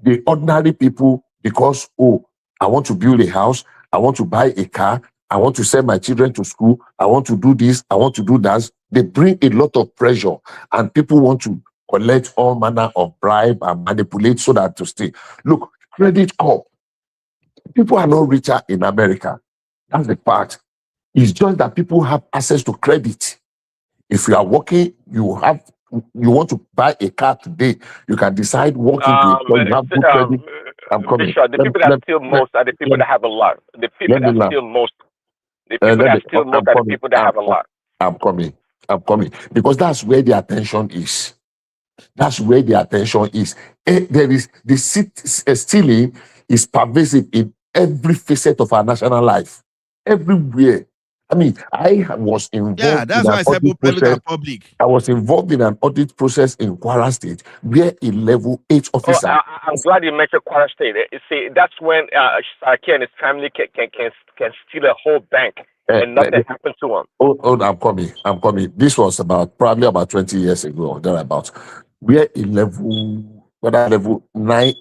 The ordinary people, because, I want to build a house, I want to buy a car, I want to send my children to school, I want to do this, I want to do that. They bring a lot of pressure, and people want to collect all manner of bribe and manipulate so that to stay. Look, credit card. People are not richer in America. That's the fact. It's just that people have access to credit. If you are working, you want to buy a car today, you can decide walking to a store, you have good credit. I'm coming. Bishop, the people that steal most are the people that have a lot. The people that steal most. The people that steal most are the people that have a lot. I'm coming. Because that's where the attention is. That's where the attention is. There is stealing is pervasive in every facet of our national life. Everywhere. I mean, I was involved in an audit process. I was involved in an audit process in Kwara State, where a level 8 officer. I'm glad you mentioned Kwara State. You see, that's when Saki and his family can steal a whole bank and nothing happened to him. I'm coming. This was probably about 20 years ago or thereabouts, where a level 9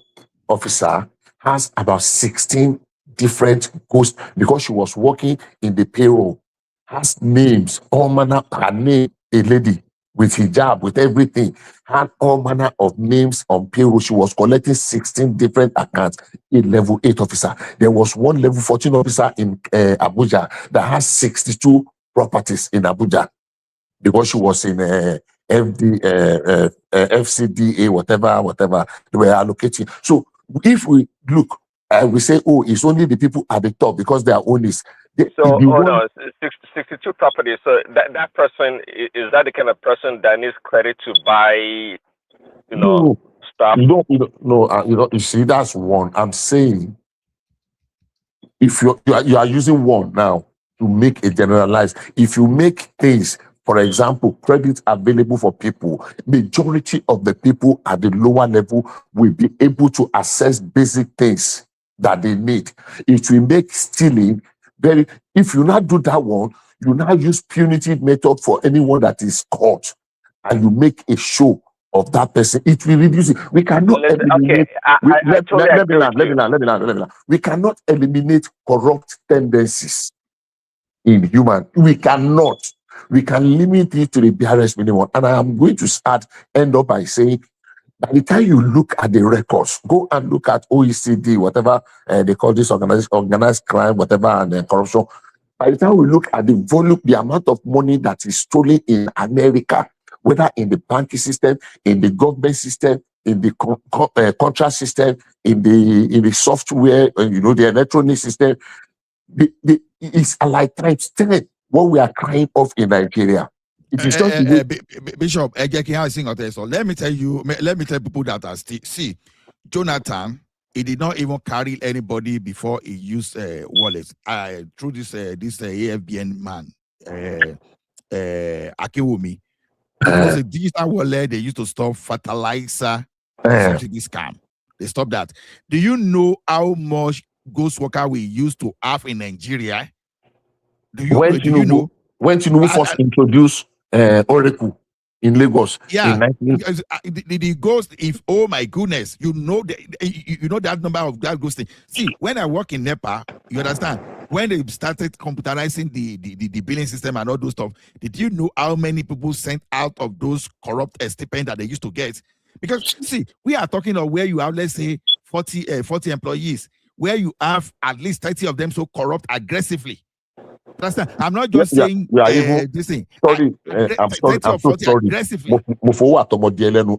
officer has about 16 different ghosts, because she was working in the payroll, has names, all manner, her name, a lady with hijab, with everything, had all manner of names on payroll. She was collecting 16 different accounts. A level 8 officer. There was one level 14 officer in Abuja that has 62 properties in Abuja, because she was in FCDA, whatever they were allocating. So if we look, we say, oh, it's only the people at the top because they are owners. So hold on, 62 properties. So that person, is that the kind of person that needs credit to buy, stuff? You see, that's one. I'm saying if you are using one now to make a generalized, if you make things, for example, credit available for people, majority of the people at the lower level will be able to access basic things that they need. If we make stealing if you not do that one, you now use punitive method for anyone that is caught, and you make a show of that person, it will reduce it. We cannot eliminate. Let me land. We cannot eliminate corrupt tendencies in human. We cannot. We can limit it to the barest minimum. And I am going to end up by saying, by the time you look at the records, go and look at OECD, whatever they call this organized crime, whatever, and corruption. By the time we look at the volume, the amount of money that is stolen in America, whether in the banking system, in the government system, in the contract system, in the software, the electronic system, it's like times 10 what we are crying off in Nigeria. It is just Bishop, let me tell people that are still see Jonathan. He did not even carry anybody before he used wallets. Through this AFBN man, Akiwumi. It was a digital wallet. They used to stop fertilizer subsidy scam. They stopped that. Do you know how much ghost worker we used to have in Nigeria? When Tinubu first introduced Oracle in Lagos, the ghost, oh my goodness, you know that number of that ghosting. See, when I work in NEPA, you understand, when they started computerizing the billing system and all those stuff, did you know how many people sent out of those corrupt stipends that they used to get? Because see, we are talking of where you have, let's say, 40 employees, where you have at least 30 of them so corrupt aggressively. I'm not just saying this thing. Sorry, I'm sorry. I'm so sorry.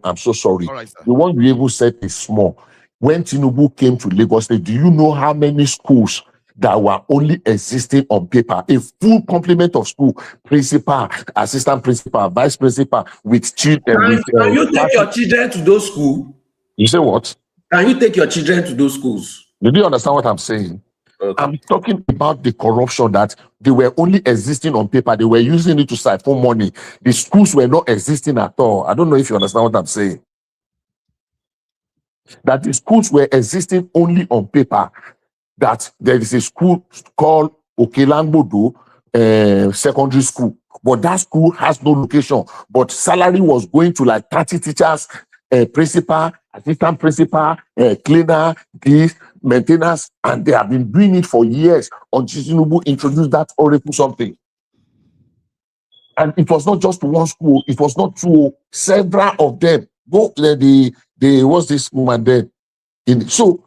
I'm so sorry. Right, the one you even said is small. When Tinubu came to Lagos State, do you know how many schools that were only existing on paper? A full complement of school, principal, assistant principal, vice principal, with children. Can you take your children to those schools? You say what? Can you take your children to those schools? Did you understand what I'm saying? Okay. I'm talking about the corruption that they were only existing on paper. They were using it to siphon money. The schools were not existing at all. I don't know if you understand what I'm saying. That the schools were existing only on paper. That there is a school called Okelangbodo Secondary School. But that school has no location. But salary was going to like 30 teachers, principal, assistant principal, cleaner, this, maintenance, and they have been doing it for years until Tinubu introduced that Oracle something. And it was not just one school, it was not two, several of them. Go what's this woman there? So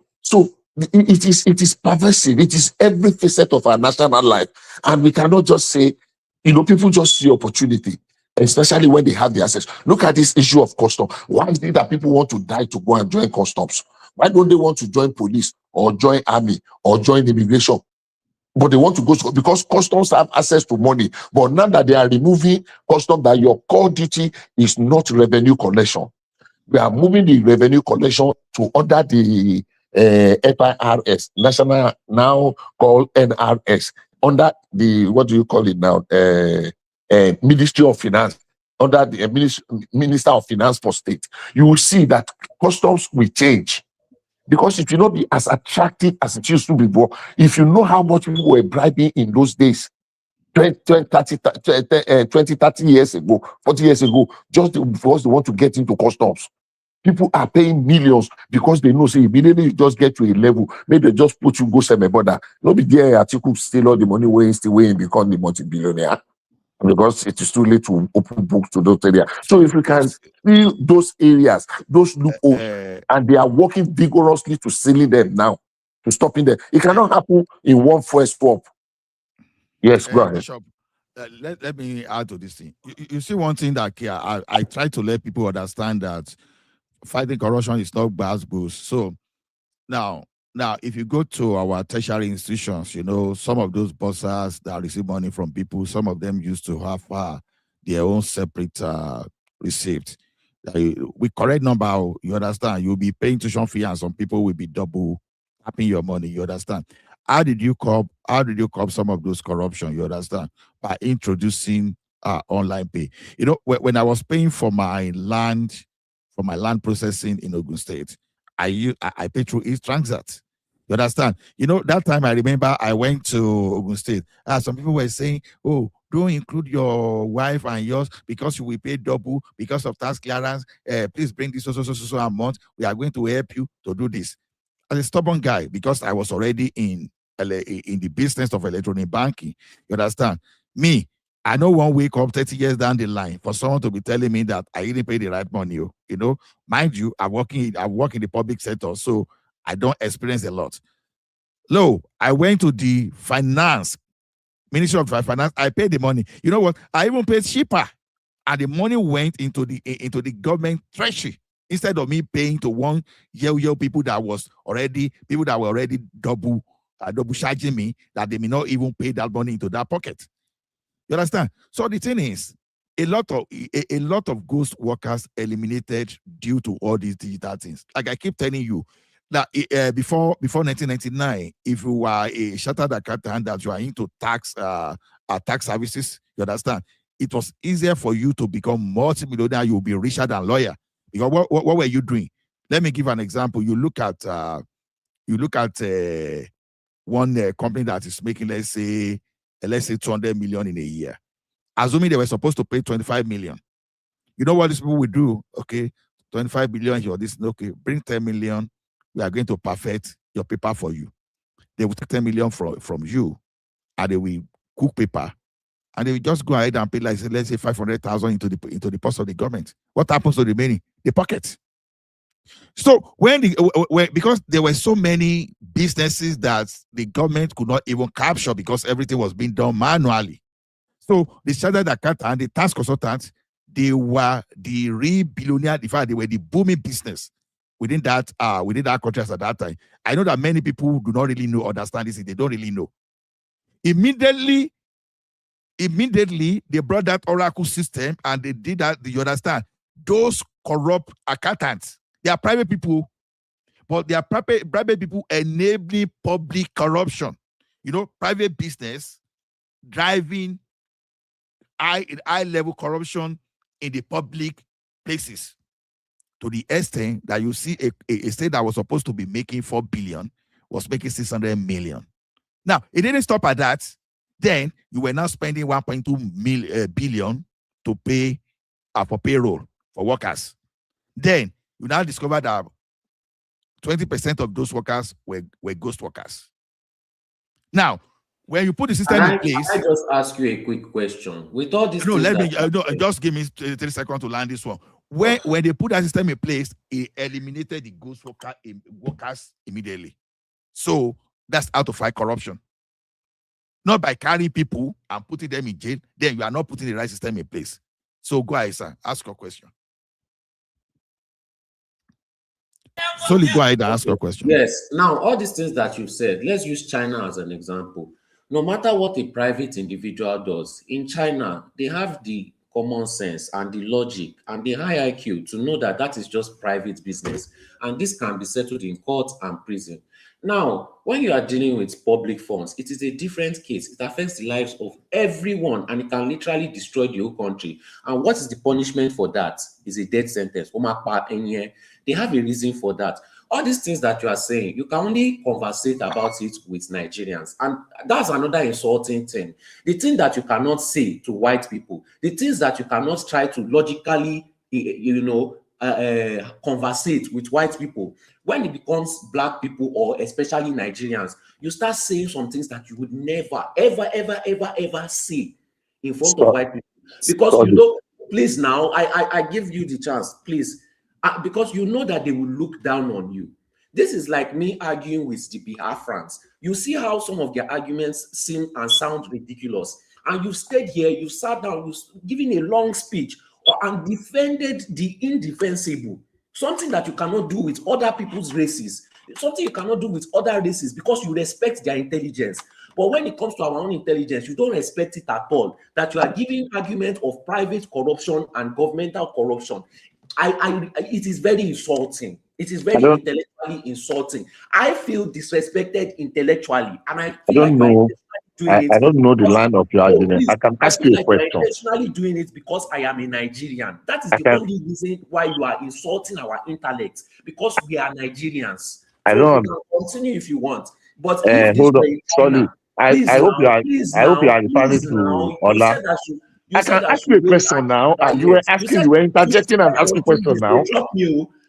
it is pervasive, it is every facet of our national life. And we cannot just say, people just see opportunity, especially when they have the access. Look at this issue of custom. Why is it that people want to die to go and join customs? Why don't they want to join police or join army or join immigration? But they want to go because customs have access to money. But now that they are removing custom, that your core duty is not revenue collection. We are moving the revenue collection to under the FIRS, national now called NRS, under the, what do you call it now? Ministry of Finance, under the Minister of Finance for State. You will see that customs will change. Because it will not be as attractive as it used to be before. If you know how much people were bribing in those days, 20, 30 years ago, 40 years ago, just because they want to get into customs. People are paying millions because they know, say, immediately you just get to a level, maybe they just put you go semi-border. Not be there, Atiku steal all the money, way become the multi-billionaire. Because it is too late to open books to those areas. So if we can seal those areas, those loopholes, and they are working vigorously to sealing them now, to stopping them. It cannot happen in one first swap. Yes, go ahead. Bishop, let me add to this thing. You see one thing that I try to let people understand that fighting corruption is not bad boost. So now, if you go to our tertiary institutions, you know, some of those bosses that receive money from people, some of them used to have their own separate receipt. With correct number, you understand, you'll be paying tuition fee and some people will be double tapping your money, you understand. How did you curb some of those corruption, you understand? By introducing online pay. You know, when I was paying for my land processing in Ogun State, I pay through e-Transact. You understand? You know, that time I remember I went to Ogun State. Some people were saying, oh, don't include your wife and yours because you will pay double because of tax clearance. Please bring this so amount. We are going to help you to do this. As a stubborn guy, because I was already in the business of electronic banking, you understand? Me, I don't want to wake up 30 years down the line for someone to be telling me that I didn't pay the right money. You know, mind you, I work in the public sector, so I don't experience a lot. No, I went to the Ministry of Finance. I paid the money. You know what? I even paid cheaper, and the money went into the government treasury instead of me paying to one people that were already double charging me that they may not even pay that money into that pocket. You understand? So the thing is, a lot of ghost workers eliminated due to all these digital things. Like I keep telling you, that before 1999, if you were a chartered accountant that you are into tax services, you understand, it was easier for you to become multimillionaire. You'll be richer than lawyer. Because what were you doing? Let me give an example. You look at one company that is making let's say 200 million in a year. Assuming they were supposed to pay 25 million. You know what these people will do? Okay, 25 million here. This okay, bring 10 million. We are going to perfect your paper for you. They will take 10 million from you, and they will cook paper, and they will just go ahead and pay, like let's say 500,000 into the purse of the government. What happens to the remaining? The pocket. So because there were so many businesses that the government could not even capture because everything was being done manually. So the chartered accountant and the tax consultants, they were the real billionaire. In fact, they were the booming business within that country at that time. I know that many people do not really understand this. They don't really know. Immediately, they brought that Oracle system and they did that. Do you understand? Those corrupt accountants, they are private people, but they are private people enabling public corruption. You know, private business driving high level corruption in the public places, to the extent that you see a state that was supposed to be making 4 billion was making 600 million. Now, it didn't stop at that. Then you were now spending 1.2 billion to pay for payroll for workers. Then you now discover that 20% of those workers were ghost workers. Now, when you put the system in place, I just ask you a quick question. With all this, just give me 30 seconds to land this one. When they put that system in place, it eliminated the ghost workers immediately. So that's how to fight corruption. Not by carrying people and putting them in jail, then you are not putting the right system in place. So go ahead, sir. Ask your question. Solely go ahead and ask your question. Yes. Now, all these things that you've said, let's use China as an example. No matter what a private individual does, in China, they have the common sense and the logic and the high IQ to know that that is just private business. And this can be settled in court and prison. Now, when you are dealing with public funds, it is a different case. It affects the lives of everyone and it can literally destroy the whole country. And what is the punishment for that? Is a death sentence. They have a reason for that. All these things that you are saying, you can only conversate about it with Nigerians. And that's another insulting thing. The thing that you cannot say to white people, the things that you cannot try to logically, conversate with white people, when it becomes black people or especially Nigerians, you start saying some things that you would never, ever say in front of white people. Because please now, I give you the chance, please. Because you know that they will look down on you. This is like me arguing with the Biafrans. You see how some of their arguments seem and sound ridiculous. and you stayed here, you sat down, you giving a long speech and defended the indefensible, something that you cannot do with other people's races, something you cannot do with other races because you respect their intelligence. But when it comes to our own intelligence, you don't respect it at all. That you are giving argument of private corruption and governmental corruption. It is very insulting. It is very intellectually insulting. I feel disrespected intellectually, and I feel like I don't know the line of your argument. I can ask you a question. You're intentionally doing it because I am a Nigerian. That is the only reason why you are insulting our intellect, because we are Nigerians. So you can continue if you want. But if hold on, sorry. I hope you are referring to Ola. I can ask you a question now, and you were asking, you were interjecting and asking a question now.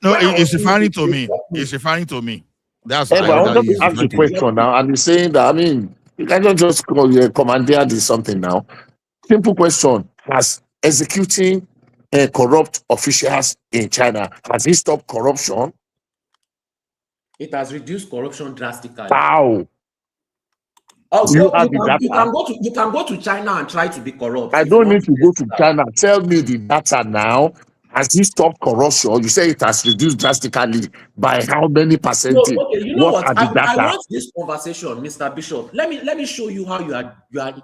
No, it's referring to me. It's referring to me. That's I wanted to ask you a question now, and he's saying that, I mean, you cannot just call your commander did something now. Simple question: has executing corrupt officials in China, has he stopped corruption? It has reduced corruption drastically. How? Oh, so you can go to China and try to be corrupt. I don't need to go to China. Tell me the data now. Has he stopped corruption? You say it has reduced drastically. By how many percentage? So, okay, you know what? Are the data? I want this conversation, Mr. Bishop. Let me show you how you are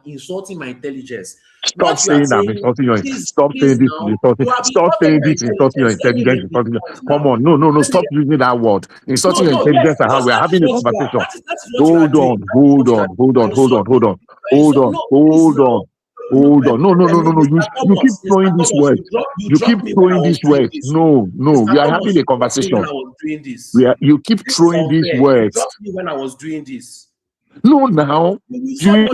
insulting my intelligence. Stop saying I'm insulting your intelligence. Stop saying this insulting. Stop saying this insulting your intelligence. Come on, no. Stop using that word. Insulting your intelligence and how we are having a conversation. Hold on. No. You keep throwing this word. You keep throwing this word. No. We are having a conversation. You keep throwing these words. You dropped me when I was doing this. No, now you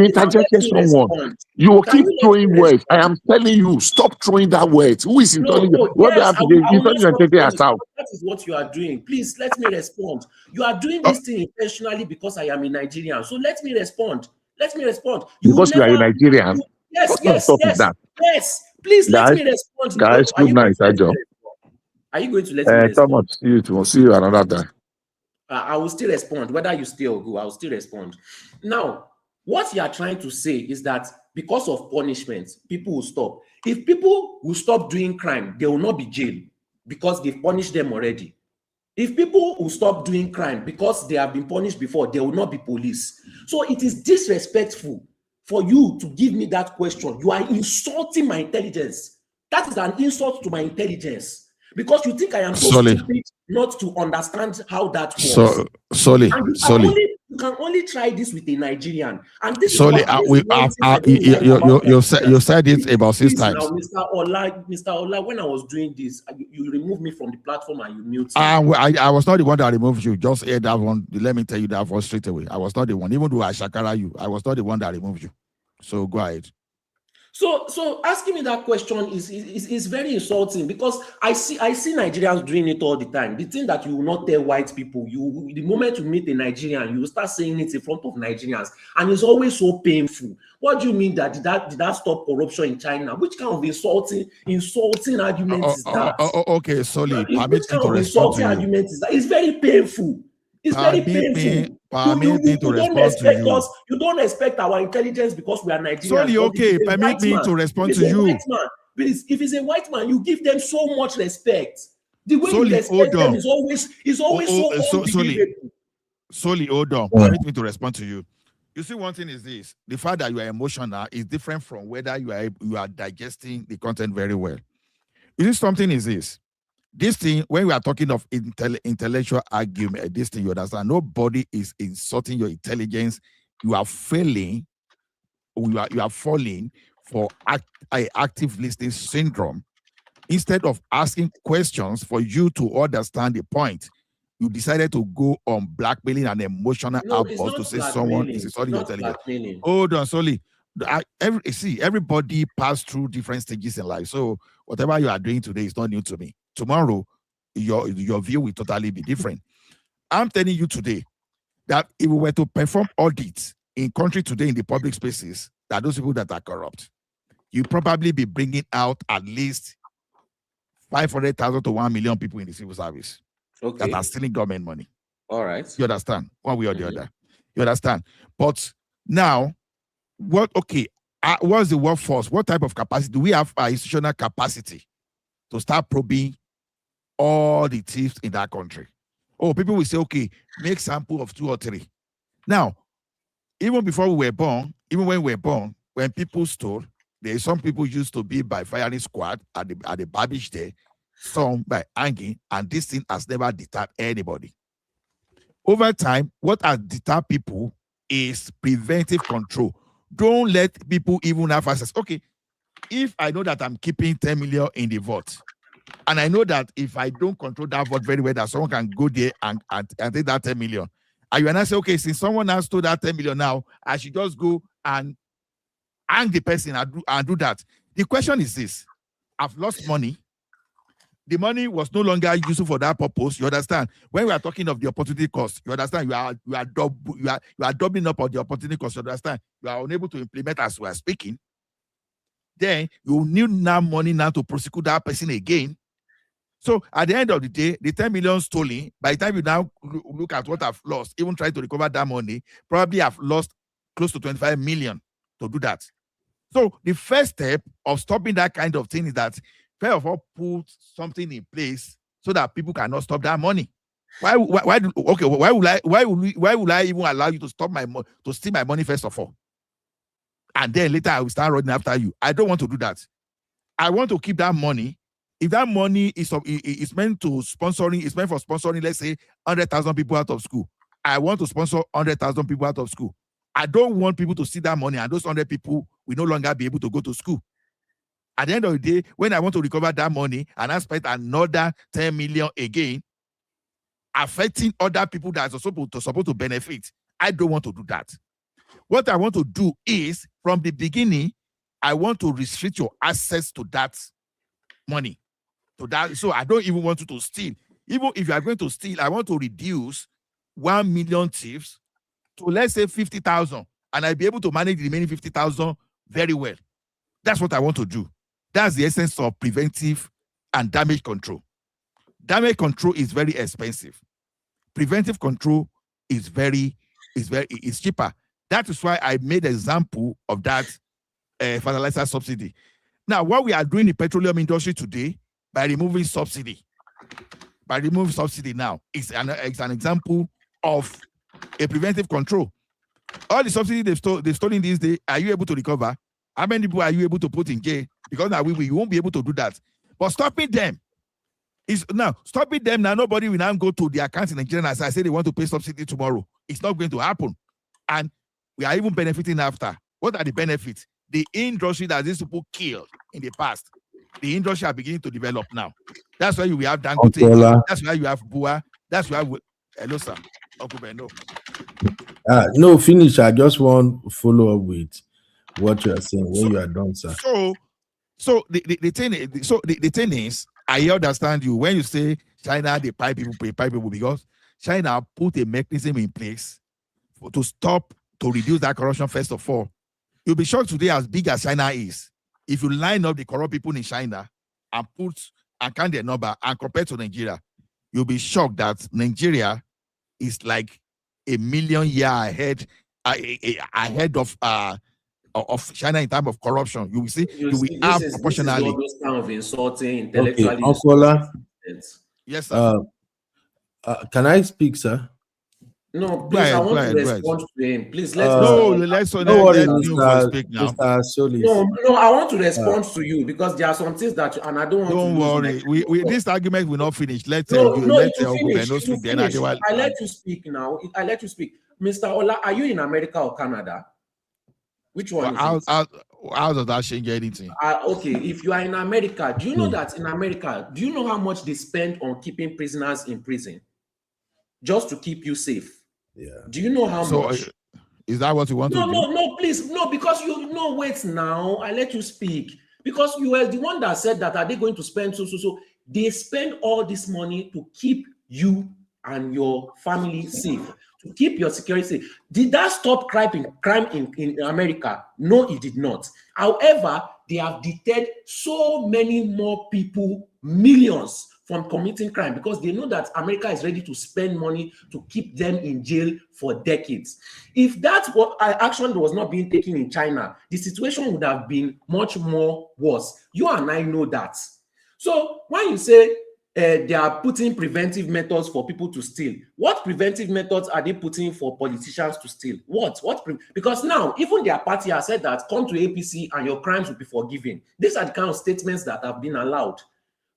interjected someone. You keep throwing words. I am telling you, stop throwing that word. Who is insulting you? What do you have to do? That is what you are doing. Please let me respond. You are doing this thing intentionally because I am a Nigerian. So let me respond. Because you are a Nigerian. Yes. Please let me respond. Guys, good night, Ajo. Are you going to let me respond? Come on, see you another time. I will still respond. Whether you stay or go, I will still respond. Now, what you are trying to say is that because of punishment, people will stop. If people will stop doing crime, they will not be jailed because they've punished them already. If people will stop doing crime because they have been punished before, they will not be police. So it is disrespectful for you to give me that question. You are insulting my intelligence. That is an insult to my intelligence. Because you think I am so stupid not to understand how that works. You can only try this with a Nigerian. And this you said it about 6 times. Now, Mr. Ola, when I was doing this, you removed me from the platform and you muted me. I was not the one that removed you. Just hear that one. Let me tell you that one straight away. I was not the one. Even though I shakara you, I was not the one that removed you. So go ahead. So asking me that question is very insulting because I see Nigerians doing it all the time. The thing that you will not tell white people, the moment you meet a Nigerian, you will start saying it in front of Nigerians, and it's always so painful. What do you mean that did that stop corruption in China? Which kind of insulting argument is that? Okay, sorry. Permit me to respond to you. Argument is that? It's very painful. It's very painful. You don't respect our intelligence because we are Nigerians. Sorry, okay. Permit me to respond to you. Please, if it's a white man, you give them so much respect. The way you respect them is always so unbelievable. Solely, hold on. Permit me to respond to you. You see, one thing is this: the fact that you are emotional is different from whether you are digesting the content very well. You see, something is this. This thing, when we are talking of intellectual argument, this thing, you understand, nobody is insulting your intelligence. You are failing, you are falling for active listening syndrome. Instead of asking questions for you to understand the point, you decided to go on blackmailing and emotional outburst to say someone is insulting your intelligence. Hold on, Solly. Everybody passed through different stages in life. So whatever you are doing today is not new to me. Tomorrow, your view will totally be different. I'm telling you today that if we were to perform audits in country today in the public spaces, that those people that are corrupt, you probably be bringing out at least 500,000 to 1 million people in the civil service that are stealing government money. All right. You understand? One way or the other. You understand? But now, what's the workforce? What type of capacity? Do we have institutional capacity to start probing all the thieves in that country? Oh, people will say, okay, make sample of 2 or 3. Now, even before we were born, even when we were born, when people stole, there some people used to be by firing squad at the Babish there, some by hanging, and this thing has never deterred anybody. Over time, what has deterred people is preventive control. Don't let people even have access. Okay, if I know that I'm keeping 10 million in the vote, and I know that if I don't control that vote very well, that someone can go there and take that 10 million. And you and I say, okay, since someone has stole that 10 million now, I should just go and hang the person and do that. The question is this: I've lost money. The money was no longer useful for that purpose. You understand? When we are talking of the opportunity cost, you understand? You are doubling up on the opportunity cost. You understand? You are unable to implement as we are speaking. Then you need now money now to prosecute that person again. So at the end of the day, the 10 million stolen, by the time you now look at what I've lost, even trying to recover that money, probably I've lost close to 25 million to do that. So the first step of stopping that kind of thing is that, first of all, put something in place so that people cannot stop that money. Why will I even allow you to stop to steal my money first of all? And then later I will start running after you. I don't want to do that. I want to keep that money. If that money is meant for sponsoring, let's say 100,000 people out of school, I want to sponsor 100,000 people out of school. I don't want people to see that money and those 100 people will no longer be able to go to school. At the end of the day, when I want to recover that money and I spend another 10 million again, affecting other people that are supposed to benefit, I don't want to do that. What I want to do is, from the beginning, I want to restrict your access to that money. So I don't even want you to steal. Even if you are going to steal, I want to reduce 1 million thieves to, let's say, 50,000, and I'll be able to manage the remaining 50,000 very well. That's what I want to do. That's the essence of preventive and damage control. Damage control is very expensive. Preventive control is cheaper. That is why I made an example of that fertilizer subsidy. Now, what we are doing in the petroleum industry today by removing subsidy now is an example of a preventive control. All the subsidy they've stolen these days, are you able to recover? How many people are you able to put in jail? Because now you won't be able to do that. But stopping them now, nobody will now go to the account in Nigeria and say they want to pay subsidy tomorrow. It's not going to happen. And we are even benefiting after. What are the benefits? The industry that these people killed in the past, the industry are beginning to develop now. That's why we have Dangote. That's why you have Bua. That's why hello, sir. Uncle Beno. No, finish. I just want to follow up with what you are saying when you are done, sir. So the thing is, I understand you when you say China, they pay people because China put a mechanism in place to reduce that corruption first of all. You'll be shocked today as big as China is. If you line up the corrupt people in China and count their number and compare to Nigeria, you'll be shocked that Nigeria is like a million years ahead of China in terms of corruption. You will see, have proportionally. This is all those kind of insulting intellectually. Okay, Uncle, yes, sir. Can I speak, sir? No, please, I want to respond to him. Please, let's speak now. Mr. Solis. No, I want to respond to you because there are some things that and I don't want to. Don't worry. This argument will not finish. Let you finish. I let you speak now. I let you speak. Mr. Ola, are you in America or Canada? Which one is it? How does that change anything? Okay, if you are in America, do you know that in America, do you know how much they spend on keeping prisoners in prison? Just to keep you safe. Yeah. Do you know how much? Is that what you want to do? No, please. No, because wait now. I let you speak. Because you were the one that said that are they going to spend so. They spend all this money to keep you and your family safe, to keep your security safe. Did that stop crime in America? No, it did not. However, they have deterred so many more people, millions, from committing crime because they know that America is ready to spend money to keep them in jail for decades. If that action was not being taken in China, the situation would have been much more worse. You and I know that. So when you say they are putting preventive methods for people to steal, what preventive methods are they putting for politicians to steal? Because now even their party has said that come to APC and your crimes will be forgiven. These are the kind of statements that have been allowed.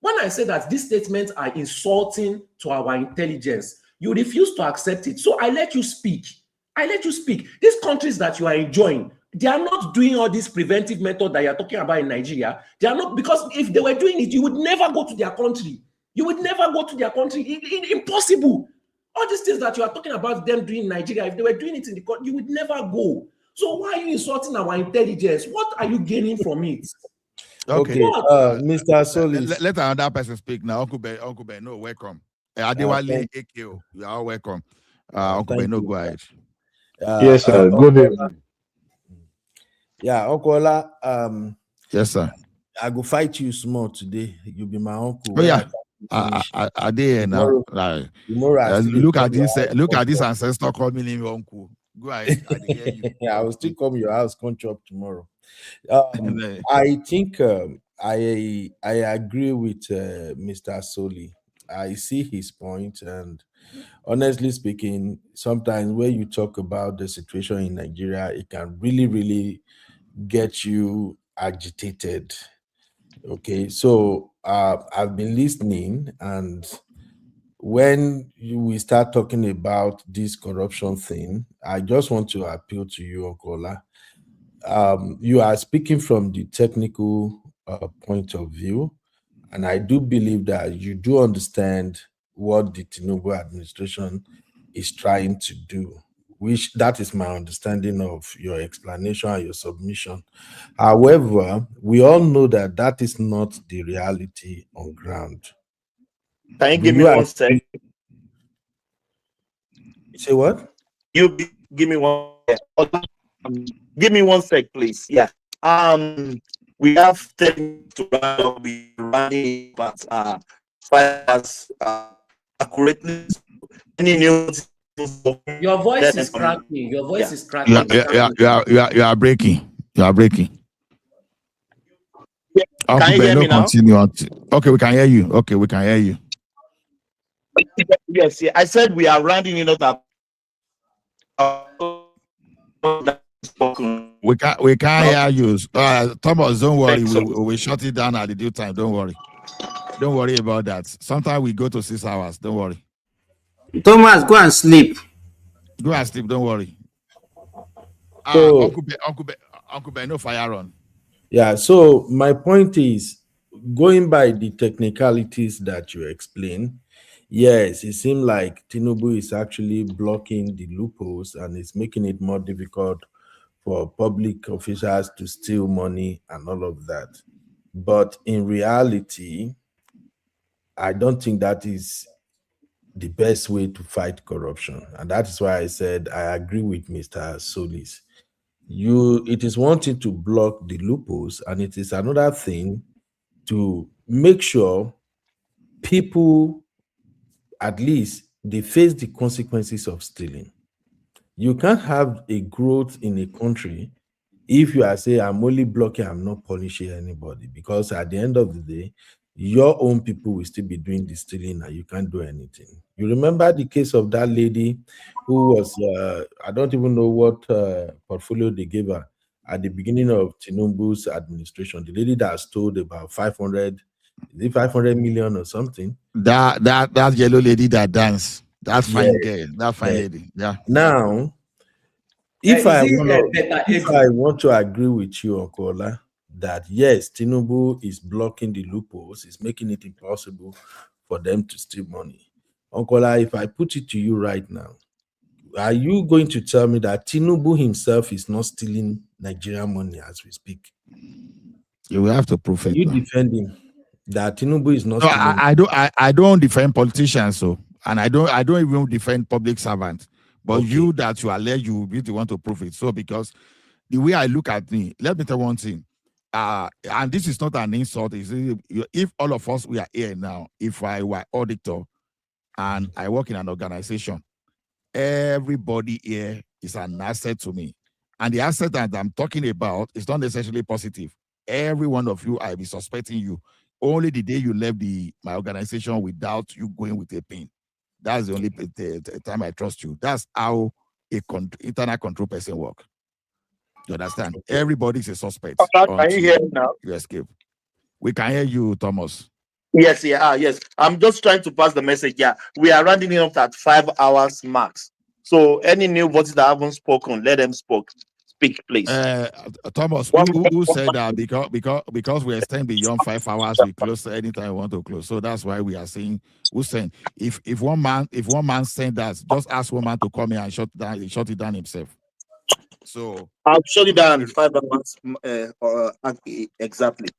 When I say that these statements are insulting to our intelligence, you refuse to accept it. So I let you speak. These countries that you are enjoying, they are not doing all this preventive method that you're talking about in Nigeria. They are not, because if they were doing it, you would never go to their country. Impossible. All these things that you are talking about them doing in Nigeria, if they were doing it in the country, you would never go. So why are you insulting our intelligence? What are you gaining from it? Okay, Mr. Solis. Let another person speak now. Uncle Ben, no, welcome. Adewale AKO, you are welcome. Uncle Ben, no, go ahead. Yes, sir. Good evening. Yeah, Uncle Ola, yes, sir. I go fight you small today. You'll be my uncle. Oh, yeah. I did now. Like, look at this ancestor calling him uncle. Go ahead. I hear you. Yeah, I will still come to your house, country up tomorrow. I think I agree with Mr. Soli. I see his point, and honestly speaking, sometimes when you talk about the situation in Nigeria, it can really, really get you agitated. Okay, so I've been listening, and when we start talking about this corruption thing, I just want to appeal to you, Okola. You are speaking from the technical point of view, and I do believe that you do understand what the Tinubu administration is trying to do, which that is my understanding of your explanation and your submission. However, we all know that that is not the reality on ground. Can you give me 1 sec? Say what? You give me 1 sec. Give me 1 sec, please. Yeah. We have 10 to run up. We running, but fires accurately. Any news? Your voice is cracking. Your voice is cracking. You are breaking. You are breaking. Can you hear me now? Continue on. Okay, we can hear you. Okay, we can hear you. Yes, yeah. I said we are rounding it up. We can't hear you. Thomas, don't worry. We shut it down at the due time. Don't worry. Don't worry about that. Sometimes we go to 6 hours. Don't worry. Thomas, go and sleep. Go and sleep. Don't worry. So, Uncle Ben, no fire on. Yeah. So my point is, going by the technicalities that you explain, yes, it seems like Tinubu is actually blocking the loopholes and it's making it more difficult for public officials to steal money and all of that. But in reality, I don't think that is the best way to fight corruption. And that is why I said I agree with Mr. Solis. It is one thing to block the loopholes, and it is another thing to make sure people, at least, they face the consequences of stealing. You can't have a growth in a country if you are saying, I'm only blocking, I'm not punishing anybody, because at the end of the day, your own people will still be doing the stealing and you can't do anything. You remember the case of that lady who was, I don't even know what portfolio they gave her at the beginning of Tinubu's administration, the lady that stole about 500 million or something. That yellow lady that danced, that fine girl, that fine lady. Yeah. Now, if I want to agree with you, Okola, that yes, Tinubu is blocking the loopholes, is making it impossible for them to steal money. Okola, if I put it to you right now, are you going to tell me that Tinubu himself is not stealing Nigerian money as we speak? You will have to prove it. You defend him that Tinubu is not stealing. I don't defend politicians, and I don't even defend public servants. But you that you allege, you will be the one to prove it. So because the way I look at me, let me tell one thing. and this is not an insult. If all of us we are here now, if I were auditor and I work in an organization, everybody here is an asset to me. And the asset that I'm talking about is not necessarily positive. Every one of you, I'll be suspecting you. Only the day you left my organization without you going with a pin. That's the only time I trust you. That's how internal control person work. You understand? Everybody's a suspect. Can you hear me now? You escape. We can hear you, Thomas. Yes, yes. I'm just trying to pass the message. Yeah, we are rounding it up at 5 hours max. So any new voices that haven't spoken, let them speak, please. Thomas, who said that because we extend beyond 5 hours, we close anytime we want to close. So that's why we are saying who's saying if one man saying that, just ask one man to come here and shut it down himself. So I'll shut it down in 5 hours exactly.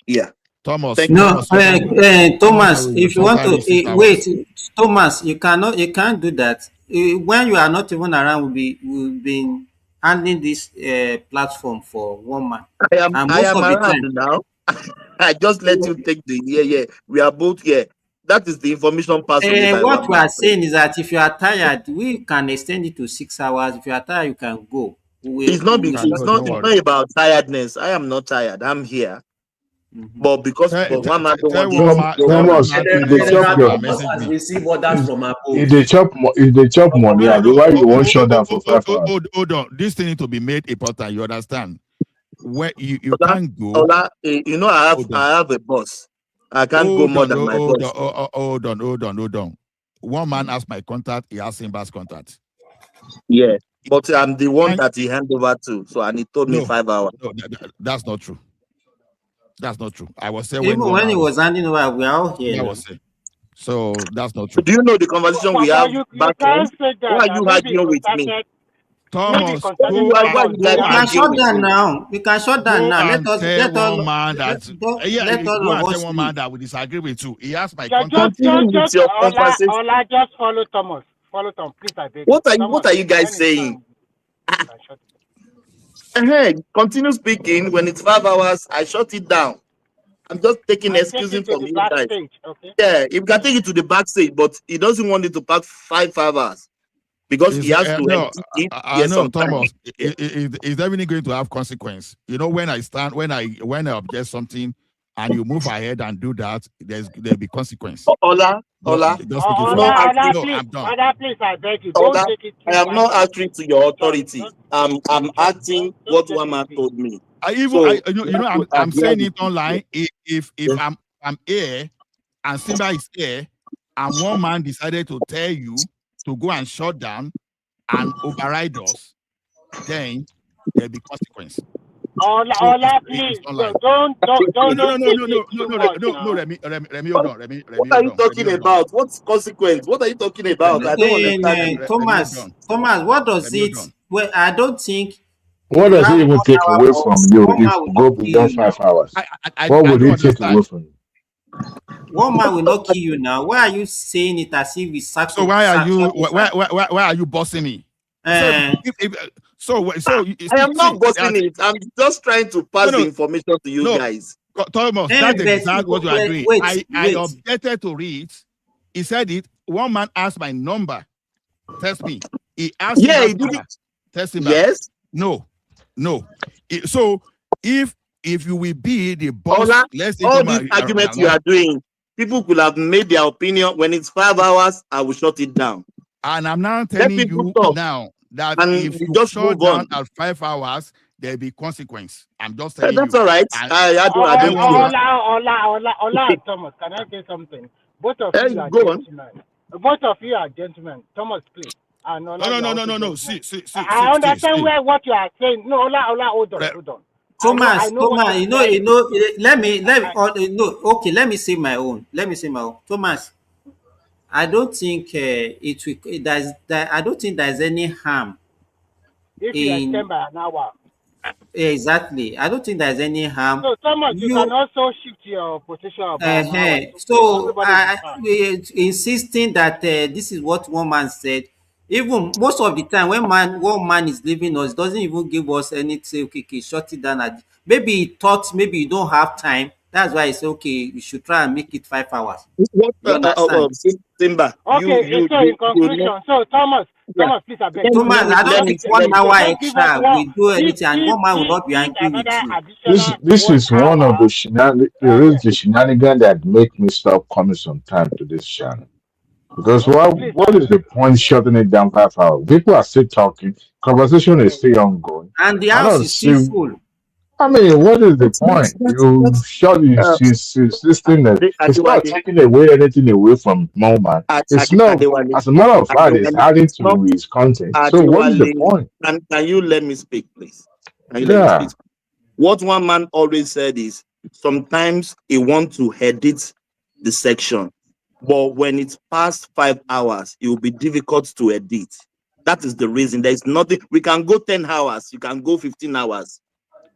Yeah. Thomas, Thomas, if you want to wait, Thomas, you can't do that. When you are not even around, we've been handling this platform for 1 month. I am around now. I just let you take the we are both here. That is the information passed. What we are saying is that if you are tired, we can extend it to 6 hours. If you are tired, you can go. It's not about tiredness. I am not tired. I'm here. But because one man don't want Thomas, as we see orders from above. If they chop money, why you won't shut down for 5 hours? Hold on. This thing need to be made important. You understand? Where you can't go. Ola, you know, I have a boss. I can't go more than my boss. Hold on. One man asked my contact. He asked Simba's contact. Yeah, but I'm the one that he handed over to. So and he told me 5 hours. No, that's not true. That's not true. I was saying even when he was handing over, we are all here. I was saying. So that's not true. Do you know the conversation we have back then? Why are you arguing with me? Thomas, we can shut down now. We can shut down now. Let one man that will disagree with you. He asked my contact. Ola, just follow Thomas. Follow Tom, please. I beg. What are you guys saying? Continue speaking. When it's 5 hours, I shut it down. I'm just taking excuses from you guys. Okay? Yeah, you can take it to the backstage, but he doesn't want it to pass 5 hours because he has to. I know, Thomas. Is definitely going to have consequence. You know, when I object something and you move ahead and do that, there'll be consequence. Ola, please, I beg you. Don't take it. I am not answering to your authority. I'm acting what one man told me. I'm saying it online. If I'm here and Simba is here, and one man decided to tell you to go and shut down and override us, then there'll be consequence. Ola, please, don't. No, Remy, hold on. What are you talking about? What's consequence? What are you talking about? I don't understand. Thomas, what does it? Well, I don't think. What does it even take away from you if you go beyond 5 hours? What would it take away from you? 1 man will not kill you now. Why are you saying it as if it's sacrifice? So why are you bossing me? So I am not bossing it. I'm just trying to pass the information to you guys. Thomas, that's exactly what you are doing. I objected to it. He said it. One man asked my number. Test me. He asked me. He did it. Test him. Yes. No. So if you will be the boss, all this argument you are doing, people could have made their opinion. When it's 5 hours, I will shut it down. And I'm now telling you now that if you just shut down at 5 hours, there'll be consequence. I'm just telling you. That's all right. I don't Ola, Thomas, can I say something? Both of you are gentlemen. Both of you are gentlemen. Thomas, please. No. See. I understand what you are saying. No, Ola, hold on. Thomas, let me say my own. Thomas, I don't think I don't think there's any harm. If you extend by an hour. Exactly. I don't think there's any harm. So, Thomas, you can also shift your position about So, insisting that this is what one man said, Even most of the time when one man is leaving us, doesn't even give us anything. Okay, shut it down. Maybe he thought maybe you don't have time. That's why he said, okay, you should try and make it 5 hours. What You understand? Simba, Okay, so in conclusion, so Thomas, yeah. please, I beg. Thomas, I don't think 1 hour Just give us extra one. will do anything, and one man will not be Give angry with another you. additional This 1 is one of hour. the shenanigans that make me stop coming sometime to this channel. Because Please, what is the point shutting it down 5 hours? People are still talking, conversation is still ongoing. And the I house don't is still see. full. I mean, what is the point? You That's shut this thing that it's not Adewale, taking away anything away from Moment. It's not, Adewale, as a matter of fact, it's Adewale, adding it's not to his content. So what is the Adewale. point? Can you let me speak, please? Can you let me Yeah. speak? What one man always said is sometimes he wants to edit the section, but when it's past 5 hours, it will be difficult to edit. That is the reason. There is nothing. We can go 10 hours, you can go 15 hours.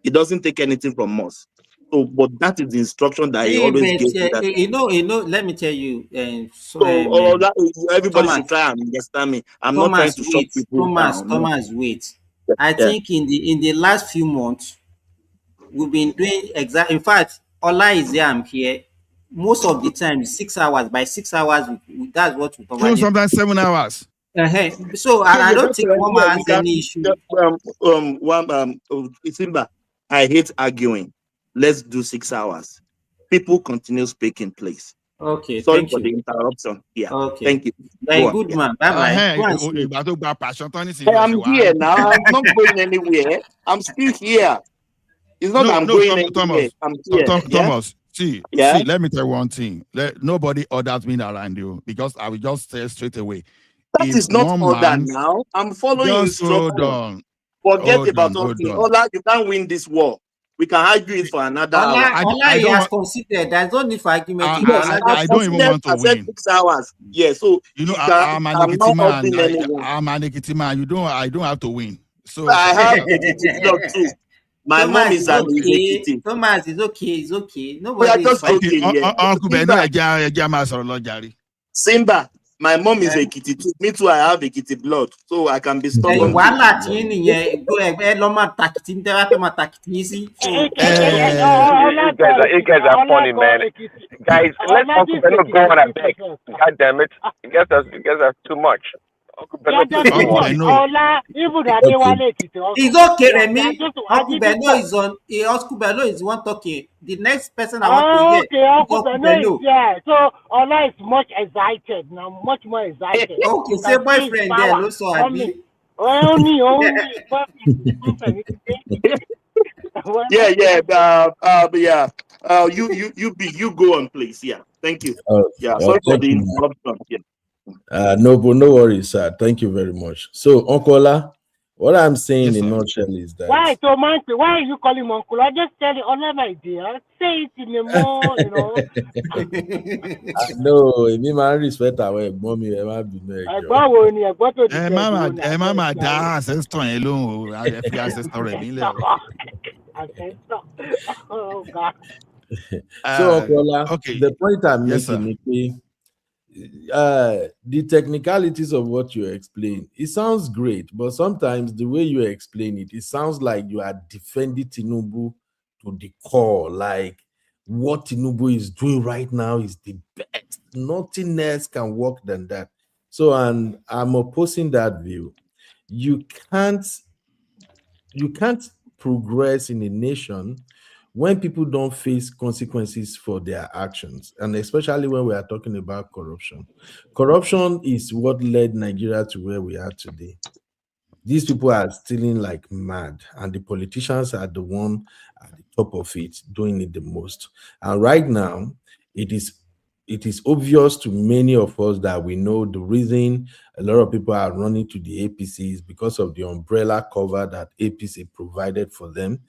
It doesn't take anything from us. So, but that is the instruction that he always But gave me. That let me tell you, everybody Thomas, should try and understand me. I'm not trying to shut people down. No. Wait. I Yeah. think in the last few months, we've been doing exact. In fact, Ola is here, I'm here. Most of the time, 6 hours. By 6 hours, that's what we Even normally do. sometimes 7 hours. So I don't think one Yeah, man we has can. any issue. Simba, I hate arguing. Let's do 6 hours. People continue speaking, please. Okay, Sorry thank for you. the interruption. Yeah. Okay. Thank you. Very Go on. good Yeah. man. Bye bye. Go and sleep. Hey, I'm here now. I'm not going anywhere. I'm still here. It's not that I'm going anywhere. Thomas. I'm here. Yeah. Thomas, see, Yeah. let me tell you one thing. Nobody orders me around you because I will just say straight away. That If is not one order man now. I'm following just hold instructions. on. Forget Hold about on, all hold things. on. Ola, you can't win this war. We can argue it for another hour. Ola, he has conceded. There's no need for argument again. Yes, I don't even want to I said win. 6 hours. Yeah, so You know, I'm not helping anyone. I'm an Ekiti man. I don't have to win. So I forget have that. Ekiti blood too. My mom Thomas is is an okay. Ekiti. Thomas is okay. It's okay. We are Nobody is just fighting. joking here. Uncle Ben, Simba, my mom is Ekiti too. Me too, I have Ekiti blood. So I can be stubborn too. Wàhálà tí nìyẹn ẹ lọ máa tàkìtì ní tẹ́lá fẹ́ máa tàkìtì yín sí. You guys are funny, man. Guys, let Uncle Bello go on a beg. God damn it. You guys are too much. Uncle Bello, please go on. Ola, even Adewale Ekiti also. It's okay, Remy. Uncle Bello is one talking. The next person I want to hear Okay, is Uncle Bello is here. So Ola is much excited now, much more excited. Okay, say boyfriend there, no so happy. Only. Yeah. You go on, please. Yeah. Thank you. Yeah. Sorry for thank the you. interruption. Yeah. No worries, sir. Thank you very much. So, Uncle Ola, what I'm saying in a nutshell is that why are you calling him uncle? I just tell you, Ola, my dear, say it in a more, I know, me man respect our mommy, ẹ̀gbọ́n wo ni ẹ̀gbọ́n tó di ẹ má máa dá ancestor yẹn lóhùn o ẹ fi ancestor rẹ nílẹ̀ o. Oh God. So, Uncle Ola, okay. the point I'm Yes, making is the technicalities of what you explain, it sounds great, but sometimes the way you explain it, it sounds like you are defending Tinubu to the core, like what Tinubu is doing right now is the best. Nothing else can work than that. So, and I'm opposing that view. You can't progress in a nation when people don't face consequences for their actions, and especially when we are talking about corruption. Corruption is what led Nigeria to where we are today. These people are stealing like mad, and the politicians are the one at the top of it doing it the most. And right now, it is obvious to many of us that we know the reason a lot of people are running to the APC is because of the umbrella cover that APC provided for them,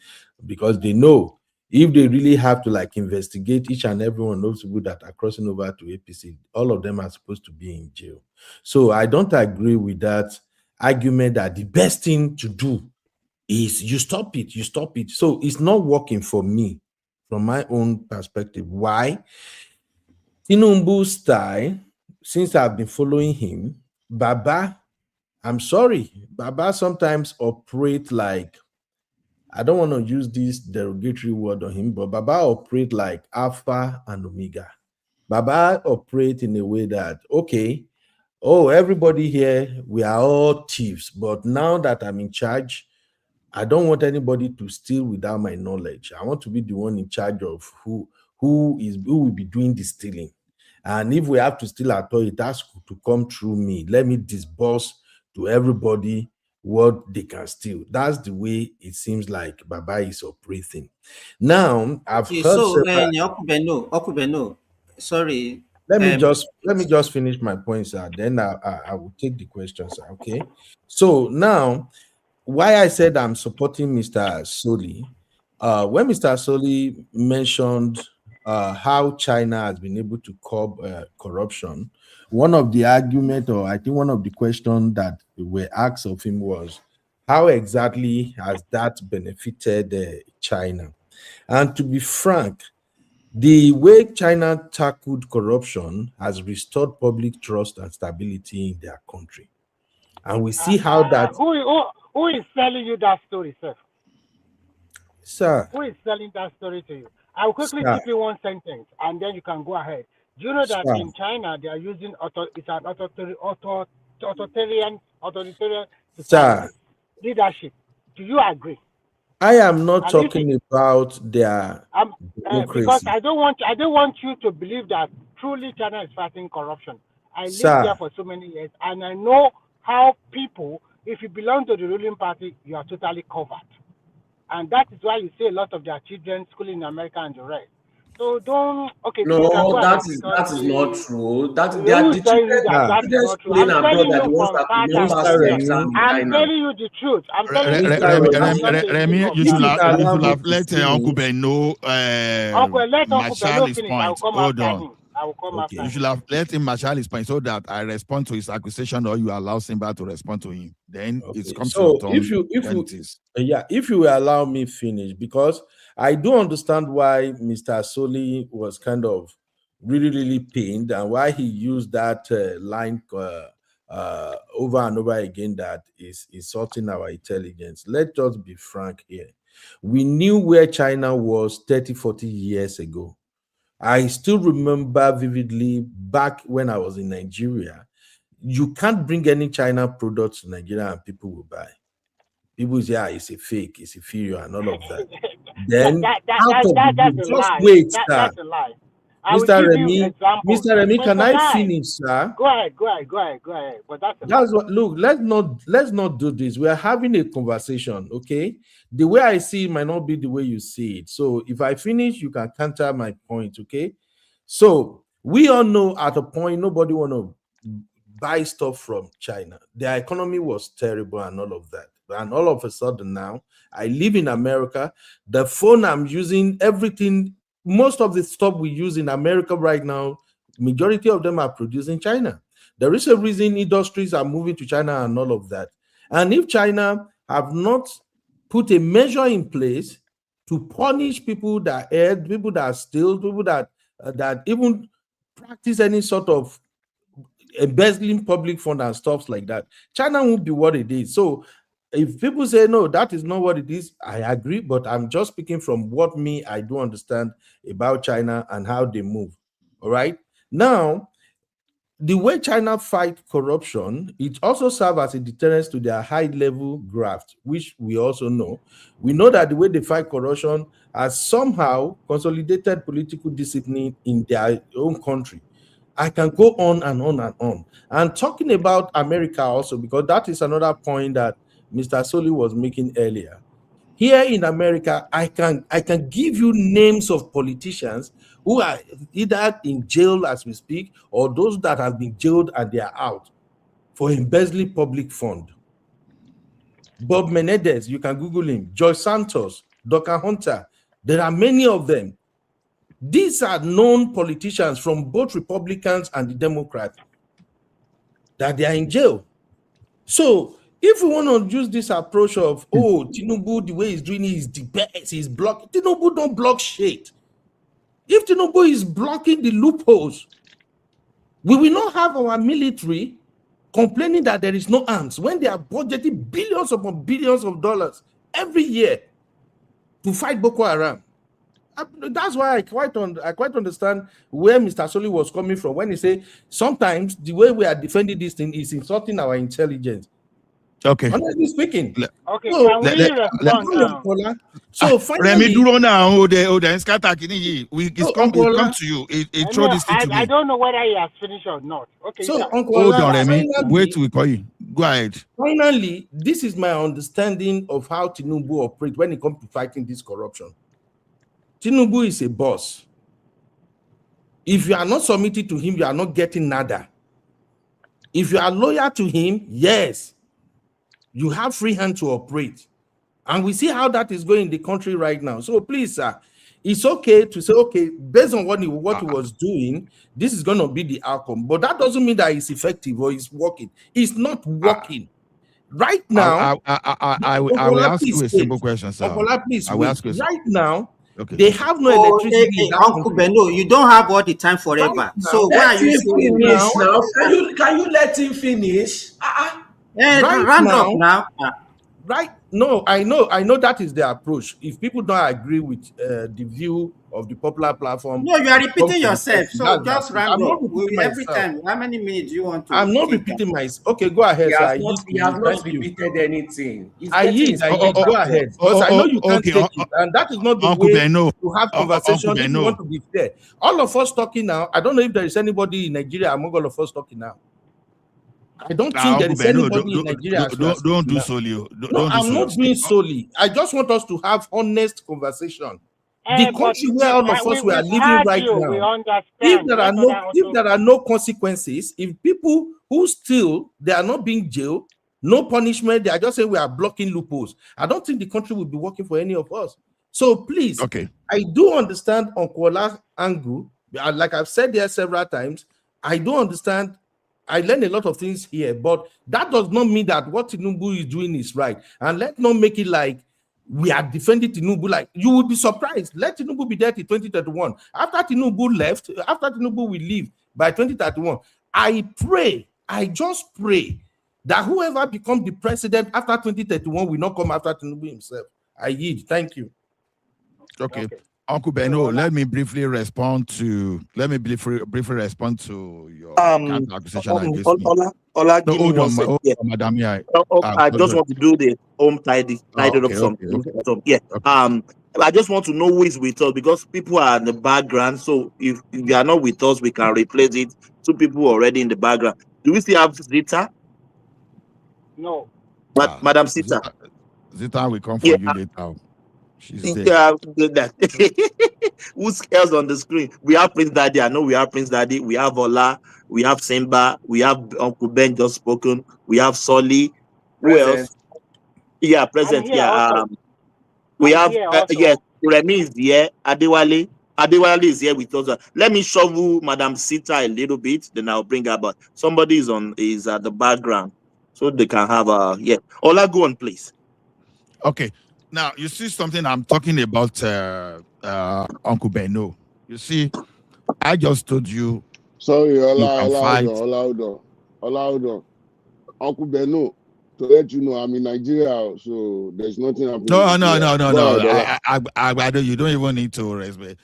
because they know if they really have to like investigate each and every one of those people that are crossing over to APC, all of them are supposed to be in jail. So I don't agree with that argument that the best thing to do is you stop it. So it's not working for me from my own perspective. Why? Tinubu's style, since I've been following him, Baba I'm sorry, Baba sometimes operate like, I don't want to use this derogatory word on him, but Baba operate like Alpha and Omega. Baba operate in a way that, okay, oh, everybody here, we are all thieves, but now that I'm in charge, I don't want anybody to steal without my knowledge. I want to be the one in charge of who will be doing the stealing. And if we have to steal at all, it has to come through me. Let me disburse to everybody what they can steal. That's the way it seems like Baba is operating. Now, I've Okay, heard so several. Okubeno, sorry. Let me just finish my points, sir. Then I will take the questions, sir. Okay. So now, why I said I'm supporting Mr. Soli, when Mr. Soli mentioned how China has been able to curb corruption, one of the argument, or I think one of the questions that were asked of him was, how exactly has that benefited China? And to be frank, the way China tackled corruption has restored public trust and stability in their country. And we see how that. Who is selling you that story, sir? Sir. Who is selling that story to you? I'll quickly Sir. give you one sentence, and then you can go ahead. Do you know that Sir. in China they are using it's an authoritarian Sir, leadership? Do you agree? I am not And talking about their because democracy. I don't want you to believe that truly China is fighting corruption. I lived Sir. there for so many years, and I know how people, if you belong to the ruling party, you are totally covered. And that is why you see a lot of their children schooling in America and the rest. So don't, okay, you can go No, ahead that is not true. That they who are is the telling you children, that Ah. that is children not true? schooling I'm abroad telling are you the ones from that fact could even and pass Mr. the figure. exam in Remy, I'm China. telling you the truth. I'm telling you the Mr. truth. Remy, I'm not a Remy, victim of you if should you that. have can you allow should me have to let Uncle finish. Ben know Uncle, let Uncle Marshall Bello his finish. I will point. come Hold after on. him. I will come Okay. after You him. should have let him marshal his point so that I respond to his accusation, or you allow Simba to respond to him. Then it Okay. comes to your So turn when it is. if you will allow me finish, because I do understand why Mr. Soli was kind of really pained, and why he used that line over and over again, that is insulting our intelligence. Let's just be frank here. We knew where China was 30, 40 years ago. I still remember vividly back when I was in Nigeria. You can't bring any China products to Nigeria and people will buy. People say, it's a fake, it's inferior, and all of that. Then, out of the That's blue, a just lie. wait, sir. That's a lie. I will Mr. give you Remy, examples. Mr. Remy, But can it's a I lie. finish, sir? Go ahead. But that's a lie. That's what. Look, let's not do this. We are having a conversation, okay? The way I see it might not be the way you see it. So if I finish, you can counter my point, okay? So we all know at a point nobody want to buy stuff from China. Their economy was terrible and all of that. And all of a sudden now, I live in America. The phone I'm using, everything, most of the stuff we use in America right now, majority of them are produced in China. There is a reason industries are moving to China and all of that. And if China have not put a measure in place to punish people that err, people that steal, people that even practice any sort of embezzling public fund and stuff like that, China won't be what it is. So if people say no, that is not what it is, I agree, but I'm just speaking from what I do understand about China and how they move. All right. Now, the way China fight corruption, it also serves as a deterrent to their high-level graft, which we also know. We know that the way they fight corruption has somehow consolidated political discipline in their own country. I can go on and on and on. And talking about America also, because that is another point that Mr. Soli was making earlier. Here in America, I can give you names of politicians who are either in jail as we speak, or those that have been jailed and they are out for embezzling public fund. Bob Menendez, you can Google him. Joy Santos, Dr. Hunter. There are many of them. These are known politicians from both Republicans and the Democrats that they are in jail. So if we want to use this approach of, Tinubu, the way he's doing it is the best, he's blocking. Tinubu don't block shit. If Tinubu is blocking the loopholes, we will not have our military complaining that there is no arms when they are budgeting billions upon billions of dollars every year to fight Boko Haram. That's why I quite understand where Mr. Soli was coming from when he said sometimes the way we are defending this thing is insulting our intelligence. Okay. Honestly speaking. Okay, can we respond now? So finally, Remy, do now. It's come to you. It throw this thing to me. I don't know whether he has finished or not. Okay. So Uncle hold Ola, on, Remy. finally, Wait till we call you. Go ahead. Finally, this is my understanding of how Tinubu operates when it comes to fighting this corruption. Tinubu is a boss. If you are not submitted to him, you are not getting nada. If you are loyal to him, yes, you have free hand to operate. And we see how that is going in the country right now. So please, sir, it's okay to say, okay, based on what he was doing, this is going to be the outcome. But that doesn't mean that it's effective or it's working. It's not working. Right now, I will ask you a simple question, sir. Please I will ask you right now, they have no electricity. Uncle Beno, you don't have all the time forever. Right now, so why are you saying now? Can you let him finish? Right? No, I know that is the approach. If people don't agree with the view of the popular platform, no, you are repeating yourself. So just round up. Every myself. time, how many minutes do you want to? I'm not repeating myself. Okay, go ahead. He has not repeated anything. I did. Go ahead. Because I know you can't take it, and that is not the way to have conversation. If you want to be fair, all of us talking now. I don't know if there is anybody in Nigeria among all of us talking now. I don't think there is anybody in Nigeria. Don't do solely. No, I'm not doing solely. I just want us to have honest conversation. The country where all of us we are living right now. If there are no consequences, if people who steal, they are not being jailed, no punishment, they are just saying we are blocking loopholes. I don't think the country will be working for any of us. So please, I do understand Uncle Ola's angle. Like I've said there several times, I do understand. I learned a lot of things here, but that does not mean that what Tinubu is doing is right. And let's not make it like we are defending Tinubu. Like you would be surprised. Let Tinubu be there till 2031. After Tinubu left, after Tinubu will leave by 2031, I just pray that whoever becomes the president after 2031 will not come after Tinubu himself. I yield. Thank you. Okay. Uncle Beno, let me briefly respond to your accusation against me. Ola, give me 1 second. Yeah. Madam, I just want to do the home tidy up something. Yeah. I just want to know who is with us because people are in the background. So if you are not with us, we can replace it. 2 people already in the background. Do we still have Zita? No. Madam Zita. Zita will come for you later. She's there. Who's else on the screen? We have Prince Daddy. I know we have Prince Daddy. We have Ola. We have Simba. We have Uncle Ben just spoken. We have Soli. Who else? Yeah, present. Yeah. We have yes. Remy is here. Adewale is here with us. Let me shovel Madam Sita a little bit. Then I'll bring her back. Somebody is at the background, so they can have Ola, go on, please. Okay. Now, you see something I'm talking about, Uncle Beno. You see, I just told you. Sorry, hold on. Uncle Beno, to let you know, I'm in Nigeria, so there's nothing happening. No. You don't even need to respect.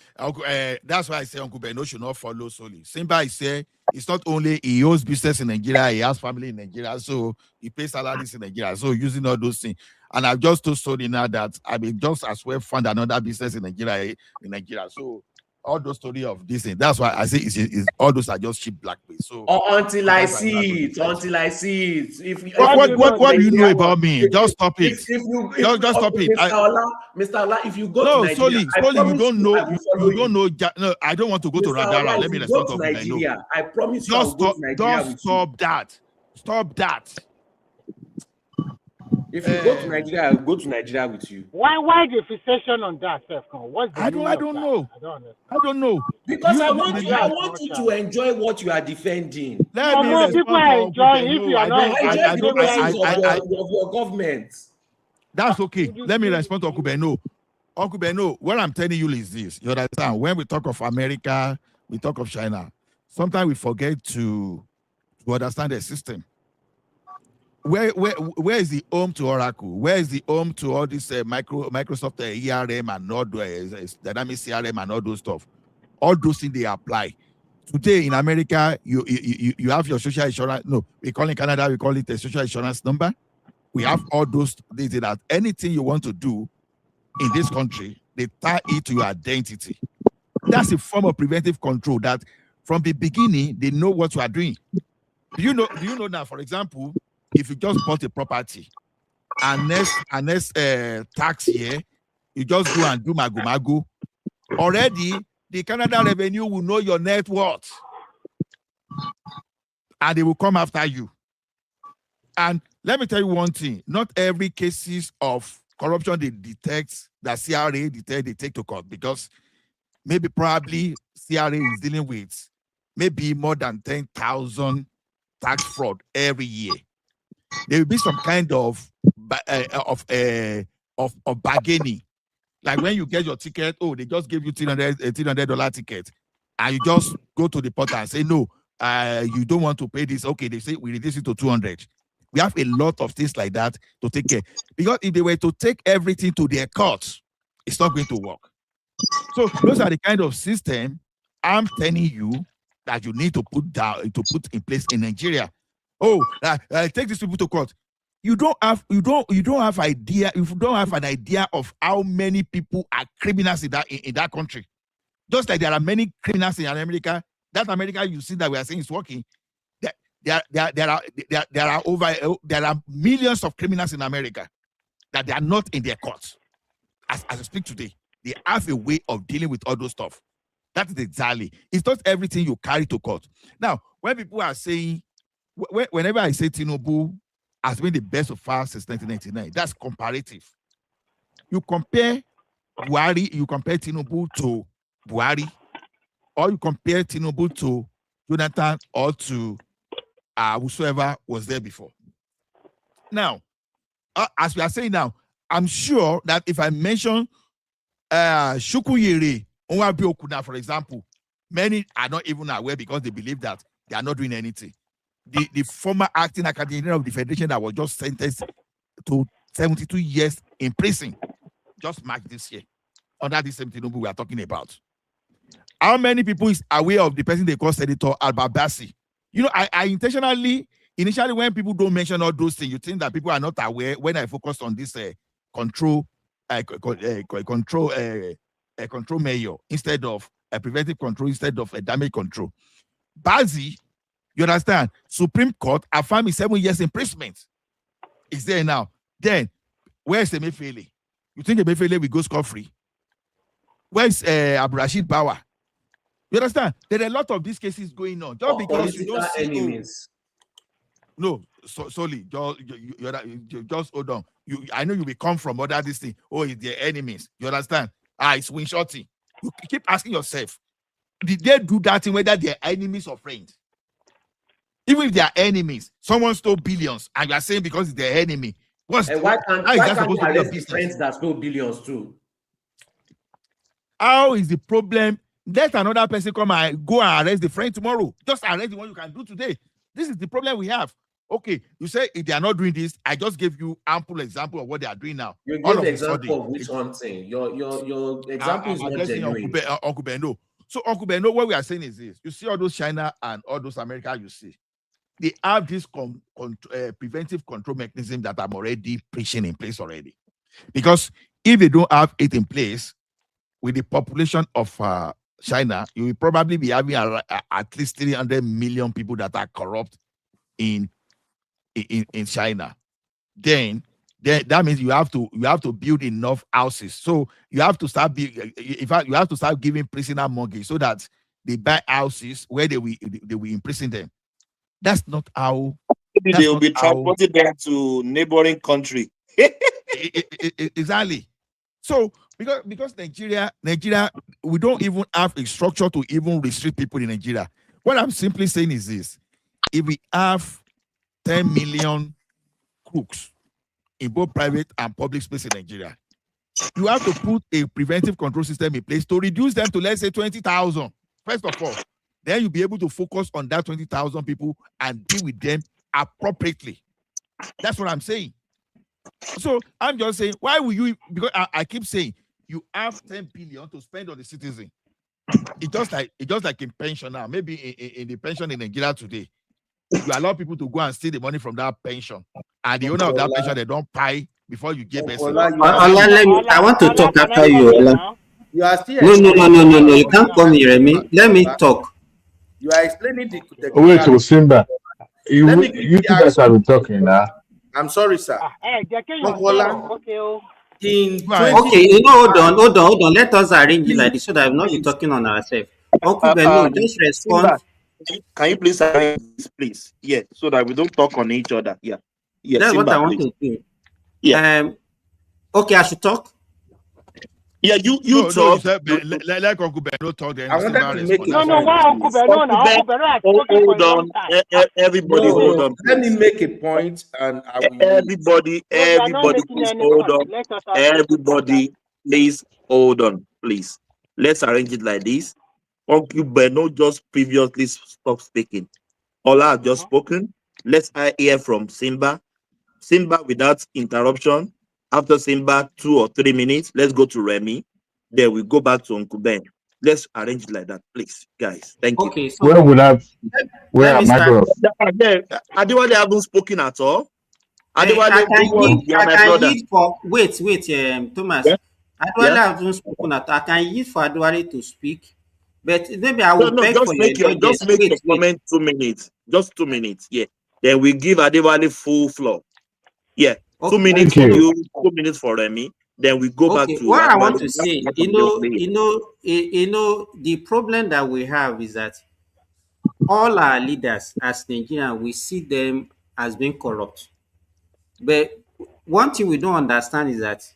That's why I say Uncle Beno should not follow solely. Simba is saying it's not only he owns business in Nigeria, he has family in Nigeria, so he pays salaries in Nigeria. So using all those things. And I've just told Sony now that I will just as well fund another business in Nigeria. So all those story of this thing, that's why I say it's all those are just cheap blackmail. So until I see it. What do you know about me? Just stop it. Just stop it. Mr. Ola, if you go to Nigeria, you don't know. No, I don't want to go to Radara. Let me respond to Nigeria. I promise you, I will go to Nigeria. Just stop that. Stop that. If you go to Nigeria, I'll go to Nigeria with you. Why the fixation on that, What's the I don't know. Because I want you to enjoy what you are defending. People are enjoying if you are not of your government. That's okay. Let me respond to Uncle Beno. Uncle Beno, what I'm telling you is this. You understand? When we talk of America, we talk of China. Sometimes we forget to understand the system. where is the home to Oracle? Where is the home to all this Microsoft ERM and all the Dynamics CRM and all those stuff? All those things they apply. Today in America, you have your social insurance. No, we call in Canada, we call it a social insurance number. We have all those things that anything you want to do in this country, they tie it to your identity. That's a form of preventive control that from the beginning, they know what you are doing. Do you know now, for example, if you just bought a property and next tax year, you just go and do mago, already the Canada Revenue will know your net worth and they will come after you. And let me tell you one thing, not every cases of corruption they detect, that CRA detect, they take to court, because probably CRA is dealing with maybe more than 10,000 tax fraud every year. There will be some kind of bargaining. Like when you get your ticket, they just give you $300 ticket, and you just go to the portal and say, no, you don't want to pay this. Okay, they say we reduce it to 200. We have a lot of things like that to take care. Because if they were to take everything to their courts, it's not going to work. So those are the kind of system I'm telling you that you need to put in place in Nigeria. Take these people to court. You don't have idea. If you don't have an idea of how many people are criminals in that country, just like there are many criminals in America. That America you see that we are saying is working. There are millions of criminals in America that they are not in their courts. As I speak today, they have a way of dealing with all those stuff. That is exactly. It's not everything you carry to court. Now, when people are saying, whenever I say Tinubu has been the best of far since 1999, that's comparative. You compare Buhari, you compare Tinubu to Buhari, or you compare Tinubu to Jonathan or to whosoever was there before. Now, as we are saying now, I'm sure that if I mention Shukuyere, Onwabiokuna, for example, many are not even aware because they believe that they are not doing anything. The former acting academic of the Federation that was just sentenced to 72 years in prison, just marked this year, under the same Tinubu we are talking about. How many people is aware of the person they call Senator Al-Babasi? You know, I intentionally, initially when people don't mention all those things, you think that people are not aware. When I focus on this control measure instead of a preventive control, instead of a damage control. Bazi, you understand? Supreme Court affirmed 7 years imprisonment. Is there now? Then, where's Emefiele? You think Emefiele will go scot-free? Where's Abdulrasheed Bauer? You understand? There are a lot of these cases going on. Just because you don't see enemies. No, solely. Just hold on. I know you will come from other this thing. It's their enemies. You understand? It's win shorting. You keep asking yourself, did they do that thing whether they're enemies or friends? Even if they are enemies, someone stole billions, and you are saying because it's their enemy. Why can't they arrest the friends that stole billions too? How is the problem? Let another person come and go and arrest the friend tomorrow. Just arrest the one you can do today. This is the problem we have. Okay, you say if they are not doing this, I just gave you ample example of what they are doing now. You gave the example of which one thing? Your example is not genuine. Uncle Beno. So Uncle Beno, what we are saying is this: you see all those China and all those America, you see, they have this preventive control mechanism that I'm already preaching in place already. Because if they don't have it in place, with the population of China, you will probably be having at least 300 million people that are corrupt in China. Then that means you have to build enough houses. So you have to start in fact, you have to start giving prisoner mortgage so that they buy houses where they will imprison them. That's not how they will be transported them to neighboring country. Exactly. So because Nigeria, we don't even have a structure to even restrict people in Nigeria. What I'm simply saying is this: if we have 10 million crooks in both private and public space in Nigeria, you have to put a preventive control system in place to reduce them to, let's say, 20,000. First of all, then you'll be able to focus on that 20,000 people and deal with them appropriately. That's what I'm saying. So I'm just saying, why will you? Because I keep saying you have 10 billion to spend on the citizen. It's just like in pension now. Maybe in the pension in Nigeria today, you allow people to go and steal the money from that pension, and the owner of that pension they don't pay before you get person. I want to talk after you. You are still No. You can't come here, Remy. Let me talk. You are explaining the Wait, so Simba, you two guys have been talking now. I'm sorry, sir. Okay, Okay, hold on. Let us arrange it like this so that we'll not be talking on ourselves. Uncle Beno, just respond. Can you please arrange this, please? Yeah, so that we don't talk on each other. Yeah. That's Simba, what I want please. to do. Yeah. Okay, I should talk. Yeah, you no, talk. You said, let Uncle Beno talk. Then I wanted to make it. Why Uncle Beno? Hold on. Everybody, hold on. Let me make a point, and I will. Everybody, please hold on. Everybody, please hold on, please. Let's arrange it like this. Uncle Beno just previously stopped speaking. Ola has just spoken. Let's hear from Simba. Simba without interruption. After Simba, 2 or 3 minutes, let's go to Remy. Then we go back to Uncle Ben. Let's arrange it like that, please, guys. Thank you. Okay. So Where am I going? Adewale haven't spoken at all. Adewale, I can yield for wait, Thomas. Yeah? Adewale hasn't spoken at all. I can yield for Adewale to speak, but maybe I will beg for your just make your comment 2 minutes. Just 2 minutes. Yeah. Then we give Adewale full floor. Yeah. Okay. 2 minutes for you, 2 minutes for Remy. Then we go back to what I want to say. The problem that we have is that all our leaders as Nigerians, we see them as being corrupt. But one thing we don't understand is that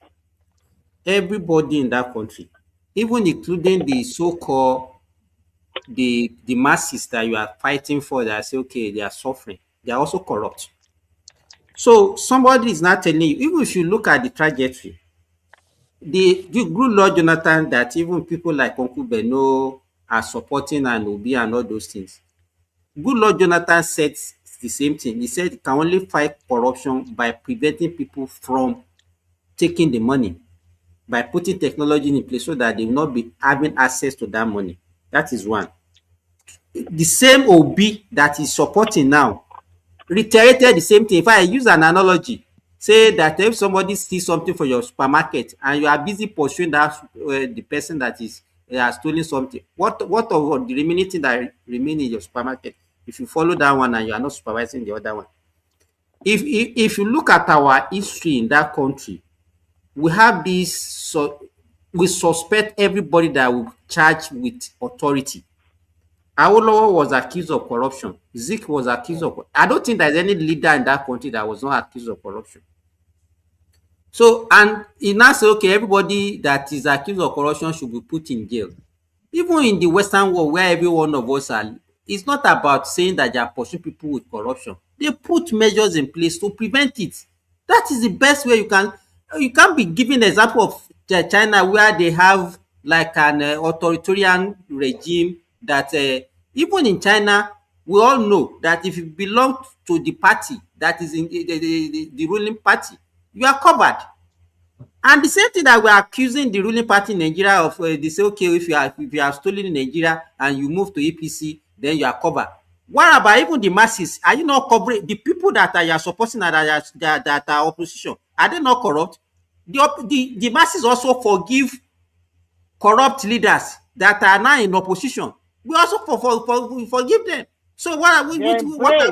everybody in that country, even including the so-called the masses that you are fighting for, that say, okay, they are suffering, they are also corrupt. So somebody is not telling you, even if you look at the trajectory, the good Lord Jonathan that even people like Uncle Beno are supporting and Obi and all those things. Good Lord Jonathan said the same thing. He said you can only fight corruption by preventing people from taking the money, by putting technology in place so that they will not be having access to that money. That is one. The same Obi that is supporting now reiterated the same thing. If I use an analogy, say that if somebody steals something from your supermarket and you are busy pursuing that the person that is has stolen something, what of the remaining thing that remain in your supermarket? If you follow that one and you are not supervising the other one, if you look at our history in that country, we have this. So we suspect everybody that will charge with authority. Awolowo was accused of corruption. Zik was accused of. I don't think there's any leader in that country that was not accused of corruption. So, and he now say, okay, everybody that is accused of corruption should be put in jail. Even in the Western world, where every one of us are, it's not about saying that they are pursuing people with corruption. They put measures in place to prevent it. That is the best way you can. You can't be giving an example of China, where they have like an authoritarian regime that even in China, we all know that if you belong to the party that is in the ruling party, you are covered. And the same thing that we are accusing the ruling party in Nigeria of, they say, okay, if you are stolen in Nigeria and you move to APC, then you are covered. What about even the masses? Are you not covering the people that you are supporting that are opposition? Are they not corrupt? The masses also forgive corrupt leaders that are now in opposition. We also forgive them. So what are we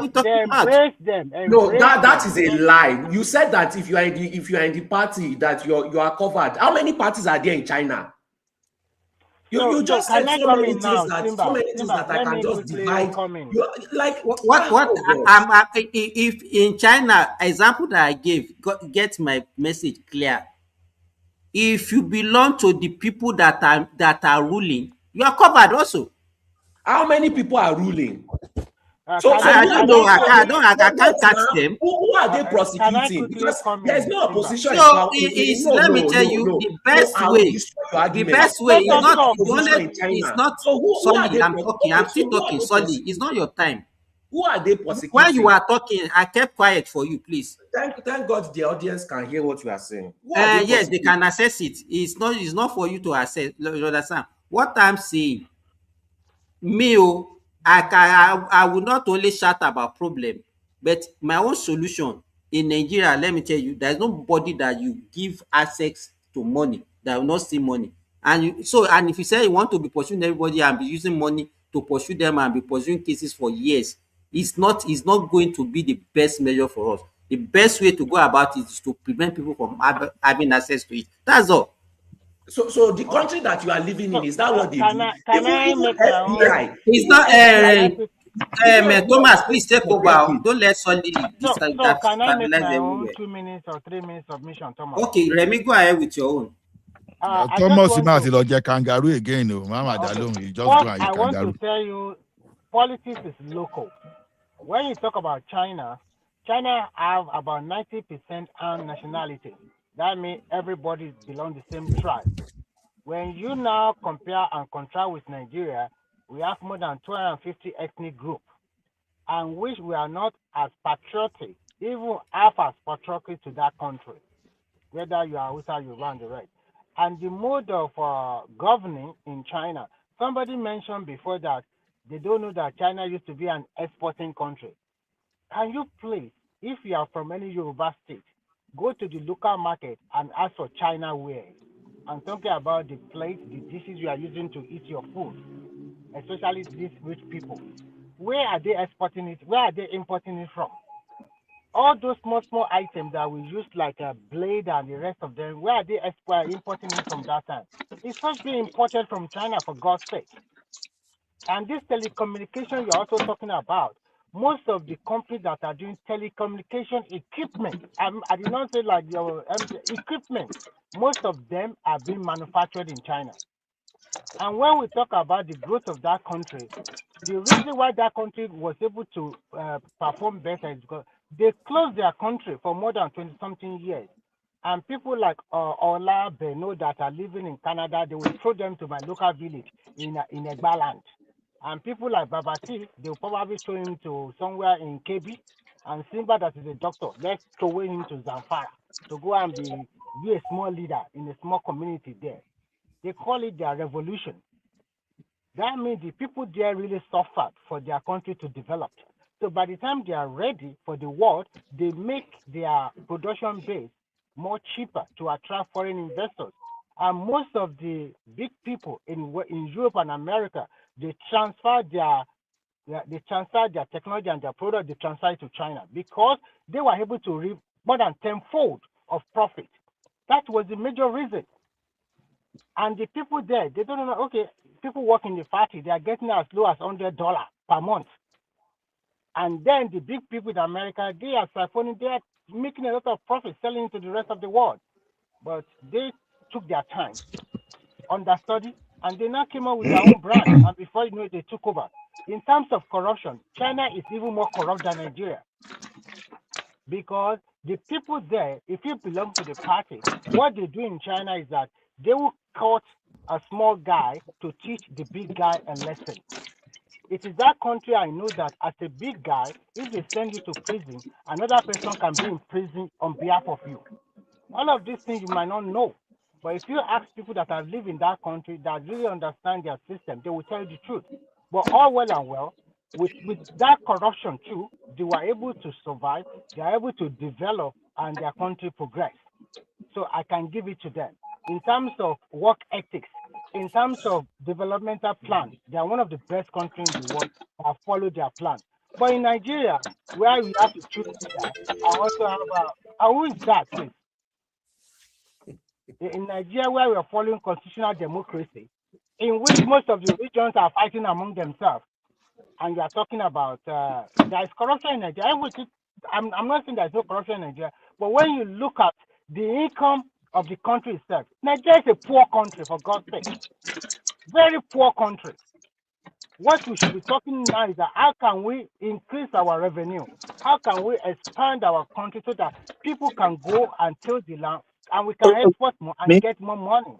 talking about? No, that is a lie. You said that if you are in the party that you are covered. How many parties are there in China? You just said so many things that I can just divide. If in China, example that I gave, get my message clear. If you belong to the people that are ruling, you are covered also. How many people are ruling? So I don't know. I can't catch them. Who are they prosecuting? Because there's no opposition. So let me tell you, the best way is not. Sorry, I'm still talking. Sorry, it's not your time. Who are they prosecuting? While you are talking, I kept quiet for you, please. Thank God the audience can hear what you are saying. Who are they Yes, they prosecuting? can access it. It's not for you to access. You understand? What I'm saying, I will not only shout about problem, but my own solution in Nigeria. Let me tell you, there's nobody that you give access to money that will not see money. And if you say you want to be pursuing everybody and be using money to pursue them and be pursuing cases for years, it's not going to be the best measure for us. The best way to go about it is to prevent people from having access to it. That's all. So the country that you are living in, is that what they do? Can I make my own? FBI. It's not. Thomas, please take over. Don't let Sunday So can I make destabilize my own everywhere. 2 minutes or 3 minutes submission, Thomas? Okay, Remy, go ahead with your own. I Thomas, just you want must get kangaroo again. No, Mama okay. Dalong, you just First, go and I eat want to kangaroo. tell you, politics is local. When you talk about China have about 90% armed nationality. That means everybody belongs the same tribe. When you now compare and contrast with Nigeria, we have more than 250 ethnic groups, and which we are not as patriotic, even half as patriotic to that country, whether you are Hausa, you run the right. And the mode of governing in China, somebody mentioned before that they don't know that China used to be an exporting country. Can you please, if you are from any Yoruba state, go to the local market and ask for China wear? I'm talking about the plates, the dishes you are using to eat your food, especially these rich people. Where are they exporting it? Where are they importing it from? All those small items that we use, like a blade and the rest of them, where are they importing it from that time? It's first being imported from China, for God's sake. And this telecommunication you're also talking about, most of the companies that are doing telecommunication equipment, I did not say like your equipment, most of them are being manufactured in China. And when we talk about the growth of that country, the reason why that country was able to perform better is because they closed their country for more than 20-something years. And people like Ola Beno that are living in Canada, they will throw them to my local village in Egbaland. And people like Babati, they will probably throw him to somewhere in Kebi. And Simba, that is a doctor, let's throw him to Zamfara to go and be a small leader in a small community there. They call it their revolution. That means the people there really suffered for their country to develop. So by the time they are ready for the world, they make their production base more cheaper to attract foreign investors. And most of the big people in Europe and America, they transfer their technology and their product, they transfer it to China because they were able to reap more than tenfold of profit. That was the major reason. And the people there, they don't know, okay, people work in the factory, they are getting as low as $100 per month. And then the big people in America, they are siphoning, they are making a lot of profit selling to the rest of the world. But they took their time, understudy, and they now came up with their own brand. And before you know it, they took over. In terms of corruption, China is even more corrupt than Nigeria. Because the people there, if you belong to the party, what they do in China is that they will cut a small guy to teach the big guy a lesson. It is that country I know that as a big guy, if they send you to prison, another person can be in prison on behalf of you. All of these things you might not know. But if you ask people that have lived in that country that really understand their system, they will tell you the truth. But all well and well, with that corruption too, they were able to survive, they are able to develop, and their country progress. So I can give it to them. In terms of work ethics, in terms of developmental plan, they are one of the best countries in the world that have followed their plan. But in Nigeria, where we have to choose leader, I also have who is that, please? In Nigeria, where we are following constitutional democracy, in which most of the regions are fighting among themselves, and you are talking about there is corruption in Nigeria. I'm not saying there's no corruption in Nigeria, but when you look at the income of the country itself, Nigeria is a poor country, for God's sake. Very poor country. What we should be talking now is that how can we increase our revenue? How can we expand our country so that people can go and till the land and we can export more and get more money?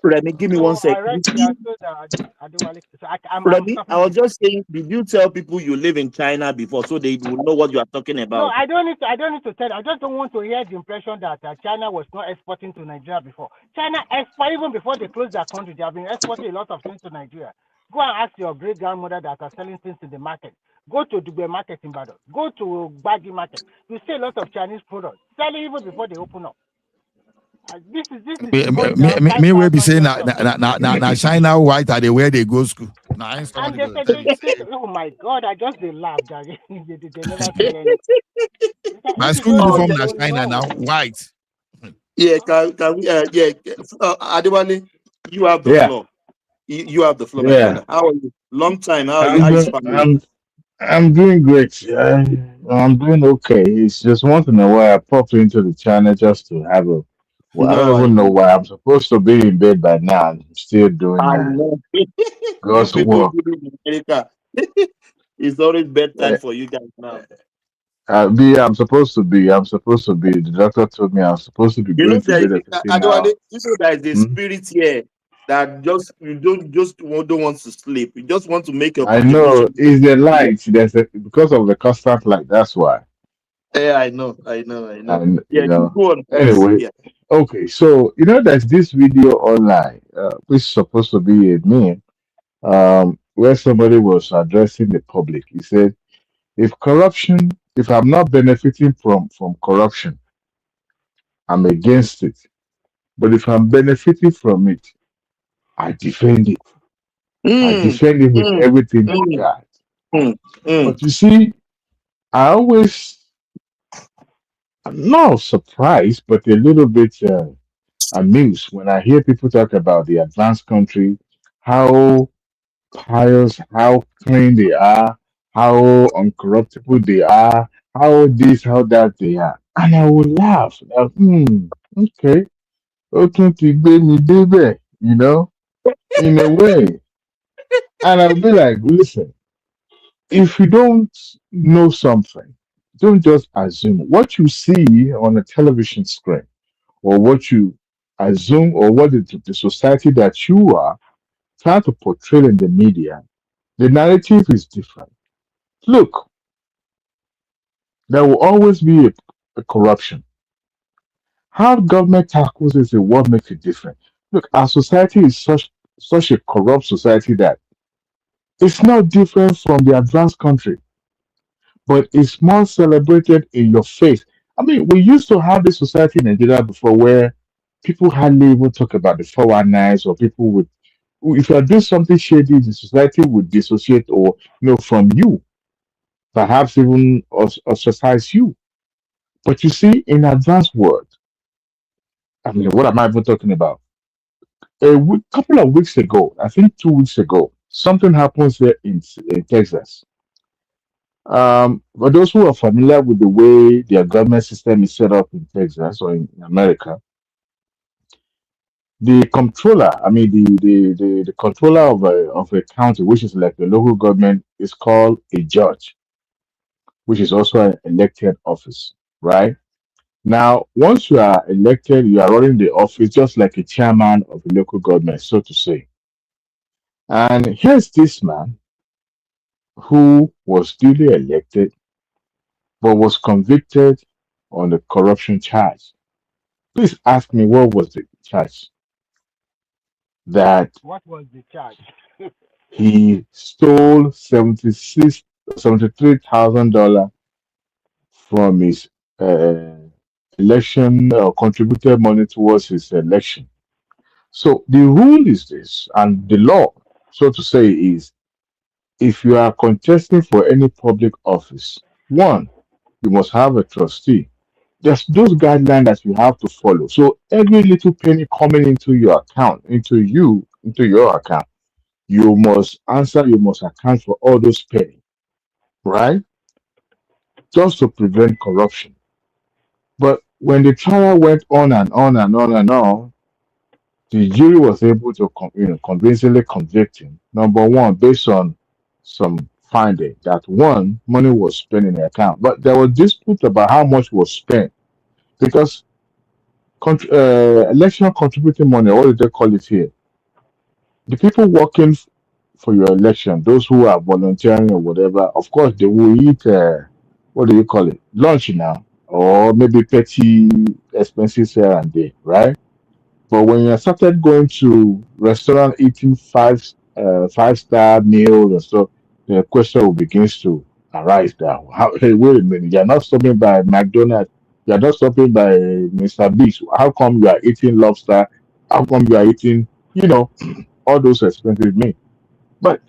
Remy, give me one So I sec. read the answer that Adewale. So I'm Remy, I was supportive. just saying, did you tell people you live in China before so they will know what you are talking No, about? I don't need to. I don't need to tell. I just don't want to hear the impression that China was not exporting to Nigeria before. China export even before they closed their country. They have been exporting a lot of things to Nigeria. Go and ask your great grandmother that are selling things in the market. Go to Dubai market in Badon. Go to Bagi market. You see a lot of Chinese products selling even before they open up. This is going down Me will be 5,000 saying years of na China white are the way they go school. Nah, I ain't and somebody they go said, tell you. oh my God, I just they laugh that they never see any. My Which is school what Oh, uniform they na don't China know. now white. yeah, can we, Adewale, you have the Yeah, floor. You have the floor, my yeah. brother. How are you? Long time. How are you? I'm How is doing, family? I'm doing great. I'm doing okay. It's just once in a while I pop into the channel just to have a. Well, I No, don't I even know know. why. I'm supposed to be in bed by now. I'm still doing I know. You God's people work. living in America. It's always bedtime Uh, for you guys now. I'm supposed to be. I'm supposed to be. The doctor told me I'm supposed to be You know, going to bed at 15 Adewale, hours. you know there is a Hmm? spirit here that just you don't want to sleep. You just want to make your I know contribution. it's the light. Because of the constant light. That's why. Yeah, I know. And Yeah, you go on, please. anyway, Yeah. okay. So there's this video online, which is supposed to be a meme, where somebody was addressing the public. He said, if I'm not benefiting from corruption, I'm against it. But if I'm benefiting from it, I defend it. I Mm, defend it with mm, everything I mm, got. mm, mm. But you see, I always, I'm not surprised, but a little bit amused when I hear people talk about the advanced country, how pious, how clean they are, how uncorruptible they are, how this, how that they are. And I would laugh. Like, okay. Okay, to gbé mi débẹ̀, in a way. And I'll be like, listen, if you don't know something, don't just assume. What you see on a television screen, or what you assume, or what the society that you are trying to portray in the media, the narrative is different. Look, there will always be a corruption. How government tackles it is what makes it different. Look, our society is such a corrupt society that it's not different from the advanced country, but it's more celebrated in your face. I mean, we used to have this society in Nigeria before where people hardly even talk about the 419s, or people would, if you are doing something shady, the society would dissociate, or from you, perhaps even ostracize you. But you see, in advanced world, I mean, what am I even talking about? Couple of weeks ago, I think 2 weeks ago, something happens there in Texas. For those who are familiar with the way their government system is set up in Texas or in America, the controller, I mean the controller of a county, which is like the local government, is called a judge, which is also an elected office, right? Now, once you are elected, you are running the office just like a chairman of a local government, so to say. And here's this man who was duly elected but was convicted on a corruption charge. Please ask me, what was the charge? That What was the charge? he stole $73,000 from his uh, election, or contributed money towards his election. So the rule is this, and the law, so to say, is if you are contesting for any public office, one, you must have a trustee. There's those guidelines that you have to follow. So every little penny coming into your account, into your account, you must answer, you must account for all those penny, right? Just to prevent corruption. But when the trial went on and on and on and on, the jury was able to convincingly convict him. Number one, based on some finding that one, money was spent in the account, but there was dispute about how much was spent, because election contributing money, what do they call it here? The people working for your election, those who are volunteering or whatever, of course, they will eat, what do you call it? Lunch now, or maybe petty expenses here and there, right? But when you started going to restaurant eating five-star meals and stuff, the question will begins to arise now. How, hey, wait a minute, you're not stopping by McDonald's, you're not stopping by Mr. Beast. How come you are eating lobster? How come you are eating, all those expensive meals? But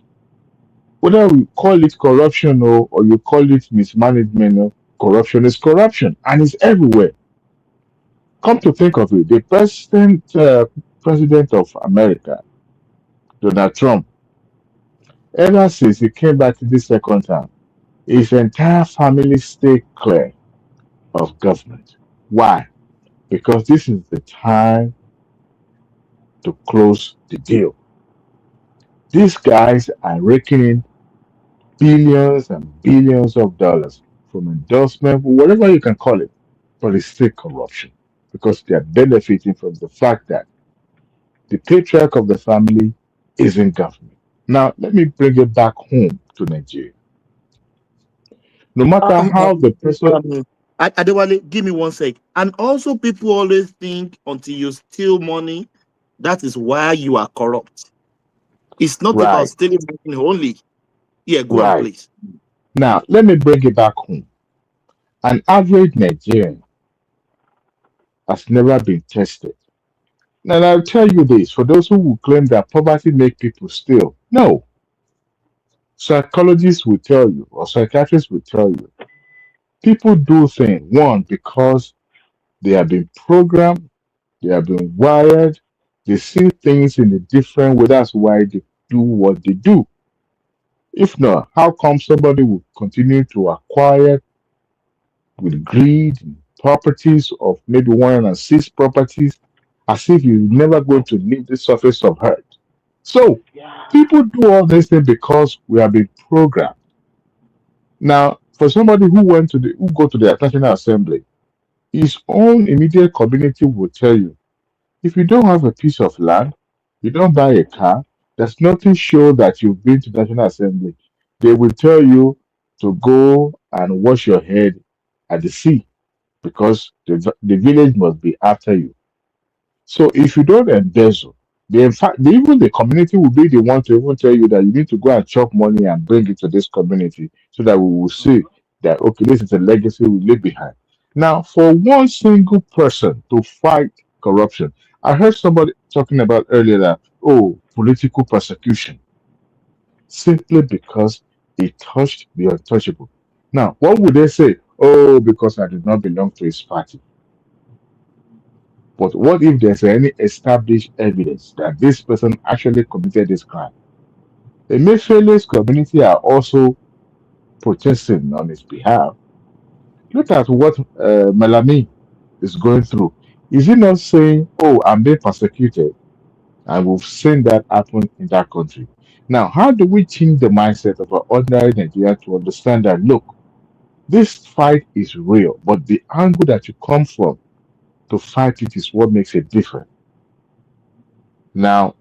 whether we call it corruption or you call it mismanagement, corruption is corruption and it's everywhere. Come to think of it, the president of America, Donald Trump, ever since he came back to the second term, his entire family stayed clear of government. Why? Because this is the time to close the deal. These guys are raking in billions and billions of dollars from endorsement, whatever you can call it, but it's still corruption because they are benefiting from the fact that the patriarch of the family is in government. Now, let me bring it back home to Nigeria. No matter Um, how the person, um, Adewale, give me one sec. And also, people always think until you steal money, that is why you are corrupt. It's not about right, stealing money only. Yeah, go on, right. please. Now, let me bring it back home. An average Nigerian has never been tested. And I'll tell you this for those who will claim that poverty makes people steal. No, psychologists will tell you, or psychiatrists will tell you, people do things, one, because they have been programmed, they have been wired, they see things in a different way. That's why they do what they do. If not, how come somebody will continue to acquire with greed properties of maybe 106 properties as if you're never going to leave the surface of earth? So people do all this thing because we have been programmed. Now, for somebody who go to the National Assembly, his own immediate community will tell you, if you don't have a piece of land, you don't buy a car, there's nothing sure that you've been to National Assembly. They will tell you to go and wash your head at the sea because the village must be after you. So if you don't embezzle, in fact, even the community will be the one to even tell you that you need to go and chop money and bring it to this community so that we will see that, okay, this is a legacy we leave behind. Now, for one single person to fight corruption, I heard somebody talking about earlier that, oh, political persecution, simply because he touched the untouchable. Now, what would they say? Oh, because I did not belong to his party. But what if there's any established evidence that this person actually committed this crime? The Emefiele's community are also protesting on his behalf. Look at what Melanie is going through. Is he not saying, "Oh, I'm being persecuted," and we've seen that happen in that country? Now, how do we change the mindset of an ordinary Nigerian to understand that, look, this fight is real, but the angle that you come from to fight it is what makes it different. Now,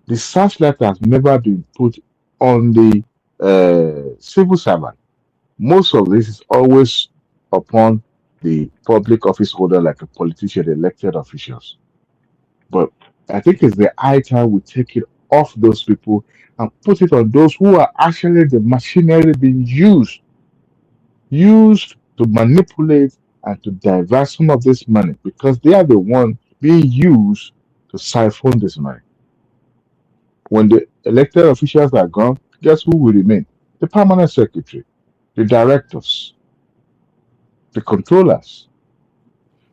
the searchlight has never been put on the civil servant. Most of this is always upon the public office holder, like a politician, elected officials. But I think it's the high time we take it off those people and put it on those who are actually the machinery being used to manipulate and to divert some of this money because they are the one being used to siphon this money. When the elected officials are gone, guess who will remain? The permanent secretary, the directors, the controllers.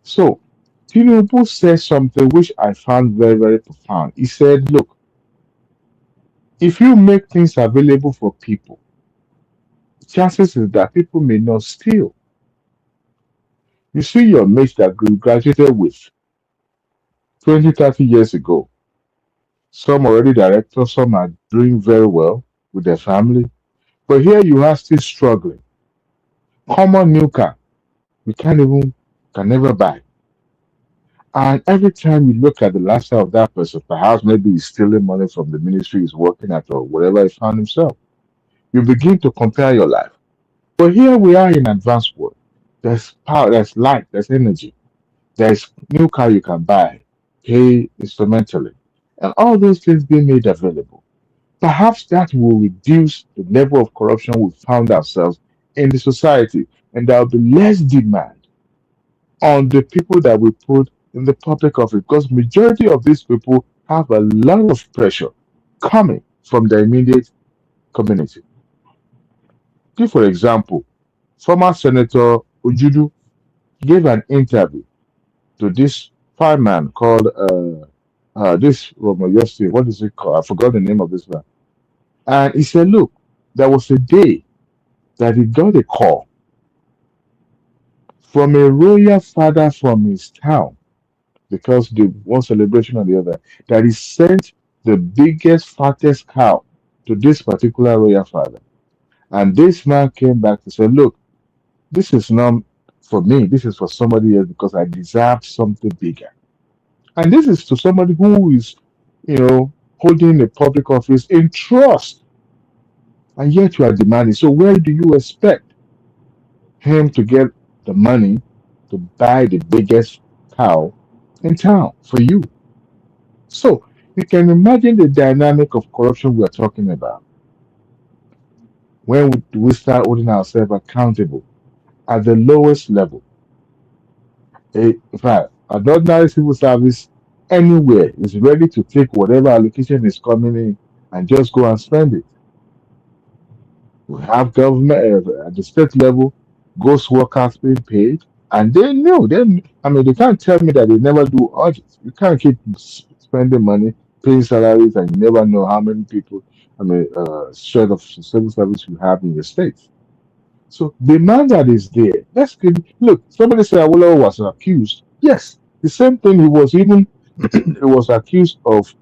So, Tinubu said something which I found very, very profound. He said, look, if you make things available for people, chances is that people may not steal. You see your mates that you graduated with 20, 30 years ago. Some already directors, some are doing very well with their family. But here you are still struggling. Common new car, we can never buy. And every time you look at the lifestyle of that person, perhaps maybe he's stealing money from the ministry he's working at or wherever he found himself, you begin to compare your life. But here we are in advanced world. There's power, there's light, there's energy, there's new car you can buy, pay instrumentally, and all those things being made available. Perhaps that will reduce the level of corruption we found ourselves in the society, and there will be less demand on the people that we put in the public office because majority of these people have a lot of pressure coming from the immediate community. Take for example, former Senator Ojudu gave an interview to this fireman called this yesterday. What is it called? I forgot the name of this man. And he said, look, there was a day that he got a call from a royal father from his town because the one celebration or the other that he sent the biggest, fattest cow to this particular royal father. And this man came back to say, look, this is not for me, this is for somebody else because I deserve something bigger. And this is to somebody who is, holding a public office in trust, and yet you are demanding. So where do you expect him to get the money to buy the biggest cow in town for you? So you can imagine the dynamic of corruption we are talking about. When we start holding ourselves accountable at the lowest level? In fact, an ordinary civil service anywhere is ready to take whatever allocation is coming in and just go and spend it. We have government at the state level, ghost workers being paid, and they know. They can't tell me that they never do audits. You can't keep spending money, paying salaries, and you never know how many people, share of civil service you have in your state. So demand that is there. Look. Somebody said Awolowo was accused. Yes, the same thing. He was even he was accused of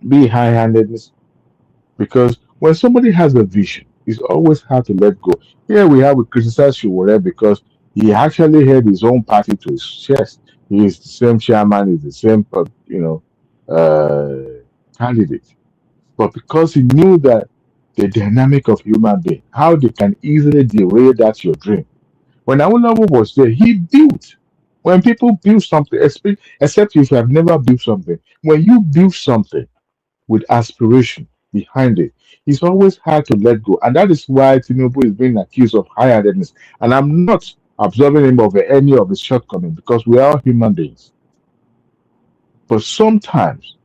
being high-handedness because when somebody has a vision, it's always hard to let go. Here we criticize Shiwore because he actually held his own party to his chest. He is the same chairman, he's the same, candidate. But because he knew that the dynamic of human being, how they can easily derail that your dream. When Awolowo was there, he built. When people build something, except if you have never built something, when you build something with aspiration behind it, it's always hard to let go. And that is why Tinubu is being accused of high-handedness. And I'm not absolving him of any of his shortcomings because we are all human beings. But sometimes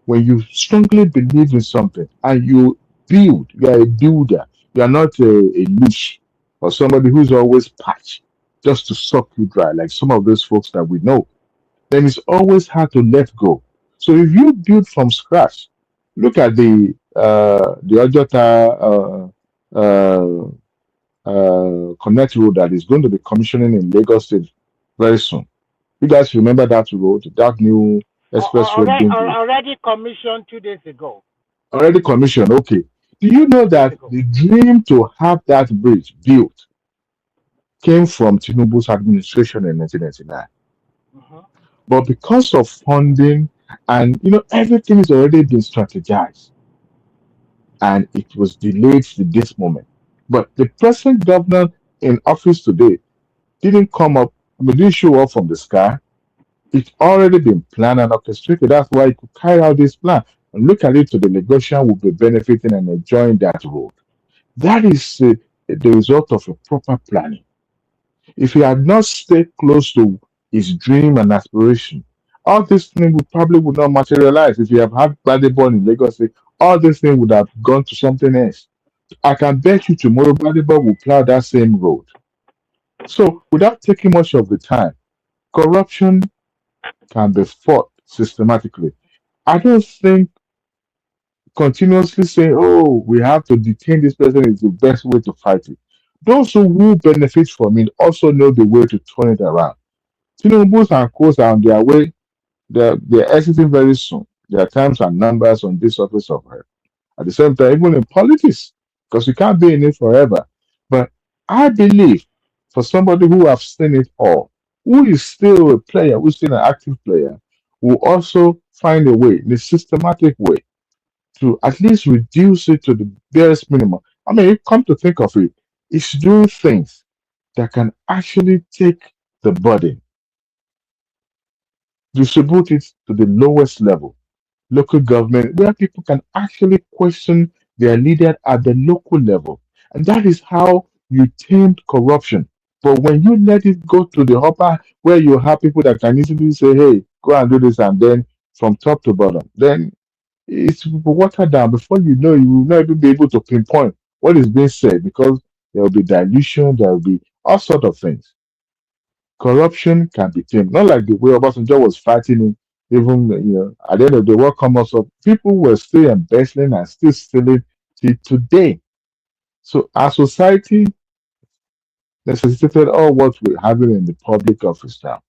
when you strongly believe in something and you build, you are a builder, you are not a leash or somebody who's always patched just to suck you dry, like some of those folks that we know, then it's always hard to let go. So if you build from scratch, look at the Ojota Connect road that is going to be commissioning in Lagos State very soon. You guys remember that road, that new express road being built? Already commissioned 2 days ago. Already commissioned. Okay. Do you know that the dream to have that bridge built came from Tinubu's administration in 1999? But because of funding and everything has already been strategized, and it was delayed to this moment. But the present governor in office today didn't come up, didn't show up from the sky. It's already been planned and orchestrated. That's why he could carry out this plan. And look at it to the Lagosian will be benefiting and enjoying that road. That is the result of a proper planning. If he had not stayed close to his dream and aspiration, all this thing would not materialize. If you have had Bladebon in Lagos, all this thing would have gone to something else. I can bet you tomorrow Bladebon will plow that same road. So without taking much of the time, corruption can be fought systematically. I don't think continuously saying, oh, we have to detain this person is the best way to fight it. Those who benefit from it also know the way to turn it around. Tinubu's and course are on their way. They're exiting very soon. Their times are numbers on this office of her. At the same time, even in politics, because you can't be in it forever. But I believe for somebody who have seen it all, who is still a player, who's still an active player, will also find a way, in a systematic way, to at least reduce it to the barest minimum. I mean, come to think of it, it's doing things that can actually take the burden, distribute it to the lowest level, local government, where people can actually question their leader at the local level. And that is how you tame corruption. But when you let it go to the upper, where you have people that can easily say, hey, go and do this, and then from top to bottom, then it's watered down. Before you know, you will not even be able to pinpoint what is being said because there will be dilution, there will be all sort of things. Corruption can be tamed. Not like the way Obasanjo was fighting it, even at the end of the day, what comes up, people were still embezzling and still stealing till today. So our society necessitated all what we're having in the public office now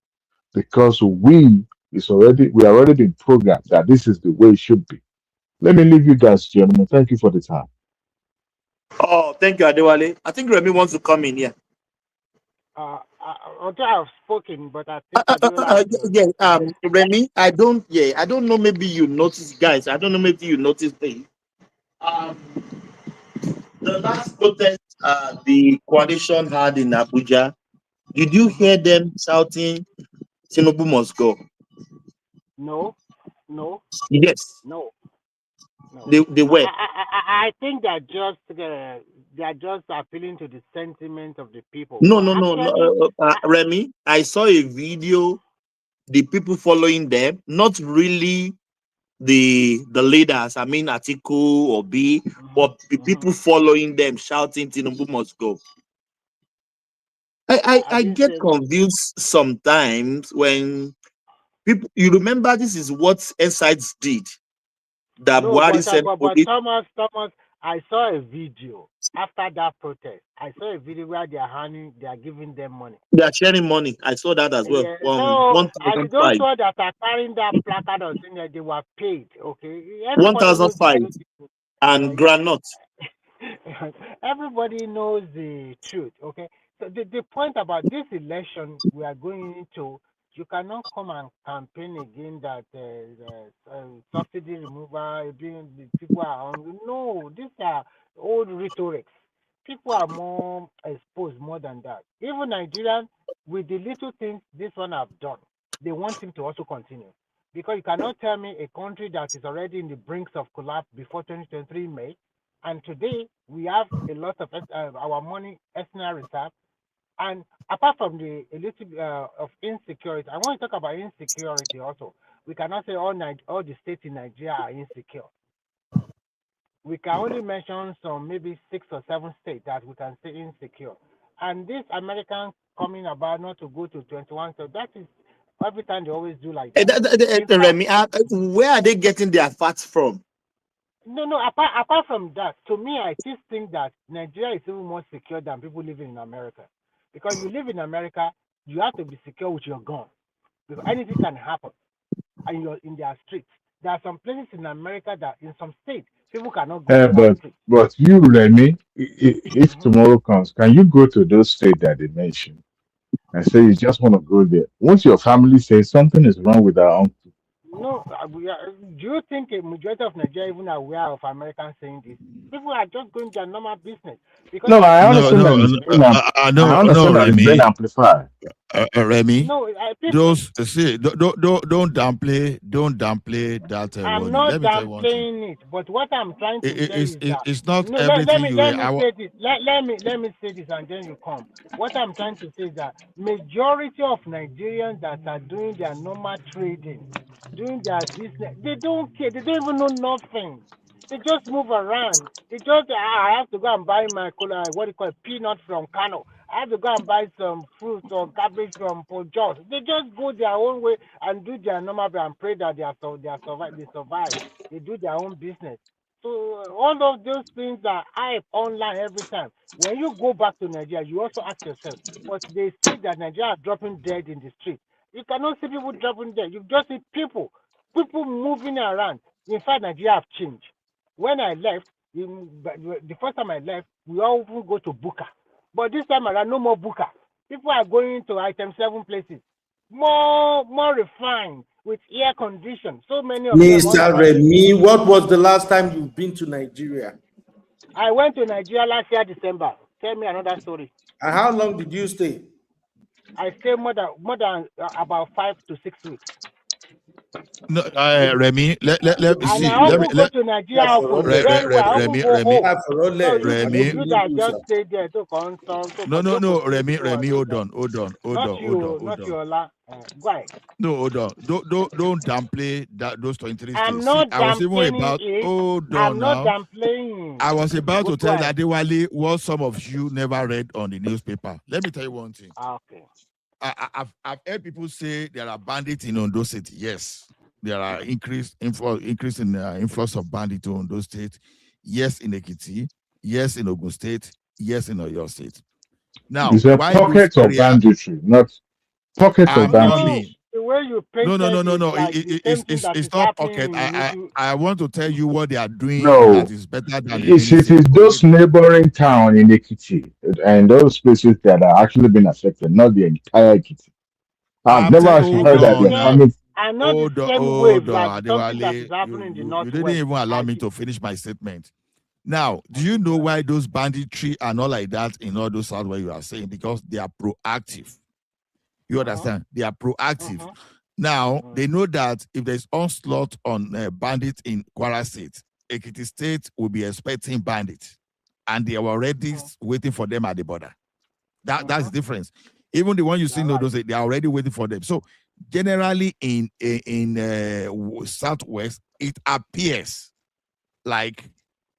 because we are already been programmed that this is the way it should be. Let me leave you guys, gentlemen. Thank you for the time. Oh, thank you, Adewale. I think Remy wants to come in here. Although I've spoken, but I think Adiola has to Yeah, address. Remy, I don't know. Maybe you noticed, guys. I don't know. Maybe you noticed things. Um, the last protest the coalition had in Abuja. Did you hear them shouting, "Tinubu must go"? No, no, Yes, no, no. they were. I think they're just appealing to the sentiment of the people. No, But no, no, actually, no. Remy, I saw a video. The people following them, not really the leaders. I mean, Atiku or B, but the people following them shouting, "Tinubu must go." I didn't get say confused sometimes when people. You remember, this is what Insights did. That no. Buhari But said, Thomas, I saw a video after that protest. I saw a video where they are giving them money. they are sharing money. I saw that as well. Yeah, so and those 1,005. ones that are carrying that placard or thing that they were paid. Okay, everybody knows the 1,005 truth. and granite. Everybody knows the truth. Okay, so the point about this election we are going into, you cannot come and campaign again that subsidy removal, being the people are hungry. No, these are old rhetorics. People are more exposed more than that. Even Nigerians, with the little things this one have done, they want him to also continue. Because you cannot tell me a country that is already in the brinks of collapse before 2023 May, and today we have a lot of our money external reserve. And apart from the a little of insecurity, I want to talk about insecurity also. We cannot say all the states in Nigeria are insecure. We can only mention some maybe 6 or 7 states that we can say insecure. And this American coming about not to go to 21, so that is every time they always do like that. In fact, Remy, where are they getting their facts from? no. Apart from that, to me, I just think that Nigeria is even more secure than people living in America. Because you live in America, you have to be secure with your gun. Because anything can happen, and you're in their streets. There are some places in America that, in some states, people cannot go to that But street. you, Remy, if Mhm. tomorrow comes, can you go to those states that they mentioned and say you just want to go there? Once your family says something is wrong with our uncle. No, do you think a majority of Nigeria even aware of Americans saying this? People are just going their normal business because No, they I see No, what understand they that no, it's no, being I understand no, that it's being Remy, amplified. Remy. no people. Those see, don't downplay that I'm warning. not Let me tell you one thing. downplaying it, but what I'm trying to say is that It's not no. everything you Let hear. me say this. Let me say this, and then you come. What I'm trying to say is that majority of Nigerians that are doing their normal trading, doing their business, they don't care. They don't even know nothing. They just move around. They just I have to go and buy my cola, what do you call it, peanut from Kano. I have to go and buy some fruit or cabbage from Pojos. They just go their own way and do their normal way and pray that they survive. They do their own business. So all of those things are hype online every time. When you go back to Nigeria, you also ask yourself, but they say that Nigeria are dropping dead in the street. You cannot see people dropping dead. You just see people moving around. In fact, Nigeria have changed. When I left, the first time I left, we all go to Buka. But this time around, no more Buka. People are going to item 7 places, more refined with air condition. So many of them. Mr. Remy, what was the last time you've been to Nigeria? I went to Nigeria last year, December. Tell me another story. And how long did you stay? I stayed more than about 5 to 6 weeks. No, Remy, let me see. And I often go to Nigeria very well. I often go home. So you that just stay there to consult. No, Remy, hold on. Not you, Allah. Go ahead. No, hold on. Don't downplay those 23 states. I'm not downplaying it. Hold I'm on not now. downplaying. I was about to tell Adewale what some of you never read on the newspaper. Let me tell you one thing. Okay. I've heard people say there are bandits in Ondo State. Yes, there are increase in influx of bandits to Ondo State. Yes, in Ekiti. Yes, in Ogun State. Yes, in Oyo State. Now, it's a pocket of banditry, not pocket of banditry. The way you painted no. Like it's not pocket. I want to tell you what they are doing No, that is better than it is those neighboring town in Ekiti and those places that are actually being affected, not the entire Ekiti. I've never actually heard that they're coming. And not the same wave like something that is happening in the northwest. You didn't even allow me to finish my statement. Now, do you know why those banditry are not like that in all those south where you are saying? Because they are proactive. You understand? They are proactive. Now, they know that if there's onslaught on bandits in Kwara State, Ekiti State will be expecting bandits. And they are already waiting for them at the border. That's the difference. Even the one you see in those, they are already waiting for them. So, generally in Southwest, it appears like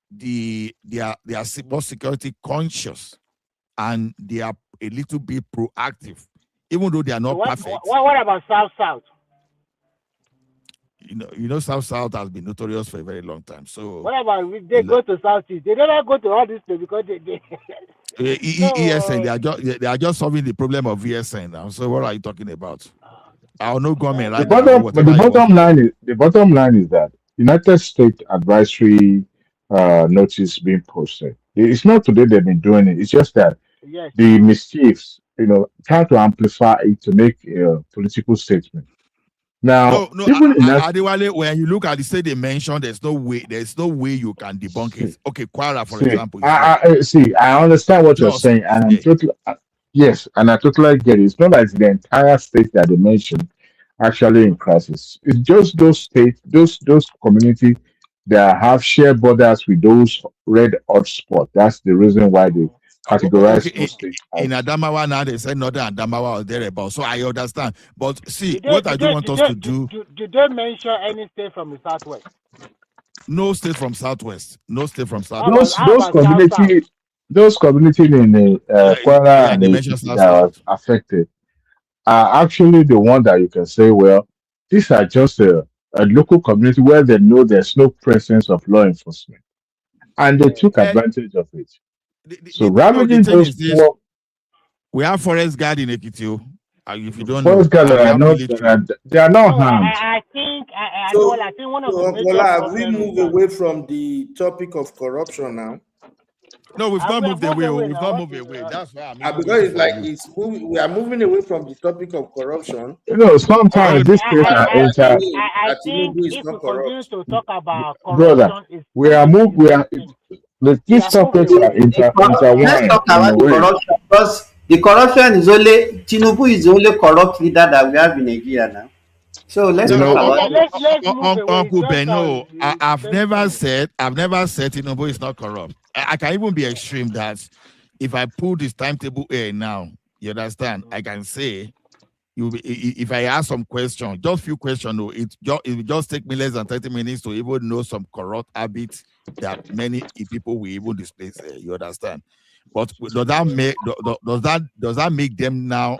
they are more security conscious and they are a little bit proactive, even though they are not perfect. What about South? You know, South has been notorious for a very long time. So what about if they go to Southeast? They never go to all this place because they ESN, they are just solving the problem of ESN now. So what are you talking about? I'll know government right But the bottom line is that United States advisory notice being posted. It's not today they've been doing it. It's just that the mischiefs, trying to amplify it to make a political statement. Now, Adewale, when you look at the state they mentioned, there's no way you can debunk it. Okay, Kwara, for example. I understand what you're saying, and I'm totally and I totally get it. It's not like the entire state that they mentioned actually in crisis. It's just those states, those communities that have shared borders with those red hotspots. That's the reason why they categorize those states. In Adamawa now, they said northern Adamawa or thereabout. So I understand. But see, what I do want us to do. Did they mention any state from the Southwest? No state from Southwest. No state from Southwest. Those communities in Kwara and that are affected are actually the one that you can say, well, these are just a local community where they know there's no presence of law enforcement. And they took advantage of it. So ravaging those poor... We have forest guard in Ekiti. If you don't forest guard they are not harmed. I think one of the have we moved away from the topic of corruption now? No, we've not moved away. We've not moved away. That's why because it's like we are moving away from the topic of corruption. Sometimes this case I think if we continue to talk about corruption, brother, these topics are intertwined. Let's talk about the corruption because the corruption is only Tinubu is the only corrupt leader that we have in Nigeria now. So let's talk about Uncle Beno. I've never said Tinubu is not corrupt. I can even be extreme that if I pull this timetable here now, you understand? I can say if I ask some questions, just few questions, it will just take me less than 30 minutes to even know some corrupt habits that many people will even display. You understand? But does that make them now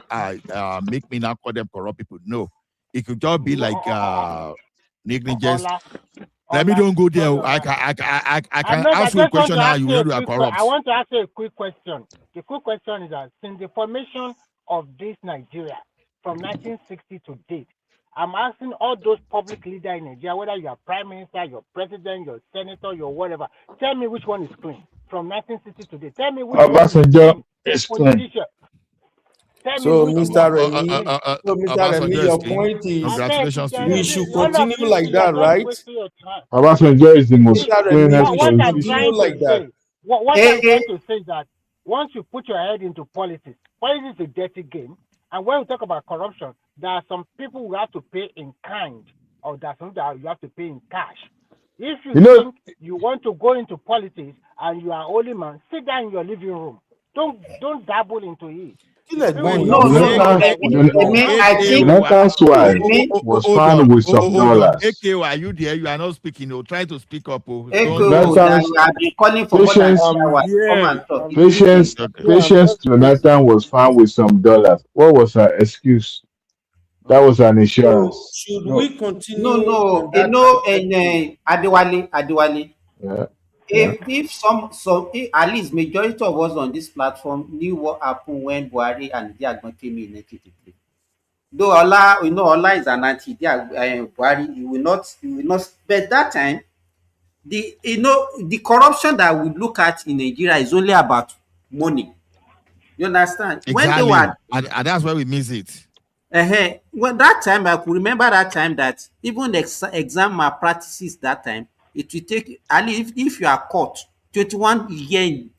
make me now call them corrupt people? No, it could just be like negligence. Let me don't go there. I can ask you a question now. You know you are corrupt. I want to ask you a quick question. The quick question is that since the formation of this Nigeria from 1960 to date, I'm asking all those public leaders in Nigeria, whether you are prime minister, your president, your senator, your whatever, tell me which one is clean from 1960 to date. Tell me which one is clean. Tell So, me which Mr. one. Remy, Obasanjo your is king. point is Congratulations to we you. should All of continue you, like you are that, just right? wasting your time. Obasanjo is the most Mr. Remy, cleanest we What should I'm politician. continue trying to like that. say, what I'm trying to say is that once you put your head into politics is a dirty game. And when we talk about corruption, there are some people who have to pay in kind, or there are some that you have to pay in cash. If you think you want to go into politics and you are only man, sit down in your living room. Don't dabble into it. Jonathan's wife was Hold found on. with some Hold on. dollars. AKO, are you there? You are not speaking. Oh, try to speak up. Oh. Jonathan's Patience Jonathan was found with some dollars. What was her excuse? That was an insurance. Should we continue No, on that? in Adewale. Yeah. If at least majority of us on this platform knew what happened when Buhari and Diagbon came in 1983. Though Ola is an anti Buhari, he will not. But that time, the corruption that we look at in Nigeria is only about money. You understand? Exactly. When they were, and that's where we miss it. When that time, I could remember that time that even exam malpractices that time, it will take, at least if you are caught, 21 years in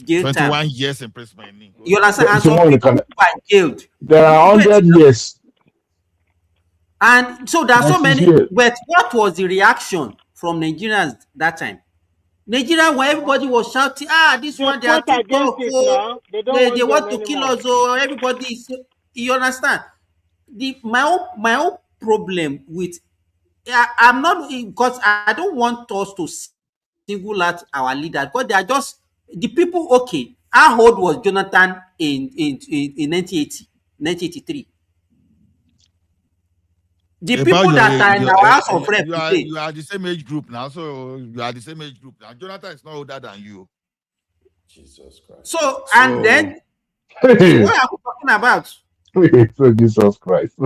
jail 21 time. years imprisonment. You understand? And some people who are jailed. There are 100 years. And so there are so many. But what was the reaction from Nigerians that time? Nigeria, where everybody was shouting, this one, they are too tough. They want to kill us. Oh, everybody is. You understand? My own problem with, I'm not, because I don't want us to single out our leaders, because they are just the people. Okay, how old was Jonathan in 1980, 1983? The people that are in our House of Rep today, you are the same age group now, so you are the same age group now. Jonathan is not older than you. Jesus Christ. So and then, what are you talking about? So Jesus Christ.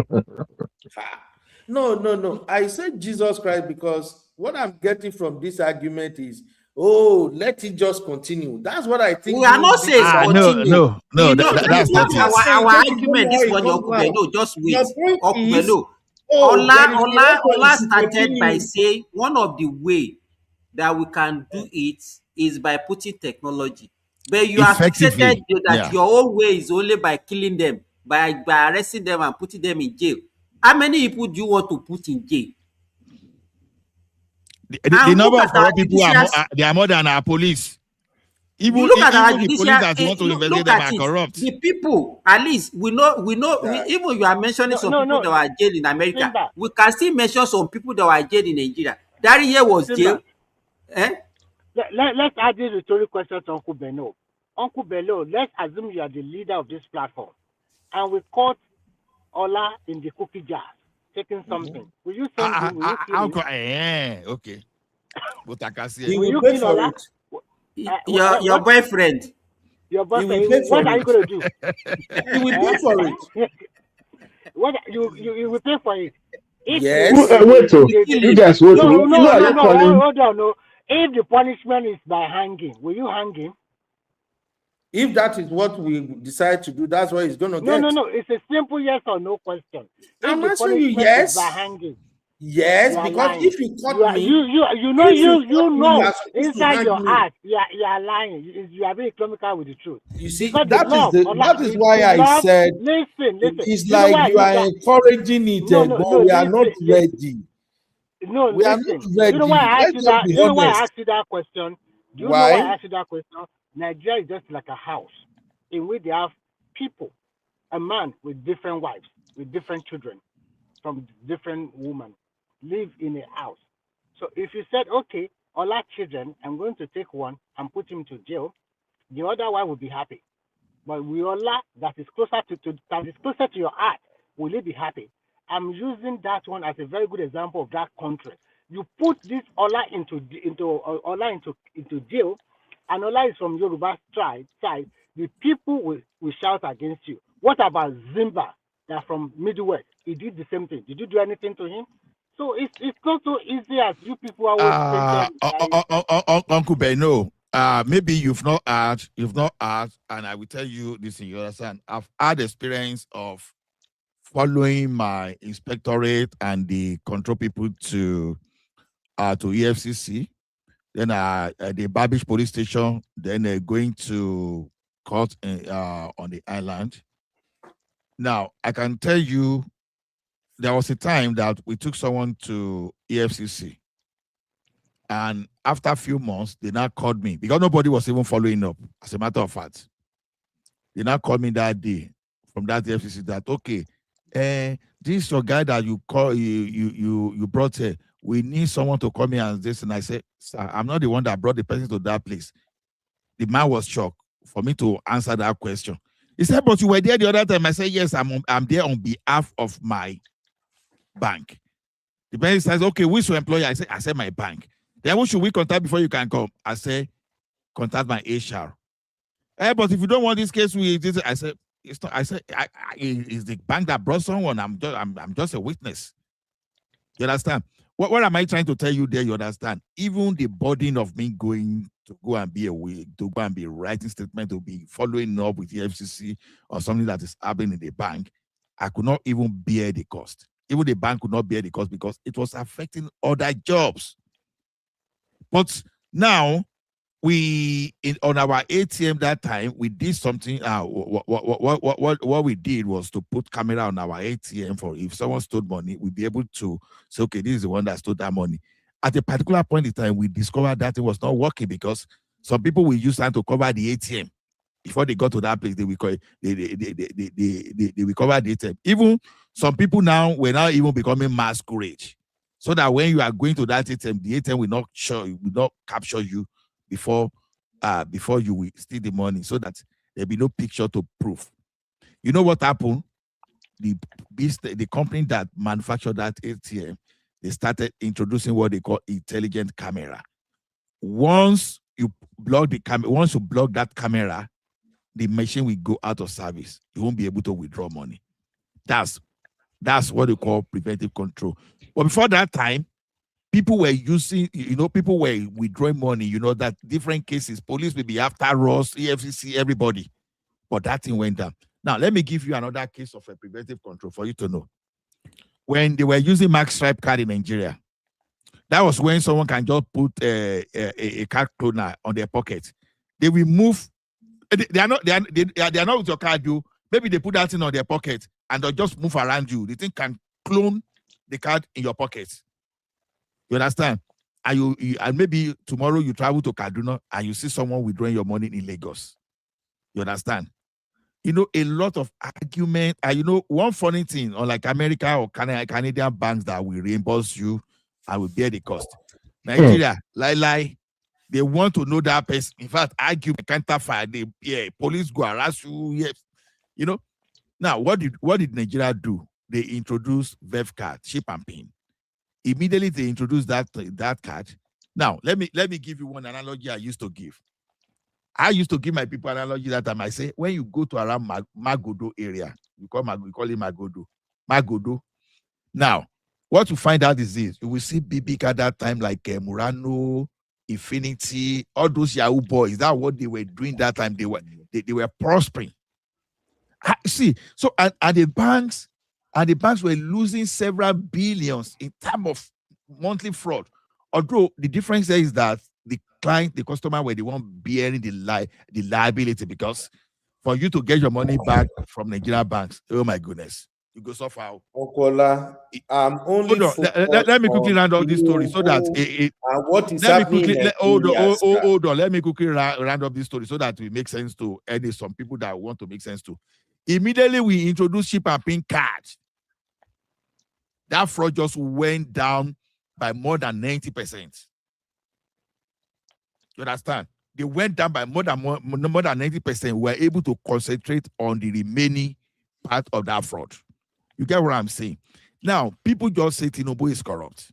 No. I said Jesus Christ because what I'm getting from this argument is, let it just continue. That's what I think. We are not saying continue. No, that's not it. Our argument is for the no, just wait. Ola started by saying one of the way that we can do it is by putting technology. But you have fixated that your own way is only by killing them, by arresting them and putting them in jail. How many people do you want to put in jail? The number of corrupt people they are more than our police. Even you look at our the police that want to investigate them are corrupt. The people, at least we know. Even you are mentioning some people that were jailed in America. Simba. We can still mention some people that were jailed in Nigeria. Dariye was jailed. Let's add this rhetoric question to Uncle Bello. Uncle Bello, let's assume you are the leader of this platform, and we caught Ola in the cookie jar taking something. Will you send him? Will you kill him? Okay. Will you kill Ola? Your boyfriend. Your boyfriend. What are you going to do? He will pay for it. What you will pay for it? Yes. You guys wait. No. Hold on. No. If the punishment is by hanging, will you hang him? If that is what we decide to do, that's what he's going to get. No. It's a simple yes or no question. I'm answering you yes. By hanging. Yes, because if you caught me, you know inside your heart, you are lying. You are being economical with the truth. You see, that is why I said. Listen. It's like you are encouraging it, but we are not ready. No, we are not ready. You know why I asked you that? You know why I asked you that question? Do you know why I asked you that question? Nigeria is just like a house in which they have people, a man with different wives, with different children, from different women, live in a house. So if you said, okay, all our children, I'm going to take one and put him to jail, the other one will be happy. But Wiola, that is closer to your heart, will he be happy? I'm using that one as a very good example of that country. You put this Ola into jail, and Ola is from Yoruba side. The people will shout against you. What about Zimba? They're from Midwest. He did the same thing. Did you do anything to him? So it's not so easy as you people are always thinking. Uncle Beno, maybe you've not had, and I will tell you this in your understand. I've had experience of following my inspectorate and the control people to EFCC, then the Babish police station, then going to court on the island. Now, I can tell you, there was a time that we took someone to EFCC, and after a few months, they now called me because nobody was even following up. As a matter of fact, they now called me that day from that EFCC that, okay, this your guy that you call you brought here. We need someone to come here and this. And I said, sir, I'm not the one that brought the person to that place. The man was shocked for me to answer that question. He said, but you were there the other time. I said, yes, I'm there on behalf of my bank. The person says, okay, which your employer? I said my bank. Then who should we contact before you can come? I said, contact my HR. But if you don't want this case, I said, it's not. I said, it's the bank that brought someone. I'm just a witness. You understand? What am I trying to tell you there? You understand? Even the burden of me going to go and be writing statement, to be following up with the FCC or something that is happening in the bank, I could not even bear the cost. Even the bank could not bear the cost because it was affecting other jobs. But now, on our ATM that time, we did something. What we did was to put camera on our ATM for if someone stole money, we'd be able to say, okay, this is the one that stole that money. At a particular point in time, we discovered that it was not working because some people will use that to cover the ATM. Before they got to that place, they recover the ATM. Even some people now were now even becoming masquerade, so that when you are going to that ATM, the ATM will not capture you before you will steal the money, so that there'll be no picture to prove. You know what happened? The company that manufactured that ATM, they started introducing what they call intelligent camera. Once you block that camera, the machine will go out of service. You won't be able to withdraw money. That's what they call preventive control. But before that time, people were people were withdrawing money, that different cases, police will be after us, EFCC, everybody. But that thing went down. Now, let me give you another case of a preventive control for you to know. When they were using Max Stripe card in Nigeria, that was when someone can just put a card cloner on their pocket. They will move. They are not with your card, you. Maybe they put that thing on their pocket and they'll just move around you. The thing can clone the card in your pocket. You understand? And maybe tomorrow you travel to Kaduna and you see someone withdrawing your money in Lagos. You understand? A lot of argument. One funny thing, unlike America or Canadian banks that will reimburse you and will bear the cost. Nigeria, they want to know that person. In fact, argue, counterfire. Police go harass you. Yes. Now, what did Nigeria do? They introduced VEV card, chip and pin. Immediately they introduced that card. Now, let me give you one analogy I used to give. I used to give my people analogy that time. I say, when you go to around Magodo area, we call it Magodo. Now, what you find out is this: you will see big at that time like Murano, Infinity, all those Yahoo boys. That's what they were doing that time. They were prospering. See, so and the banks were losing several billions in terms of monthly fraud. Although the difference there is that the customer were the one bearing the liability, because for you to get your money back from Nigerian banks, oh my goodness, you go so far. Okola, I'm only let me quickly round up this story so that what is happening hold on. Let me quickly round up this story so that it makes sense to some people that want to make sense to. Immediately we introduced chip and pin cards. That fraud just went down by more than 90%. You understand? They went down by more than 90%. We were able to concentrate on the remaining part of that fraud. You get what I'm saying? Now, people just say Tinubu is corrupt.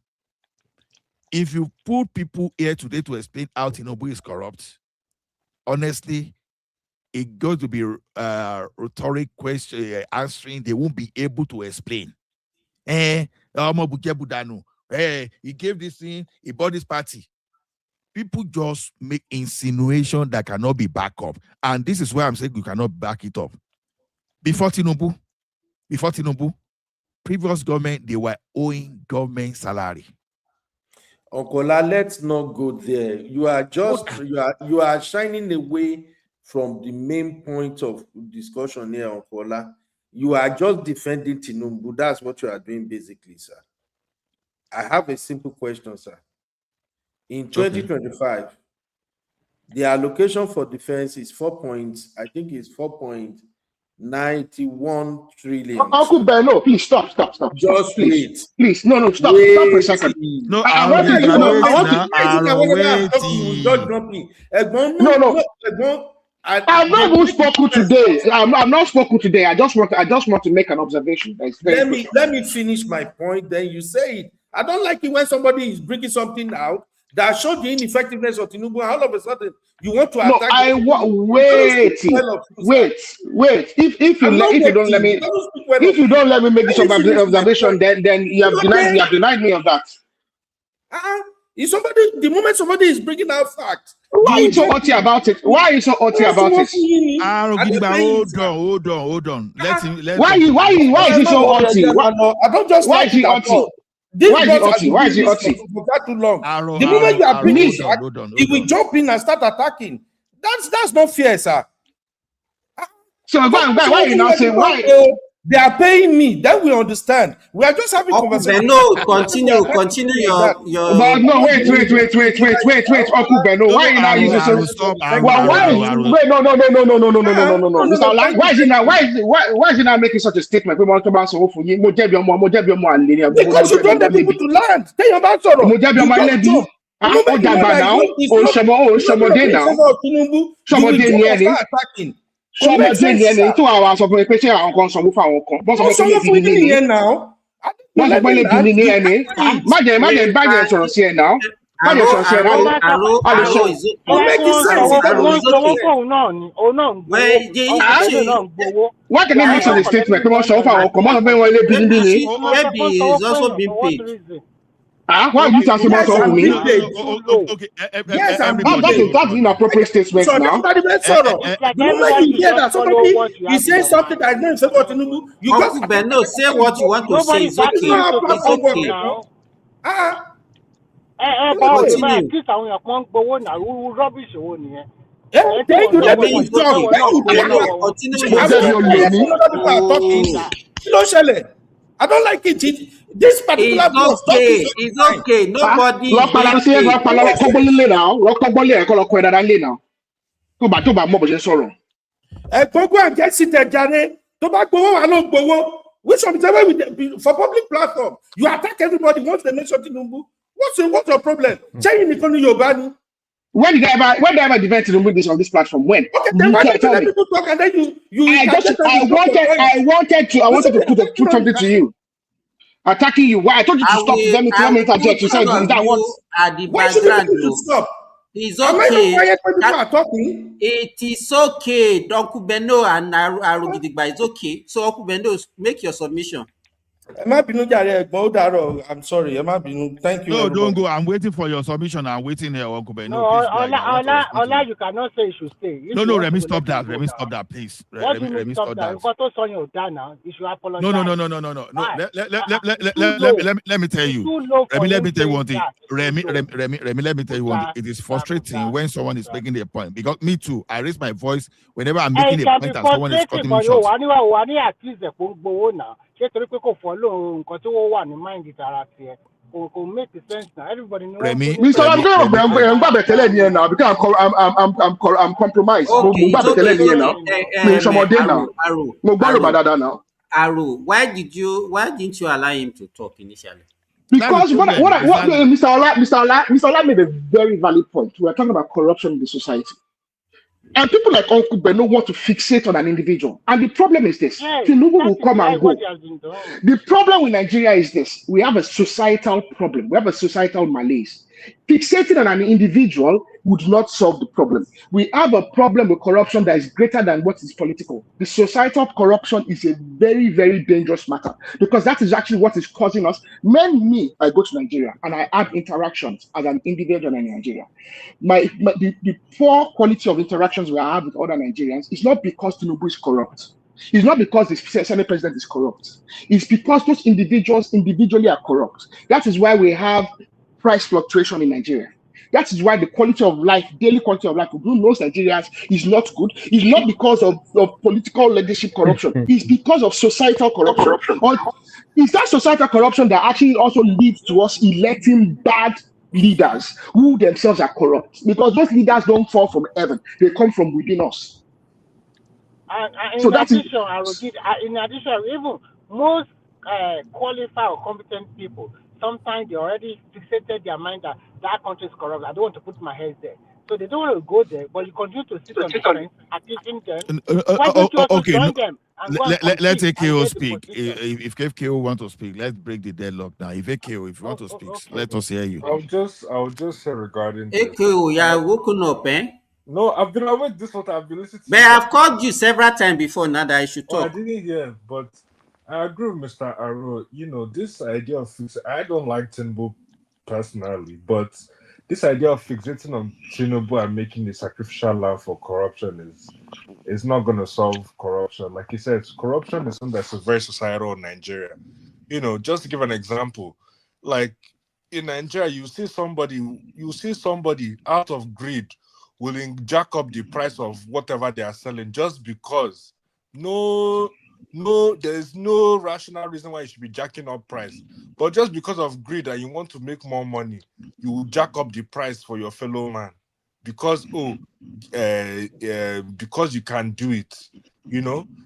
If you put people here today to explain how Tinubu is corrupt, honestly, it's going to be rhetoric question answering. They won't be able to explain. He gave this thing, he bought this party. people just make insinuation that cannot be backed up. And this is why I'm saying you cannot back it up. Before Tinubu, previous government, they were owing government salary. Uncle, let's not go there. You are just you are shining away from the main point of discussion here, Uncle. You are just defending Tinubu. That's what you are doing basically, sir. I have a simple question, sir. In 2025, the allocation for defense is 4.91 trillion. Uncle Bello, please stop. Just please. wait. Please, no, stop for a second. No, I've not even spoken today. I'm not spoken today. I just want to make an observation. Let me finish my point. Then you say it. I don't like it when somebody is bringing something out that showed the ineffectiveness of Tinubu. And all of a sudden, you want to attack. Wait. If you don't let me make this observation, then you have denied me of that. The moment somebody is bringing out facts, why are you so haughty about it? Hold on. Why is he so haughty? I don't just like it at all. Why is he haughty? For that too long. The moment you are bringing facts, he will jump in and start attacking. That's not fair, sir. So why are you not saying why? They are paying me. Then we understand. We are just having conversation. No, continue your. But no, wait, Uncle Benno. Why are you not using so? Wait, no. Mr. Ola, why is he not making such a statement? We want to about so for you. Because you don't let people to land. Tell you about sorrow. Somebody ní 2 hours of pé ṣé àwọn kan sanwó fún àwọn kan bọ́n sọ pé fún yín nìyẹn náà wọ́n sọ pé lè bí ní ẹni má jẹ́ sọ̀rọ̀ sí ẹ̀ náà má jẹ́ sọ̀rọ̀ sí ẹ̀ náà why can they make such a statement pé wọ́n sanwó fún àwọn kan bọ́n sọ pé wọ́n lè bí ní maybe he's also been paid. Why are you talking about for me? Yes, that's inappropriate statement now. The moment you hear that somebody is saying something that is not in favor of Tinubu, you just say what you want to say. It's okay. I don't like it. This particular it's okay. Nobody. Go and get seated, Jane. Which of the for public platform? You attack everybody once they mention Tinubu. What's your problem? When did I ever defend Tinubu on this platform? When? Okay, then why don't you let people talk and then you I wanted to put something to you. Attacking you. Why? I told you to stop. Let me interject. You said that once. Why should you stop? It's okay. It is okay. Uncle Benno and Arugidigba, it's okay. So Uncle Benno, make your submission. I'm sorry. Thank you. No, don't go. I'm waiting for your submission. I'm waiting here, Uncle Benno. No, Ola, you cannot say you should stay. No, let me stop that. Let me stop that, please. Let me stop that. You should apologize. No. Let me tell you. Let me tell you one thing. Remy, let me tell you one thing. It is frustrating when someone is making their point. Because me too, I raise my voice whenever I'm making a point and someone is cutting me short. Make sense now. Everybody knows. Remy, Mr. I'm compromised. Okay, Aru, why didn't you allow him to talk initially? Because Mr. Ola made a very valid point. We are talking about corruption in the society. And people like Uncle Benno want to fixate on an individual. And the problem is this. Tinubu will come and go. The problem with Nigeria is this. We have a societal problem. We have a societal malaise. Fixating on an individual would not solve the problem. We have a problem with corruption that is greater than what is political. The societal corruption is a very, very dangerous matter because that is actually what is causing us. I go to Nigeria and I have interactions as an individual in Nigeria. The poor quality of interactions we have with other Nigerians is not because Tinubu is corrupt. It's not because the Senate president is corrupt. It's because those individuals individually are corrupt. That is why we have price fluctuation in Nigeria. That is why the quality of life, daily quality of life of most Nigerians is not good. It's not because of political leadership corruption. It's because of societal corruption. Or it's that societal corruption that actually also leads to us electing bad leaders who themselves are corrupt. Because those leaders don't fall from heaven. They come from within us. In addition, even most qualified or competent people, sometimes they already fixated their mind that that country is corrupt. I don't want to put my head there. So they don't want to go there, but you continue to sit on the fence, accusing them. Why don't you also join them? And Let's AKO speak. If KO want to speak, let's break the deadlock now. If AKO, if you want to speak, let us hear you. I'll just say regarding AKO, you are woken up, eh? No, I've been awake. This what I've been listening to. But I've called you several times before now that I should talk. I didn't hear, but I agree with Mr. Aro. This idea of I don't like Tinubu personally, but this idea of fixating on Tinubu and making the sacrificial lamb for corruption is not going to solve corruption. Like he said, corruption is something that's very societal in Nigeria. Just to give an example, like in Nigeria, you see somebody out of greed willing jack up the price of whatever they are selling just because there's no rational reason why you should be jacking up price. But just because of greed and you want to make more money, you will jack up the price for your fellow man because because you can do it.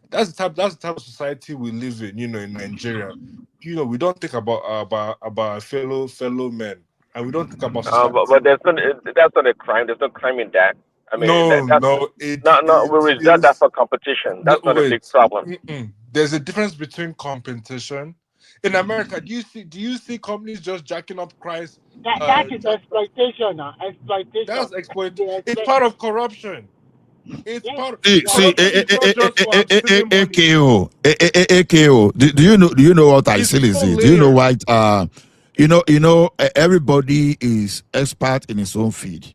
That's the type of society we live in. In Nigeria, we don't think about fellow men. And we don't think about society. But that's not a crime. There's no crime in that. I mean, that's for competition. That's not a big problem. There's a difference between competition. In America, do you see companies just jacking up price? That is exploitation now. Exploitation. That's exploitation. It's part of corruption. It's part of AKO. Do you know what I say? Do you know why? Everybody is expert in his own field.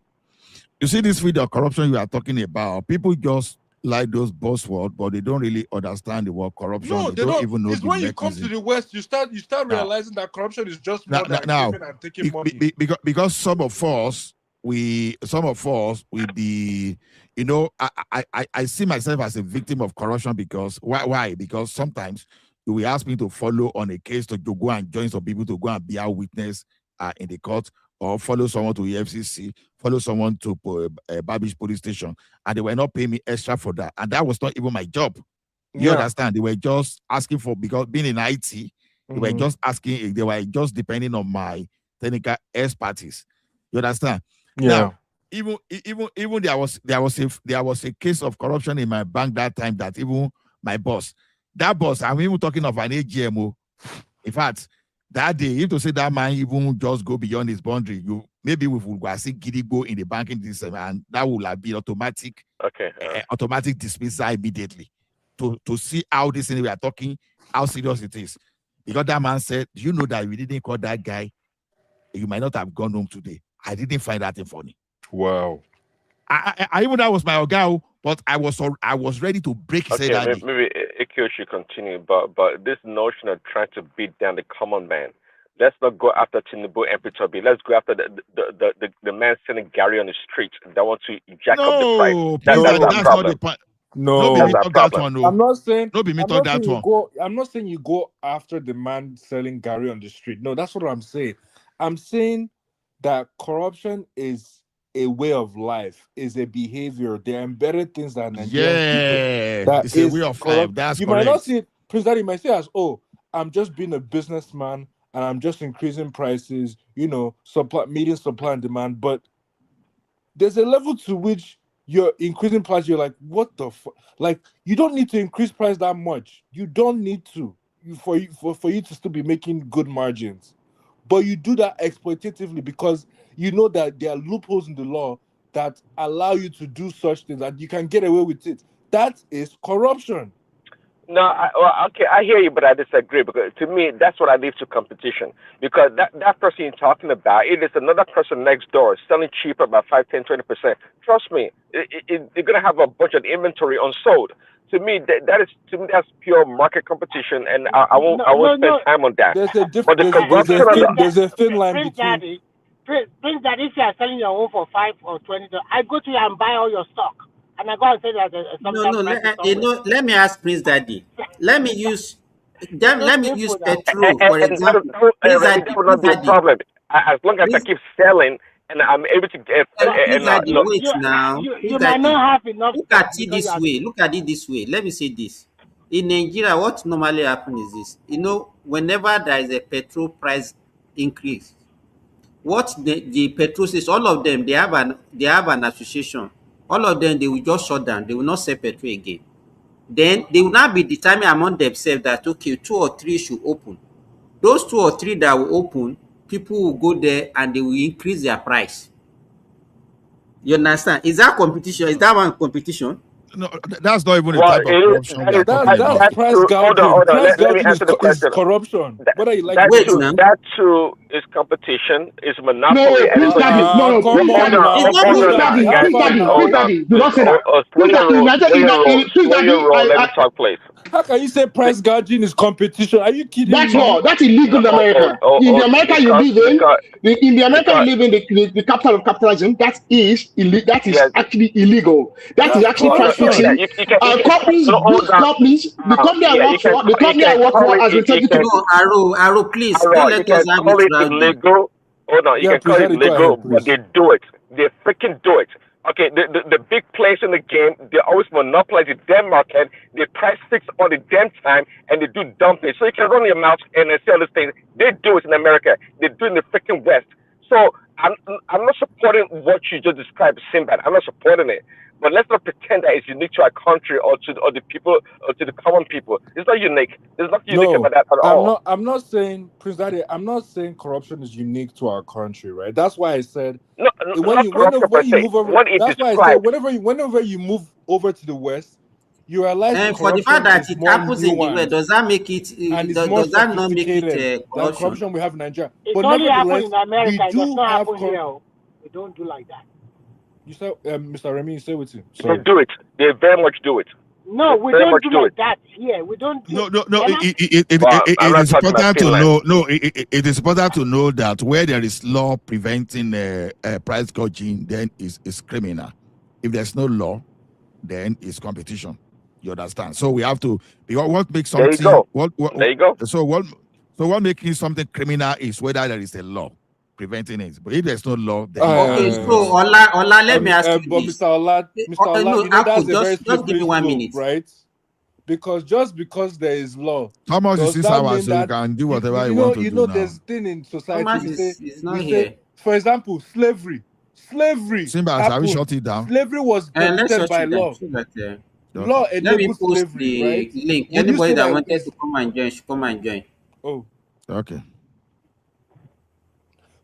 You see this field of corruption you are talking about, people just like those buzzwords, but they don't really understand the word corruption. No, they don't even know it's the when you come to the West, you start realizing that corruption is just more than giving and taking money. Because some of us we be, I see myself as a victim of corruption because why? Because sometimes we ask me to follow on a case to go and join some people to go and be our witness in the court, or follow someone to EFCC, follow someone to Babish police station, and they were not paying me extra for that, and that was not even my job. You understand? They were just asking for, because being in IT, they were just asking, they were just depending on my technical expertise. You understand? Yeah. Now, even there was a case of corruption in my bank that time that even my boss, I'm even talking of an AGMO. In fact, that day, if to say that man even just go beyond his boundary, maybe we will go see Giddy go in the banking system, and that will have been automatic dismissal immediately to see how this thing we are talking, how serious it is. Because that man said, do you know that if we didn't call that guy, you might not have gone home today. I didn't find that thing funny. Wow. I even that was my guy, but I was ready to break his head that day. Maybe Ikeo should continue, but this notion of trying to beat down the common man. Let's not go after Tinubu and Peter B. Let's go after the man selling Gary on the street that wants to jack up the price. That's not the point. No, that's not that one. I'm not saying. I'm not saying you go after the man selling Gary on the street. No, that's what I'm saying. I'm saying that corruption is a way of life, is a behavior. There are embedded things that Nigerian people, it's a way of life. That's you correct. might not see it, President. You might say as, I'm just being a businessman and I'm just increasing prices, meeting supply and demand. But there's a level to which you're increasing price. You're like, what the fuck? Like, you don't need to increase price that much. You don't need to for you to still be making good margins. But you do that exploitatively because you know that there are loopholes in the law that allow you to do such things, that you can get away with it. That is corruption. No, okay, I hear you, but I disagree because to me, that's what I leave to competition. Because that person you're talking about, it is another person next door selling cheaper by 5, 10, 20%. Trust me, you're gonna have a bunch of inventory unsold. To me, that's pure market competition, and I won't spend time on that. There's a But the corruption there's a thin line Prince between. Daddy, Prince Daddy, if you are selling your own for 5 or 20, I go to you and buy all your stock, and I go and say that let me ask Prince Daddy. Let me use petrol, for and example. that will not be a problem as long as I keep selling and I'm able to get. Prince Daddy, Look, wait now. You might not have enough. Look at it this way. Look at it this way. Let me say this. In Nigeria, what normally happens is this. Whenever there is a petrol price increase, what the petrol stations, all of them, they have an association. All of them, they will just shut down. They will not sell petrol again. Then they will not be determined among themselves that, okay, 2 or 3 should open. Those 2 or 3 that will open, people will go there and they will increase their price. You understand? Is that competition? Is that one competition? No, that's not even a type of corruption we are talking about. That's price gouging. Hold on. Price Let me answer the gouging is question. corruption. Whether you like that too is competition, is monopoly. No, Prince Daddy, no, Prince Daddy, do not say that. Prince Daddy, let me talk, please. How can you say price gouging is competition? Are you kidding That's me? not. That's illegal in America. In the America you live in, the capital of capitalism, that is illegal. That is actually illegal. That is actually price fixing. And companies, the company I work for, has Integrity. No, Aro, please, don't let us have it illegal. Hold on, you can call it legal, but they do it. They freaking do it. Okay, the big players in the game, they always monopolize the damn market. They price fix all the damn time, and they do dumping. So you can run your mouth and sell this thing. They do it in America. They do it in the freaking West. So I'm not supporting what you just described, Sinbad. I'm not supporting it. But let's not pretend that it's unique to our country or to the people or to the common people. It's not unique. There's nothing unique about that at all. I'm not saying, Prince Daddy, I'm not saying corruption is unique to our country, right? That's why I said whenever you move over to the West, you realize and for the fact that it happens in the West, does that make it? Does that not make it corruption? Corruption we have in Nigeria. It But only happens nevertheless, in America. we do have here. We don't do like that. You said, Mr. Remy, you say with you. They do it. They very much do it. No, we don't do like that here. We don't. No. It is important to know. No, it is important to know that where there is law preventing price gouging, then it's criminal. If there's no law, then it's competition. You understand? So we have to. What makes something? There you go. There you go. So what making something criminal is whether there is a law preventing it. But if there's no law, then okay. So Ola, let me ask you but this. Mr. Ola, Just give me 1 minute, right? Because just because there is law, Thomas is 6 hours, so you can do whatever you want to do. You know, there's thing in society. Thomas is not here. For example, slavery. Simba, shall we shut it down? Slavery was protected by law. Law enables slavery, right? Link. Anybody that wanted to come and join should come and join. Oh, okay.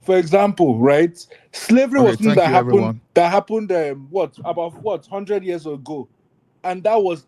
For example, right? Slavery was something that happened. About 100 years ago, and that was